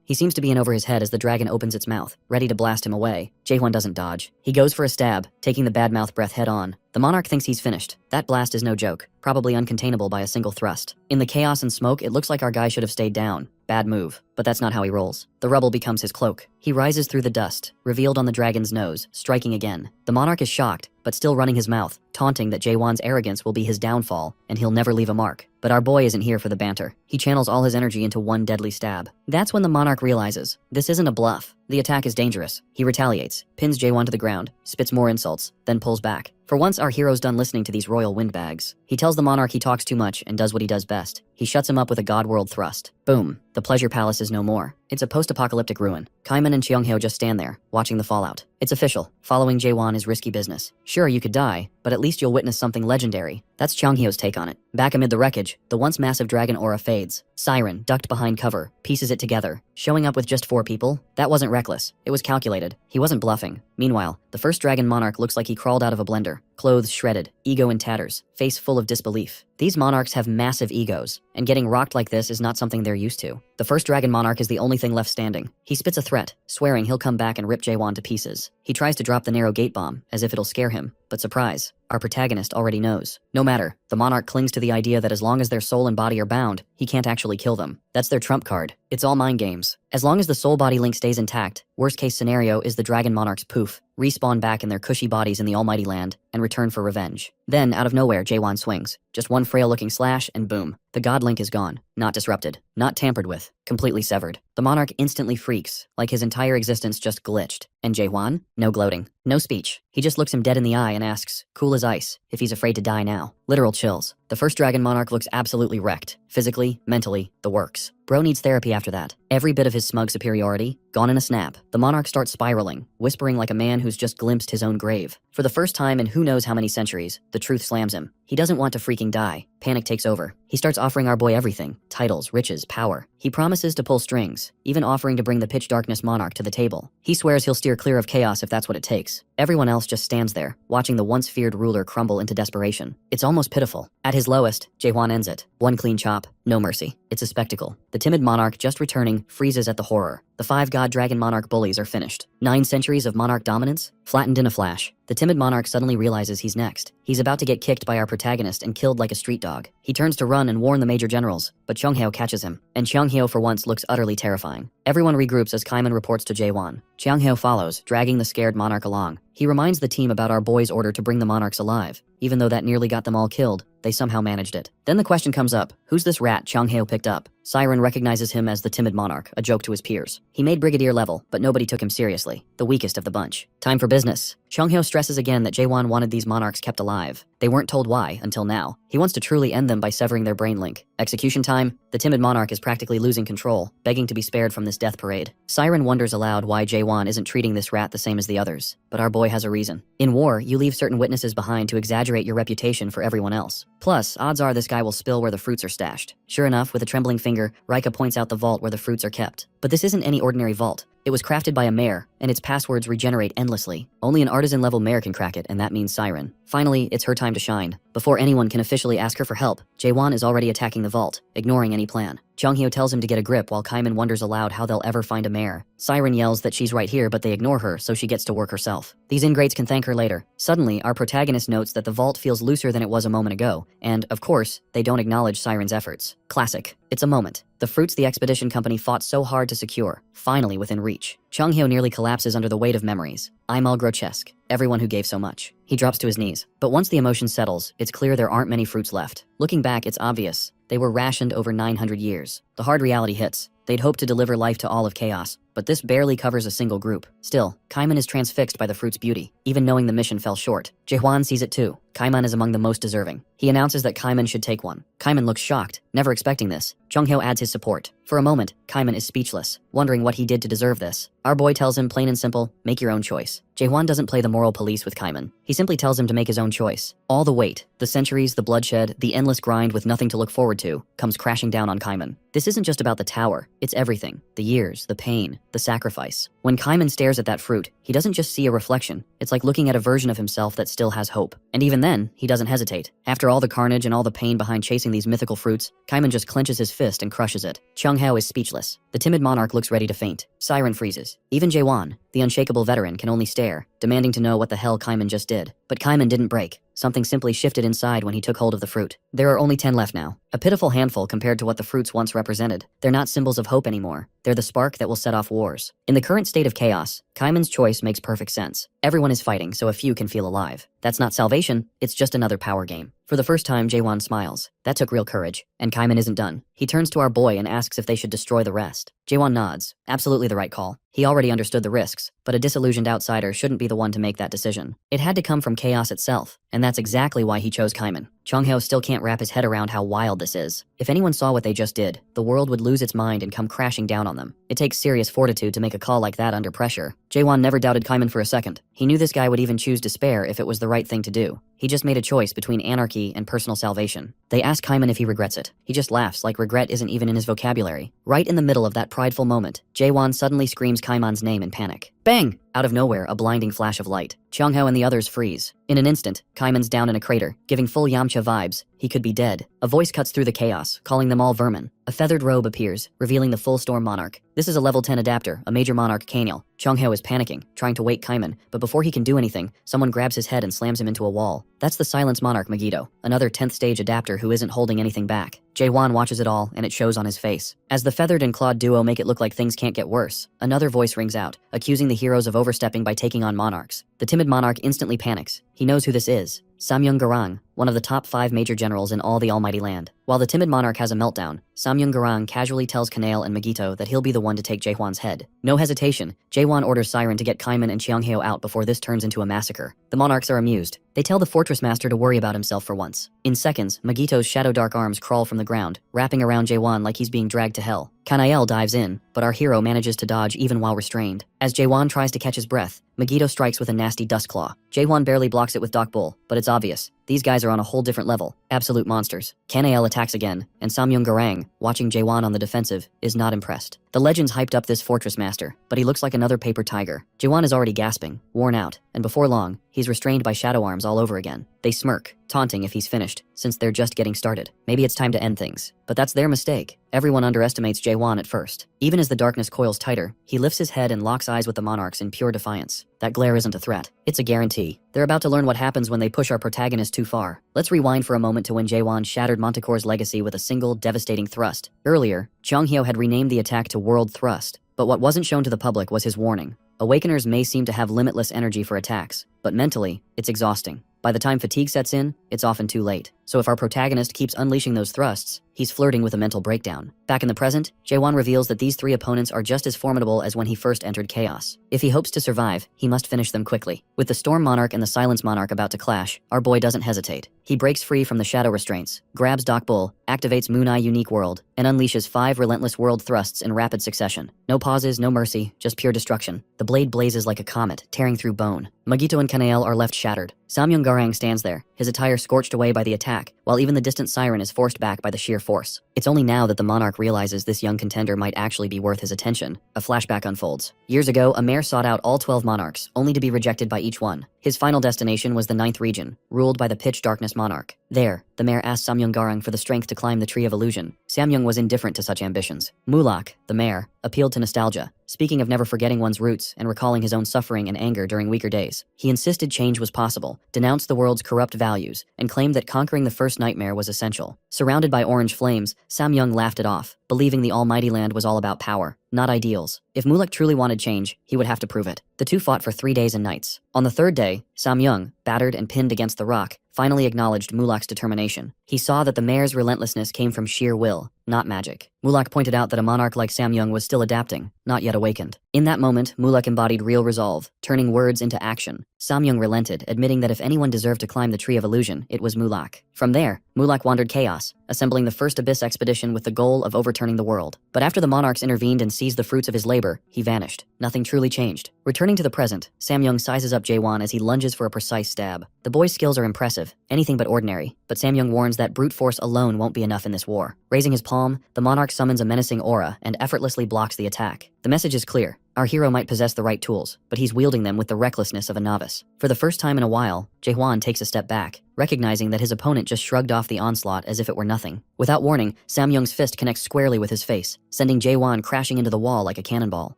He seems to be in over his head as the dragon opens its mouth, ready to blast him away. Jaewon doesn't dodge. He goes for a stab, taking the bad mouth breath head on. The monarch thinks he's finished. That blast is no joke, probably uncontainable by a single thrust. In the chaos and smoke, it looks like our guy should have stayed down. Bad move, but that's not how he rolls. The rubble becomes his cloak. He rises through the dust, revealed on the dragon's nose, striking again. The monarch is shocked, but still running his mouth, taunting that Jaewon's arrogance will be his downfall, and he'll never leave a mark. But our boy isn't here for the banter. He channels all his energy into one deadly stab. That's when the monarch realizes, this isn't a bluff. The attack is dangerous. He retaliates, pins Jaewon to the ground, spits more insults, then pulls back. For once, our hero's done listening to these royal windbags. He tells the monarch he talks too much and does what he does best. He shuts him up with a god-world thrust. Boom. The pleasure palace is no more. It's a post-apocalyptic ruin. Kaiman and Cheonghyo just stand there, watching the fallout. It's official. Following Jaewon is risky business. Sure, you could die, but at least you'll witness something legendary. That's Cheonghyo's take on it. Back amid the wreckage, the once massive dragon aura fades. Siren, ducked behind cover, pieces it together. Showing up with just 4 people? That wasn't reckless. It was calculated. He wasn't bluffing. Meanwhile, the first dragon monarch looks like he crawled out of a blender. Clothes shredded, ego in tatters, face full of disbelief. These monarchs have massive egos, and getting rocked like this is not something they're used to. The first dragon monarch is the only thing left standing. He spits a threat, swearing he'll come back and rip Jaewon to pieces. He tries to drop the narrow gate bomb, as if it'll scare him, but surprise, our protagonist already knows. No matter, the monarch clings to the idea that as long as their soul and body are bound, he can't actually kill them. That's their trump card. It's all mind games. As long as the soul-body link stays intact, worst case scenario is the dragon monarch's poof. respawn back in their cushy bodies in the almighty land, and return for revenge. Then, out of nowhere, Jaewon swings. Just one frail-looking slash, and boom. The god link is gone. Not disrupted. Not tampered with. Completely severed. The monarch instantly freaks, like his entire existence just glitched. And Jaewon? No gloating. No speech. He just looks him dead in the eye and asks, cool as ice, if he's afraid to die now. Literal chills. The first dragon monarch looks absolutely wrecked. Physically, mentally, the works. Bro needs therapy after that. Every bit of his smug superiority, gone in a snap. The monarch starts spiraling, whispering like a man who's just glimpsed his own grave. For the first time in who knows how many centuries, the truth slams him. He doesn't want to freaking die. Panic takes over. He starts offering our boy everything. Titles, riches, power. He promises to pull strings, even offering to bring the pitch darkness monarch to the table. He swears he'll steer clear of chaos if that's what it takes. Everyone else just stands there, watching the once feared ruler crumble into desperation. It's almost pitiful. At his lowest, Jaewon ends it. One clean chop, no mercy. It's a spectacle. The timid monarch, just returning, freezes at the horror. The 5 god dragon monarch bullies are finished. 9 centuries of monarch dominance, flattened in a flash. The timid monarch suddenly realizes he's next. He's about to get kicked by our protagonist and killed like a street dog. He turns to run and warn the major generals, but Chunghyo catches him. And Chunghyo for once looks utterly terrifying. Everyone regroups as Kaiman reports to Jaewon. Chunghyo follows, dragging the scared monarch along. He reminds the team about our boy's order to bring the monarchs alive. Even though that nearly got them all killed, they somehow managed it. Then the question comes up, who's this rat Chunghyo picked up? Siren recognizes him as the timid monarch, a joke to his peers. He made brigadier level, but nobody took him seriously. The weakest of the bunch. Time for business. Chunghyo stresses again that Jaewon wanted these monarchs kept alive. They weren't told why, until now. He wants to truly end them by severing their brain link. Execution time? The timid monarch is practically losing control, begging to be spared from this death parade. Siren wonders aloud why Jaewon isn't treating this rat the same as the others. But our boy has a reason. In war, you leave certain witnesses behind to exaggerate your reputation for everyone else. Plus, odds are this guy will spill where the fruits are stashed. Sure enough, with a trembling finger, Rika points out the vault where the fruits are kept. But this isn't any ordinary vault. It was crafted by a mayor, and its passwords regenerate endlessly. Only an artisan-level mayor can crack it, and that means Siren. Finally, it's her time to shine. Before anyone can officially ask her for help, Jaewon is already attacking the vault, ignoring any plan. Chunghyo tells him to get a grip while Kaiman wonders aloud how they'll ever find a mayor. Siren yells that she's right here, but they ignore her, so she gets to work herself. These ingrates can thank her later. Suddenly, our protagonist notes that the vault feels looser than it was a moment ago, and, of course, they don't acknowledge Siren's efforts. Classic. It's a moment. The fruits the expedition company fought so hard to secure, finally within reach. Chunghyo nearly collapses under the weight of memories. I'm all grotesque. Everyone who gave so much. He drops to his knees. But once the emotion settles, it's clear there aren't many fruits left. Looking back, it's obvious. They were rationed over 900 years. The hard reality hits. They'd hoped to deliver life to all of chaos, but this barely covers a single group. Still, Kaiman is transfixed by the fruit's beauty, even knowing the mission fell short. Jaewon sees it too. Kaiman is among the most deserving. He announces that Kaiman should take one. Kaiman looks shocked, never expecting this. Chunghyo adds his support. For a moment, Kaiman is speechless, wondering what he did to deserve this. Our boy tells him plain and simple, make your own choice. Jaewon doesn't play the moral police with Kaiman. He simply tells him to make his own choice. All the weight, the centuries, the bloodshed, the endless grind with nothing to look forward to, comes crashing down on Kaiman. This isn't just about the tower, it's everything. The years, the pain, the sacrifice. When Kaiman stares at that fruit, he doesn't just see a reflection. It's like looking at a version of himself that still has hope. And even then, he doesn't hesitate. After all the carnage and all the pain behind chasing these mythical fruits, Kaiman just clenches his fist and crushes it. Chunghyo is speechless. The timid monarch looks ready to faint. Siren freezes. Even Jaewon, the unshakable veteran, can only stare, demanding to know what the hell Kaiman just did. But Kaiman didn't break. Something simply shifted inside when he took hold of the fruit. There are only 10 left now. A pitiful handful compared to what the fruits once represented. They're not symbols of hope anymore. They're the spark that will set off wars. In the current state of chaos, Kaiman's choice makes perfect sense. Everyone is fighting, so a few can feel alive. That's not salvation, it's just another power game. For the first time, Jaewon smiles. That took real courage. And Kaiman isn't done. He turns to our boy and asks if they should destroy the rest. Jaewon nods. Absolutely the right call. He already understood the risks, but a disillusioned outsider shouldn't be the one to make that decision. It had to come from chaos itself, and that's exactly why he chose Kaiman. Chunghyo still can't wrap his head around how wild this is. If anyone saw what they just did, the world would lose its mind and come crashing down on them. It takes serious fortitude to make a call like that under pressure. Jaewon never doubted Kaiman for a second. He knew this guy would even choose despair if it was the right thing to do. He just made a choice between anarchy and personal salvation. They ask Kaiman if he regrets it. He just laughs like regret isn't even in his vocabulary. Right in the middle of that prideful moment, Jaewon suddenly screams Kaiman's name in panic. Bang! Out of nowhere, a blinding flash of light. Chunghyo and the others freeze. In an instant, Kaiman's down in a crater, giving full Yamcha vibes. He could be dead. A voice cuts through the chaos, calling them all vermin. A feathered robe appears, revealing the full storm monarch. This is a level 10 adapter, a major monarch Kaniel. Chunghyo is panicking, trying to wake Kaiman, but before he can do anything, someone grabs his head and slams him into a wall. That's the silence monarch Megiddo, another 10th stage adapter who isn't holding anything back. Jaewon watches it all, and it shows on his face. As the feathered and clawed duo make it look like things can't get worse, another voice rings out, accusing the heroes of overstepping by taking on monarchs. The timid monarch instantly panics. He knows who this is. Samyung Garang, one of the top 5 major generals in all the almighty land. While the timid monarch has a meltdown, Samyung Garang casually tells Kanail and Magito that he'll be the one to take Jaehwan's head. No hesitation, Jaehwan orders Siren to get Kaiman and Cheonghyo out before this turns into a massacre. The monarchs are amused. They tell the fortress master to worry about himself for once. In seconds, Magito's shadow dark arms crawl from the ground, wrapping around Jaehwan like he's being dragged to hell. Kanail dives in, but our hero manages to dodge even while restrained. As Jaehwan tries to catch his breath, Magito strikes with a nasty dust claw. Jaehwan barely blocks it with Doc Bull, but it's obvious. These guys are on a whole different level. Absolute monsters. Kanail attacks again, and Samyung Garang, watching Jaehwan on the defensive, is not impressed. The legends hyped up this fortress master, but he looks like another paper tiger. Jaehwan is already gasping, worn out, and before long, he's restrained by shadow arms all over again. They smirk, taunting if he's finished, since they're just getting started. Maybe it's time to end things. But that's their mistake. Everyone underestimates Jaehwan at first. Even as the darkness coils tighter, he lifts his head and locks eyes with the monarchs in pure defiance. That glare isn't a threat. It's a guarantee. They're about to learn what happens when they push our protagonist too far. Let's rewind for a moment to when Jaehwan shattered Manticore's legacy with a single, devastating thrust. Earlier, Cheonghyo had renamed the attack to World Thrust, but what wasn't shown to the public was his warning. Awakeners may seem to have limitless energy for attacks, but mentally, it's exhausting. By the time fatigue sets in, it's often too late. So if our protagonist keeps unleashing those thrusts, he's flirting with a mental breakdown. Back in the present, Jaehwan reveals that these 3 opponents are just as formidable as when he first entered Chaos. If he hopes to survive, he must finish them quickly. With the Storm Monarch and the Silence Monarch about to clash, our boy doesn't hesitate. He breaks free from the shadow restraints, grabs Doc Bull, activates Moon Eye Unique World, and unleashes 5 relentless world thrusts in rapid succession. No pauses, no mercy, just pure destruction. The blade blazes like a comet, tearing through bone. Magito and Kanail are left shattered. Samyung Garang stands there, his attire scorched away by the attack, while even the distant Siren is forced back by the sheer force. It's only now that the monarch realizes this young contender might actually be worth his attention. A flashback unfolds. Years ago, a mayor sought out all 12 monarchs, only to be rejected by each one. His final destination was the 9th region, ruled by the Pitch Darkness monarch. There, the mayor asked Samyung Garang for the strength to climb the Tree of Illusion. Samyung was indifferent to such ambitions. Mulak, the mayor, appealed to nostalgia, speaking of never forgetting one's roots and recalling his own suffering and anger during weaker days. He insisted change was possible, denounced the world's corrupt values, and claimed that conquering the first nightmare was essential. Surrounded by orange flames, Samyung laughed it off, believing the almighty land was all about power, not ideals. If Mulak truly wanted change, he would have to prove it. The two fought for 3 days and nights. On the 3rd day, Samyung, battered and pinned against the rock, finally acknowledged Mulak's determination. He saw that the mayor's relentlessness came from sheer will, not magic. Mulak pointed out that a monarch like Samyung was still adapting, not yet awakened. In that moment, Mulak embodied real resolve, turning words into action. Samyung relented, admitting that if anyone deserved to climb the Tree of Illusion, it was Mulak. From there, Mulak wandered Chaos, assembling the first Abyss expedition with the goal of overturning the world. But after the monarchs intervened and seized the fruits of his labor, he vanished. Nothing truly changed. Returning to the present, Samyung sizes up Jaehwan as he lunges for a precise stab. The boy's skills are impressive, anything but ordinary, but Samyung warns that brute force alone won't be enough in this war. Raising his palm, the monarch summons a menacing aura and effortlessly blocks the attack. The message is clear. Our hero might possess the right tools, but he's wielding them with the recklessness of a novice. For the first time in a while, Jaehwan takes a step back, recognizing that his opponent just shrugged off the onslaught as if it were nothing. Without warning, Samyung's fist connects squarely with his face, sending Jaehwan crashing into the wall like a cannonball.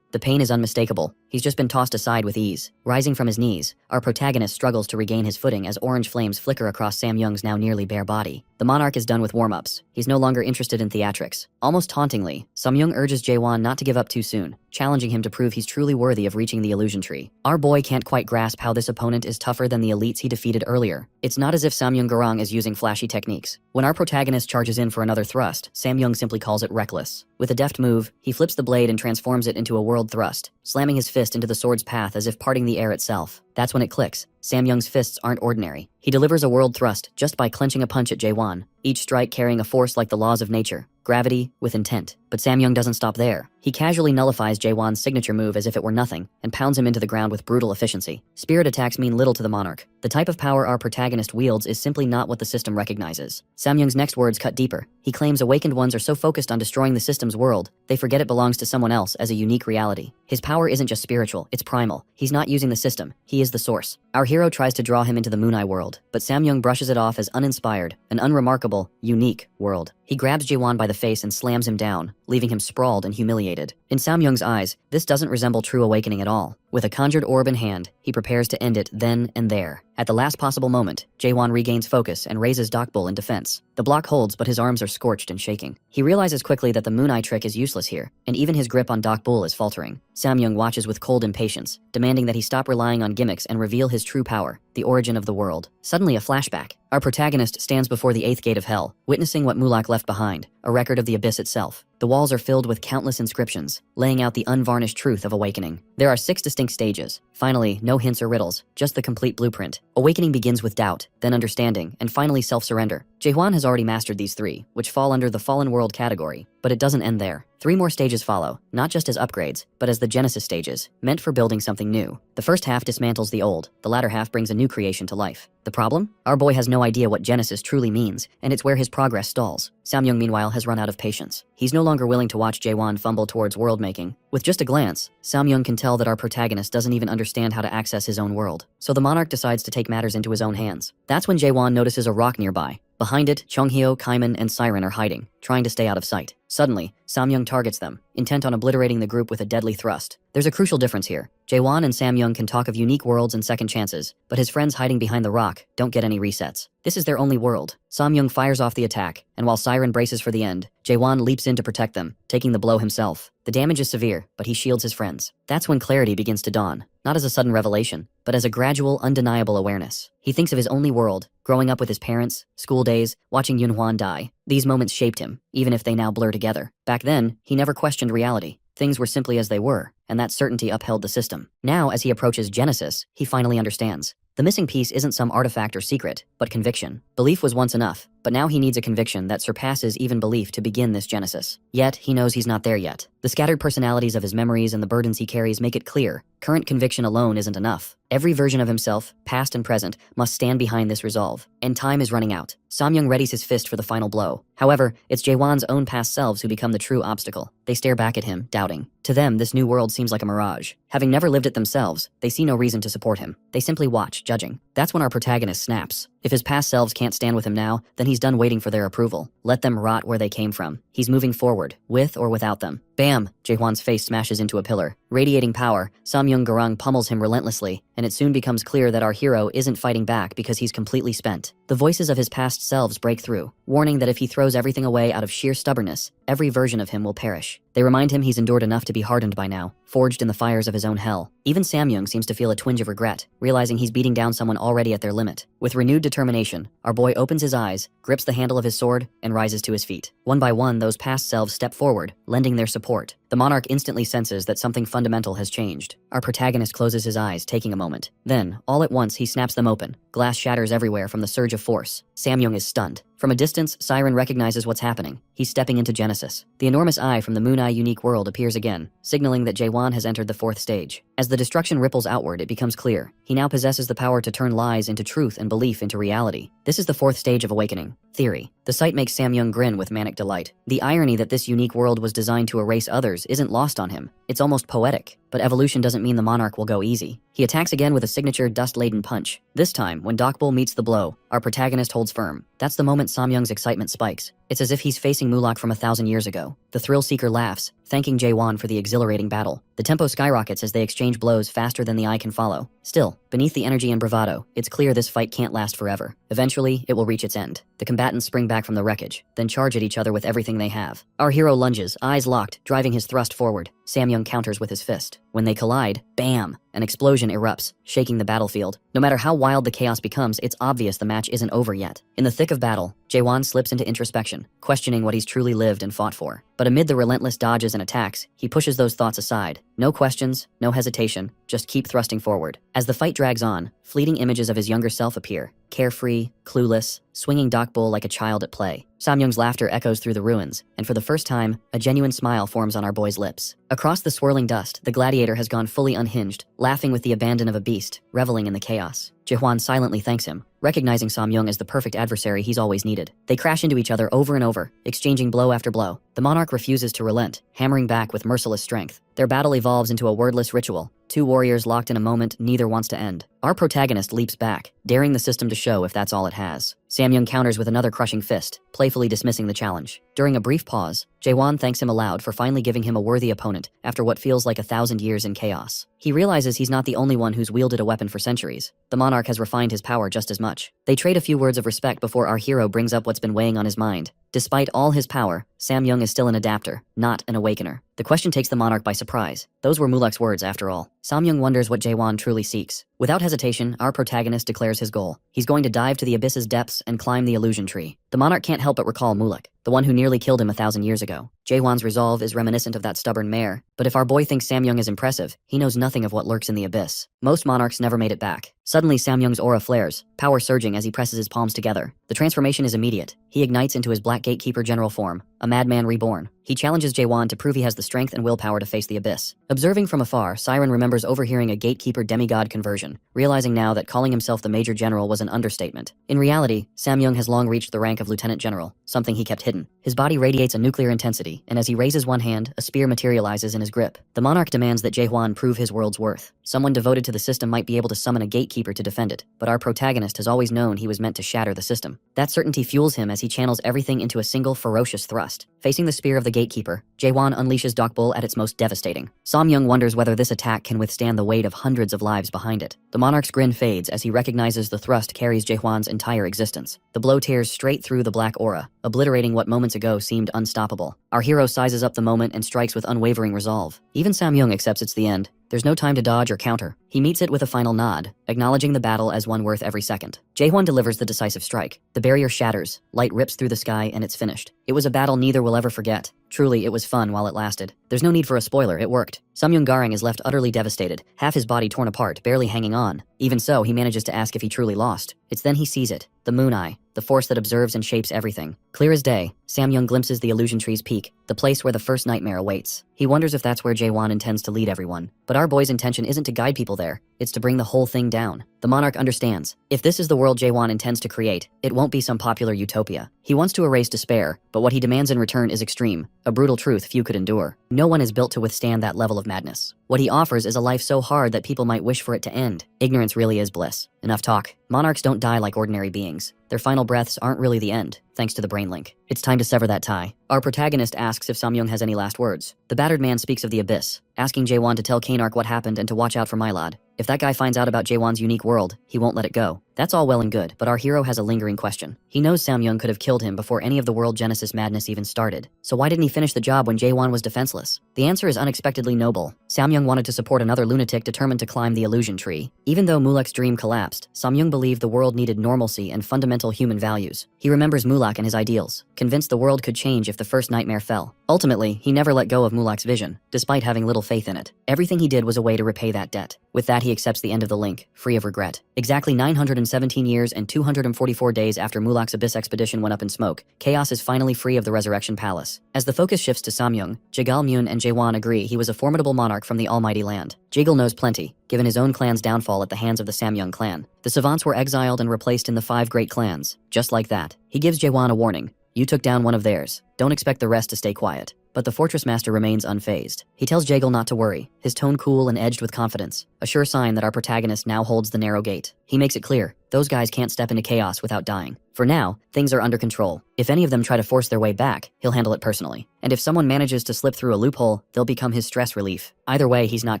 The pain is unmistakable. He's just been tossed aside with ease. Rising from his knees, our protagonist struggles to regain his footing as orange flames flicker across Samyung's now nearly bare body. The monarch is done with warm-ups. He's no longer interested in theatrics. Almost tauntingly, Samyung urges Jaehwan not to give up too soon, challenging him to prove he's truly worthy of reaching the illusion tree. Our boy can't quite grasp how this opponent is tougher than the elites he defeated earlier. It's not as if Samyung Garang is using flashy techniques. When our protagonist charges in for another thrust, Samyung simply calls it reckless. With a deft move, he flips the blade and transforms it into a world thrust, slamming his fist into the sword's path as if parting the air itself. That's when it clicks. Samyung's fists aren't ordinary. He delivers a world thrust just by clenching a punch at Jaehwan, each strike carrying a force like the laws of nature. Gravity with intent. But Samyung doesn't stop there. He casually nullifies Jaehwan's signature move as if it were nothing, and pounds him into the ground with brutal efficiency. Spirit attacks mean little to the monarch. The type of power our protagonist wields is simply not what the system recognizes. Samyung's next words cut deeper. He claims awakened ones are so focused on destroying the system's world, they forget it belongs to someone else as a unique reality. His power isn't just spiritual, it's primal. He's not using the system, he is the source. Our hero tries to draw him into the Moon Eye world, but Samyung brushes it off as uninspired, an unremarkable, unique world. He grabs Jaehwan by the face and slams him down, leaving him sprawled and humiliated. In Samyung's eyes, this doesn't resemble true awakening at all. With a conjured orb in hand, he prepares to end it then and there. At the last possible moment, Jaewon regains focus and raises Dokbul in defense. The block holds, but his arms are scorched and shaking. He realizes quickly that the Moon Eye trick is useless here, and even his grip on Dokbul is faltering. Samyung watches with cold impatience, demanding that he stop relying on gimmicks and reveal his true power, the origin of the world. Suddenly a flashback. Our protagonist stands before the 8th gate of hell, witnessing what Mulak left behind, a record of the abyss itself. The walls are filled with countless inscriptions, laying out the unvarnished truth of awakening. There are 6 distinct stages. Finally, no hints or riddles, just the complete blueprint. Awakening begins with doubt, then understanding, and finally self-surrender. Jaehwan has already mastered these 3, which fall under the Fallen World category, but it doesn't end there. 3 more stages follow, not just as upgrades, but as the Genesis stages, meant for building something new. The first half dismantles the old, the latter half brings a new creation to life. The problem? Our boy has no idea what Genesis truly means, and it's where his progress stalls. Samyung, meanwhile, has run out of patience. He's no longer willing to watch Jaehwan fumble towards world-making. With just a glance, Samyung can tell that our protagonist doesn't even understand how to access his own world. So the monarch decides to take matters into his own hands. That's when Jaehwan notices a rock nearby. Behind it, Chonghyo, Kaiman, and Siren are hiding, trying to stay out of sight. Suddenly, Samyung targets them, intent on obliterating the group with a deadly thrust. There's a crucial difference here. Jaehwan and Samyung can talk of unique worlds and second chances, but his friends hiding behind the rock don't get any resets. This is their only world. Samyung fires off the attack, and while Siren braces for the end, Jaehwan leaps in to protect them, taking the blow himself. The damage is severe, but he shields his friends. That's when clarity begins to dawn, not as a sudden revelation, but as a gradual, undeniable awareness. He thinks of his only world, growing up with his parents, school days, watching Yunhwan die. These moments shaped him, even if they now blur together. Back then, he never questioned reality. Things were simply as they were, and that certainty upheld the system. Now, as he approaches Genesis, he finally understands. The missing piece isn't some artifact or secret, but conviction. Belief was once enough, but now he needs a conviction that surpasses even belief to begin this Genesis. Yet, he knows he's not there yet. The scattered personalities of his memories and the burdens he carries make it clear, current conviction alone isn't enough. Every version of himself, past and present, must stand behind this resolve. And time is running out. Samyung readies his fist for the final blow. However, it's Jaehwan's own past selves who become the true obstacle. They stare back at him, doubting. To them, this new world seems like a mirage. Having never lived it themselves, they see no reason to support him. They simply watch, judging. That's when our protagonist snaps. If his past selves can't stand with him now, then he's done waiting for their approval. Let them rot where they came from. He's moving forward, with or without them. Bam! Jaehwan's face smashes into a pillar. Radiating power, Samyung Garang pummels him relentlessly, and it soon becomes clear that our hero isn't fighting back because he's completely spent. The voices of his past selves break through, warning that if he throws everything away out of sheer stubbornness, every version of him will perish. They remind him he's endured enough to be hardened by now, forged in the fires of his own hell. Even Samyung seems to feel a twinge of regret, realizing he's beating down someone already at their limit. With renewed determination, our boy opens his eyes, grips the handle of his sword, and rises to his feet. One by one, those past selves step forward, lending their support. The monarch instantly senses that something fundamental has changed. Our protagonist closes his eyes, taking a moment. Then, all at once, he snaps them open. Glass shatters everywhere from the surge of force. Samyung is stunned. From a distance, Siren recognizes what's happening. He's stepping into Genesis. The enormous eye from the Moon Eye unique world appears again, signaling that Jaehwan has entered the 4th stage. As the destruction ripples outward, it becomes clear. He now possesses the power to turn lies into truth and belief into reality. This is the 4th stage of awakening. Theory. The sight makes Samyung grin with manic delight. The irony that this unique world was designed to erase others isn't lost on him. It's almost poetic. But evolution doesn't mean the monarch will go easy. He attacks again with a signature dust-laden punch. This time, when Dokbul meets the blow, our protagonist holds firm. That's the moment Samyung's excitement spikes. It's as if he's facing Mulak from 1,000 years ago. The thrill-seeker laughs, thanking Jaehwan for the exhilarating battle. The tempo skyrockets as they exchange blows faster than the eye can follow. Still, beneath the energy and bravado, it's clear this fight can't last forever. Eventually, it will reach its end. The combatants spring back from the wreckage, then charge at each other with everything they have. Our hero lunges, eyes locked, driving his thrust forward. Samyung counters with his fist. When they collide, bam! An explosion erupts, shaking the battlefield. No matter how wild the chaos becomes, it's obvious the match isn't over yet. In the thick of battle, Jaehwan slips into introspection, questioning what he's truly lived and fought for. But amid the relentless dodges and attacks, he pushes those thoughts aside. No questions, no hesitation, just keep thrusting forward. As the fight drags on, fleeting images of his younger self appear, carefree, clueless, swinging Dokbul like a child at play. Samyung's laughter echoes through the ruins, and for the first time, a genuine smile forms on our boy's lips. Across the swirling dust, the gladiator has gone fully unhinged, laughing with the abandon of a beast, reveling in the chaos. Jaehwan silently thanks him, recognizing Samyung as the perfect adversary he's always needed. They crash into each other over and over, exchanging blow after blow. The monarch refuses to relent, hammering back with merciless strength. Their battle evolves into a wordless ritual. Two warriors locked in a moment neither wants to end. Our protagonist leaps back, daring the system to show if that's all it has. Samyung counters with another crushing fist, playfully dismissing the challenge. During a brief pause, Jaewon thanks him aloud for finally giving him a worthy opponent after what feels like 1,000 years in chaos. He realizes he's not the only one who's wielded a weapon for centuries. The monarch has refined his power just as much. They trade a few words of respect before our hero brings up what's been weighing on his mind. Despite all his power, Samyung is still an adapter, not an awakener. The question takes the monarch by surprise. Those were Mulek's words after all. Samyung wonders what Jaewon truly seeks. Without hesitation, our protagonist declares his goal. He's going to dive to the abyss's depths and climb the illusion tree. The monarch can't help but recall Mulek, the one who nearly killed him 1,000 years ago. Jaewon's resolve is reminiscent of that stubborn mare, but if our boy thinks Samyung is impressive, he knows nothing of what lurks in the abyss. Most monarchs never made it back. Suddenly Samyung's aura flares, power surging as he presses his palms together. The transformation is immediate. He ignites into his Black Gatekeeper general form, a madman reborn. He challenges Jaewon to prove he has the strength and willpower to face the abyss. Observing from afar, Siren remembers overhearing a gatekeeper demigod conversion, realizing now that calling himself the Major General was an understatement. In reality, Samyung has long reached the rank of Lieutenant General, something he kept hidden. His body radiates a nuclear intensity, and as he raises one hand, a spear materializes in his grip. The monarch demands that Jaewon prove his world's worth. Someone devoted to the system might be able to summon a gatekeeper to defend it, but our protagonist has always known he was meant to shatter the system. That certainty fuels him as he channels everything into a single ferocious thrust. Facing the spear of the gatekeeper, Jaewon unleashes Dokbul at its most devastating. Samyung wonders whether this attack can withstand the weight of hundreds of lives behind it. The monarch's grin fades as he recognizes the thrust carries Jaewon's entire existence. The blow tears straight through the black aura, obliterating what moments ago seemed unstoppable. Our hero sizes up the moment and strikes with unwavering resolve. Even Samyung accepts it's the end. There's no time to dodge or counter. He meets it with a final nod, acknowledging the battle as one worth every second. Jaewon delivers the decisive strike. The barrier shatters, light rips through the sky, and it's finished. It was a battle neither will ever forget. Truly, it was fun while it lasted. There's no need for a spoiler, it worked. Samyung Garang is left utterly devastated, half his body torn apart, barely hanging on. Even so, he manages to ask if he truly lost. It's then he sees it, the moon eye, the force that observes and shapes everything. Clear as day, Samyung glimpses the illusion tree's peak, the place where the first nightmare awaits. He wonders if that's where Jaewon intends to lead everyone. But our boy's intention isn't to guide people there, it's to bring the whole thing down. The monarch understands. If this is the world Jaewon intends to create, it won't be some popular utopia. He wants to erase despair, but what he demands in return is extreme, a brutal truth few could endure. No one is built to withstand that level of madness. What he offers is a life so hard that people might wish for it to end. Ignorance really is bliss. Enough talk. Monarchs don't die like ordinary beings. Their final breaths aren't really the end, thanks to the brain link. It's time to sever that tie. Our protagonist asks if Samyung has any last words. The battered man speaks of the abyss, asking Jaewon to tell Kanark what happened and to watch out for Mylod. If that guy finds out about Jaewon's unique world, he won't let it go. That's all well and good, but our hero has a lingering question. He knows Samyung could have killed him before any of the world Genesis madness even started. So why didn't he finish the job when Jaewon was defenseless? The answer is unexpectedly noble. Samyung wanted to support another lunatic determined to climb the illusion tree. Even though Mulek's dream collapsed, Samyung believed the world needed normalcy and fundamental human values. He remembers Mulek and his ideals, convinced the world could change if the first nightmare fell. Ultimately, he never let go of Mulek's vision, despite having little faith in it. Everything he did was a way to repay that debt. With that, he accepts the end of the link, free of regret. Exactly 917 years and 244 days after Mulek's Abyss expedition went up in smoke, Chaos is finally free of the Resurrection Palace. As the focus shifts to Samyung, Jagalmun and Jaewon agree he was a formidable monarch from the Almighty Land. Jagal knows plenty, given his own clan's downfall at the hands of the Samyung clan. The savants were exiled and replaced in the 5 great clans. Just like that, he gives Jaewon a warning. You took down one of theirs. Don't expect the rest to stay quiet. But the Fortress Master remains unfazed. He tells Jagal not to worry, his tone cool and edged with confidence, a sure sign that our protagonist now holds the narrow gate. He makes it clear, those guys can't step into chaos without dying. For now, things are under control. If any of them try to force their way back, he'll handle it personally. And if someone manages to slip through a loophole, they'll become his stress relief. Either way, he's not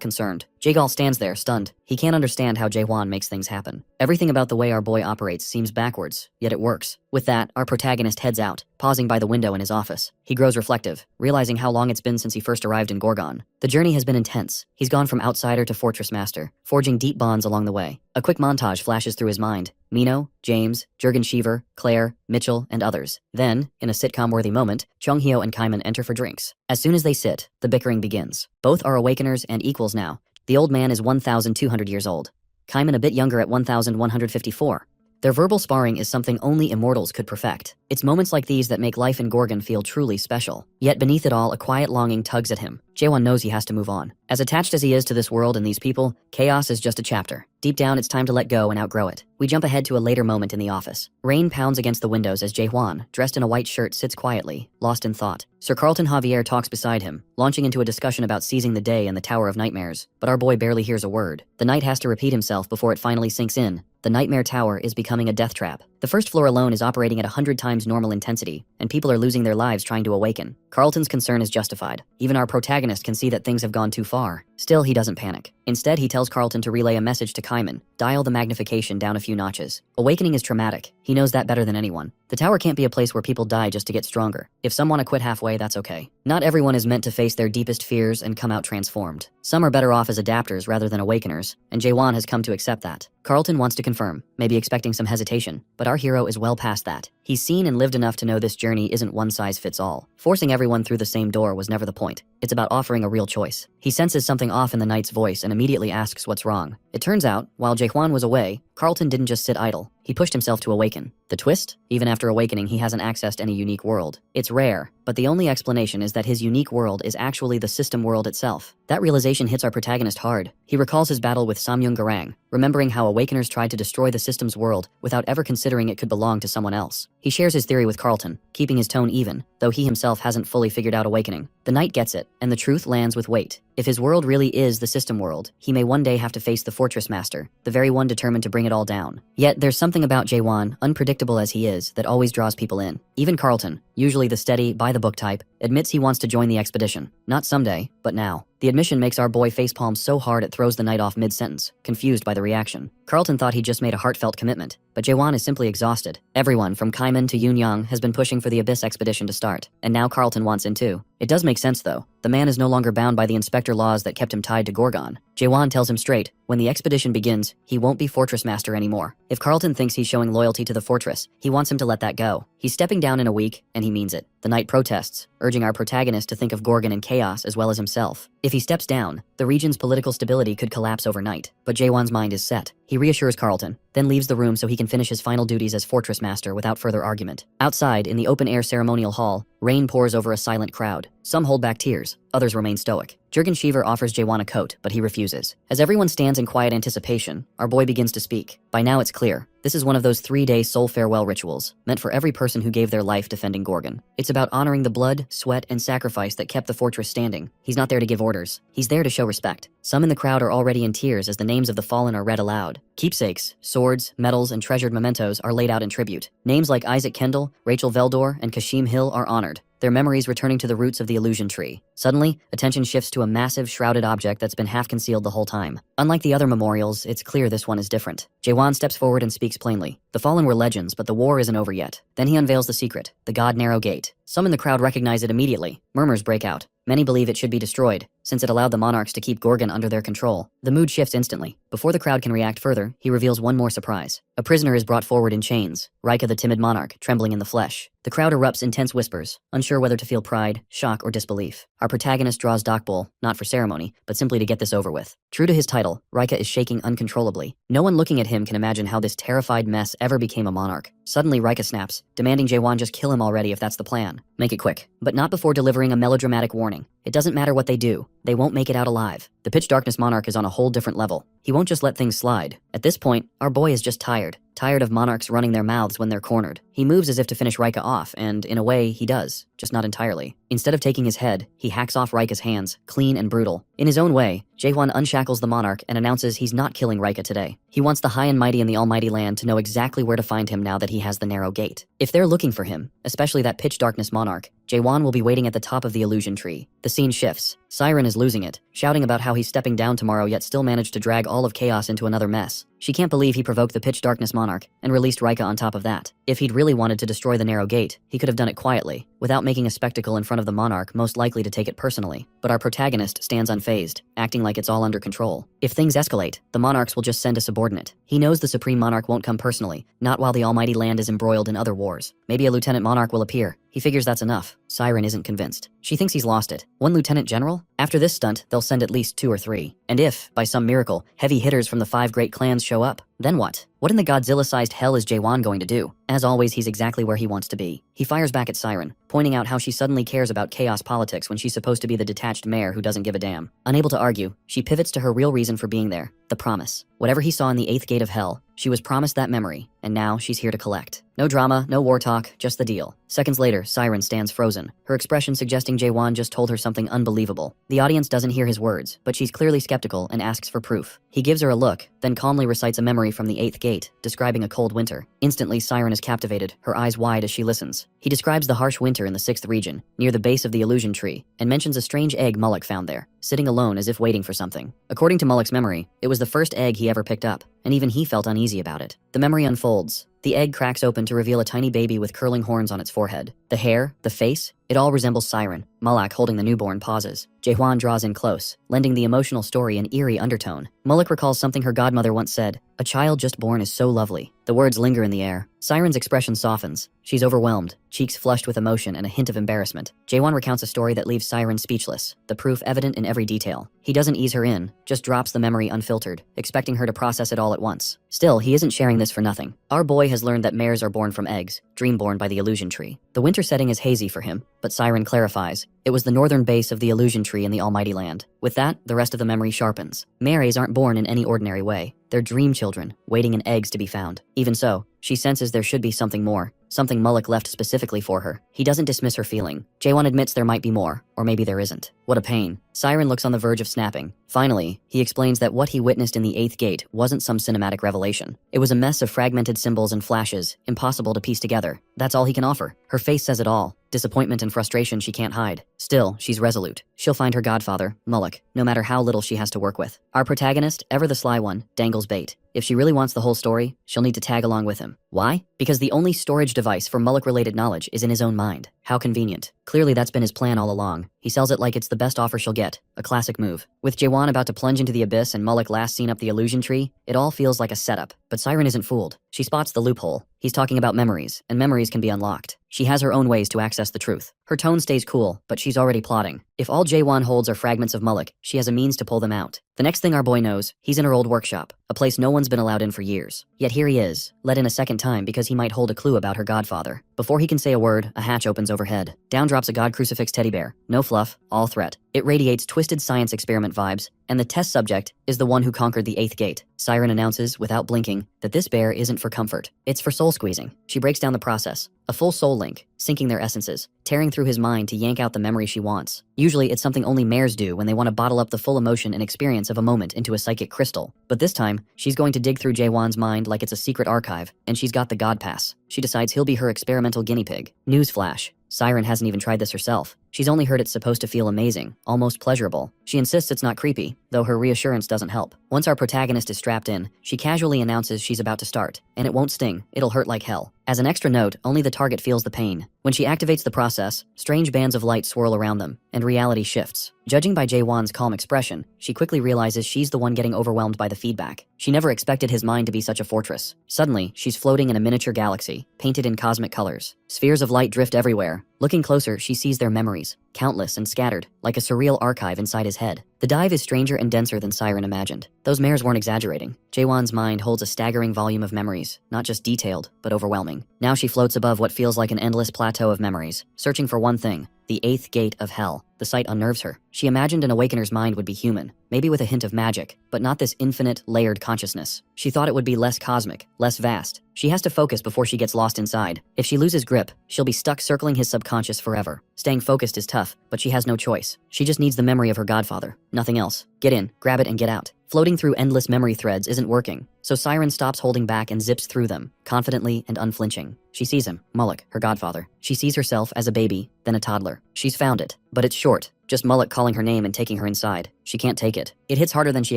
concerned. Jagal stands there, stunned. He can't understand how Jaewon makes things happen. Everything about the way our boy operates seems backwards, yet it works. With that, our protagonist heads out, pausing by the window in his office. He grows reflective, realizing how long it's been since he first arrived in Gorgon. The journey has been intense. He's gone from outsider to Fortress Master, forging deep bonds along the way. A quick montage flashes through his mind. Mino, James, Jurgen Sheever, Claire, Mitchell, and others. Then, in a sitcom-worthy moment, Chonghyo and Kaiman enter for drinks. As soon as they sit, the bickering begins. Both are awakeners and equals now. The old man is 1,200 years old. Kaiman a bit younger at 1,154. Their verbal sparring is something only immortals could perfect. It's moments like these that make life in Gorgon feel truly special. Yet beneath it all, a quiet longing tugs at him. Jaewon knows he has to move on. As attached as he is to this world and these people, chaos is just a chapter. Deep down, it's time to let go and outgrow it. We jump ahead to a later moment in the office. Rain pounds against the windows as Jaehwan, dressed in a white shirt, sits quietly, lost in thought. Sir Carlton Javier talks beside him, launching into a discussion about seizing the day and the Tower of Nightmares, but our boy barely hears a word. The night has to repeat himself before it finally sinks in. The Nightmare Tower is becoming a death trap. The first floor alone is operating at 100 times normal intensity, and people are losing their lives trying to awaken. Carlton's concern is justified. Even our protagonist can see that things have gone too far. Still, he doesn't panic. Instead, he tells Carlton to relay a message to Kaiman. Dial the magnification down a few notches. Awakening is traumatic. He knows that better than anyone. The tower can't be a place where people die just to get stronger. If some want to quit halfway, that's okay. Not everyone is meant to face their deepest fears and come out transformed. Some are better off as adapters rather than awakeners, and Jaewon has come to accept that. Carlton wants to confirm, maybe expecting some hesitation, but our hero is well past that. He's seen and lived enough to know this journey isn't one size fits all. Forcing everyone through the same door was never the point. It's about offering a real choice. He senses something off in the knight's voice and immediately asks what's wrong. It turns out, while Jaehwan was away, Carlton didn't just sit idle. He pushed himself to awaken. The twist? Even after awakening, he hasn't accessed any unique world. It's rare, but the only explanation is that his unique world is actually the system world itself. That realization hits our protagonist hard. He recalls his battle with Samyung Garang, remembering how awakeners tried to destroy the system's world without ever considering it could belong to someone else. He shares his theory with Carlton, keeping his tone even, though he himself hasn't fully figured out awakening. The knight gets it, and the truth lands with weight. If his world really is the system world, he may one day have to face the fortress master, the very one determined to bring it all down. Yet there's something about Jaewon, unpredictable as he is, that always draws people in. Even Carlton, usually the steady, by-the-book type, admits he wants to join the expedition. Not someday, but now. The admission makes our boy facepalm so hard it throws the knight off mid-sentence, confused by the reaction. Carlton thought he'd just made a heartfelt commitment, but Jaewon is simply exhausted. Everyone, from Kaiman to Yoon Young, has been pushing for the Abyss expedition to start, and now Carlton wants in too. It does make sense though. The man is no longer bound by the inspector laws that kept him tied to Gorgon. Jaewon tells him straight, when the expedition begins, he won't be fortress master anymore. If Carlton thinks he's showing loyalty to the fortress, he wants him to let that go. He's stepping down in a week, and he means it. The knight protests, urging our protagonist to think of Gorgon and chaos as well as himself. If he steps down, the region's political stability could collapse overnight, but Jaewon's mind is set. He reassures Carlton, then leaves the room so he can finish his final duties as fortress master without further argument. Outside, in the open-air ceremonial hall, rain pours over a silent crowd. Some hold back tears, others remain stoic. Jurgen Shiver offers Jaewon a coat, but he refuses. As everyone stands in quiet anticipation, our boy begins to speak. By now it's clear, this is one of those 3-day soul farewell rituals, meant for every person who gave their life defending Gorgon. It's about honoring the blood, sweat, and sacrifice that kept the fortress standing. He's not there to give orders. He's there to show respect. Some in the crowd are already in tears as the names of the fallen are read aloud. Keepsakes, swords, medals, and treasured mementos are laid out in tribute. Names like Isaac Kendall, Rachel Veldor, and Kashim Hill are honored, their memories returning to the roots of the illusion tree. Suddenly, attention shifts to a massive, shrouded object that's been half concealed the whole time. Unlike the other memorials, it's clear this one is different. Jaewon steps forward and speaks plainly. The fallen were legends, but the war isn't over yet. Then he unveils the secret, the God Narrow Gate. Some in the crowd recognize it immediately. Murmurs break out. Many believe it should be destroyed, since it allowed the monarchs to keep Gorgon under their control. The mood shifts instantly. Before the crowd can react further, he reveals one more surprise. A prisoner is brought forward in chains, Rika the timid monarch, trembling in the flesh. The crowd erupts in tense whispers, unsure whether to feel pride, shock, or disbelief. Our protagonist draws Dokbol, not for ceremony, but simply to get this over with. True to his title, Rika is shaking uncontrollably. No one looking at him can imagine how this terrified mess ever became a monarch. Suddenly, Rika snaps, demanding Jaewon just kill him already if that's the plan. Make it quick, but not before delivering a melodramatic warning. It doesn't matter what they do, they won't make it out alive. The Pitch Darkness monarch is on a whole different level. He won't just let things slide. At this point, our boy is just tired of monarchs running their mouths when they're cornered. He moves as if to finish Rika off, and in a way, he does, just not entirely. Instead of taking his head, he hacks off Rika's hands, clean and brutal. In his own way, Jaewon unshackles the monarch and announces he's not killing Rika today. He wants the high and mighty in the almighty land to know exactly where to find him now that he has the narrow gate. If they're looking for him, especially that Pitch Darkness monarch, Jaewon will be waiting at the top of the illusion tree. The scene shifts. Siren is losing it, shouting about how he's stepping down tomorrow yet still managed to drag all of chaos into another mess. She can't believe he provoked the Pitch Darkness monarch and released Rika on top of that. If he'd really wanted to destroy the narrow gate, he could have done it quietly, without making a spectacle in front of the monarch most likely to take it personally. But our protagonist stands unfazed, acting like it's all under control. If things escalate, the monarchs will just send a subordinate. He knows the supreme monarch won't come personally, not while the almighty land is embroiled in other wars. Maybe a lieutenant monarch will appear. He figures that's enough. Siren isn't convinced. She thinks he's lost it. One lieutenant general? After this stunt, they'll send at least 2 or 3. And if, by some miracle, heavy hitters from the 5 great clans show up, then what? What in the Godzilla-sized hell is Jaewon going to do? As always, he's exactly where he wants to be. He fires back at Siren, pointing out how she suddenly cares about chaos politics when she's supposed to be the detached mayor who doesn't give a damn. Unable to argue, she pivots to her real reason for being there, the promise. Whatever he saw in the 8th gate of hell, she was promised that memory, and now she's here to collect. No drama, no war talk, just the deal. Seconds later, Siren stands frozen, her expression suggesting Jaewon just told her something unbelievable. The audience doesn't hear his words, but she's clearly skeptical and asks for proof. He gives her a look, then calmly recites a memory from the 8th gate, describing a cold winter. Instantly, Siren is captivated, her eyes wide as she listens. He describes the harsh winter in the 6th region, near the base of the illusion tree, and mentions a strange egg Mullock found there, sitting alone as if waiting for something. According to Mullock's memory, it was the first egg he ever picked up, and even he felt uneasy about it. The memory unfolds. The egg cracks open to reveal a tiny baby with curling horns on its forehead. The hair, the face, it all resembles Siren. Mullock, holding the newborn, pauses. Jaewon draws in close, lending the emotional story an eerie undertone. Mullock recalls something her godmother once said, "A child just born is so lovely." The words linger in the air. Siren's expression softens. She's overwhelmed, cheeks flushed with emotion and a hint of embarrassment. Jaewon recounts a story that leaves Siren speechless, the proof evident in every detail. He doesn't ease her in, just drops the memory unfiltered, expecting her to process it all at once. Still, he isn't sharing this for nothing. Our boy has learned that mares are born from eggs, dream-born by the illusion tree. The winter setting is hazy for him, but Siren clarifies. It was the northern base of the illusion tree in the Almighty Land. With that, the rest of the memory sharpens. Mares aren't born in any ordinary way. They're dream children, waiting in eggs to be found. Even so, she senses there should be something more, something Mullock left specifically for her. He doesn't dismiss her feeling. Jaewon admits there might be more, or maybe there isn't. What a pain. Siren looks on the verge of snapping. Finally, he explains that what he witnessed in the 8th gate wasn't some cinematic revelation. It was a mess of fragmented symbols and flashes, impossible to piece together. That's all he can offer. Her face says it all. Disappointment and frustration she can't hide. Still, she's resolute. She'll find her godfather, Mullock, no matter how little she has to work with. Our protagonist, ever the sly one, dangles bait. If she really wants the whole story, she'll need to tag along with him. Why? Because the only storage device for Mullock-related knowledge is in his own mind. How convenient. Clearly that's been his plan all along. He sells it like it's the best offer she'll get. A classic move. With Jaewon about to plunge into the abyss and Mullock last seen up the illusion tree, it all feels like a setup. But Siren isn't fooled. She spots the loophole. He's talking about memories, and memories can be unlocked. She has her own ways to access the truth. Her tone stays cool, but she's already plotting. If all Jaewon holds are fragments of Mullock, she has a means to pull them out. The next thing our boy knows, he's in her old workshop, a place no one's been allowed in for years. Yet here he is, let in a second time because he might hold a clue about her godfather. Before he can say a word, a hatch opens overhead. Down drops a god crucifix teddy bear. No fluff, all threat. It radiates twisted science experiment vibes, and the test subject is the one who conquered the 8th gate. Siren announces, without blinking, that this bear isn't for comfort. It's for soul squeezing. She breaks down the process. A full soul link, syncing their essences, tearing through his mind to yank out the memory she wants. Usually it's something only mares do when they want to bottle up the full emotion and experience of a moment into a psychic crystal. But this time, she's going to dig through Jaewon's mind like it's a secret archive, and she's got the god pass. She decides he'll be her experimental guinea pig. Newsflash. Siren hasn't even tried this herself. She's only heard it's supposed to feel amazing, almost pleasurable. She insists it's not creepy, though her reassurance doesn't help. Once our protagonist is strapped in, she casually announces she's about to start. And it won't sting, it'll hurt like hell. As an extra note, only the target feels the pain. When she activates the process, strange bands of light swirl around them, and reality shifts. Judging by Jaewon's calm expression, she quickly realizes she's the one getting overwhelmed by the feedback. She never expected his mind to be such a fortress. Suddenly, she's floating in a miniature galaxy, painted in cosmic colors. Spheres of light drift everywhere. Looking closer, she sees their memories, countless and scattered, like a surreal archive inside his head. The dive is stranger and denser than Siren imagined. Those mares weren't exaggerating. Jaewon's mind holds a staggering volume of memories, not just detailed, but overwhelming. Now she floats above what feels like an endless plateau of memories, searching for one thing, the 8th gate of hell. The sight unnerves her. She imagined an awakener's mind would be human, maybe with a hint of magic, but not this infinite, layered consciousness. She thought it would be less cosmic, less vast. She has to focus before she gets lost inside. If she loses grip, she'll be stuck circling his subconscious forever. Staying focused is tough, but she has no choice. She just needs the memory of her godfather, nothing else. Get in, grab it, and get out. Floating through endless memory threads isn't working, so Siren stops holding back and zips through them, confidently and unflinching. She sees him, Mullock, her godfather. She sees herself as a baby, then a toddler. She's found it, but it's short. Just Mullock calling her name and taking her inside. She can't take it. It hits harder than she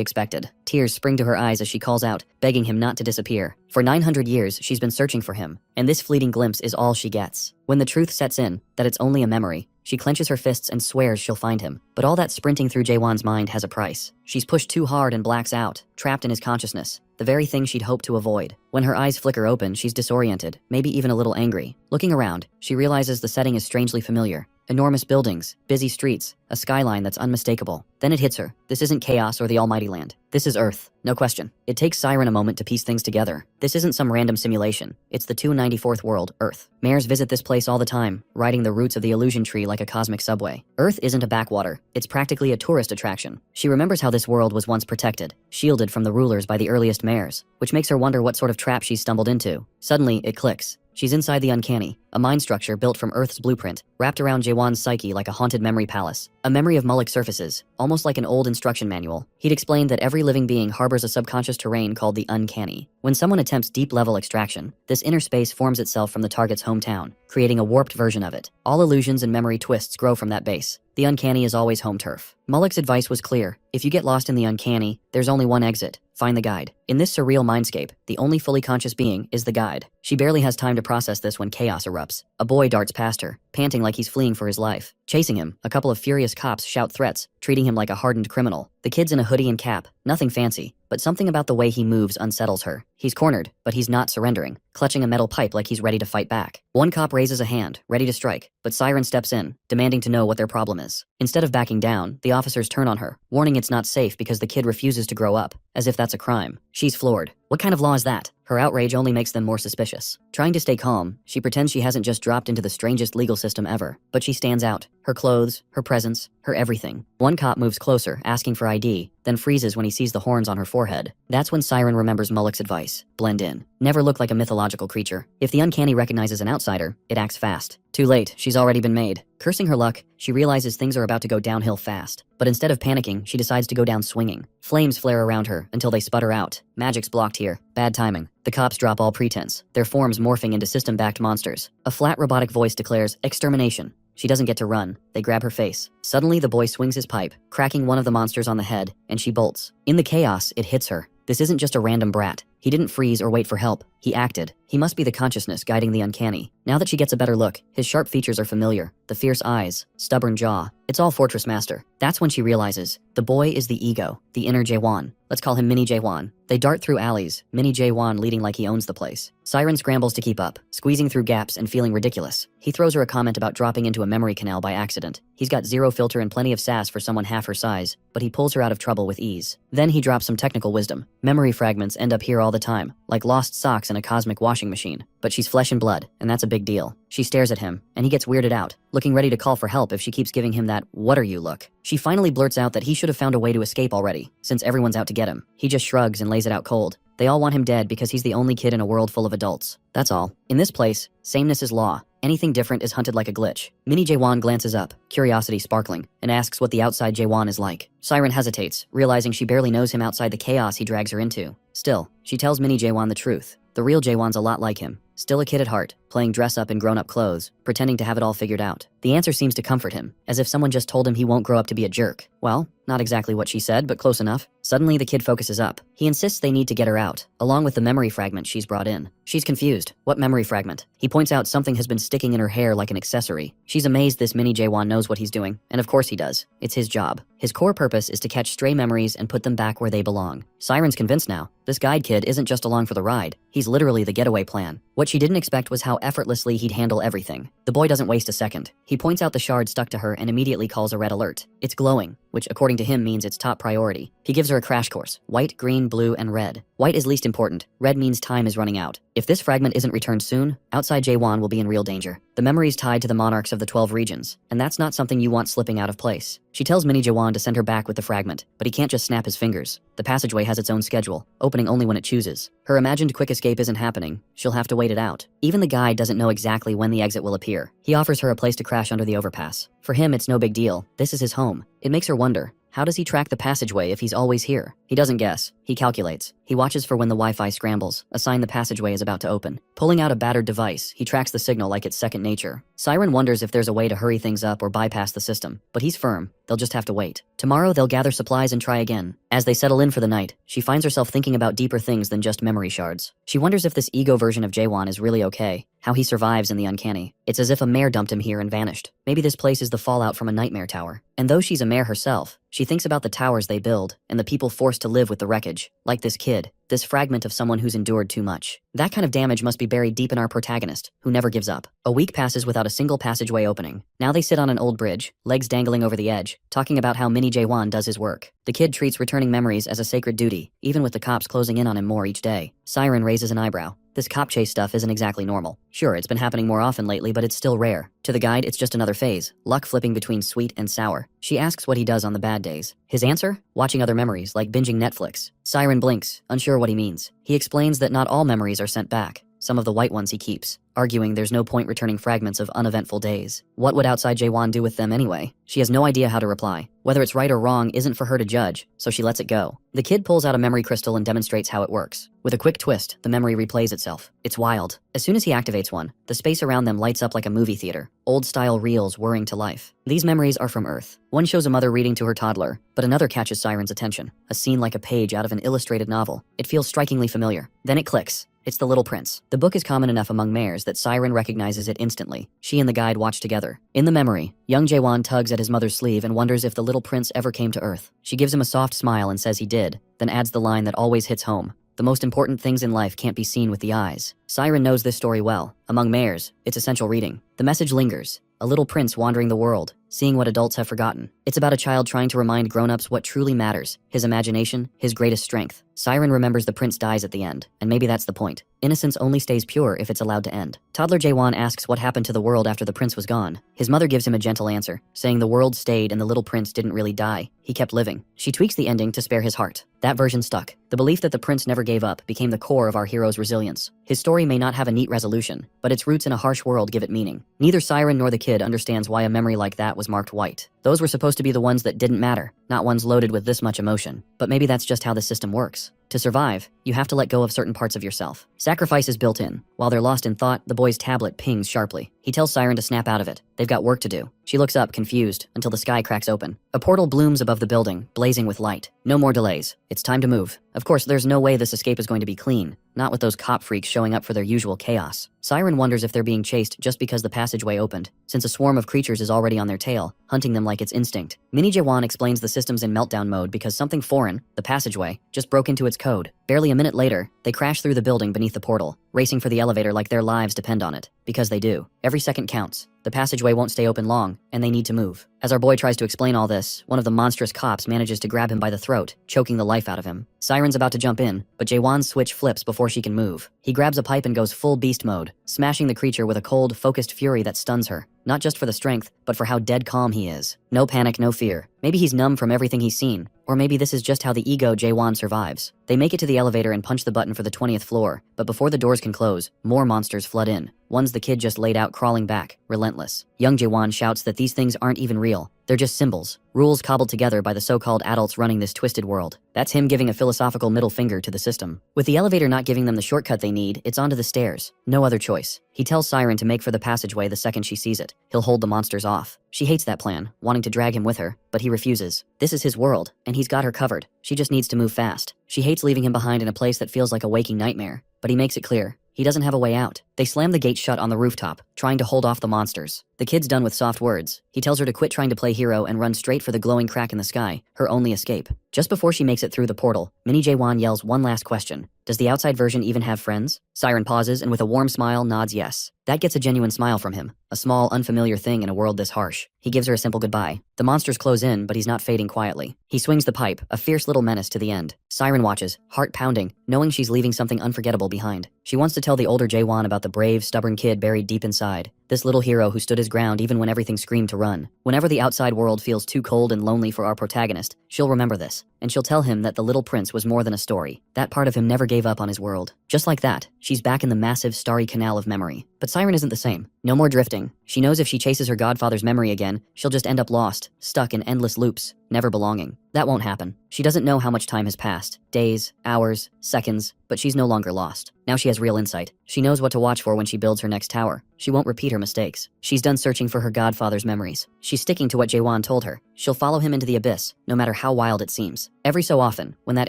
expected. Tears spring to her eyes as she calls out, begging him not to disappear. For 900 years, she's been searching for him, and this fleeting glimpse is all she gets. When the truth sets in, that it's only a memory, she clenches her fists and swears she'll find him. But all that sprinting through Jaewon's mind has a price. She's pushed too hard and blacks out, trapped in his consciousness, the very thing she'd hoped to avoid. When her eyes flicker open, she's disoriented, maybe even a little angry. Looking around, she realizes the setting is strangely familiar. Enormous buildings, busy streets, a skyline that's unmistakable. Then it hits her. This isn't chaos or the almighty land. This is Earth, no question. It takes Siren a moment to piece things together. This isn't some random simulation. It's the 294th world, Earth. Mayors visit this place all the time, riding the roots of the illusion tree like a cosmic subway. Earth isn't a backwater. It's practically a tourist attraction. She remembers how this world was once protected, shielded from the rulers by the earliest mayors, which makes her wonder what sort of trap she's stumbled into. Suddenly, it clicks. She's inside the uncanny, a mind structure built from Earth's blueprint, wrapped around Jaewon's psyche like a haunted memory palace. A memory of Mullick surfaces, almost like an old instruction manual. He'd explained that every living being harbors a subconscious terrain called the uncanny. When someone attempts deep-level extraction, this inner space forms itself from the target's hometown, creating a warped version of it. All illusions and memory twists grow from that base. The uncanny is always home turf. Mullick's advice was clear. If you get lost in the uncanny, there's only one exit. Find the guide. In this surreal mindscape, the only fully conscious being is the guide. She barely has time to process this when chaos erupts. A boy darts past her, panting like he's fleeing for his life. Chasing him, a couple of furious cops shout threats, treating him like a hardened criminal. The kid's in a hoodie and cap, nothing fancy, but something about the way he moves unsettles her. He's cornered, but he's not surrendering, clutching a metal pipe like he's ready to fight back. One cop raises a hand, ready to strike, but Siren steps in, demanding to know what their problem is. Instead of backing down, the officers turn on her, warning it's not safe because the kid refuses to grow up, as if that's a crime. She's floored. What kind of law is that? Her outrage only makes them more suspicious. Trying to stay calm, she pretends she hasn't just dropped into the strangest legal system ever, but she stands out. Her clothes, her presence, her everything. One cop moves closer, asking for ID, then freezes when he sees the horns on her forehead. That's when Siren remembers Mullick's advice. Blend in. Never look like a mythological creature. If the uncanny recognizes an outsider, it acts fast. Too late, she's already been made. Cursing her luck, she realizes things are about to go downhill fast. But instead of panicking, she decides to go down swinging. Flames flare around her until they sputter out. Magic's blocked here. Bad timing. The cops drop all pretense, their forms morphing into system-backed monsters. A flat robotic voice declares, "Extermination." She doesn't get to run. They grab her face. Suddenly, the boy swings his pipe, cracking one of the monsters on the head, and she bolts. In the chaos, it hits her. This isn't just a random brat. He didn't freeze or wait for help. He acted. He must be the consciousness guiding the uncanny. Now that she gets a better look, his sharp features are familiar. The fierce eyes, stubborn jaw. It's all Fortress Master. That's when she realizes, the boy is the ego, the inner Jaewon. Let's call him Mini Jaewon. They dart through alleys, Mini Jaewon leading like he owns the place. Siren scrambles to keep up, squeezing through gaps and feeling ridiculous. He throws her a comment about dropping into a memory canal by accident. He's got zero filter and plenty of sass for someone half her size, but he pulls her out of trouble with ease. Then he drops some technical wisdom. Memory fragments end up here all the time, like lost socks in a cosmic washing machine. But she's flesh and blood, and that's a big deal. She stares at him, and he gets weirded out, looking ready to call for help if she keeps giving him that "what are you" look. She finally blurts out that he should have found a way to escape already, since everyone's out to get him. He just shrugs and lays it out cold. They all want him dead because he's the only kid in a world full of adults. That's all. In this place, sameness is law. Anything different is hunted like a glitch. Mini Jaewon glances up, curiosity sparkling, and asks what the outside Jaewon is like. Siren hesitates, realizing she barely knows him outside the chaos he drags her into. Still, she tells Mini Jaewon the truth. The real Jaewon's a lot like him. Still a kid at heart, playing dress-up in grown-up clothes, pretending to have it all figured out. The answer seems to comfort him, as if someone just told him he won't grow up to be a jerk. Well, not exactly what she said, but close enough. Suddenly, the kid focuses up. He insists they need to get her out, along with the memory fragment she's brought in. She's confused. What memory fragment? He points out something has been sticking in her hair like an accessory. She's amazed this Mini Jaewon knows what he's doing, and of course he does. It's his job. His core purpose is to catch stray memories and put them back where they belong. Siren's convinced now. This guide kid isn't just along for the ride. He's literally the getaway plan. What she didn't expect was how effortlessly he'd handle everything. The boy doesn't waste a second. He points out the shard stuck to her and immediately calls a red alert. It's glowing, which according to him means it's top priority. He gives her a crash course. White, green, blue, and red. White is least important. Red means time is running out. If this fragment isn't returned soon, outside Jaewon will be in real danger. The memory's tied to the monarchs of the 12 regions, and that's not something you want slipping out of place. She tells Mini Jaewon to send her back with the fragment, but he can't just snap his fingers. The passageway has its own schedule, opening only when it chooses. Her imagined quick escape isn't happening. She'll have to wait it out. Even the guide doesn't know exactly when the exit will appear. He offers her a place to crash under the overpass. For him, it's no big deal. This is his home. It makes her wonder, how does he track the passageway if he's always here? He doesn't guess. He calculates. He watches for when the Wi-Fi scrambles, a sign the passageway is about to open. Pulling out a battered device, he tracks the signal like it's second nature. Siren wonders if there's a way to hurry things up or bypass the system, but he's firm. They'll just have to wait. Tomorrow, they'll gather supplies and try again. As they settle in for the night, she finds herself thinking about deeper things than just memory shards. She wonders if this ego version of Jaewon is really okay, how he survives in the uncanny. It's as if a mare dumped him here and vanished. Maybe this place is the fallout from a nightmare tower. And though she's a mare herself, she thinks about the towers they build and the people forced to live with the wreckage. Like this kid, this fragment of someone who's endured too much. That kind of damage must be buried deep in our protagonist, who never gives up. A week passes without a single passageway opening. Now they sit on an old bridge, legs dangling over the edge, talking about how Mini Jaewon does his work. The kid treats returning memories as a sacred duty, even with the cops closing in on him more each day. Siren raises an eyebrow. This cop chase stuff isn't exactly normal. Sure, it's been happening more often lately, but it's still rare. To the guide, it's just another phase, luck flipping between sweet and sour. She asks what he does on the bad days. His answer? Watching other memories, like binging Netflix. Siren blinks, unsure what he means. He explains that not all memories are sent back. Some of the white ones he keeps, arguing there's no point returning fragments of uneventful days. What would outside Jaewon do with them anyway? She has no idea how to reply. Whether it's right or wrong isn't for her to judge, so she lets it go. The kid pulls out a memory crystal and demonstrates how it works. With a quick twist, the memory replays itself. It's wild. As soon as he activates one, the space around them lights up like a movie theater, old-style reels whirring to life. These memories are from Earth. One shows a mother reading to her toddler, but another catches Siren's attention. A scene like a page out of an illustrated novel. It feels strikingly familiar. Then it clicks. It's The Little Prince. The book is common enough among mares that Siren recognizes it instantly. She and the guide watch together. In the memory, young Jaewon tugs at his mother's sleeve and wonders if the little prince ever came to Earth. She gives him a soft smile and says he did, then adds the line that always hits home. The most important things in life can't be seen with the eyes. Siren knows this story well. Among mares, it's essential reading. The message lingers. A little prince wandering the world, seeing what adults have forgotten. It's about a child trying to remind grown-ups what truly matters, his imagination, his greatest strength. Siren remembers the prince dies at the end, and maybe that's the point. Innocence only stays pure if it's allowed to end. Toddler Jaewon asks what happened to the world after the prince was gone. His mother gives him a gentle answer, saying the world stayed and the little prince didn't really die. He kept living. She tweaks the ending to spare his heart. That version stuck. The belief that the prince never gave up became the core of our hero's resilience. His story may not have a neat resolution, but its roots in a harsh world give it meaning. Neither Siren nor the kid understands why a memory like that was marked white. Those were supposed to be the ones that didn't matter, not ones loaded with this much emotion. But maybe that's just how the system works. To survive, you have to let go of certain parts of yourself. Sacrifice is built in. While they're lost in thought, the boy's tablet pings sharply. He tells Siren to snap out of it. They've got work to do. She looks up, confused, until the sky cracks open. A portal blooms above the building, blazing with light. No more delays. It's time to move. Of course, there's no way this escape is going to be clean. Not with those cop freaks showing up for their usual chaos. Siren wonders if they're being chased just because the passageway opened, since a swarm of creatures is already on their tail, hunting them like it's instinct. Mini Jaewon explains the system's in meltdown mode because something foreign, the passageway, just broke into its code. Barely a minute later, they crash through the building beneath the portal, racing for the elevator like their lives depend on it. Because they do. Every second counts. The passageway won't stay open long, and they need to move. As our boy tries to explain all this, one of the monstrous cops manages to grab him by the throat, choking the life out of him. Siren's about to jump in, but Jaewon's switch flips before she can move. He grabs a pipe and goes full beast mode, smashing the creature with a cold, focused fury that stuns her. Not just for the strength, but for how dead calm he is. No panic, no fear. Maybe he's numb from everything he's seen, or maybe this is just how the ego Jaewon survives. They make it to the elevator and punch the button for the 20th floor, but before the doors can close, more monsters flood in. One's the kid just laid out crawling back, relentless. Young Jaewon shouts that these things aren't even real. They're just symbols, rules cobbled together by the so-called adults running this twisted world. That's him giving a philosophical middle finger to the system. With the elevator not giving them the shortcut they need, it's onto the stairs. No other choice. He tells Siren to make for the passageway the second she sees it. He'll hold the monsters off. She hates that plan, wanting to drag him with her, but he refuses. This is his world, and he's got her covered. She just needs to move fast. She hates leaving him behind in a place that feels like a waking nightmare, but he makes it clear. He doesn't have a way out. They slam the gate shut on the rooftop, trying to hold off the monsters. The kid's done with soft words. He tells her to quit trying to play hero and run straight for the glowing crack in the sky, her only escape. Just before she makes it through the portal, Mini Jaewon yells one last question. Does the outside version even have friends? Siren pauses and with a warm smile nods yes. That gets a genuine smile from him. A small, unfamiliar thing in a world this harsh. He gives her a simple goodbye. The monsters close in, but he's not fading quietly. He swings the pipe, a fierce little menace to the end. Siren watches, heart pounding, knowing she's leaving something unforgettable behind. She wants to tell the older Jaewon about the brave, stubborn kid buried deep inside. This little hero who stood his ground even when everything screamed to run. Whenever the outside world feels too cold and lonely for our protagonist, she'll remember this. And she'll tell him that the little prince was more than a story. That part of him never gave up on his world. Just like that, she's back in the massive, starry canal of memory. But Siren isn't the same. No more drifting. She knows if she chases her godfather's memory again, she'll just end up lost, stuck in endless loops. never belonging. That won't happen. She doesn't know how much time has passed. Days, hours, seconds, but she's no longer lost. Now she has real insight. She knows what to watch for when she builds her next tower. She won't repeat her mistakes. She's done searching for her godfather's memories. She's sticking to what Jaewon told her. She'll follow him into the abyss, no matter how wild it seems. Every so often, when that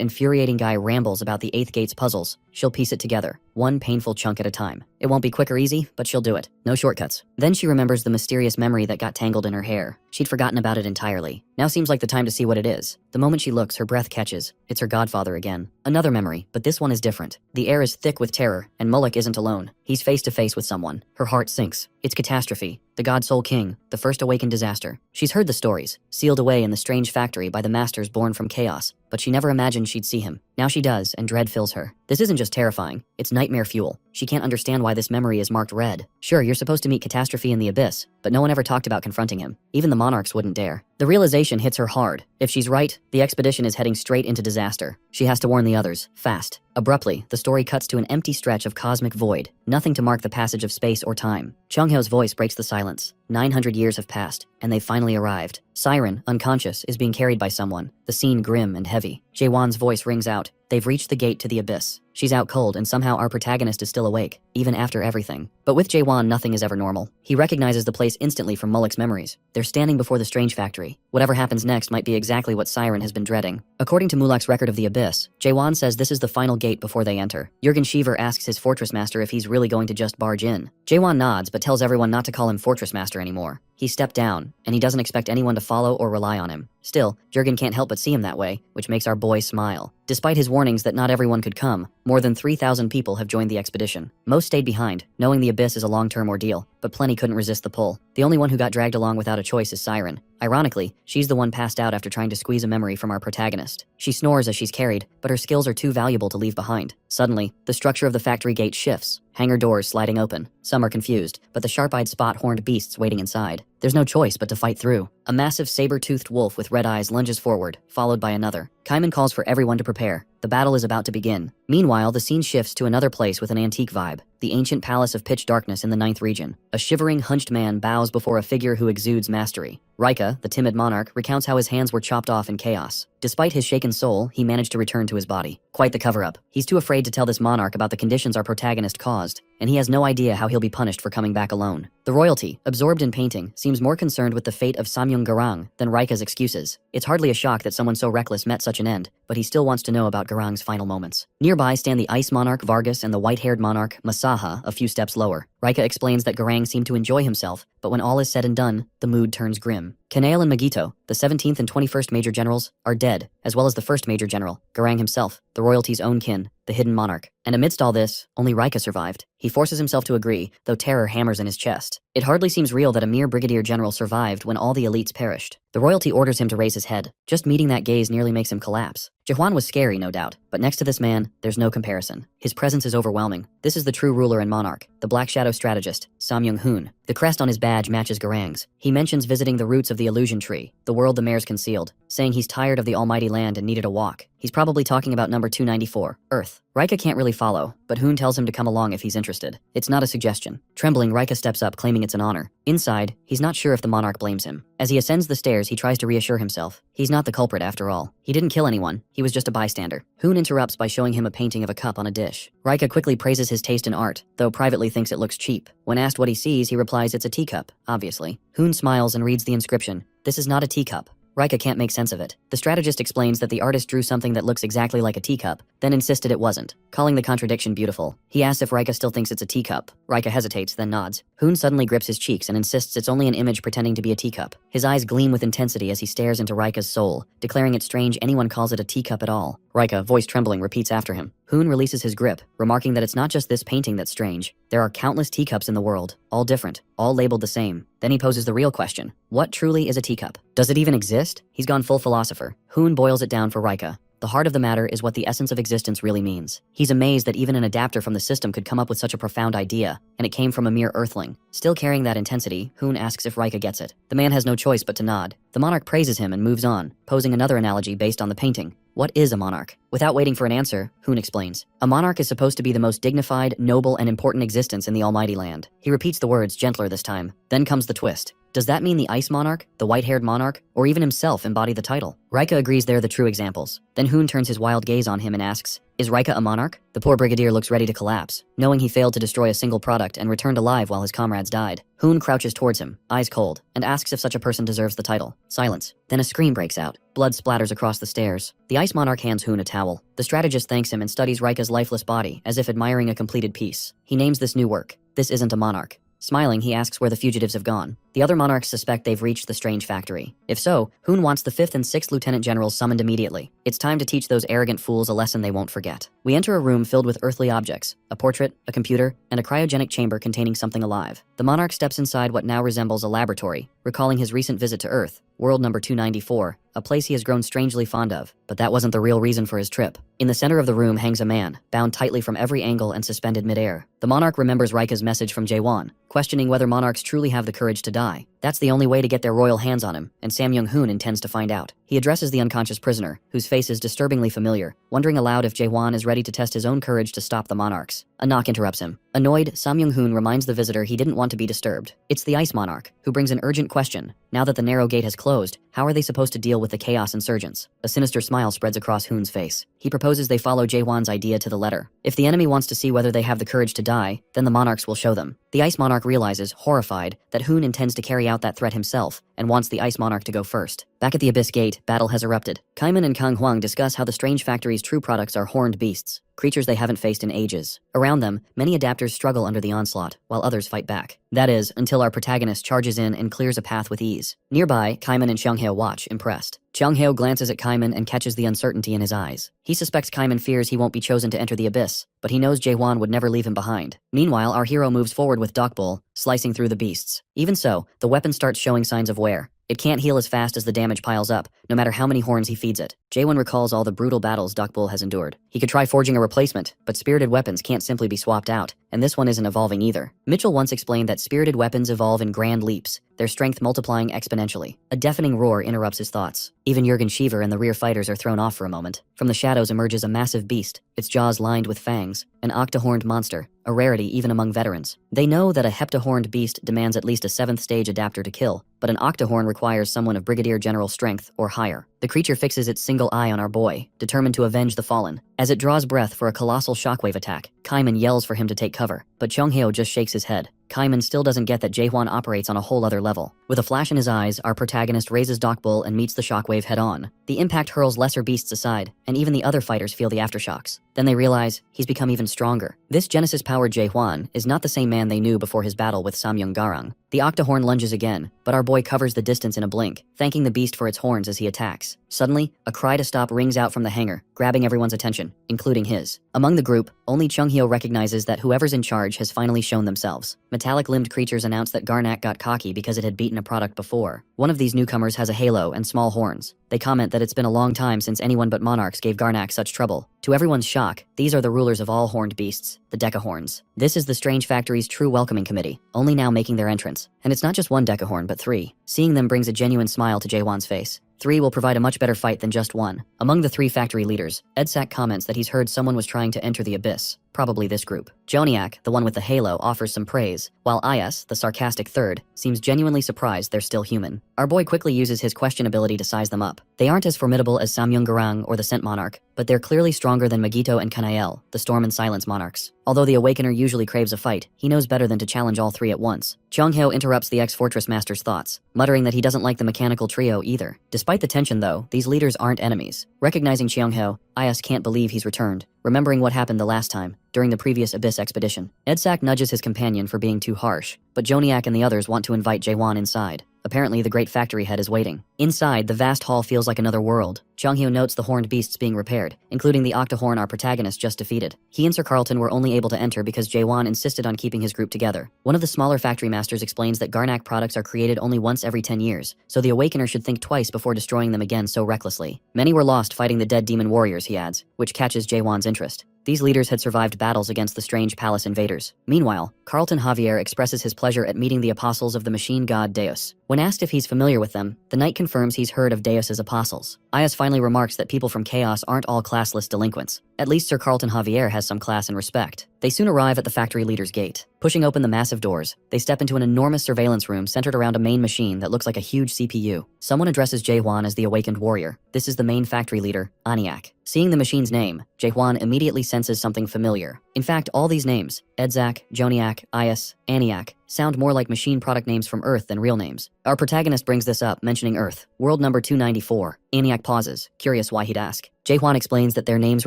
infuriating guy rambles about the 8th gate's puzzles, she'll piece it together, one painful chunk at a time. It won't be quick or easy, but she'll do it. No shortcuts. Then she remembers the mysterious memory that got tangled in her hair. She'd forgotten about it entirely. Now seems like the time to see what it is. The moment she looks, her breath catches. It's her godfather again. Another memory, but this one is different. The air is thick with terror, and Mulek isn't alone. He's face to face with someone. Her heart sinks. It's catastrophe. The God Soul King, the first awakened disaster. She's heard the stories, sealed away in the strange factory by the masters born from chaos, but she never imagined she'd see him. Now she does, and dread fills her. This isn't just terrifying, it's nightmare fuel. She can't understand why this memory is marked red. Sure, you're supposed to meet catastrophe in the abyss, but no one ever talked about confronting him. Even the monarchs wouldn't dare. The realization hits her hard. If she's right, the expedition is heading straight into disaster. She has to warn the others, fast. Abruptly, the story cuts to an empty stretch of cosmic void, nothing to mark the passage of space or time. Chung-hyo's voice breaks the silence. 900 years have passed, and they've finally arrived. Siren, unconscious, is being carried by someone, the scene grim and heavy. Jaewon's voice rings out. They've reached the gate to the abyss. She's out cold, and somehow our protagonist is still awake, even after everything. But with Jaewon, nothing is ever normal. He recognizes the place instantly from Mulek's memories. They're standing before the strange factory. Whatever happens next might be exactly what Siren has been dreading. According to Mulek's record of the abyss, Jaewon says this is the final gate before they enter. Jurgen Shiver asks his fortress master if he's really going to just barge in. Jaewon nods, but tells everyone not to call him fortress master anymore. He stepped down, and he doesn't expect anyone to follow or rely on him. Still, Jurgen can't help but see him that way, which makes our boy smile. Despite his warnings that not everyone could come, more than 3,000 people have joined the expedition. Most stayed behind, knowing the abyss is a long-term ordeal, but plenty couldn't resist the pull. The only one who got dragged along without a choice is Siren. Ironically, she's the one passed out after trying to squeeze a memory from our protagonist. She snores as she's carried, but her skills are too valuable to leave behind. Suddenly, the structure of the factory gate shifts, hangar doors sliding open. Some are confused, but the sharp-eyed spot-horned beasts waiting inside. There's no choice but to fight through. A massive saber-toothed wolf with red eyes lunges forward, followed by another. Kaiman calls for everyone to prepare. The battle is about to begin. Meanwhile, the scene shifts to another place with an antique vibe. The ancient palace of pitch darkness in the 9th region. A shivering, hunched man bows before a figure who exudes mastery. Rika, the timid monarch, recounts how his hands were chopped off in chaos. Despite his shaken soul, he managed to return to his body. Quite the cover-up. He's too afraid to tell this monarch about the conditions our protagonist caused, and he has no idea how he'll be punished for coming back alone. The royalty, absorbed in painting, seems more concerned with the fate of Samyung Garang than Rika's excuses. It's hardly a shock that someone so reckless met such an end, but he still wants to know about Garang's final moments. Nearby stand the ice monarch Vargas and the white-haired monarch Masaha a few steps lower. Rika explains that Garang seemed to enjoy himself, but when all is said and done, the mood turns grim. Kanale and Magito, the 17th and 21st Major Generals, are dead, as well as the 1st Major General, Garang himself, the royalty's own kin, the hidden monarch. And amidst all this, only Rika survived. He forces himself to agree, though terror hammers in his chest. It hardly seems real that a mere brigadier general survived when all the elites perished. The royalty orders him to raise his head. Just meeting that gaze nearly makes him collapse. Jaehwan was scary, no doubt, but next to this man, there's no comparison. His presence is overwhelming. This is the true ruler and monarch, the Black Shadow strategist, Samyung-hoon. The crest on his badge matches Garang's. He mentions visiting the roots of the illusion tree, the world the mares concealed, saying he's tired of the almighty land and needed a walk. He's probably talking about number 294, Earth. Rika can't really follow, but Hoon tells him to come along if he's interested. It's not a suggestion. Trembling, Rika steps up, claiming it's an honor. Inside, he's not sure if the monarch blames him. As he ascends the stairs, he tries to reassure himself. He's not the culprit after all. He didn't kill anyone. He was just a bystander. Hoon interrupts by showing him a painting of a cup on a dish. Rika quickly praises his taste in art, though privately thinks it looks cheap. When asked what he sees, he replies it's a teacup, obviously. Hoon smiles and reads the inscription. This is not a teacup. Rika can't make sense of it. The strategist explains that the artist drew something that looks exactly like a teacup, then insisted it wasn't, calling the contradiction beautiful. He asks if Rika still thinks it's a teacup. Rika hesitates, then nods. Hoon suddenly grips his cheeks and insists it's only an image pretending to be a teacup. His eyes gleam with intensity as he stares into Rika's soul, declaring it strange anyone calls it a teacup at all. Rika, voice trembling, repeats after him. Hoon releases his grip, remarking that it's not just this painting that's strange. There are countless teacups in the world, all different, all labeled the same. Then he poses the real question. What truly is a teacup? Does it even exist? He's gone full philosopher. Hoon boils it down for Rika. The heart of the matter is what the essence of existence really means. He's amazed that even an adapter from the system could come up with such a profound idea, and it came from a mere earthling. Still carrying that intensity, Hoon asks if Rika gets it. The man has no choice but to nod. The monarch praises him and moves on, posing another analogy based on the painting. What is a monarch? Without waiting for an answer, Hoon explains. A monarch is supposed to be the most dignified, noble, and important existence in the almighty land. He repeats the words, gentler this time. Then comes the twist. Does that mean the Ice Monarch, the white-haired monarch, or even himself embody the title? Rika agrees they're the true examples. Then Hoon turns his wild gaze on him and asks, "Is Rika a monarch?" The poor brigadier looks ready to collapse, knowing he failed to destroy a single product and returned alive while his comrades died. Hoon crouches towards him, eyes cold, and asks if such a person deserves the title. Silence. Then a scream breaks out. Blood splatters across the stairs. The Ice Monarch hands Hoon a towel. The strategist thanks him and studies Rika's lifeless body as if admiring a completed piece. He names this new work, "This Isn't a Monarch." Smiling, he asks where the fugitives have gone. The other monarchs suspect they've reached the strange factory. If so, Hoon wants the 5th and 6th lieutenant generals summoned immediately. It's time to teach those arrogant fools a lesson they won't forget. We enter a room filled with earthly objects, a portrait, a computer, and a cryogenic chamber containing something alive. The monarch steps inside what now resembles a laboratory, recalling his recent visit to Earth, world number 294, a place he has grown strangely fond of. But that wasn't the real reason for his trip. In the center of the room hangs a man, bound tightly from every angle and suspended midair. The monarch remembers Rika's message from Jaewon, questioning whether monarchs truly have the courage to die. That's the only way to get their royal hands on him, and Sam Young-hoon intends to find out. He addresses the unconscious prisoner, whose face is disturbingly familiar, wondering aloud if Jaewon is ready to test his own courage to stop the monarchs. A knock interrupts him. Annoyed, Sam Young-hoon reminds the visitor he didn't want to be disturbed. It's the Ice Monarch, who brings an urgent question. Now that the narrow gate has closed, how are they supposed to deal with the chaos insurgents? A sinister smile spreads across Hoon's face. He proposes they follow Jaewon's idea to the letter. If the enemy wants to see whether they have the courage to die, then the monarchs will show them. The Ice Monarch realizes, horrified, that Hoon intends to carry out that threat himself, and wants the Ice Monarch to go first. Back at the Abyss Gate, battle has erupted. Kaiman and Kang Hwang discuss how the strange factory's true products are horned beasts, creatures they haven't faced in ages. Around them, many adapters struggle under the onslaught, while others fight back. That is, until our protagonist charges in and clears a path with ease. Nearby, Kaiman and Cheongheo watch, impressed. Cheongheo glances at Kaiman and catches the uncertainty in his eyes. He suspects Kaiman fears he won't be chosen to enter the abyss, but he knows Jaewon would never leave him behind. Meanwhile, our hero moves forward with Dokbul, slicing through the beasts. Even so, the weapon starts showing signs of wear. It can't heal as fast as the damage piles up, no matter how many horns he feeds it. Jaewon recalls all the brutal battles Dokbul has endured. He could try forging a replacement, but spirited weapons can't simply be swapped out, and this one isn't evolving either. Mitchell once explained that spirited weapons evolve in grand leaps, their strength multiplying exponentially. A deafening roar interrupts his thoughts. Even Jürgen Schiever and the rear fighters are thrown off for a moment. From the shadows emerges a massive beast, its jaws lined with fangs, an octahorned monster, a rarity even among veterans. They know that a heptahorned beast demands at least a 7th stage adapter to kill, but an octahorn requires someone of brigadier general strength or higher. The creature fixes its single eye on our boy, determined to avenge the fallen. As it draws breath for a colossal shockwave attack, Kaiman yells for him to take cover, but Cheongheo just shakes his head. Kaiman still doesn't get that Jaewon operates on a whole other level. With a flash in his eyes, our protagonist raises Dokbul and meets the shockwave head-on. The impact hurls lesser beasts aside, and even the other fighters feel the aftershocks. Then they realize he's become even stronger. This Genesis-powered Jaewon is not the same man they knew before his battle with Samyung-garang. The octahorn lunges again, but our boy covers the distance in a blink, thanking the beast for its horns as he attacks. Suddenly, a cry to stop rings out from the hangar, grabbing everyone's attention, including his. Among the group, only Cheongheo recognizes that whoever's in charge has finally shown themselves. Metallic-limbed creatures announce that Garnak got cocky because it had beaten a product before. One of these newcomers has a halo and small horns. They comment that it's been a long time since anyone but monarchs gave Garnak such trouble. To everyone's shock, these are the rulers of all horned beasts, the Decahorns. This is the Strange Factory's true welcoming committee, only now making their entrance. And it's not just one Decahorn, but 3. Seeing them brings a genuine smile to Jaewon's face. 3 will provide a much better fight than just 1. Among the 3 factory leaders, Edsak comments that he's heard someone was trying to enter the abyss, probably this group. Joniak, the one with the halo, offers some praise, while Is, the sarcastic 3rd, seems genuinely surprised they're still human. Our boy quickly uses his question ability to size them up. They aren't as formidable as Samyung-garang or the Scent Monarch, but they're clearly stronger than Magito and Kanael, the Storm and Silence monarchs. Although the Awakener usually craves a fight, he knows better than to challenge all 3 at once. Cheongheo interrupts the ex-Fortress Master's thoughts, muttering that he doesn't like the mechanical trio either. Despite the tension though, these leaders aren't enemies. Recognizing Cheongheo, Is can't believe he's returned, remembering what happened the last time, during the previous Abyss expedition. Edsak nudges his companion for being too harsh, but Joniak and the others want to invite Jaewon inside. Apparently, the great factory head is waiting. Inside, the vast hall feels like another world. Cheongheo notes the horned beasts being repaired, including the octahorn our protagonist just defeated. He and Sir Carlton were only able to enter because Jaewon insisted on keeping his group together. One of the smaller factory masters explains that Garnak products are created only once every 10 years, so the Awakener should think twice before destroying them again so recklessly. Many were lost fighting the dead demon warriors, he adds, which catches Jaewon's interest. These leaders had survived battles against the strange palace invaders. Meanwhile, Carlton Javier expresses his pleasure at meeting the apostles of the machine god Deus. When asked if he's familiar with them, the knight confirms he's heard of Deus's apostles. Ayas finally remarks that people from Chaos aren't all classless delinquents. At least Sir Carlton Javier has some class and respect. They soon arrive at the factory leader's gate. Pushing open the massive doors, they step into an enormous surveillance room centered around a main machine that looks like a huge CPU. Someone addresses Jae-hwan as the awakened warrior. This is the main factory leader, Aniak. Seeing the machine's name, Jae-hwan immediately senses something familiar. In fact, all these names, Edzak, Joniak, Ayas, Aniak, sound more like machine product names from Earth than real names. Our protagonist brings this up, mentioning Earth, world number 294. Aniak pauses, curious why he'd ask. Jae-hwan explains that their names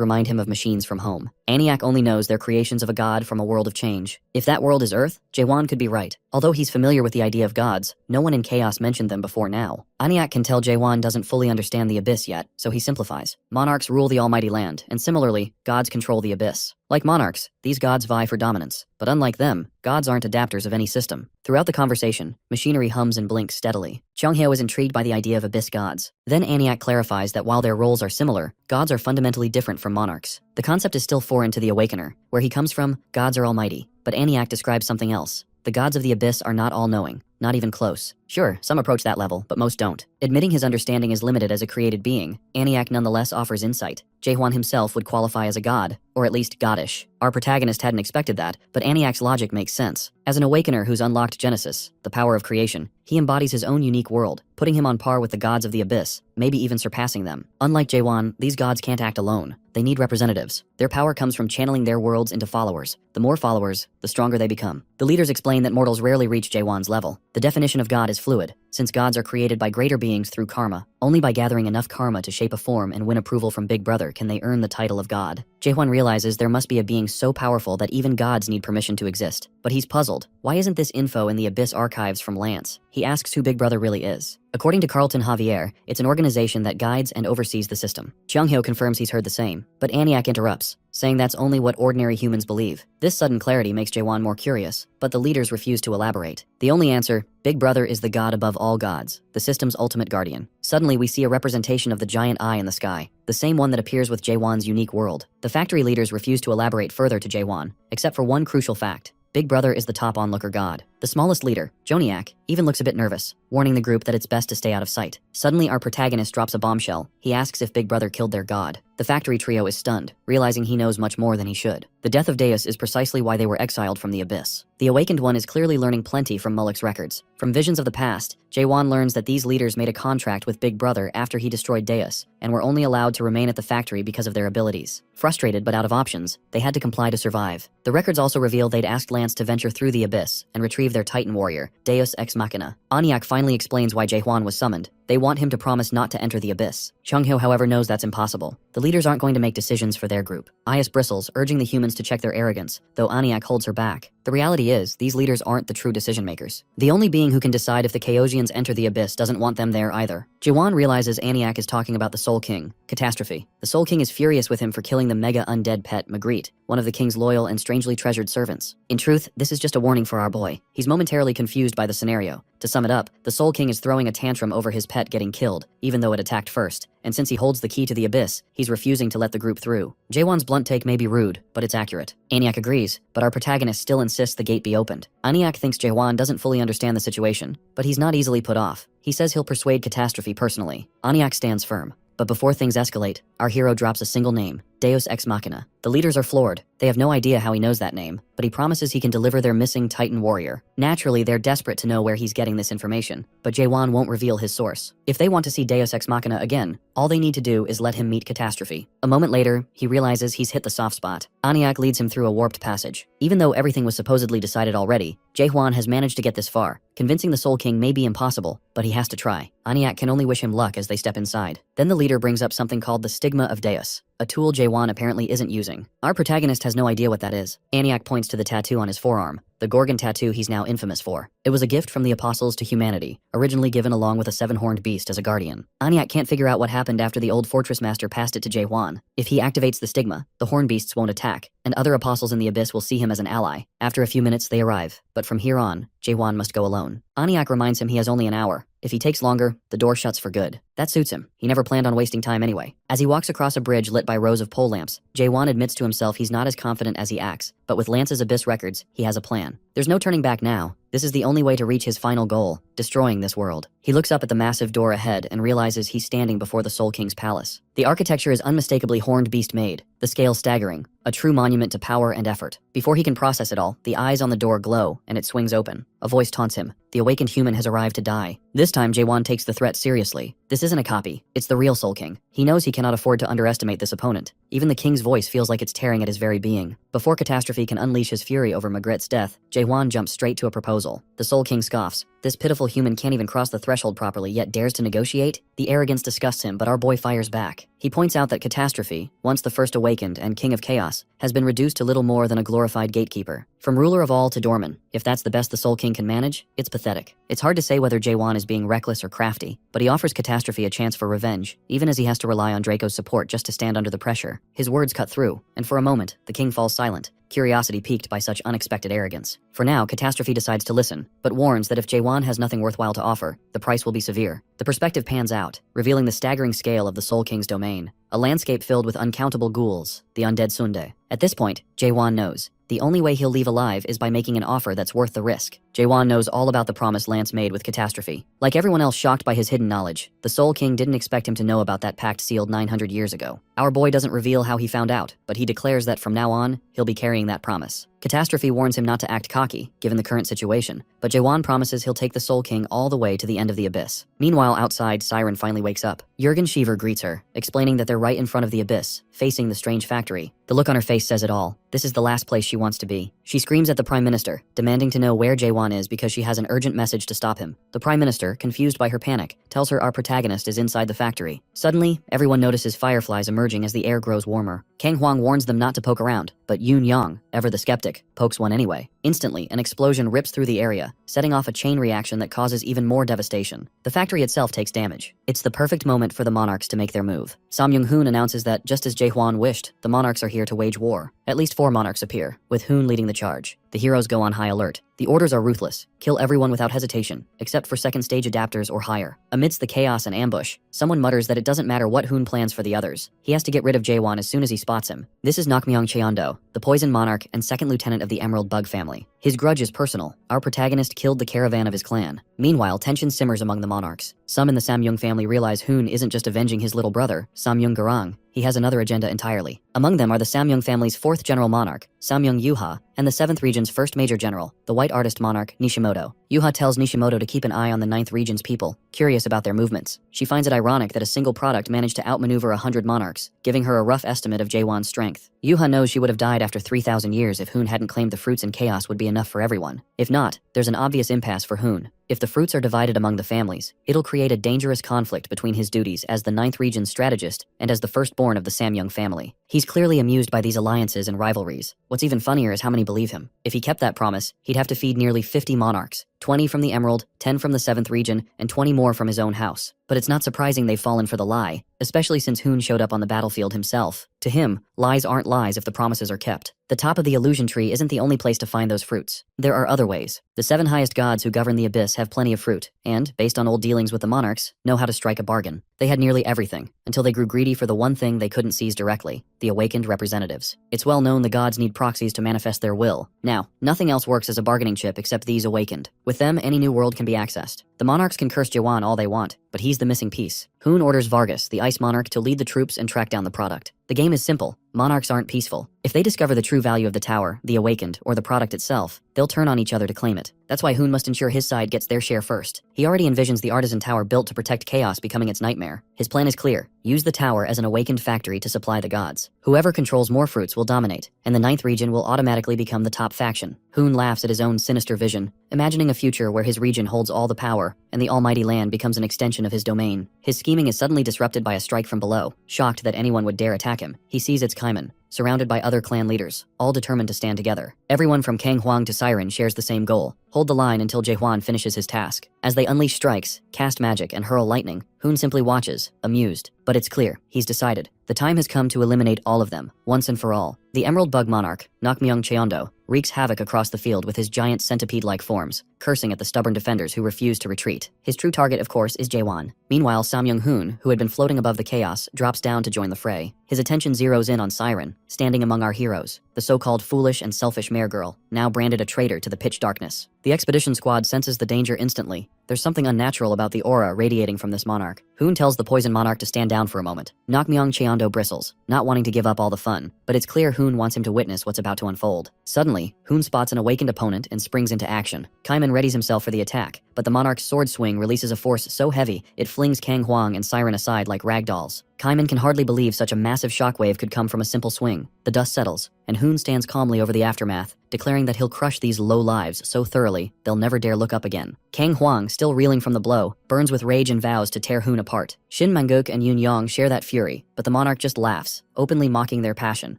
remind him of machines from home. Aniak only knows they're creations of a god from a world of change. If that world is Earth, Jae-hwan could be right. Although he's familiar with the idea of gods, no one in Chaos mentioned them before now. Aniak can tell Jae-hwan doesn't fully understand the Abyss yet, so he simplifies. Monarchs rule the almighty land, and similarly, gods control the Abyss. Like monarchs, these gods vie for dominance. But unlike them, gods aren't adapters of any system. Throughout the conversation, machinery hums and blinks steadily. Chonghyo is intrigued by the idea of Abyss gods. Then Aniak clarifies that while their roles are similar, gods are fundamentally different from monarchs. The concept is still foreign to the Awakener. Where he comes from, gods are almighty. But Aniak describes something else. The gods of the Abyss are not all-knowing, not even close. Sure, some approach that level, but most don't. Admitting his understanding is limited as a created being, Aniak nonetheless offers insight. Jae-hwan himself would qualify as a god, or at least goddish. Our protagonist hadn't expected that, but Aniak's logic makes sense. As an awakener who's unlocked Genesis, the power of creation, he embodies his own unique world, putting him on par with the gods of the Abyss, maybe even surpassing them. Unlike Jae-hwan, these gods can't act alone. They need representatives. Their power comes from channeling their worlds into followers. The more followers, the stronger they become. The leaders explain that mortals rarely reach Jae-hwan's level. The definition of God is fluid, since gods are created by greater beings through karma. Only by gathering enough karma to shape a form and win approval from Big Brother can they earn the title of God. Jae-hwan realizes there must be a being so powerful that even gods need permission to exist. But he's puzzled. Why isn't this info in the Abyss archives from Lance? He asks who Big Brother really is. According to Carlton Javier, it's an organization that guides and oversees the system. Chonghyo confirms he's heard the same, but Aniak interrupts, saying that's only what ordinary humans believe. This sudden clarity makes Jae-hwan more curious, but the leaders refuse to elaborate. The only answer, Big Brother is the god above all gods, the system's ultimate guardian. Suddenly, we see a representation of the giant eye in the sky, the same one that appears with Jae-hwan's unique world. The factory leaders refuse to elaborate further to Jae-hwan, except for one crucial fact. Big Brother is the top onlooker god. The smallest leader, Joniak, even looks a bit nervous, warning the group that it's best to stay out of sight. Suddenly, our protagonist drops a bombshell. He asks if Big Brother killed their god. The factory trio is stunned, realizing he knows much more than he should. The death of Deus is precisely why they were exiled from the Abyss. The Awakened One is clearly learning plenty from Mullick's records. From visions of the past, Jae-hwan learns that these leaders made a contract with Big Brother after he destroyed Deus, and were only allowed to remain at the factory because of their abilities. Frustrated but out of options, they had to comply to survive. The records also reveal they'd asked Lance to venture through the Abyss and retrieve their Titan warrior, Deus Ex Machina. Aniak finally explains why Jae-hwan was summoned. They want him to promise not to enter the Abyss. Chonghyo, however, knows that's impossible. The leaders aren't going to make decisions for their group. Ayas bristles, urging the humans to check their arrogance, though Aniak holds her back. The reality is, these leaders aren't the true decision makers. The only being who can decide if the Chaosians enter the Abyss doesn't want them there either. Jae-hwan realizes Aniak is talking about the Soul King, Catastrophe. The Soul King is furious with him for killing the mega undead pet, Magritte, one of the king's loyal and strangely treasured servants. In truth, this is just a warning for our boy. He's momentarily confused by the scenario. To sum it up, the Soul King is throwing a tantrum over his pet getting killed, even though it attacked first. And since he holds the key to the Abyss, he's refusing to let the group through. Jae-hwan's blunt take may be rude, but it's accurate. Aniak agrees, but our protagonist still insists the gate be opened. Aniak thinks Jae-hwan doesn't fully understand the situation, but he's not easily put off. He says he'll persuade Catastrophe personally. Aniak stands firm. But before things escalate, our hero drops a single name, Deus Ex Machina. The leaders are floored. They have no idea how he knows that name, but he promises he can deliver their missing Titan warrior. Naturally, they're desperate to know where he's getting this information, but Jae-hwan won't reveal his source. If they want to see Deus Ex Machina again, all they need to do is let him meet Catastrophe. A moment later, he realizes he's hit the soft spot. Aniak leads him through a warped passage. Even though everything was supposedly decided already, Jae-hwan has managed to get this far. Convincing the Soul King may be impossible, but he has to try. Aniak can only wish him luck as they step inside. Then the leader brings up something called the Stigma of Deus, a tool Jae-hwan apparently isn't using. Our protagonist has no idea what that is. Aniak points to the tattoo on his forearm, the Gorgon tattoo he's now infamous for. It was a gift from the apostles to humanity, originally given along with a 7-horned beast as a guardian. Aniak can't figure out what happened after the old fortress master passed it to Jae-hwan. If he activates the stigma, the horn beasts won't attack, and other apostles in the Abyss will see him as an ally. After a few minutes, they arrive, but from here on, Jae-hwan must go alone. Aniak reminds him he has only an hour. If he takes longer, the door shuts for good. That suits him. He never planned on wasting time anyway. As he walks across a bridge lit by rows of pole lamps, Jae-hwan admits to himself he's not as confident as he acts, but with Lance's Abyss records, he has a plan. There's no turning back now. This is the only way to reach his final goal, destroying this world. He looks up at the massive door ahead and realizes he's standing before the Soul King's palace. The architecture is unmistakably horned beast made, the scale staggering, a true monument to power and effort. Before he can process it all, the eyes on the door glow and it swings open. A voice taunts him. The awakened human has arrived to die. This time, Jaewon takes the threat seriously. This isn't a copy. It's the real Soul King. He knows he cannot afford to underestimate this opponent. Even the king's voice feels like it's tearing at his very being. Before Catastrophe can unleash his fury over Magritte's death, Jaewon jumps straight to a proposal. The Soul King scoffs. This pitiful human can't even cross the threshold properly, yet dares to negotiate? The arrogance disgusts him, but our boy fires back. He points out that Catastrophe, once the first awakened and king of chaos, has been reduced to little more than a glorified gatekeeper. From ruler of all to doorman, if that's the best the Soul King can manage, it's pathetic. It's hard to say whether Jaewon is being reckless or crafty, but he offers Catastrophe a chance for revenge, even as he has to rely on Draco's support just to stand under the pressure. His words cut through, and for a moment, the king falls silent, curiosity piqued by such unexpected arrogance. For now, Catastrophe decides to listen, but warns that if Jaewon has nothing worthwhile to offer, the price will be severe. The perspective pans out, revealing the staggering scale of the Soul King's domain, a landscape filled with uncountable ghouls, the undead Sunde. At this point, Jaewon knows. The only way he'll leave alive is by making an offer that's worth the risk. Jaewon knows all about the promise Lance made with Catastrophe. Like everyone else shocked by his hidden knowledge, the Soul King didn't expect him to know about that pact sealed 900 years ago. Our boy doesn't reveal how he found out, but he declares that from now on, he'll be carrying that promise. Catastrophe warns him not to act cocky, given the current situation, but Jaewon promises he'll take the Soul King all the way to the end of the abyss. Meanwhile, outside, Siren finally wakes up. Jurgen Shiver greets her, explaining that they're right in front of the abyss, facing the strange factory. The look on her face says it all. This is the last place she wants to be. She screams at the Prime Minister, demanding to know where Jaewon is because she has an urgent message to stop him. The Prime Minister, confused by her panic, tells her our protagonist is inside the factory. Suddenly, everyone notices fireflies emerging as the air grows warmer. Kang Hwang warns them not to poke around, but Yoon Yang, ever the skeptic, pokes one anyway. Instantly, an explosion rips through the area, setting off a chain reaction that causes even more devastation. The factory itself takes damage. It's the perfect moment for the monarchs to make their move. Sam Young-hoon announces that, just as Jaehwan wished, the monarchs are here to wage war. At least 4 monarchs appear, with Hoon leading the charge. The heroes go on high alert. The orders are ruthless. Kill everyone without hesitation, except for second stage adapters or higher. Amidst the chaos and ambush, someone mutters that it doesn't matter what Hoon plans for the others. He has to get rid of Jaewon as soon as he spots him. This is Nakmyeong Cheondo, the poison monarch and second lieutenant of the Emerald Bug family. His grudge is personal. Our protagonist killed the caravan of his clan. Meanwhile, tension simmers among the monarchs. Some in the Samyung family realize Hoon isn't just avenging his little brother, Samyung Garang. He has another agenda entirely. Among them are the Samyung family's 4th general monarch, Samyung Yuha, and the 7th region's 1st major general, the white artist monarch, Nishimoto. Yuha tells Nishimoto to keep an eye on the 9th region's people, curious about their movements. She finds it ironic that a single product managed to outmaneuver 100 monarchs, giving her a rough estimate of Jaewon's strength. Yuha knows she would have died after 3,000 years if Hoon hadn't claimed the fruits and chaos would be enough for everyone. If not, there's an obvious impasse for Hoon. If the fruits are divided among the families, it'll create a dangerous conflict between his duties as the 9th region's strategist and as the firstborn of the Samyung family. He's clearly amused by these alliances and rivalries. What's even funnier is how many believe him. If he kept that promise, he'd have to feed nearly 50 monarchs, 20 from the Emerald, 10 from the 7th region, and 20 more from his own house. But it's not surprising they've fallen for the lie, especially since Hoon showed up on the battlefield himself. To him, lies aren't lies if the promises are kept. The top of the illusion tree isn't the only place to find those fruits. There are other ways. The 7 highest gods who govern the abyss have plenty of fruit, and, based on old dealings with the monarchs, know how to strike a bargain. They had nearly everything, until they grew greedy for the one thing they couldn't seize directly, the awakened representatives. It's well known the gods need proxies to manifest their will. Now, nothing else works as a bargaining chip except these awakened. With them, any new world can be accessed. The monarchs can curse Jaewon all they want, but he's the missing piece. Hoon orders Vargas, the ice monarch, to lead the troops and track down the product. The game is simple. Monarchs aren't peaceful. If they discover the true value of the tower, the awakened, or the product itself, they'll turn on each other to claim it. That's why Hoon must ensure his side gets their share first. He already envisions the artisan tower built to protect chaos becoming its nightmare. His plan is clear. Use the tower as an awakened factory to supply the gods. Whoever controls more fruits will dominate, and the 9th region will automatically become the top faction. Hoon laughs at his own sinister vision, imagining a future where his region holds all the power, and the almighty land becomes an extension of his domain. His scheming is suddenly disrupted by a strike from below. Shocked that anyone would dare attack him, he sees it's Kaiman, surrounded by other clan leaders, all determined to stand together. Everyone from Kang Hwang to Siren shares the same goal: hold the line until Jaehwan finishes his task. As they unleash strikes, cast magic, and hurl lightning, Hoon simply watches, amused. But it's clear, he's decided. The time has come to eliminate all of them, once and for all. The Emerald Bug Monarch, Nakmyeong Cheondo, wreaks havoc across the field with his giant centipede-like forms, cursing at the stubborn defenders who refuse to retreat. His true target, of course, is Jaewon. Meanwhile, Samyung Hoon, who had been floating above the chaos, drops down to join the fray. His attention zeroes in on Siren, standing among our heroes, the so-called foolish and selfish mare girl, now branded a traitor to the pitch darkness. The expedition squad senses the danger instantly. There's something unnatural about the aura radiating from this monarch. Hoon tells the poison monarch to stand down for a moment. Nakmyong Cheondo bristles, not wanting to give up all the fun, but it's clear Hoon wants him to witness what's about to unfold. Suddenly, Hoon spots an awakened opponent and springs into action. Kaiman readies himself for the attack, but the monarch's sword swing releases a force so heavy it flings Kang Huang and Siren aside like ragdolls. Kaiman can hardly believe such a massive shockwave could come from a simple swing. The dust settles, and Hoon stands calmly over the aftermath, declaring that he'll crush these low lives so thoroughly they'll never dare look up again. Kang Huang, still reeling from the blow, burns with rage and vows to tear Hoon apart. Shin Manguk and Yun Yong share that fury, but the monarch just laughs, openly mocking their passion.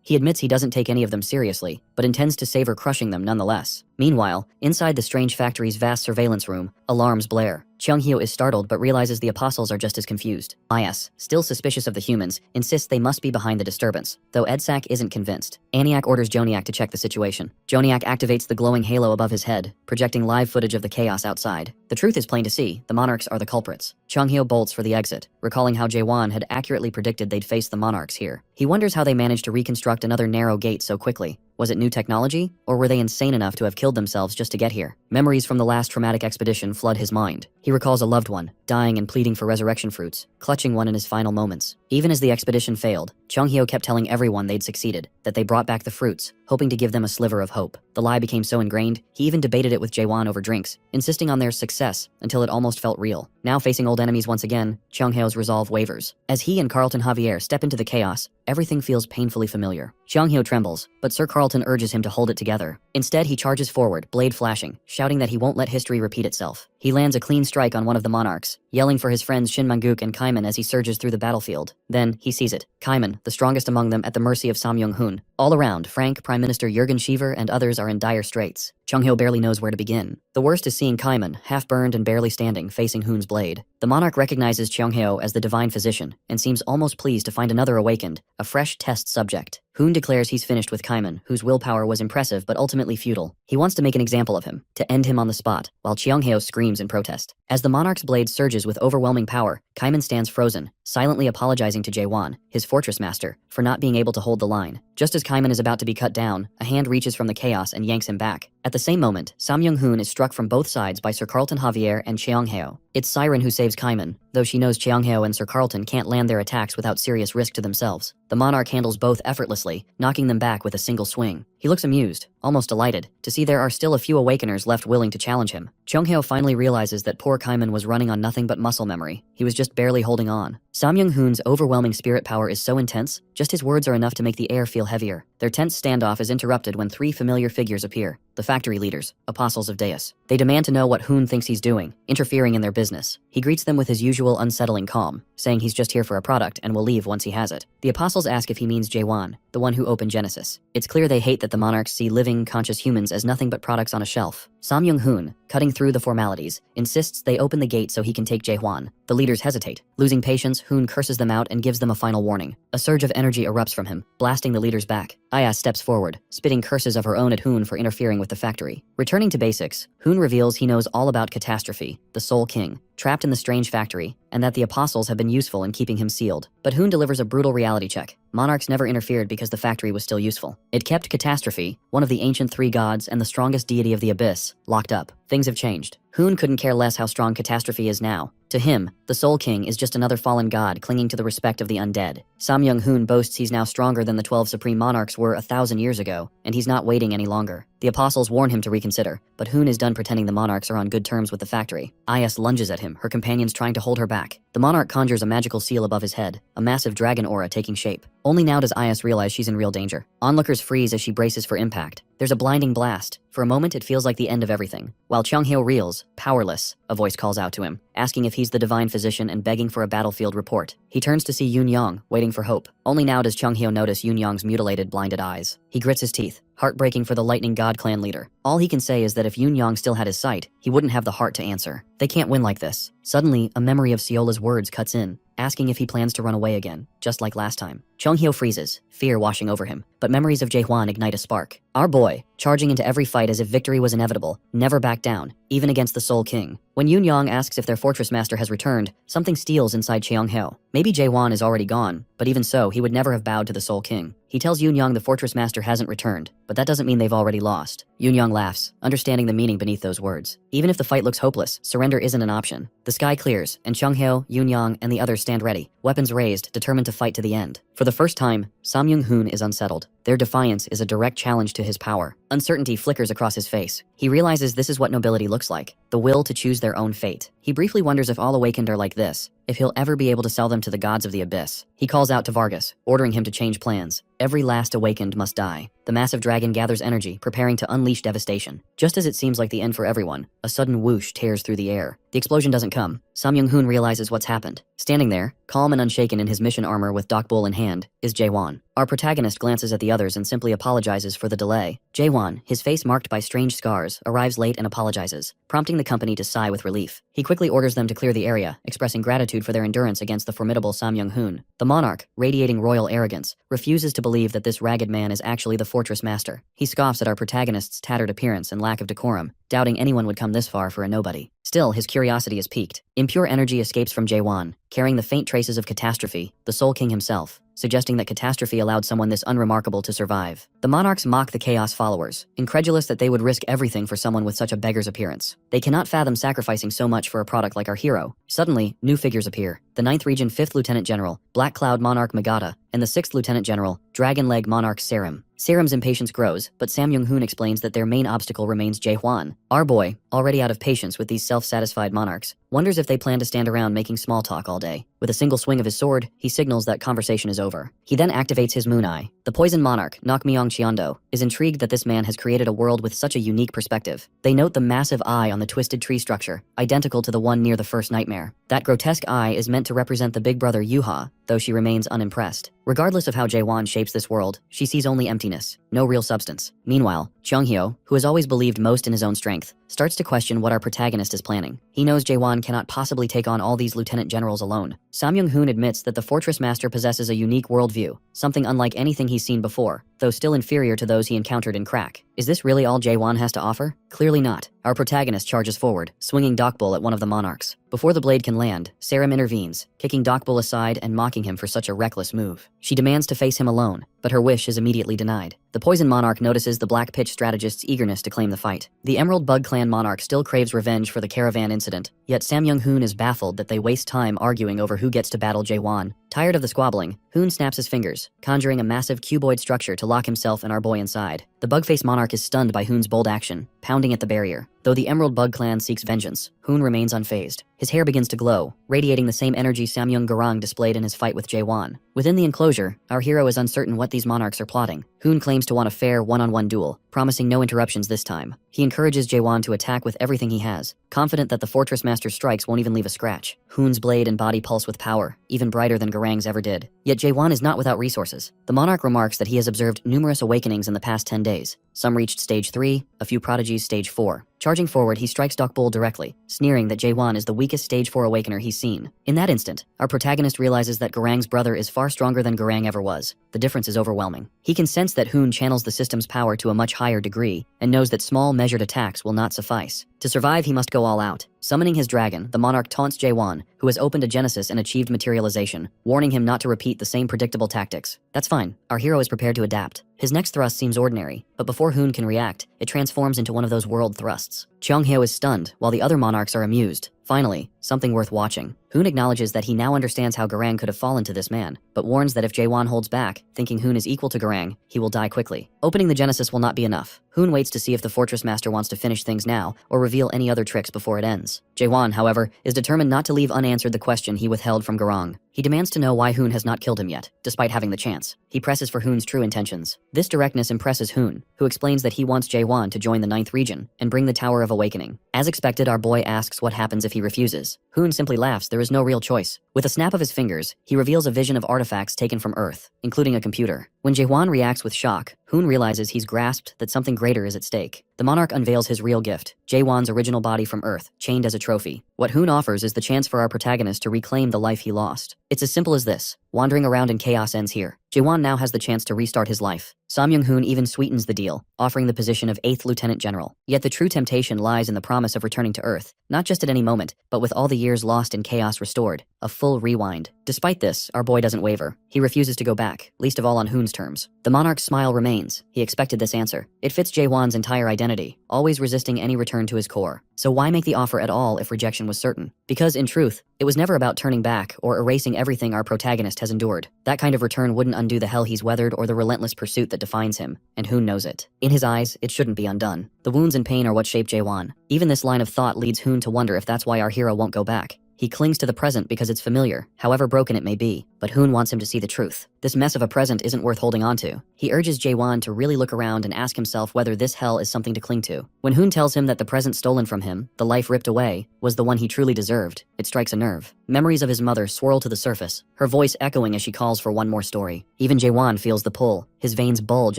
He admits he doesn't take any of them seriously, but intends to savor crushing them nonetheless. Meanwhile, inside the strange factory's vast surveillance room, alarms blare. Cheonghyo is startled but realizes the apostles are just as confused. IS, still suspicious of the humans, insists they must be behind the disturbance, though Edsak isn't convinced. Aniak orders Joniak to check the situation. Joniak activates the glowing halo above his head, projecting live footage of the chaos outside. The truth is plain to see, the monarchs are the culprits. Cheonghyo bolts for the exit, recalling how Jaewon had accurately predicted they'd face the monarchs here. He wonders how they managed to reconstruct another narrow gate so quickly. Was it new technology, or were they insane enough to have killed themselves just to get here? Memories from the last traumatic expedition flood his mind. He recalls a loved one, dying and pleading for resurrection fruits, clutching one in his final moments. Even as the expedition failed, Cheonghyo kept telling everyone they'd succeeded, that they brought back the fruits, hoping to give them a sliver of hope. The lie became so ingrained, he even debated it with Jaewon over drinks, insisting on their success until it almost felt real. Now facing old enemies once again, Cheonghyo's resolve wavers. As he and Carlton Javier step into the chaos, everything feels painfully familiar. Cheonghyo trembles, but Sir Carlton urges him to hold it together. Instead, he charges forward, blade flashing, shouting that he won't let history repeat itself. He lands a clean strike on one of the monarchs, yelling for his friends Shin Manguk and Kaiman as he surges through the battlefield. Then, he sees it. Kaiman, the strongest among them, at the mercy of Samyong-hoon. All around, Frank, Prime Minister Jurgen Schiever, and others are in dire straits. Cheonghyo barely knows where to begin. The worst is seeing Kaiman, half-burned and barely standing, facing Hoon's blade. The monarch recognizes Cheonghyo as the divine physician, and seems almost pleased to find another awakened, a fresh test subject. Hoon declares he's finished with Kaiman, whose willpower was impressive but ultimately futile. He wants to make an example of him, to end him on the spot, while Cheonghyo screams in protest. As the monarch's blade surges with overwhelming power, Kaiman stands frozen, silently apologizing to Jaewon, his fortress master, for not being able to hold the line. Just as Kaiman is about to be cut down, a hand reaches from the chaos and yanks him back. At the same moment, Samyong-hoon is struck from both sides by Sir Carlton Javier and Cheonghyo. It's Siren who saves Kaiman, though she knows Cheonghyo and Sir Carlton can't land their attacks without serious risk to themselves. The monarch handles both effortlessly, knocking them back with a single swing. He looks amused, almost delighted, to see there are still a few awakeners left willing to challenge him. Cheonghyo finally realizes that poor Kaiman was running on nothing but muscle memory. He was just barely holding on. Samyong-hoon's overwhelming spirit power is so intense, just his words are enough to make the air feel heavier. Their tense standoff is interrupted when three familiar figures appear. The factory leaders, apostles of Deus. They demand to know what Hoon thinks he's doing, interfering in their business. He greets them with his usual unsettling calm, saying he's just here for a product and will leave once he has it. The apostles ask if he means Jaewon, the one who opened Genesis. It's clear they hate that the monarchs see living, conscious humans as nothing but products on a shelf. Samyong-hoon, cutting through the formalities, insists they open the gate so he can take Jaewon. The leaders hesitate. Losing patience, Hoon curses them out and gives them a final warning. A surge of energy erupts from him, blasting the leaders back. Aya steps forward, spitting curses of her own at Hoon for interfering with the factory. Returning to basics, Hoon reveals he knows all about Catastrophe, the Soul King, trapped in the strange factory, and that the apostles have been useful in keeping him sealed. But Hoon delivers a brutal reality check. Monarchs never interfered because the factory was still useful. It kept Catastrophe, one of the ancient three gods and the strongest deity of the abyss, locked up. Things have changed. Hoon couldn't care less how strong Catastrophe is now. To him, the Soul King is just another fallen god clinging to the respect of the undead. Samyong-hoon boasts he's now stronger than the 12 supreme monarchs were 1,000 years ago, and he's not waiting any longer. The apostles warn him to reconsider, but Hoon is done pretending the monarchs are on good terms with the factory. Is lunges at him, her companions trying to hold her back. The monarch conjures a magical seal above his head, a massive dragon aura taking shape. Only now does Is realize she's in real danger. Onlookers freeze as she braces for impact. There's a blinding blast. For a moment, it feels like the end of everything. While Cheonghyo reels, powerless, a voice calls out to him, asking if he's the divine physician and begging for a battlefield report. He turns to see Yun Yong, waiting for hope. Only now does Cheonghyo notice Yun Yong's mutilated, blinded eyes. He grits his teeth, heartbreaking for the Lightning God clan leader. All he can say is that if Yun Yong still had his sight, he wouldn't have the heart to answer. They can't win like this. Suddenly, a memory of Siola's words cuts in, asking if he plans to run away again, just like last time. Chonghyo freezes, fear washing over him, but memories of Jaehwan ignite a spark. Our boy, charging into every fight as if victory was inevitable, never backed down, even against the Soul King. When Yoon-yang asks if their fortress master has returned, something steals inside Cheonghyo. Maybe Jaehwan is already gone, but even so, he would never have bowed to the Soul King. He tells Yoon-yang the fortress master hasn't returned, but that doesn't mean they've already lost. Yoon-yang laughs, understanding the meaning beneath those words. Even if the fight looks hopeless, surrender isn't an option. The sky clears, and Chonghyo, Yoon-yang, and the others stand ready, weapons raised, determined to fight to the end. For the first time, Samyung-hoon is unsettled. Their defiance is a direct challenge to his power. Uncertainty flickers across his face. He realizes this is what nobility looks like, the will to choose their own fate. He briefly wonders if all awakened are like this, if he'll ever be able to sell them to the gods of the abyss. He calls out to Vargas, ordering him to change plans. Every last awakened must die. The massive dragon gathers energy, preparing to unleash devastation. Just as it seems like the end for everyone, a sudden whoosh tears through the air. The explosion doesn't come. Samyung-hoon realizes what's happened. Standing there, calm and unshaken in his mission armor with Dokbul in hand, is Jaehwan. Our protagonist glances at the others and simply apologizes for the delay. Jaehwan, his face marked by strange scars, arrives late and apologizes, prompting the company to sigh with relief. He quickly orders them to clear the area, expressing gratitude for their endurance against the formidable Samyung-hoon. The monarch, radiating royal arrogance, refuses to believe that this ragged man is actually the fortress master. He scoffs at our protagonist's tattered appearance and lack of decorum, doubting anyone would come this far for a nobody. Still, his curiosity is piqued. Impure energy escapes from Jaehwan, carrying the faint traces of catastrophe, the Soul King himself, suggesting that catastrophe allowed someone this unremarkable to survive. The monarchs mock the Chaos followers, incredulous that they would risk everything for someone with such a beggar's appearance. They cannot fathom sacrificing so much for a product like our hero. Suddenly, new figures appear. The 9th Region 5th Lieutenant General, Black Cloud Monarch Magata, and the 6th Lieutenant General, Dragon Leg Monarch Serim. Serim's impatience grows, but Samyung-hoon explains that their main obstacle remains Jaehwan. Our boy, already out of patience with these self-satisfied monarchs, wonders if they plan to stand around making small talk all day. With a single swing of his sword, he signals that conversation is over. He then activates his moon eye. The poison monarch, Nakmyong Cheondo, is intrigued that this man has created a world with such a unique perspective. They note the massive eye on the twisted tree structure, identical to the one near the first nightmare. That grotesque eye is meant to represent the big brother Yuha, though she remains unimpressed. Regardless of how Jaehwan shapes this world, she sees only emptiness, no real substance. Meanwhile, Chonghyo, who has always believed most in his own strength, starts to question what our protagonist is planning. He knows Jaehwan cannot possibly take on all these lieutenant generals alone. Samyung-hoon admits that the fortress master possesses a unique worldview, something unlike anything he's seen before, though still inferior to those he encountered in Crack. Is this really all Jaehwan has to offer? Clearly not. Our protagonist charges forward, swinging Dokbul at one of the monarchs. Before the blade can land, Serim intervenes, kicking Dokbul aside and mocking him for such a reckless move. She demands to face him alone, but her wish is immediately denied. The poison monarch notices the Black Pitch strategist's eagerness to claim the fight. The Emerald Bug Clan monarch still craves revenge for the caravan incident, yet Samyung-hoon is baffled that they waste time arguing over who gets to battle Jaehwan. Tired of the squabbling, Hoon snaps his fingers, conjuring a massive cuboid structure to lock himself and our boy inside. The Bug-Face monarch is stunned by Hoon's bold action, pounding at the barrier. Though the Emerald Bug Clan seeks vengeance, Hoon remains unfazed. His hair begins to glow, radiating the same energy Samyung-garang displayed in his fight with Jaehwan. Within the enclosure, our hero is uncertain what these monarchs are plotting. Hoon claims to want a fair one-on-one duel, promising no interruptions this time. He encourages Jaehwan to attack with everything he has, confident that the Fortress Master's strikes won't even leave a scratch. Hoon's blade and body pulse with power, even brighter than Garang's ever did. Yet Jaehwan is not without resources. The monarch remarks that he has observed numerous awakenings in the past 10 days. Some reached stage 3, a few prodigies stage 4. Charging forward, he strikes Dokbul directly, sneering that Jaehwan is the weakest stage 4 awakener he's seen. In that instant, our protagonist realizes that Garang's brother is far stronger than Garang ever was. The difference is overwhelming. He can sense that Hoon channels the system's power to a much higher degree, and knows that small measured attacks will not suffice. To survive, he must go all out. Summoning his dragon, the monarch taunts Jaehwan, who has opened a genesis and achieved materialization, warning him not to repeat the same predictable tactics. That's fine. Our hero is prepared to adapt. His next thrust seems ordinary, but before Hoon can react, it transforms into one of those world thrusts. Chonghyo is stunned, while the other monarchs are amused. Finally, something worth watching. Hoon acknowledges that he now understands how Garang could have fallen to this man, but warns that if Jaehwan holds back, thinking Hoon is equal to Garang, he will die quickly. Opening the Genesis will not be enough. Hoon waits to see if the Fortress Master wants to finish things now, or reveal any other tricks before it ends. Jaehwan, however, is determined not to leave unanswered the question he withheld from Garang. He demands to know why Hoon has not killed him yet, despite having the chance. He presses for Hoon's true intentions. This directness impresses Hoon, who explains that he wants Jaehwan to join the 9th region and bring the Tower of Awakening. As expected, our boy asks what happens if he refuses. Hoon simply laughs. There is no real choice. With a snap of his fingers, he reveals a vision of artifacts taken from Earth, including a computer. When Jaehwan reacts with shock, Hoon realizes he's grasped that something greater is at stake. The monarch unveils his real gift, Jaehwan's original body from Earth, chained as a trophy. What Hoon offers is the chance for our protagonist to reclaim the life he lost. It's as simple as this. Wandering around in chaos ends here. Jaewon now has the chance to restart his life. Sam Young-hoon even sweetens the deal, offering the position of 8th Lieutenant General. Yet the true temptation lies in the promise of returning to Earth, not just at any moment, but with all the years lost in chaos restored. A full rewind. Despite this, our boy doesn't waver. He refuses to go back, least of all on Hoon's terms. The monarch's smile remains. He expected this answer. It fits Jaewon's entire identity, always resisting any return to his core. So why make the offer at all if rejection was certain? Because, in truth, it was never about turning back or erasing everything our protagonist has endured. That kind of return wouldn't undo the hell he's weathered or the relentless pursuit that defines him, and Hoon knows it. In his eyes, it shouldn't be undone. The wounds and pain are what shape Jaewon. Even this line of thought leads Hoon to wonder if that's why our hero won't go back. He clings to the present because it's familiar, however broken it may be, but Hoon wants him to see the truth. This mess of a present isn't worth holding on to. He urges Jaewon to really look around and ask himself whether this hell is something to cling to. When Hoon tells him that the present stolen from him, the life ripped away, was the one he truly deserved, it strikes a nerve. Memories of his mother swirl to the surface, her voice echoing as she calls for one more story. Even Jaewon feels the pull. His veins bulge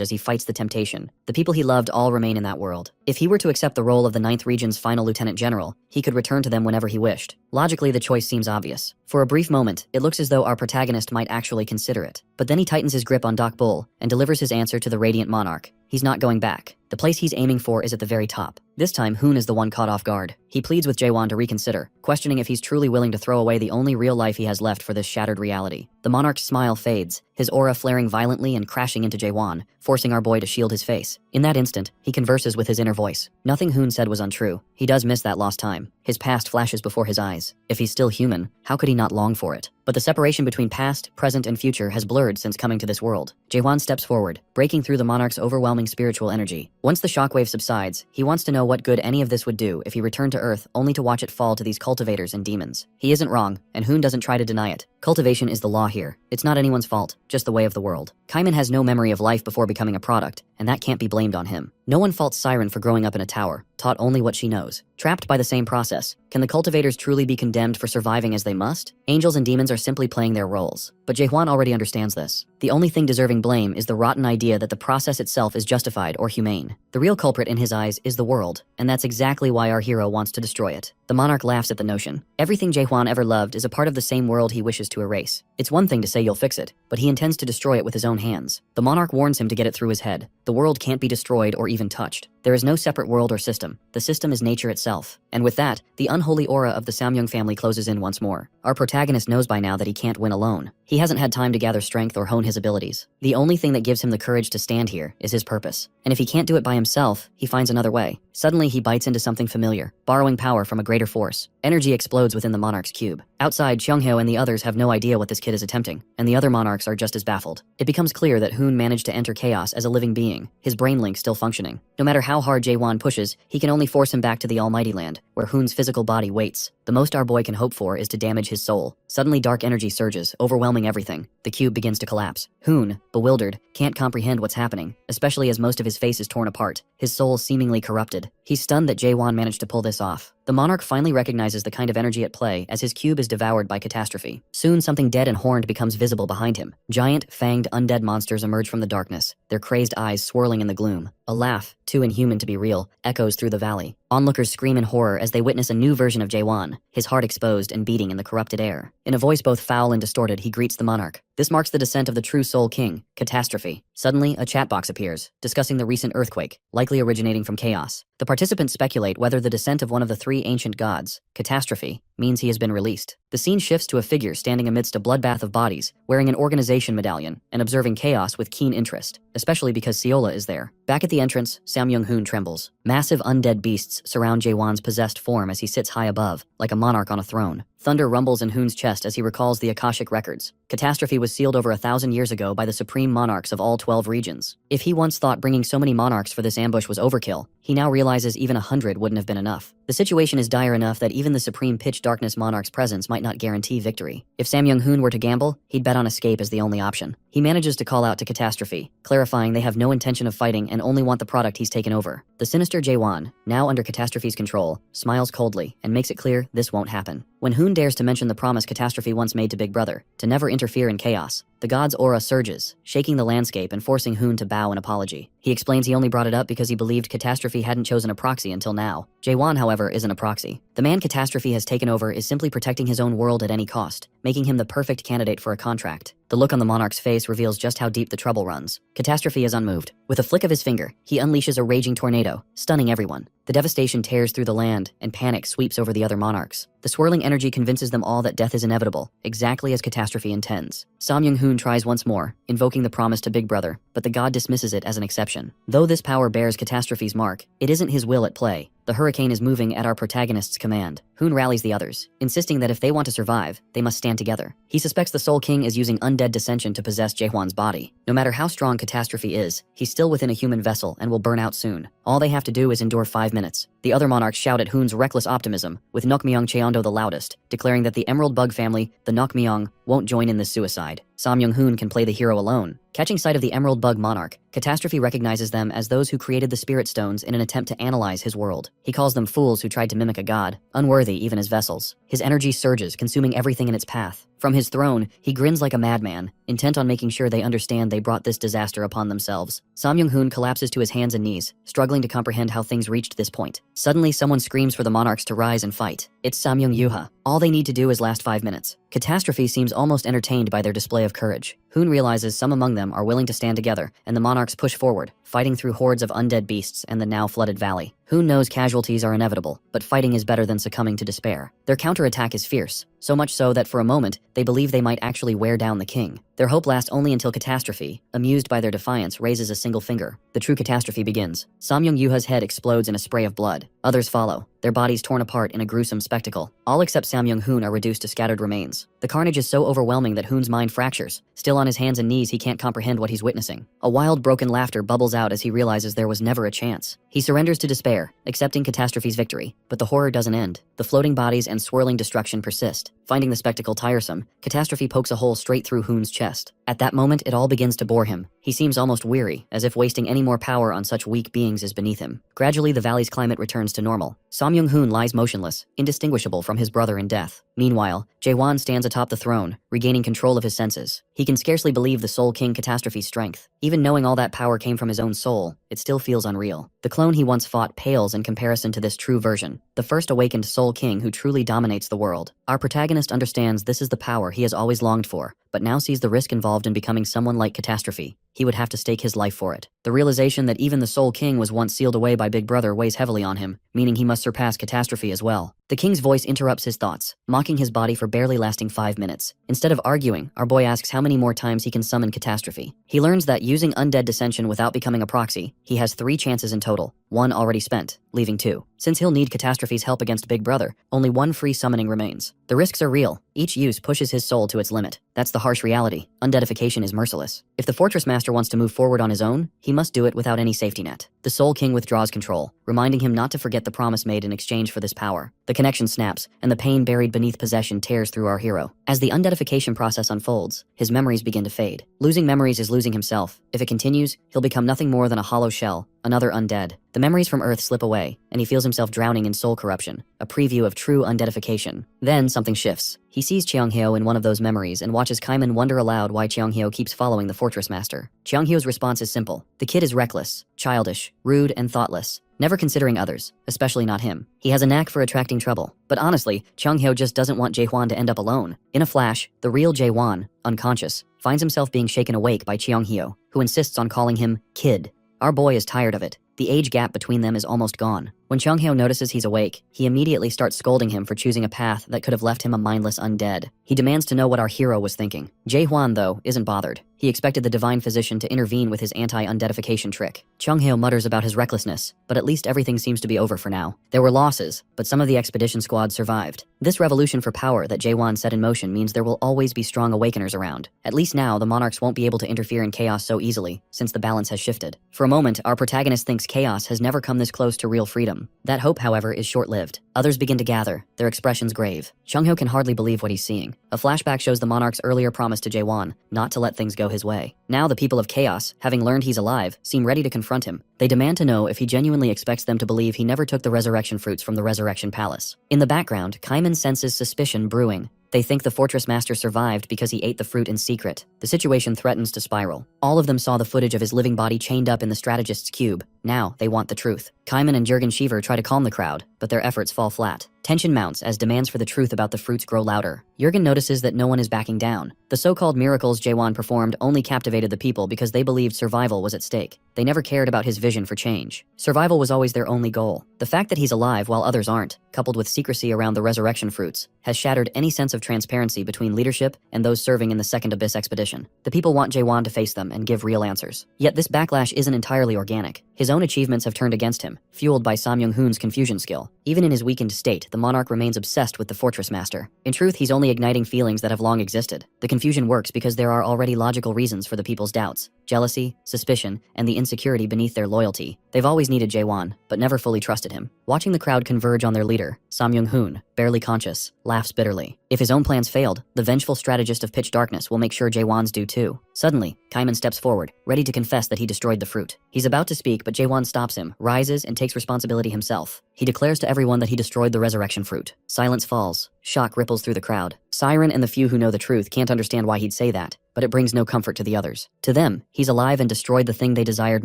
as he fights the temptation. The people he loved all remain in that world. If he were to accept the role of the 9th Region's final Lieutenant General, he could return to them whenever he wished. Logically, the choice seems obvious. For a brief moment, it looks as though our protagonist might actually consider it. But then he tightens his grip on Doc Bull and delivers his answer to the Radiant Monarch. He's not going back. The place he's aiming for is at the very top. This time, Hoon is the one caught off guard. He pleads with Jaewon to reconsider, questioning if he's truly willing to throw away the only real life he has left for this shattered reality. The monarch's smile fades, his aura flaring violently and crashing into Jaewon, forcing our boy to shield his face. In that instant, he converses with his inner voice. Nothing Hoon said was untrue. He does miss that lost time. His past flashes before his eyes. If he's still human, how could he not long for it? But the separation between past, present, and future has blurred since coming to this world. Jaewon steps forward, breaking through the monarch's overwhelming spiritual energy. Once the shockwave subsides, he wants to know what good any of this would do if he returned to Earth only to watch it fall to these cultivators and demons. He isn't wrong, and Hoon doesn't try to deny it. Cultivation is the law here. It's not anyone's fault, just the way of the world. Kaiman has no memory of life before becoming a product, and that can't be blamed on him. No one faults Siren for growing up in a tower, taught only what she knows. Trapped by the same process, can the cultivators truly be condemned for surviving as they must? Angels and demons are simply playing their roles. But Jaewon already understands this. The only thing deserving blame is the rotten idea that the process itself is justified or humane. The real culprit in his eyes is the world, and that's exactly why our hero wants to destroy it. The monarch laughs at the notion. Everything Jaewon ever loved is a part of the same world he wishes to erase. It's one thing to say you'll fix it, but he intends to destroy it with his own hands. The monarch warns him to get it through his head. The world can't be destroyed or even touched. There is no separate world or system. The system is nature itself. And with that, the unholy aura of the Samyung family closes in once more. Our protagonist knows by now that he can't win alone. He hasn't had time to gather strength or hone his abilities. The only thing that gives him the courage to stand here is his purpose. And if he can't do it by himself, he finds another way. Suddenly, he bites into something familiar, borrowing power from a greater force. Energy explodes within the monarch's cube. Outside, Cheonghyo and the others have no idea what this kid is attempting, and the other monarchs are just as baffled. It becomes clear that Hoon managed to enter chaos as a living being, his brain link still functioning. No matter how hard Jaewon pushes, he can only force him back to the Almighty Land, where Hoon's physical body waits. The most our boy can hope for is to damage his soul. Suddenly, dark energy surges, overwhelming everything. The cube begins to collapse. Hoon, bewildered, can't comprehend what's happening, especially as most of his face is torn apart, his soul seemingly corrupted. He's stunned that Jaewon managed to pull this off. The monarch finally recognizes the kind of energy at play as his cube is devoured by catastrophe. Soon, something dead and horned becomes visible behind him. Giant, fanged, undead monsters emerge from the darkness, their crazed eyes swirling in the gloom. A laugh, too inhuman to be real, echoes through the valley. Onlookers scream in horror as they witness a new version of Jaewon, his heart exposed and beating in the corrupted air. In a voice both foul and distorted, he greets the monarch. This marks the descent of the true Soul King, Catastrophe. Suddenly, a chat box appears, discussing the recent earthquake, likely originating from chaos. The participants speculate whether the descent of one of the three ancient gods, Catastrophe, means he has been released. The scene shifts to a figure standing amidst a bloodbath of bodies, wearing an organization medallion, and observing chaos with keen interest, especially because Seola is there. Back at the entrance, Sam Young-hoon trembles. Massive undead beasts surround Jaewon's possessed form as he sits high above, like a monarch on a throne. Thunder rumbles in Hoon's chest as he recalls the Akashic records. Catastrophe was sealed over 1,000 years ago by the supreme monarchs of all 12 regions. If he once thought bringing so many monarchs for this ambush was overkill, he now realizes even 100 wouldn't have been enough. The situation is dire enough that even the supreme pitch darkness monarch's presence might not guarantee victory. If Sam Young-hoon were to gamble, he'd bet on escape as the only option. He manages to call out to Catastrophe, clarifying they have no intention of fighting and only want the product he's taken over. The sinister Jaewon, now under Catastrophe's control, smiles coldly and makes it clear this won't happen. When Hoon dares to mention the promise Catastrophe once made to Big Brother, to never interfere in chaos, the god's aura surges, shaking the landscape and forcing Hoon to bow in apology. He explains he only brought it up because he believed Catastrophe hadn't chosen a proxy until now. Jaewon, however, isn't a proxy. The man Catastrophe has taken over is simply protecting his own world at any cost, making him the perfect candidate for a contract. The look on the monarch's face reveals just how deep the trouble runs. Catastrophe is unmoved. With a flick of his finger, he unleashes a raging tornado, stunning everyone. The devastation tears through the land, and panic sweeps over the other monarchs. The swirling energy convinces them all that death is inevitable, exactly as Catastrophe intends. Sam Young-hoon tries once more, invoking the promise to Big Brother, but the god dismisses it as an exception. Though this power bears Catastrophe's mark, it isn't his will at play. The hurricane is moving at our protagonist's command. Hoon rallies the others, insisting that if they want to survive, they must stand together. He suspects the Soul King is using undead dissension to possess Jaehwan's body. No matter how strong Catastrophe is, he's still within a human vessel and will burn out soon. All they have to do is endure 5 minutes. The other monarchs shout at Hoon's reckless optimism, with Nokmyong Cheondo the loudest, declaring that the Emerald Bug family, the Nokmyong, won't join in this suicide. Sam Young-hoon can play the hero alone. Catching sight of the Emerald Bug monarch, Catastrophe recognizes them as those who created the Spirit Stones in an attempt to analyze his world. He calls them fools who tried to mimic a god, unworthy even as vessels. His energy surges, consuming everything in its path. From his throne, he grins like a madman, intent on making sure they understand they brought this disaster upon themselves. Sam Young-hoon collapses to his hands and knees, struggling to comprehend how things reached this point. Suddenly, someone screams for the monarchs to rise and fight. It's Sam Young-yuha. All they need to do is last 5 minutes. Catastrophe seems almost entertained by their display of courage. Hoon realizes some among them are willing to stand together, and the monarchs push forward, fighting through hordes of undead beasts and the now flooded valley. Hoon knows casualties are inevitable, but fighting is better than succumbing to despair. Their counterattack is fierce, so much so that for a moment, they believe they might actually wear down the king. Their hope lasts only until Catastrophe, amused by their defiance, raises a single finger. The true catastrophe begins. Sam Young-yuha's head explodes in a spray of blood. Others follow, their bodies torn apart in a gruesome spectacle. All except Sam Young-hoon are reduced to scattered remains. The carnage is so overwhelming that Hoon's mind fractures. Still on his hands and knees, he can't comprehend what he's witnessing. A wild, broken laughter bubbles out as he realizes there was never a chance. He surrenders to despair, accepting Catastrophe's victory. But the horror doesn't end. The floating bodies and swirling destruction persist. Finding the spectacle tiresome, Catastrophe pokes a hole straight through Hoon's chest. At that moment, it all begins to bore him. He seems almost weary, as if wasting any more power on such weak beings is beneath him. Gradually, the valley's climate returns to normal. Sam Young-hoon lies motionless, indistinguishable from his brother in death. Meanwhile, Jaewon stands atop the throne, regaining control of his senses. He can scarcely believe the Soul King Catastrophe's strength. Even knowing all that power came from his own soul, it still feels unreal. The clone he once fought pales in comparison to this true version, the first awakened Soul King who truly dominates the world. Our protagonist understands this is the power he has always longed for, but now sees the risk involved in becoming someone like Catastrophe. He would have to stake his life for it. The realization that even the Soul King was once sealed away by Big Brother weighs heavily on him, meaning he must surpass Catastrophe as well. The king's voice interrupts his thoughts, mocking his body for barely lasting 5 minutes. Instead of arguing, our boy asks how many more times he can summon Catastrophe. He learns that using undead dissension without becoming a proxy, he has 3 chances in total, 1 already spent, leaving 2. Since he'll need Catastrophe's help against Big Brother, only 1 free summoning remains. The risks are real. Each use pushes his soul to its limit. That's the harsh reality. Undeadification is merciless. If the Fortress Master wants to move forward on his own, he must do it without any safety net. The Soul King withdraws control, reminding him not to forget the promise made in exchange for this power. The connection snaps, and the pain buried beneath possession tears through our hero. As the undeadification process unfolds, his memories begin to fade. Losing memories is losing himself. If it continues, he'll become nothing more than a hollow shell, another undead. The memories from Earth slip away, and he feels himself drowning in soul corruption, a preview of true undeadification. Then something shifts. He sees Cheonghyo in one of those memories and watches Kaiman wonder aloud why Cheonghyo keeps following the Fortress Master. Cheonghyo's response is simple. The kid is reckless, childish, rude, and thoughtless, never considering others, especially not him. He has a knack for attracting trouble. But honestly, Cheonghyo just doesn't want Jaehwan to end up alone. In a flash, the real Jaehwan, unconscious, finds himself being shaken awake by Cheonghyo, who insists on calling him kid. Our boy is tired of it. The age gap between them is almost gone. When Cheonghyo notices he's awake, he immediately starts scolding him for choosing a path that could have left him a mindless undead. He demands to know what our hero was thinking. Jaehwan, though, isn't bothered. He expected the divine physician to intervene with his anti-undeadification trick. Cheonghyo mutters about his recklessness, but at least everything seems to be over for now. There were losses, but some of the expedition squad survived. This revolution for power that Jaehwan set in motion means there will always be strong awakeners around. At least now, the monarchs won't be able to interfere in chaos so easily, since the balance has shifted. For a moment, our protagonist thinks chaos has never come this close to real freedom. That hope, however, is short-lived. Others begin to gather, their expressions grave. Cheonghyo can hardly believe what he's seeing. A flashback shows the monarch's earlier promise to Jaehwan not to let things go his way. Now the people of Chaos, having learned he's alive, seem ready to confront him. They demand to know if he genuinely expects them to believe he never took the resurrection fruits from the Resurrection Palace. In the background, Kaiman senses suspicion brewing. They think the fortress master survived because he ate the fruit in secret. The situation threatens to spiral. All of them saw the footage of his living body chained up in the strategist's cube. Now, they want the truth. Kaiman and Jurgen Sheaver try to calm the crowd, but their efforts fall flat. Tension mounts as demands for the truth about the fruits grow louder. Jurgen notices that no one is backing down. The so-called miracles Jaewon performed only captivated the people because they believed survival was at stake. They never cared about his vision for change. Survival was always their only goal. The fact that he's alive while others aren't, coupled with secrecy around the resurrection fruits, has shattered any sense of transparency between leadership and those serving in the Second Abyss expedition. The people want Jaewon to face them and give real answers. Yet this backlash isn't entirely organic. His own achievements have turned against him, fueled by Sam Young-hoon's confusion skill. Even in his weakened state, the monarch remains obsessed with the fortress master. In truth, he's only igniting feelings that have long existed. The confusion works because there are already logical reasons for the people's doubts: jealousy, suspicion, and the insecurity beneath their loyalty. They've always needed Jaewon, but never fully trusted him. Watching the crowd converge on their leader, Sam Young-hoon, barely conscious, laughs bitterly. If his own plans failed, the vengeful strategist of pitch darkness will make sure Jaewon's do too. Suddenly, Kaiman steps forward, ready to confess that he destroyed the fruit. He's about to speak, but Jaewon stops him, rises, and takes responsibility himself. He declares to everyone that he destroyed the resurrection fruit. Silence falls. Shock ripples through the crowd. Siren and the few who know the truth can't understand why he'd say that, but it brings no comfort to the others. To them, he's alive and destroyed the thing they desired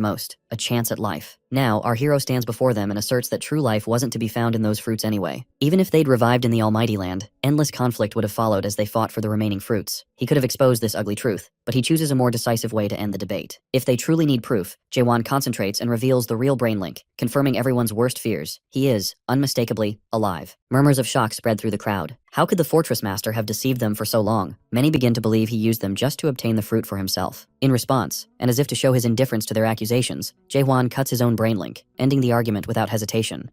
most: a chance at life. Now, our hero stands before them and asserts that true life wasn't to be found in those fruits anyway. Even if they'd revived in the Almighty Land, endless conflict would have followed as they fought for the remaining fruits. He could have exposed this ugly truth, but he chooses a more decisive way to end the debate. If they truly need proof, Jaewon concentrates and reveals the real brain link, confirming everyone's worst fears. He is, unmistakably, alive. Murmurs of shock spread through the crowd. How could the fortress master have deceived them for so long? Many begin to believe he used them just to obtain the fruit for himself. In response, and as if to show his indifference to their accusations, Jaewon cuts his own brain link, ending the argument without hesitation.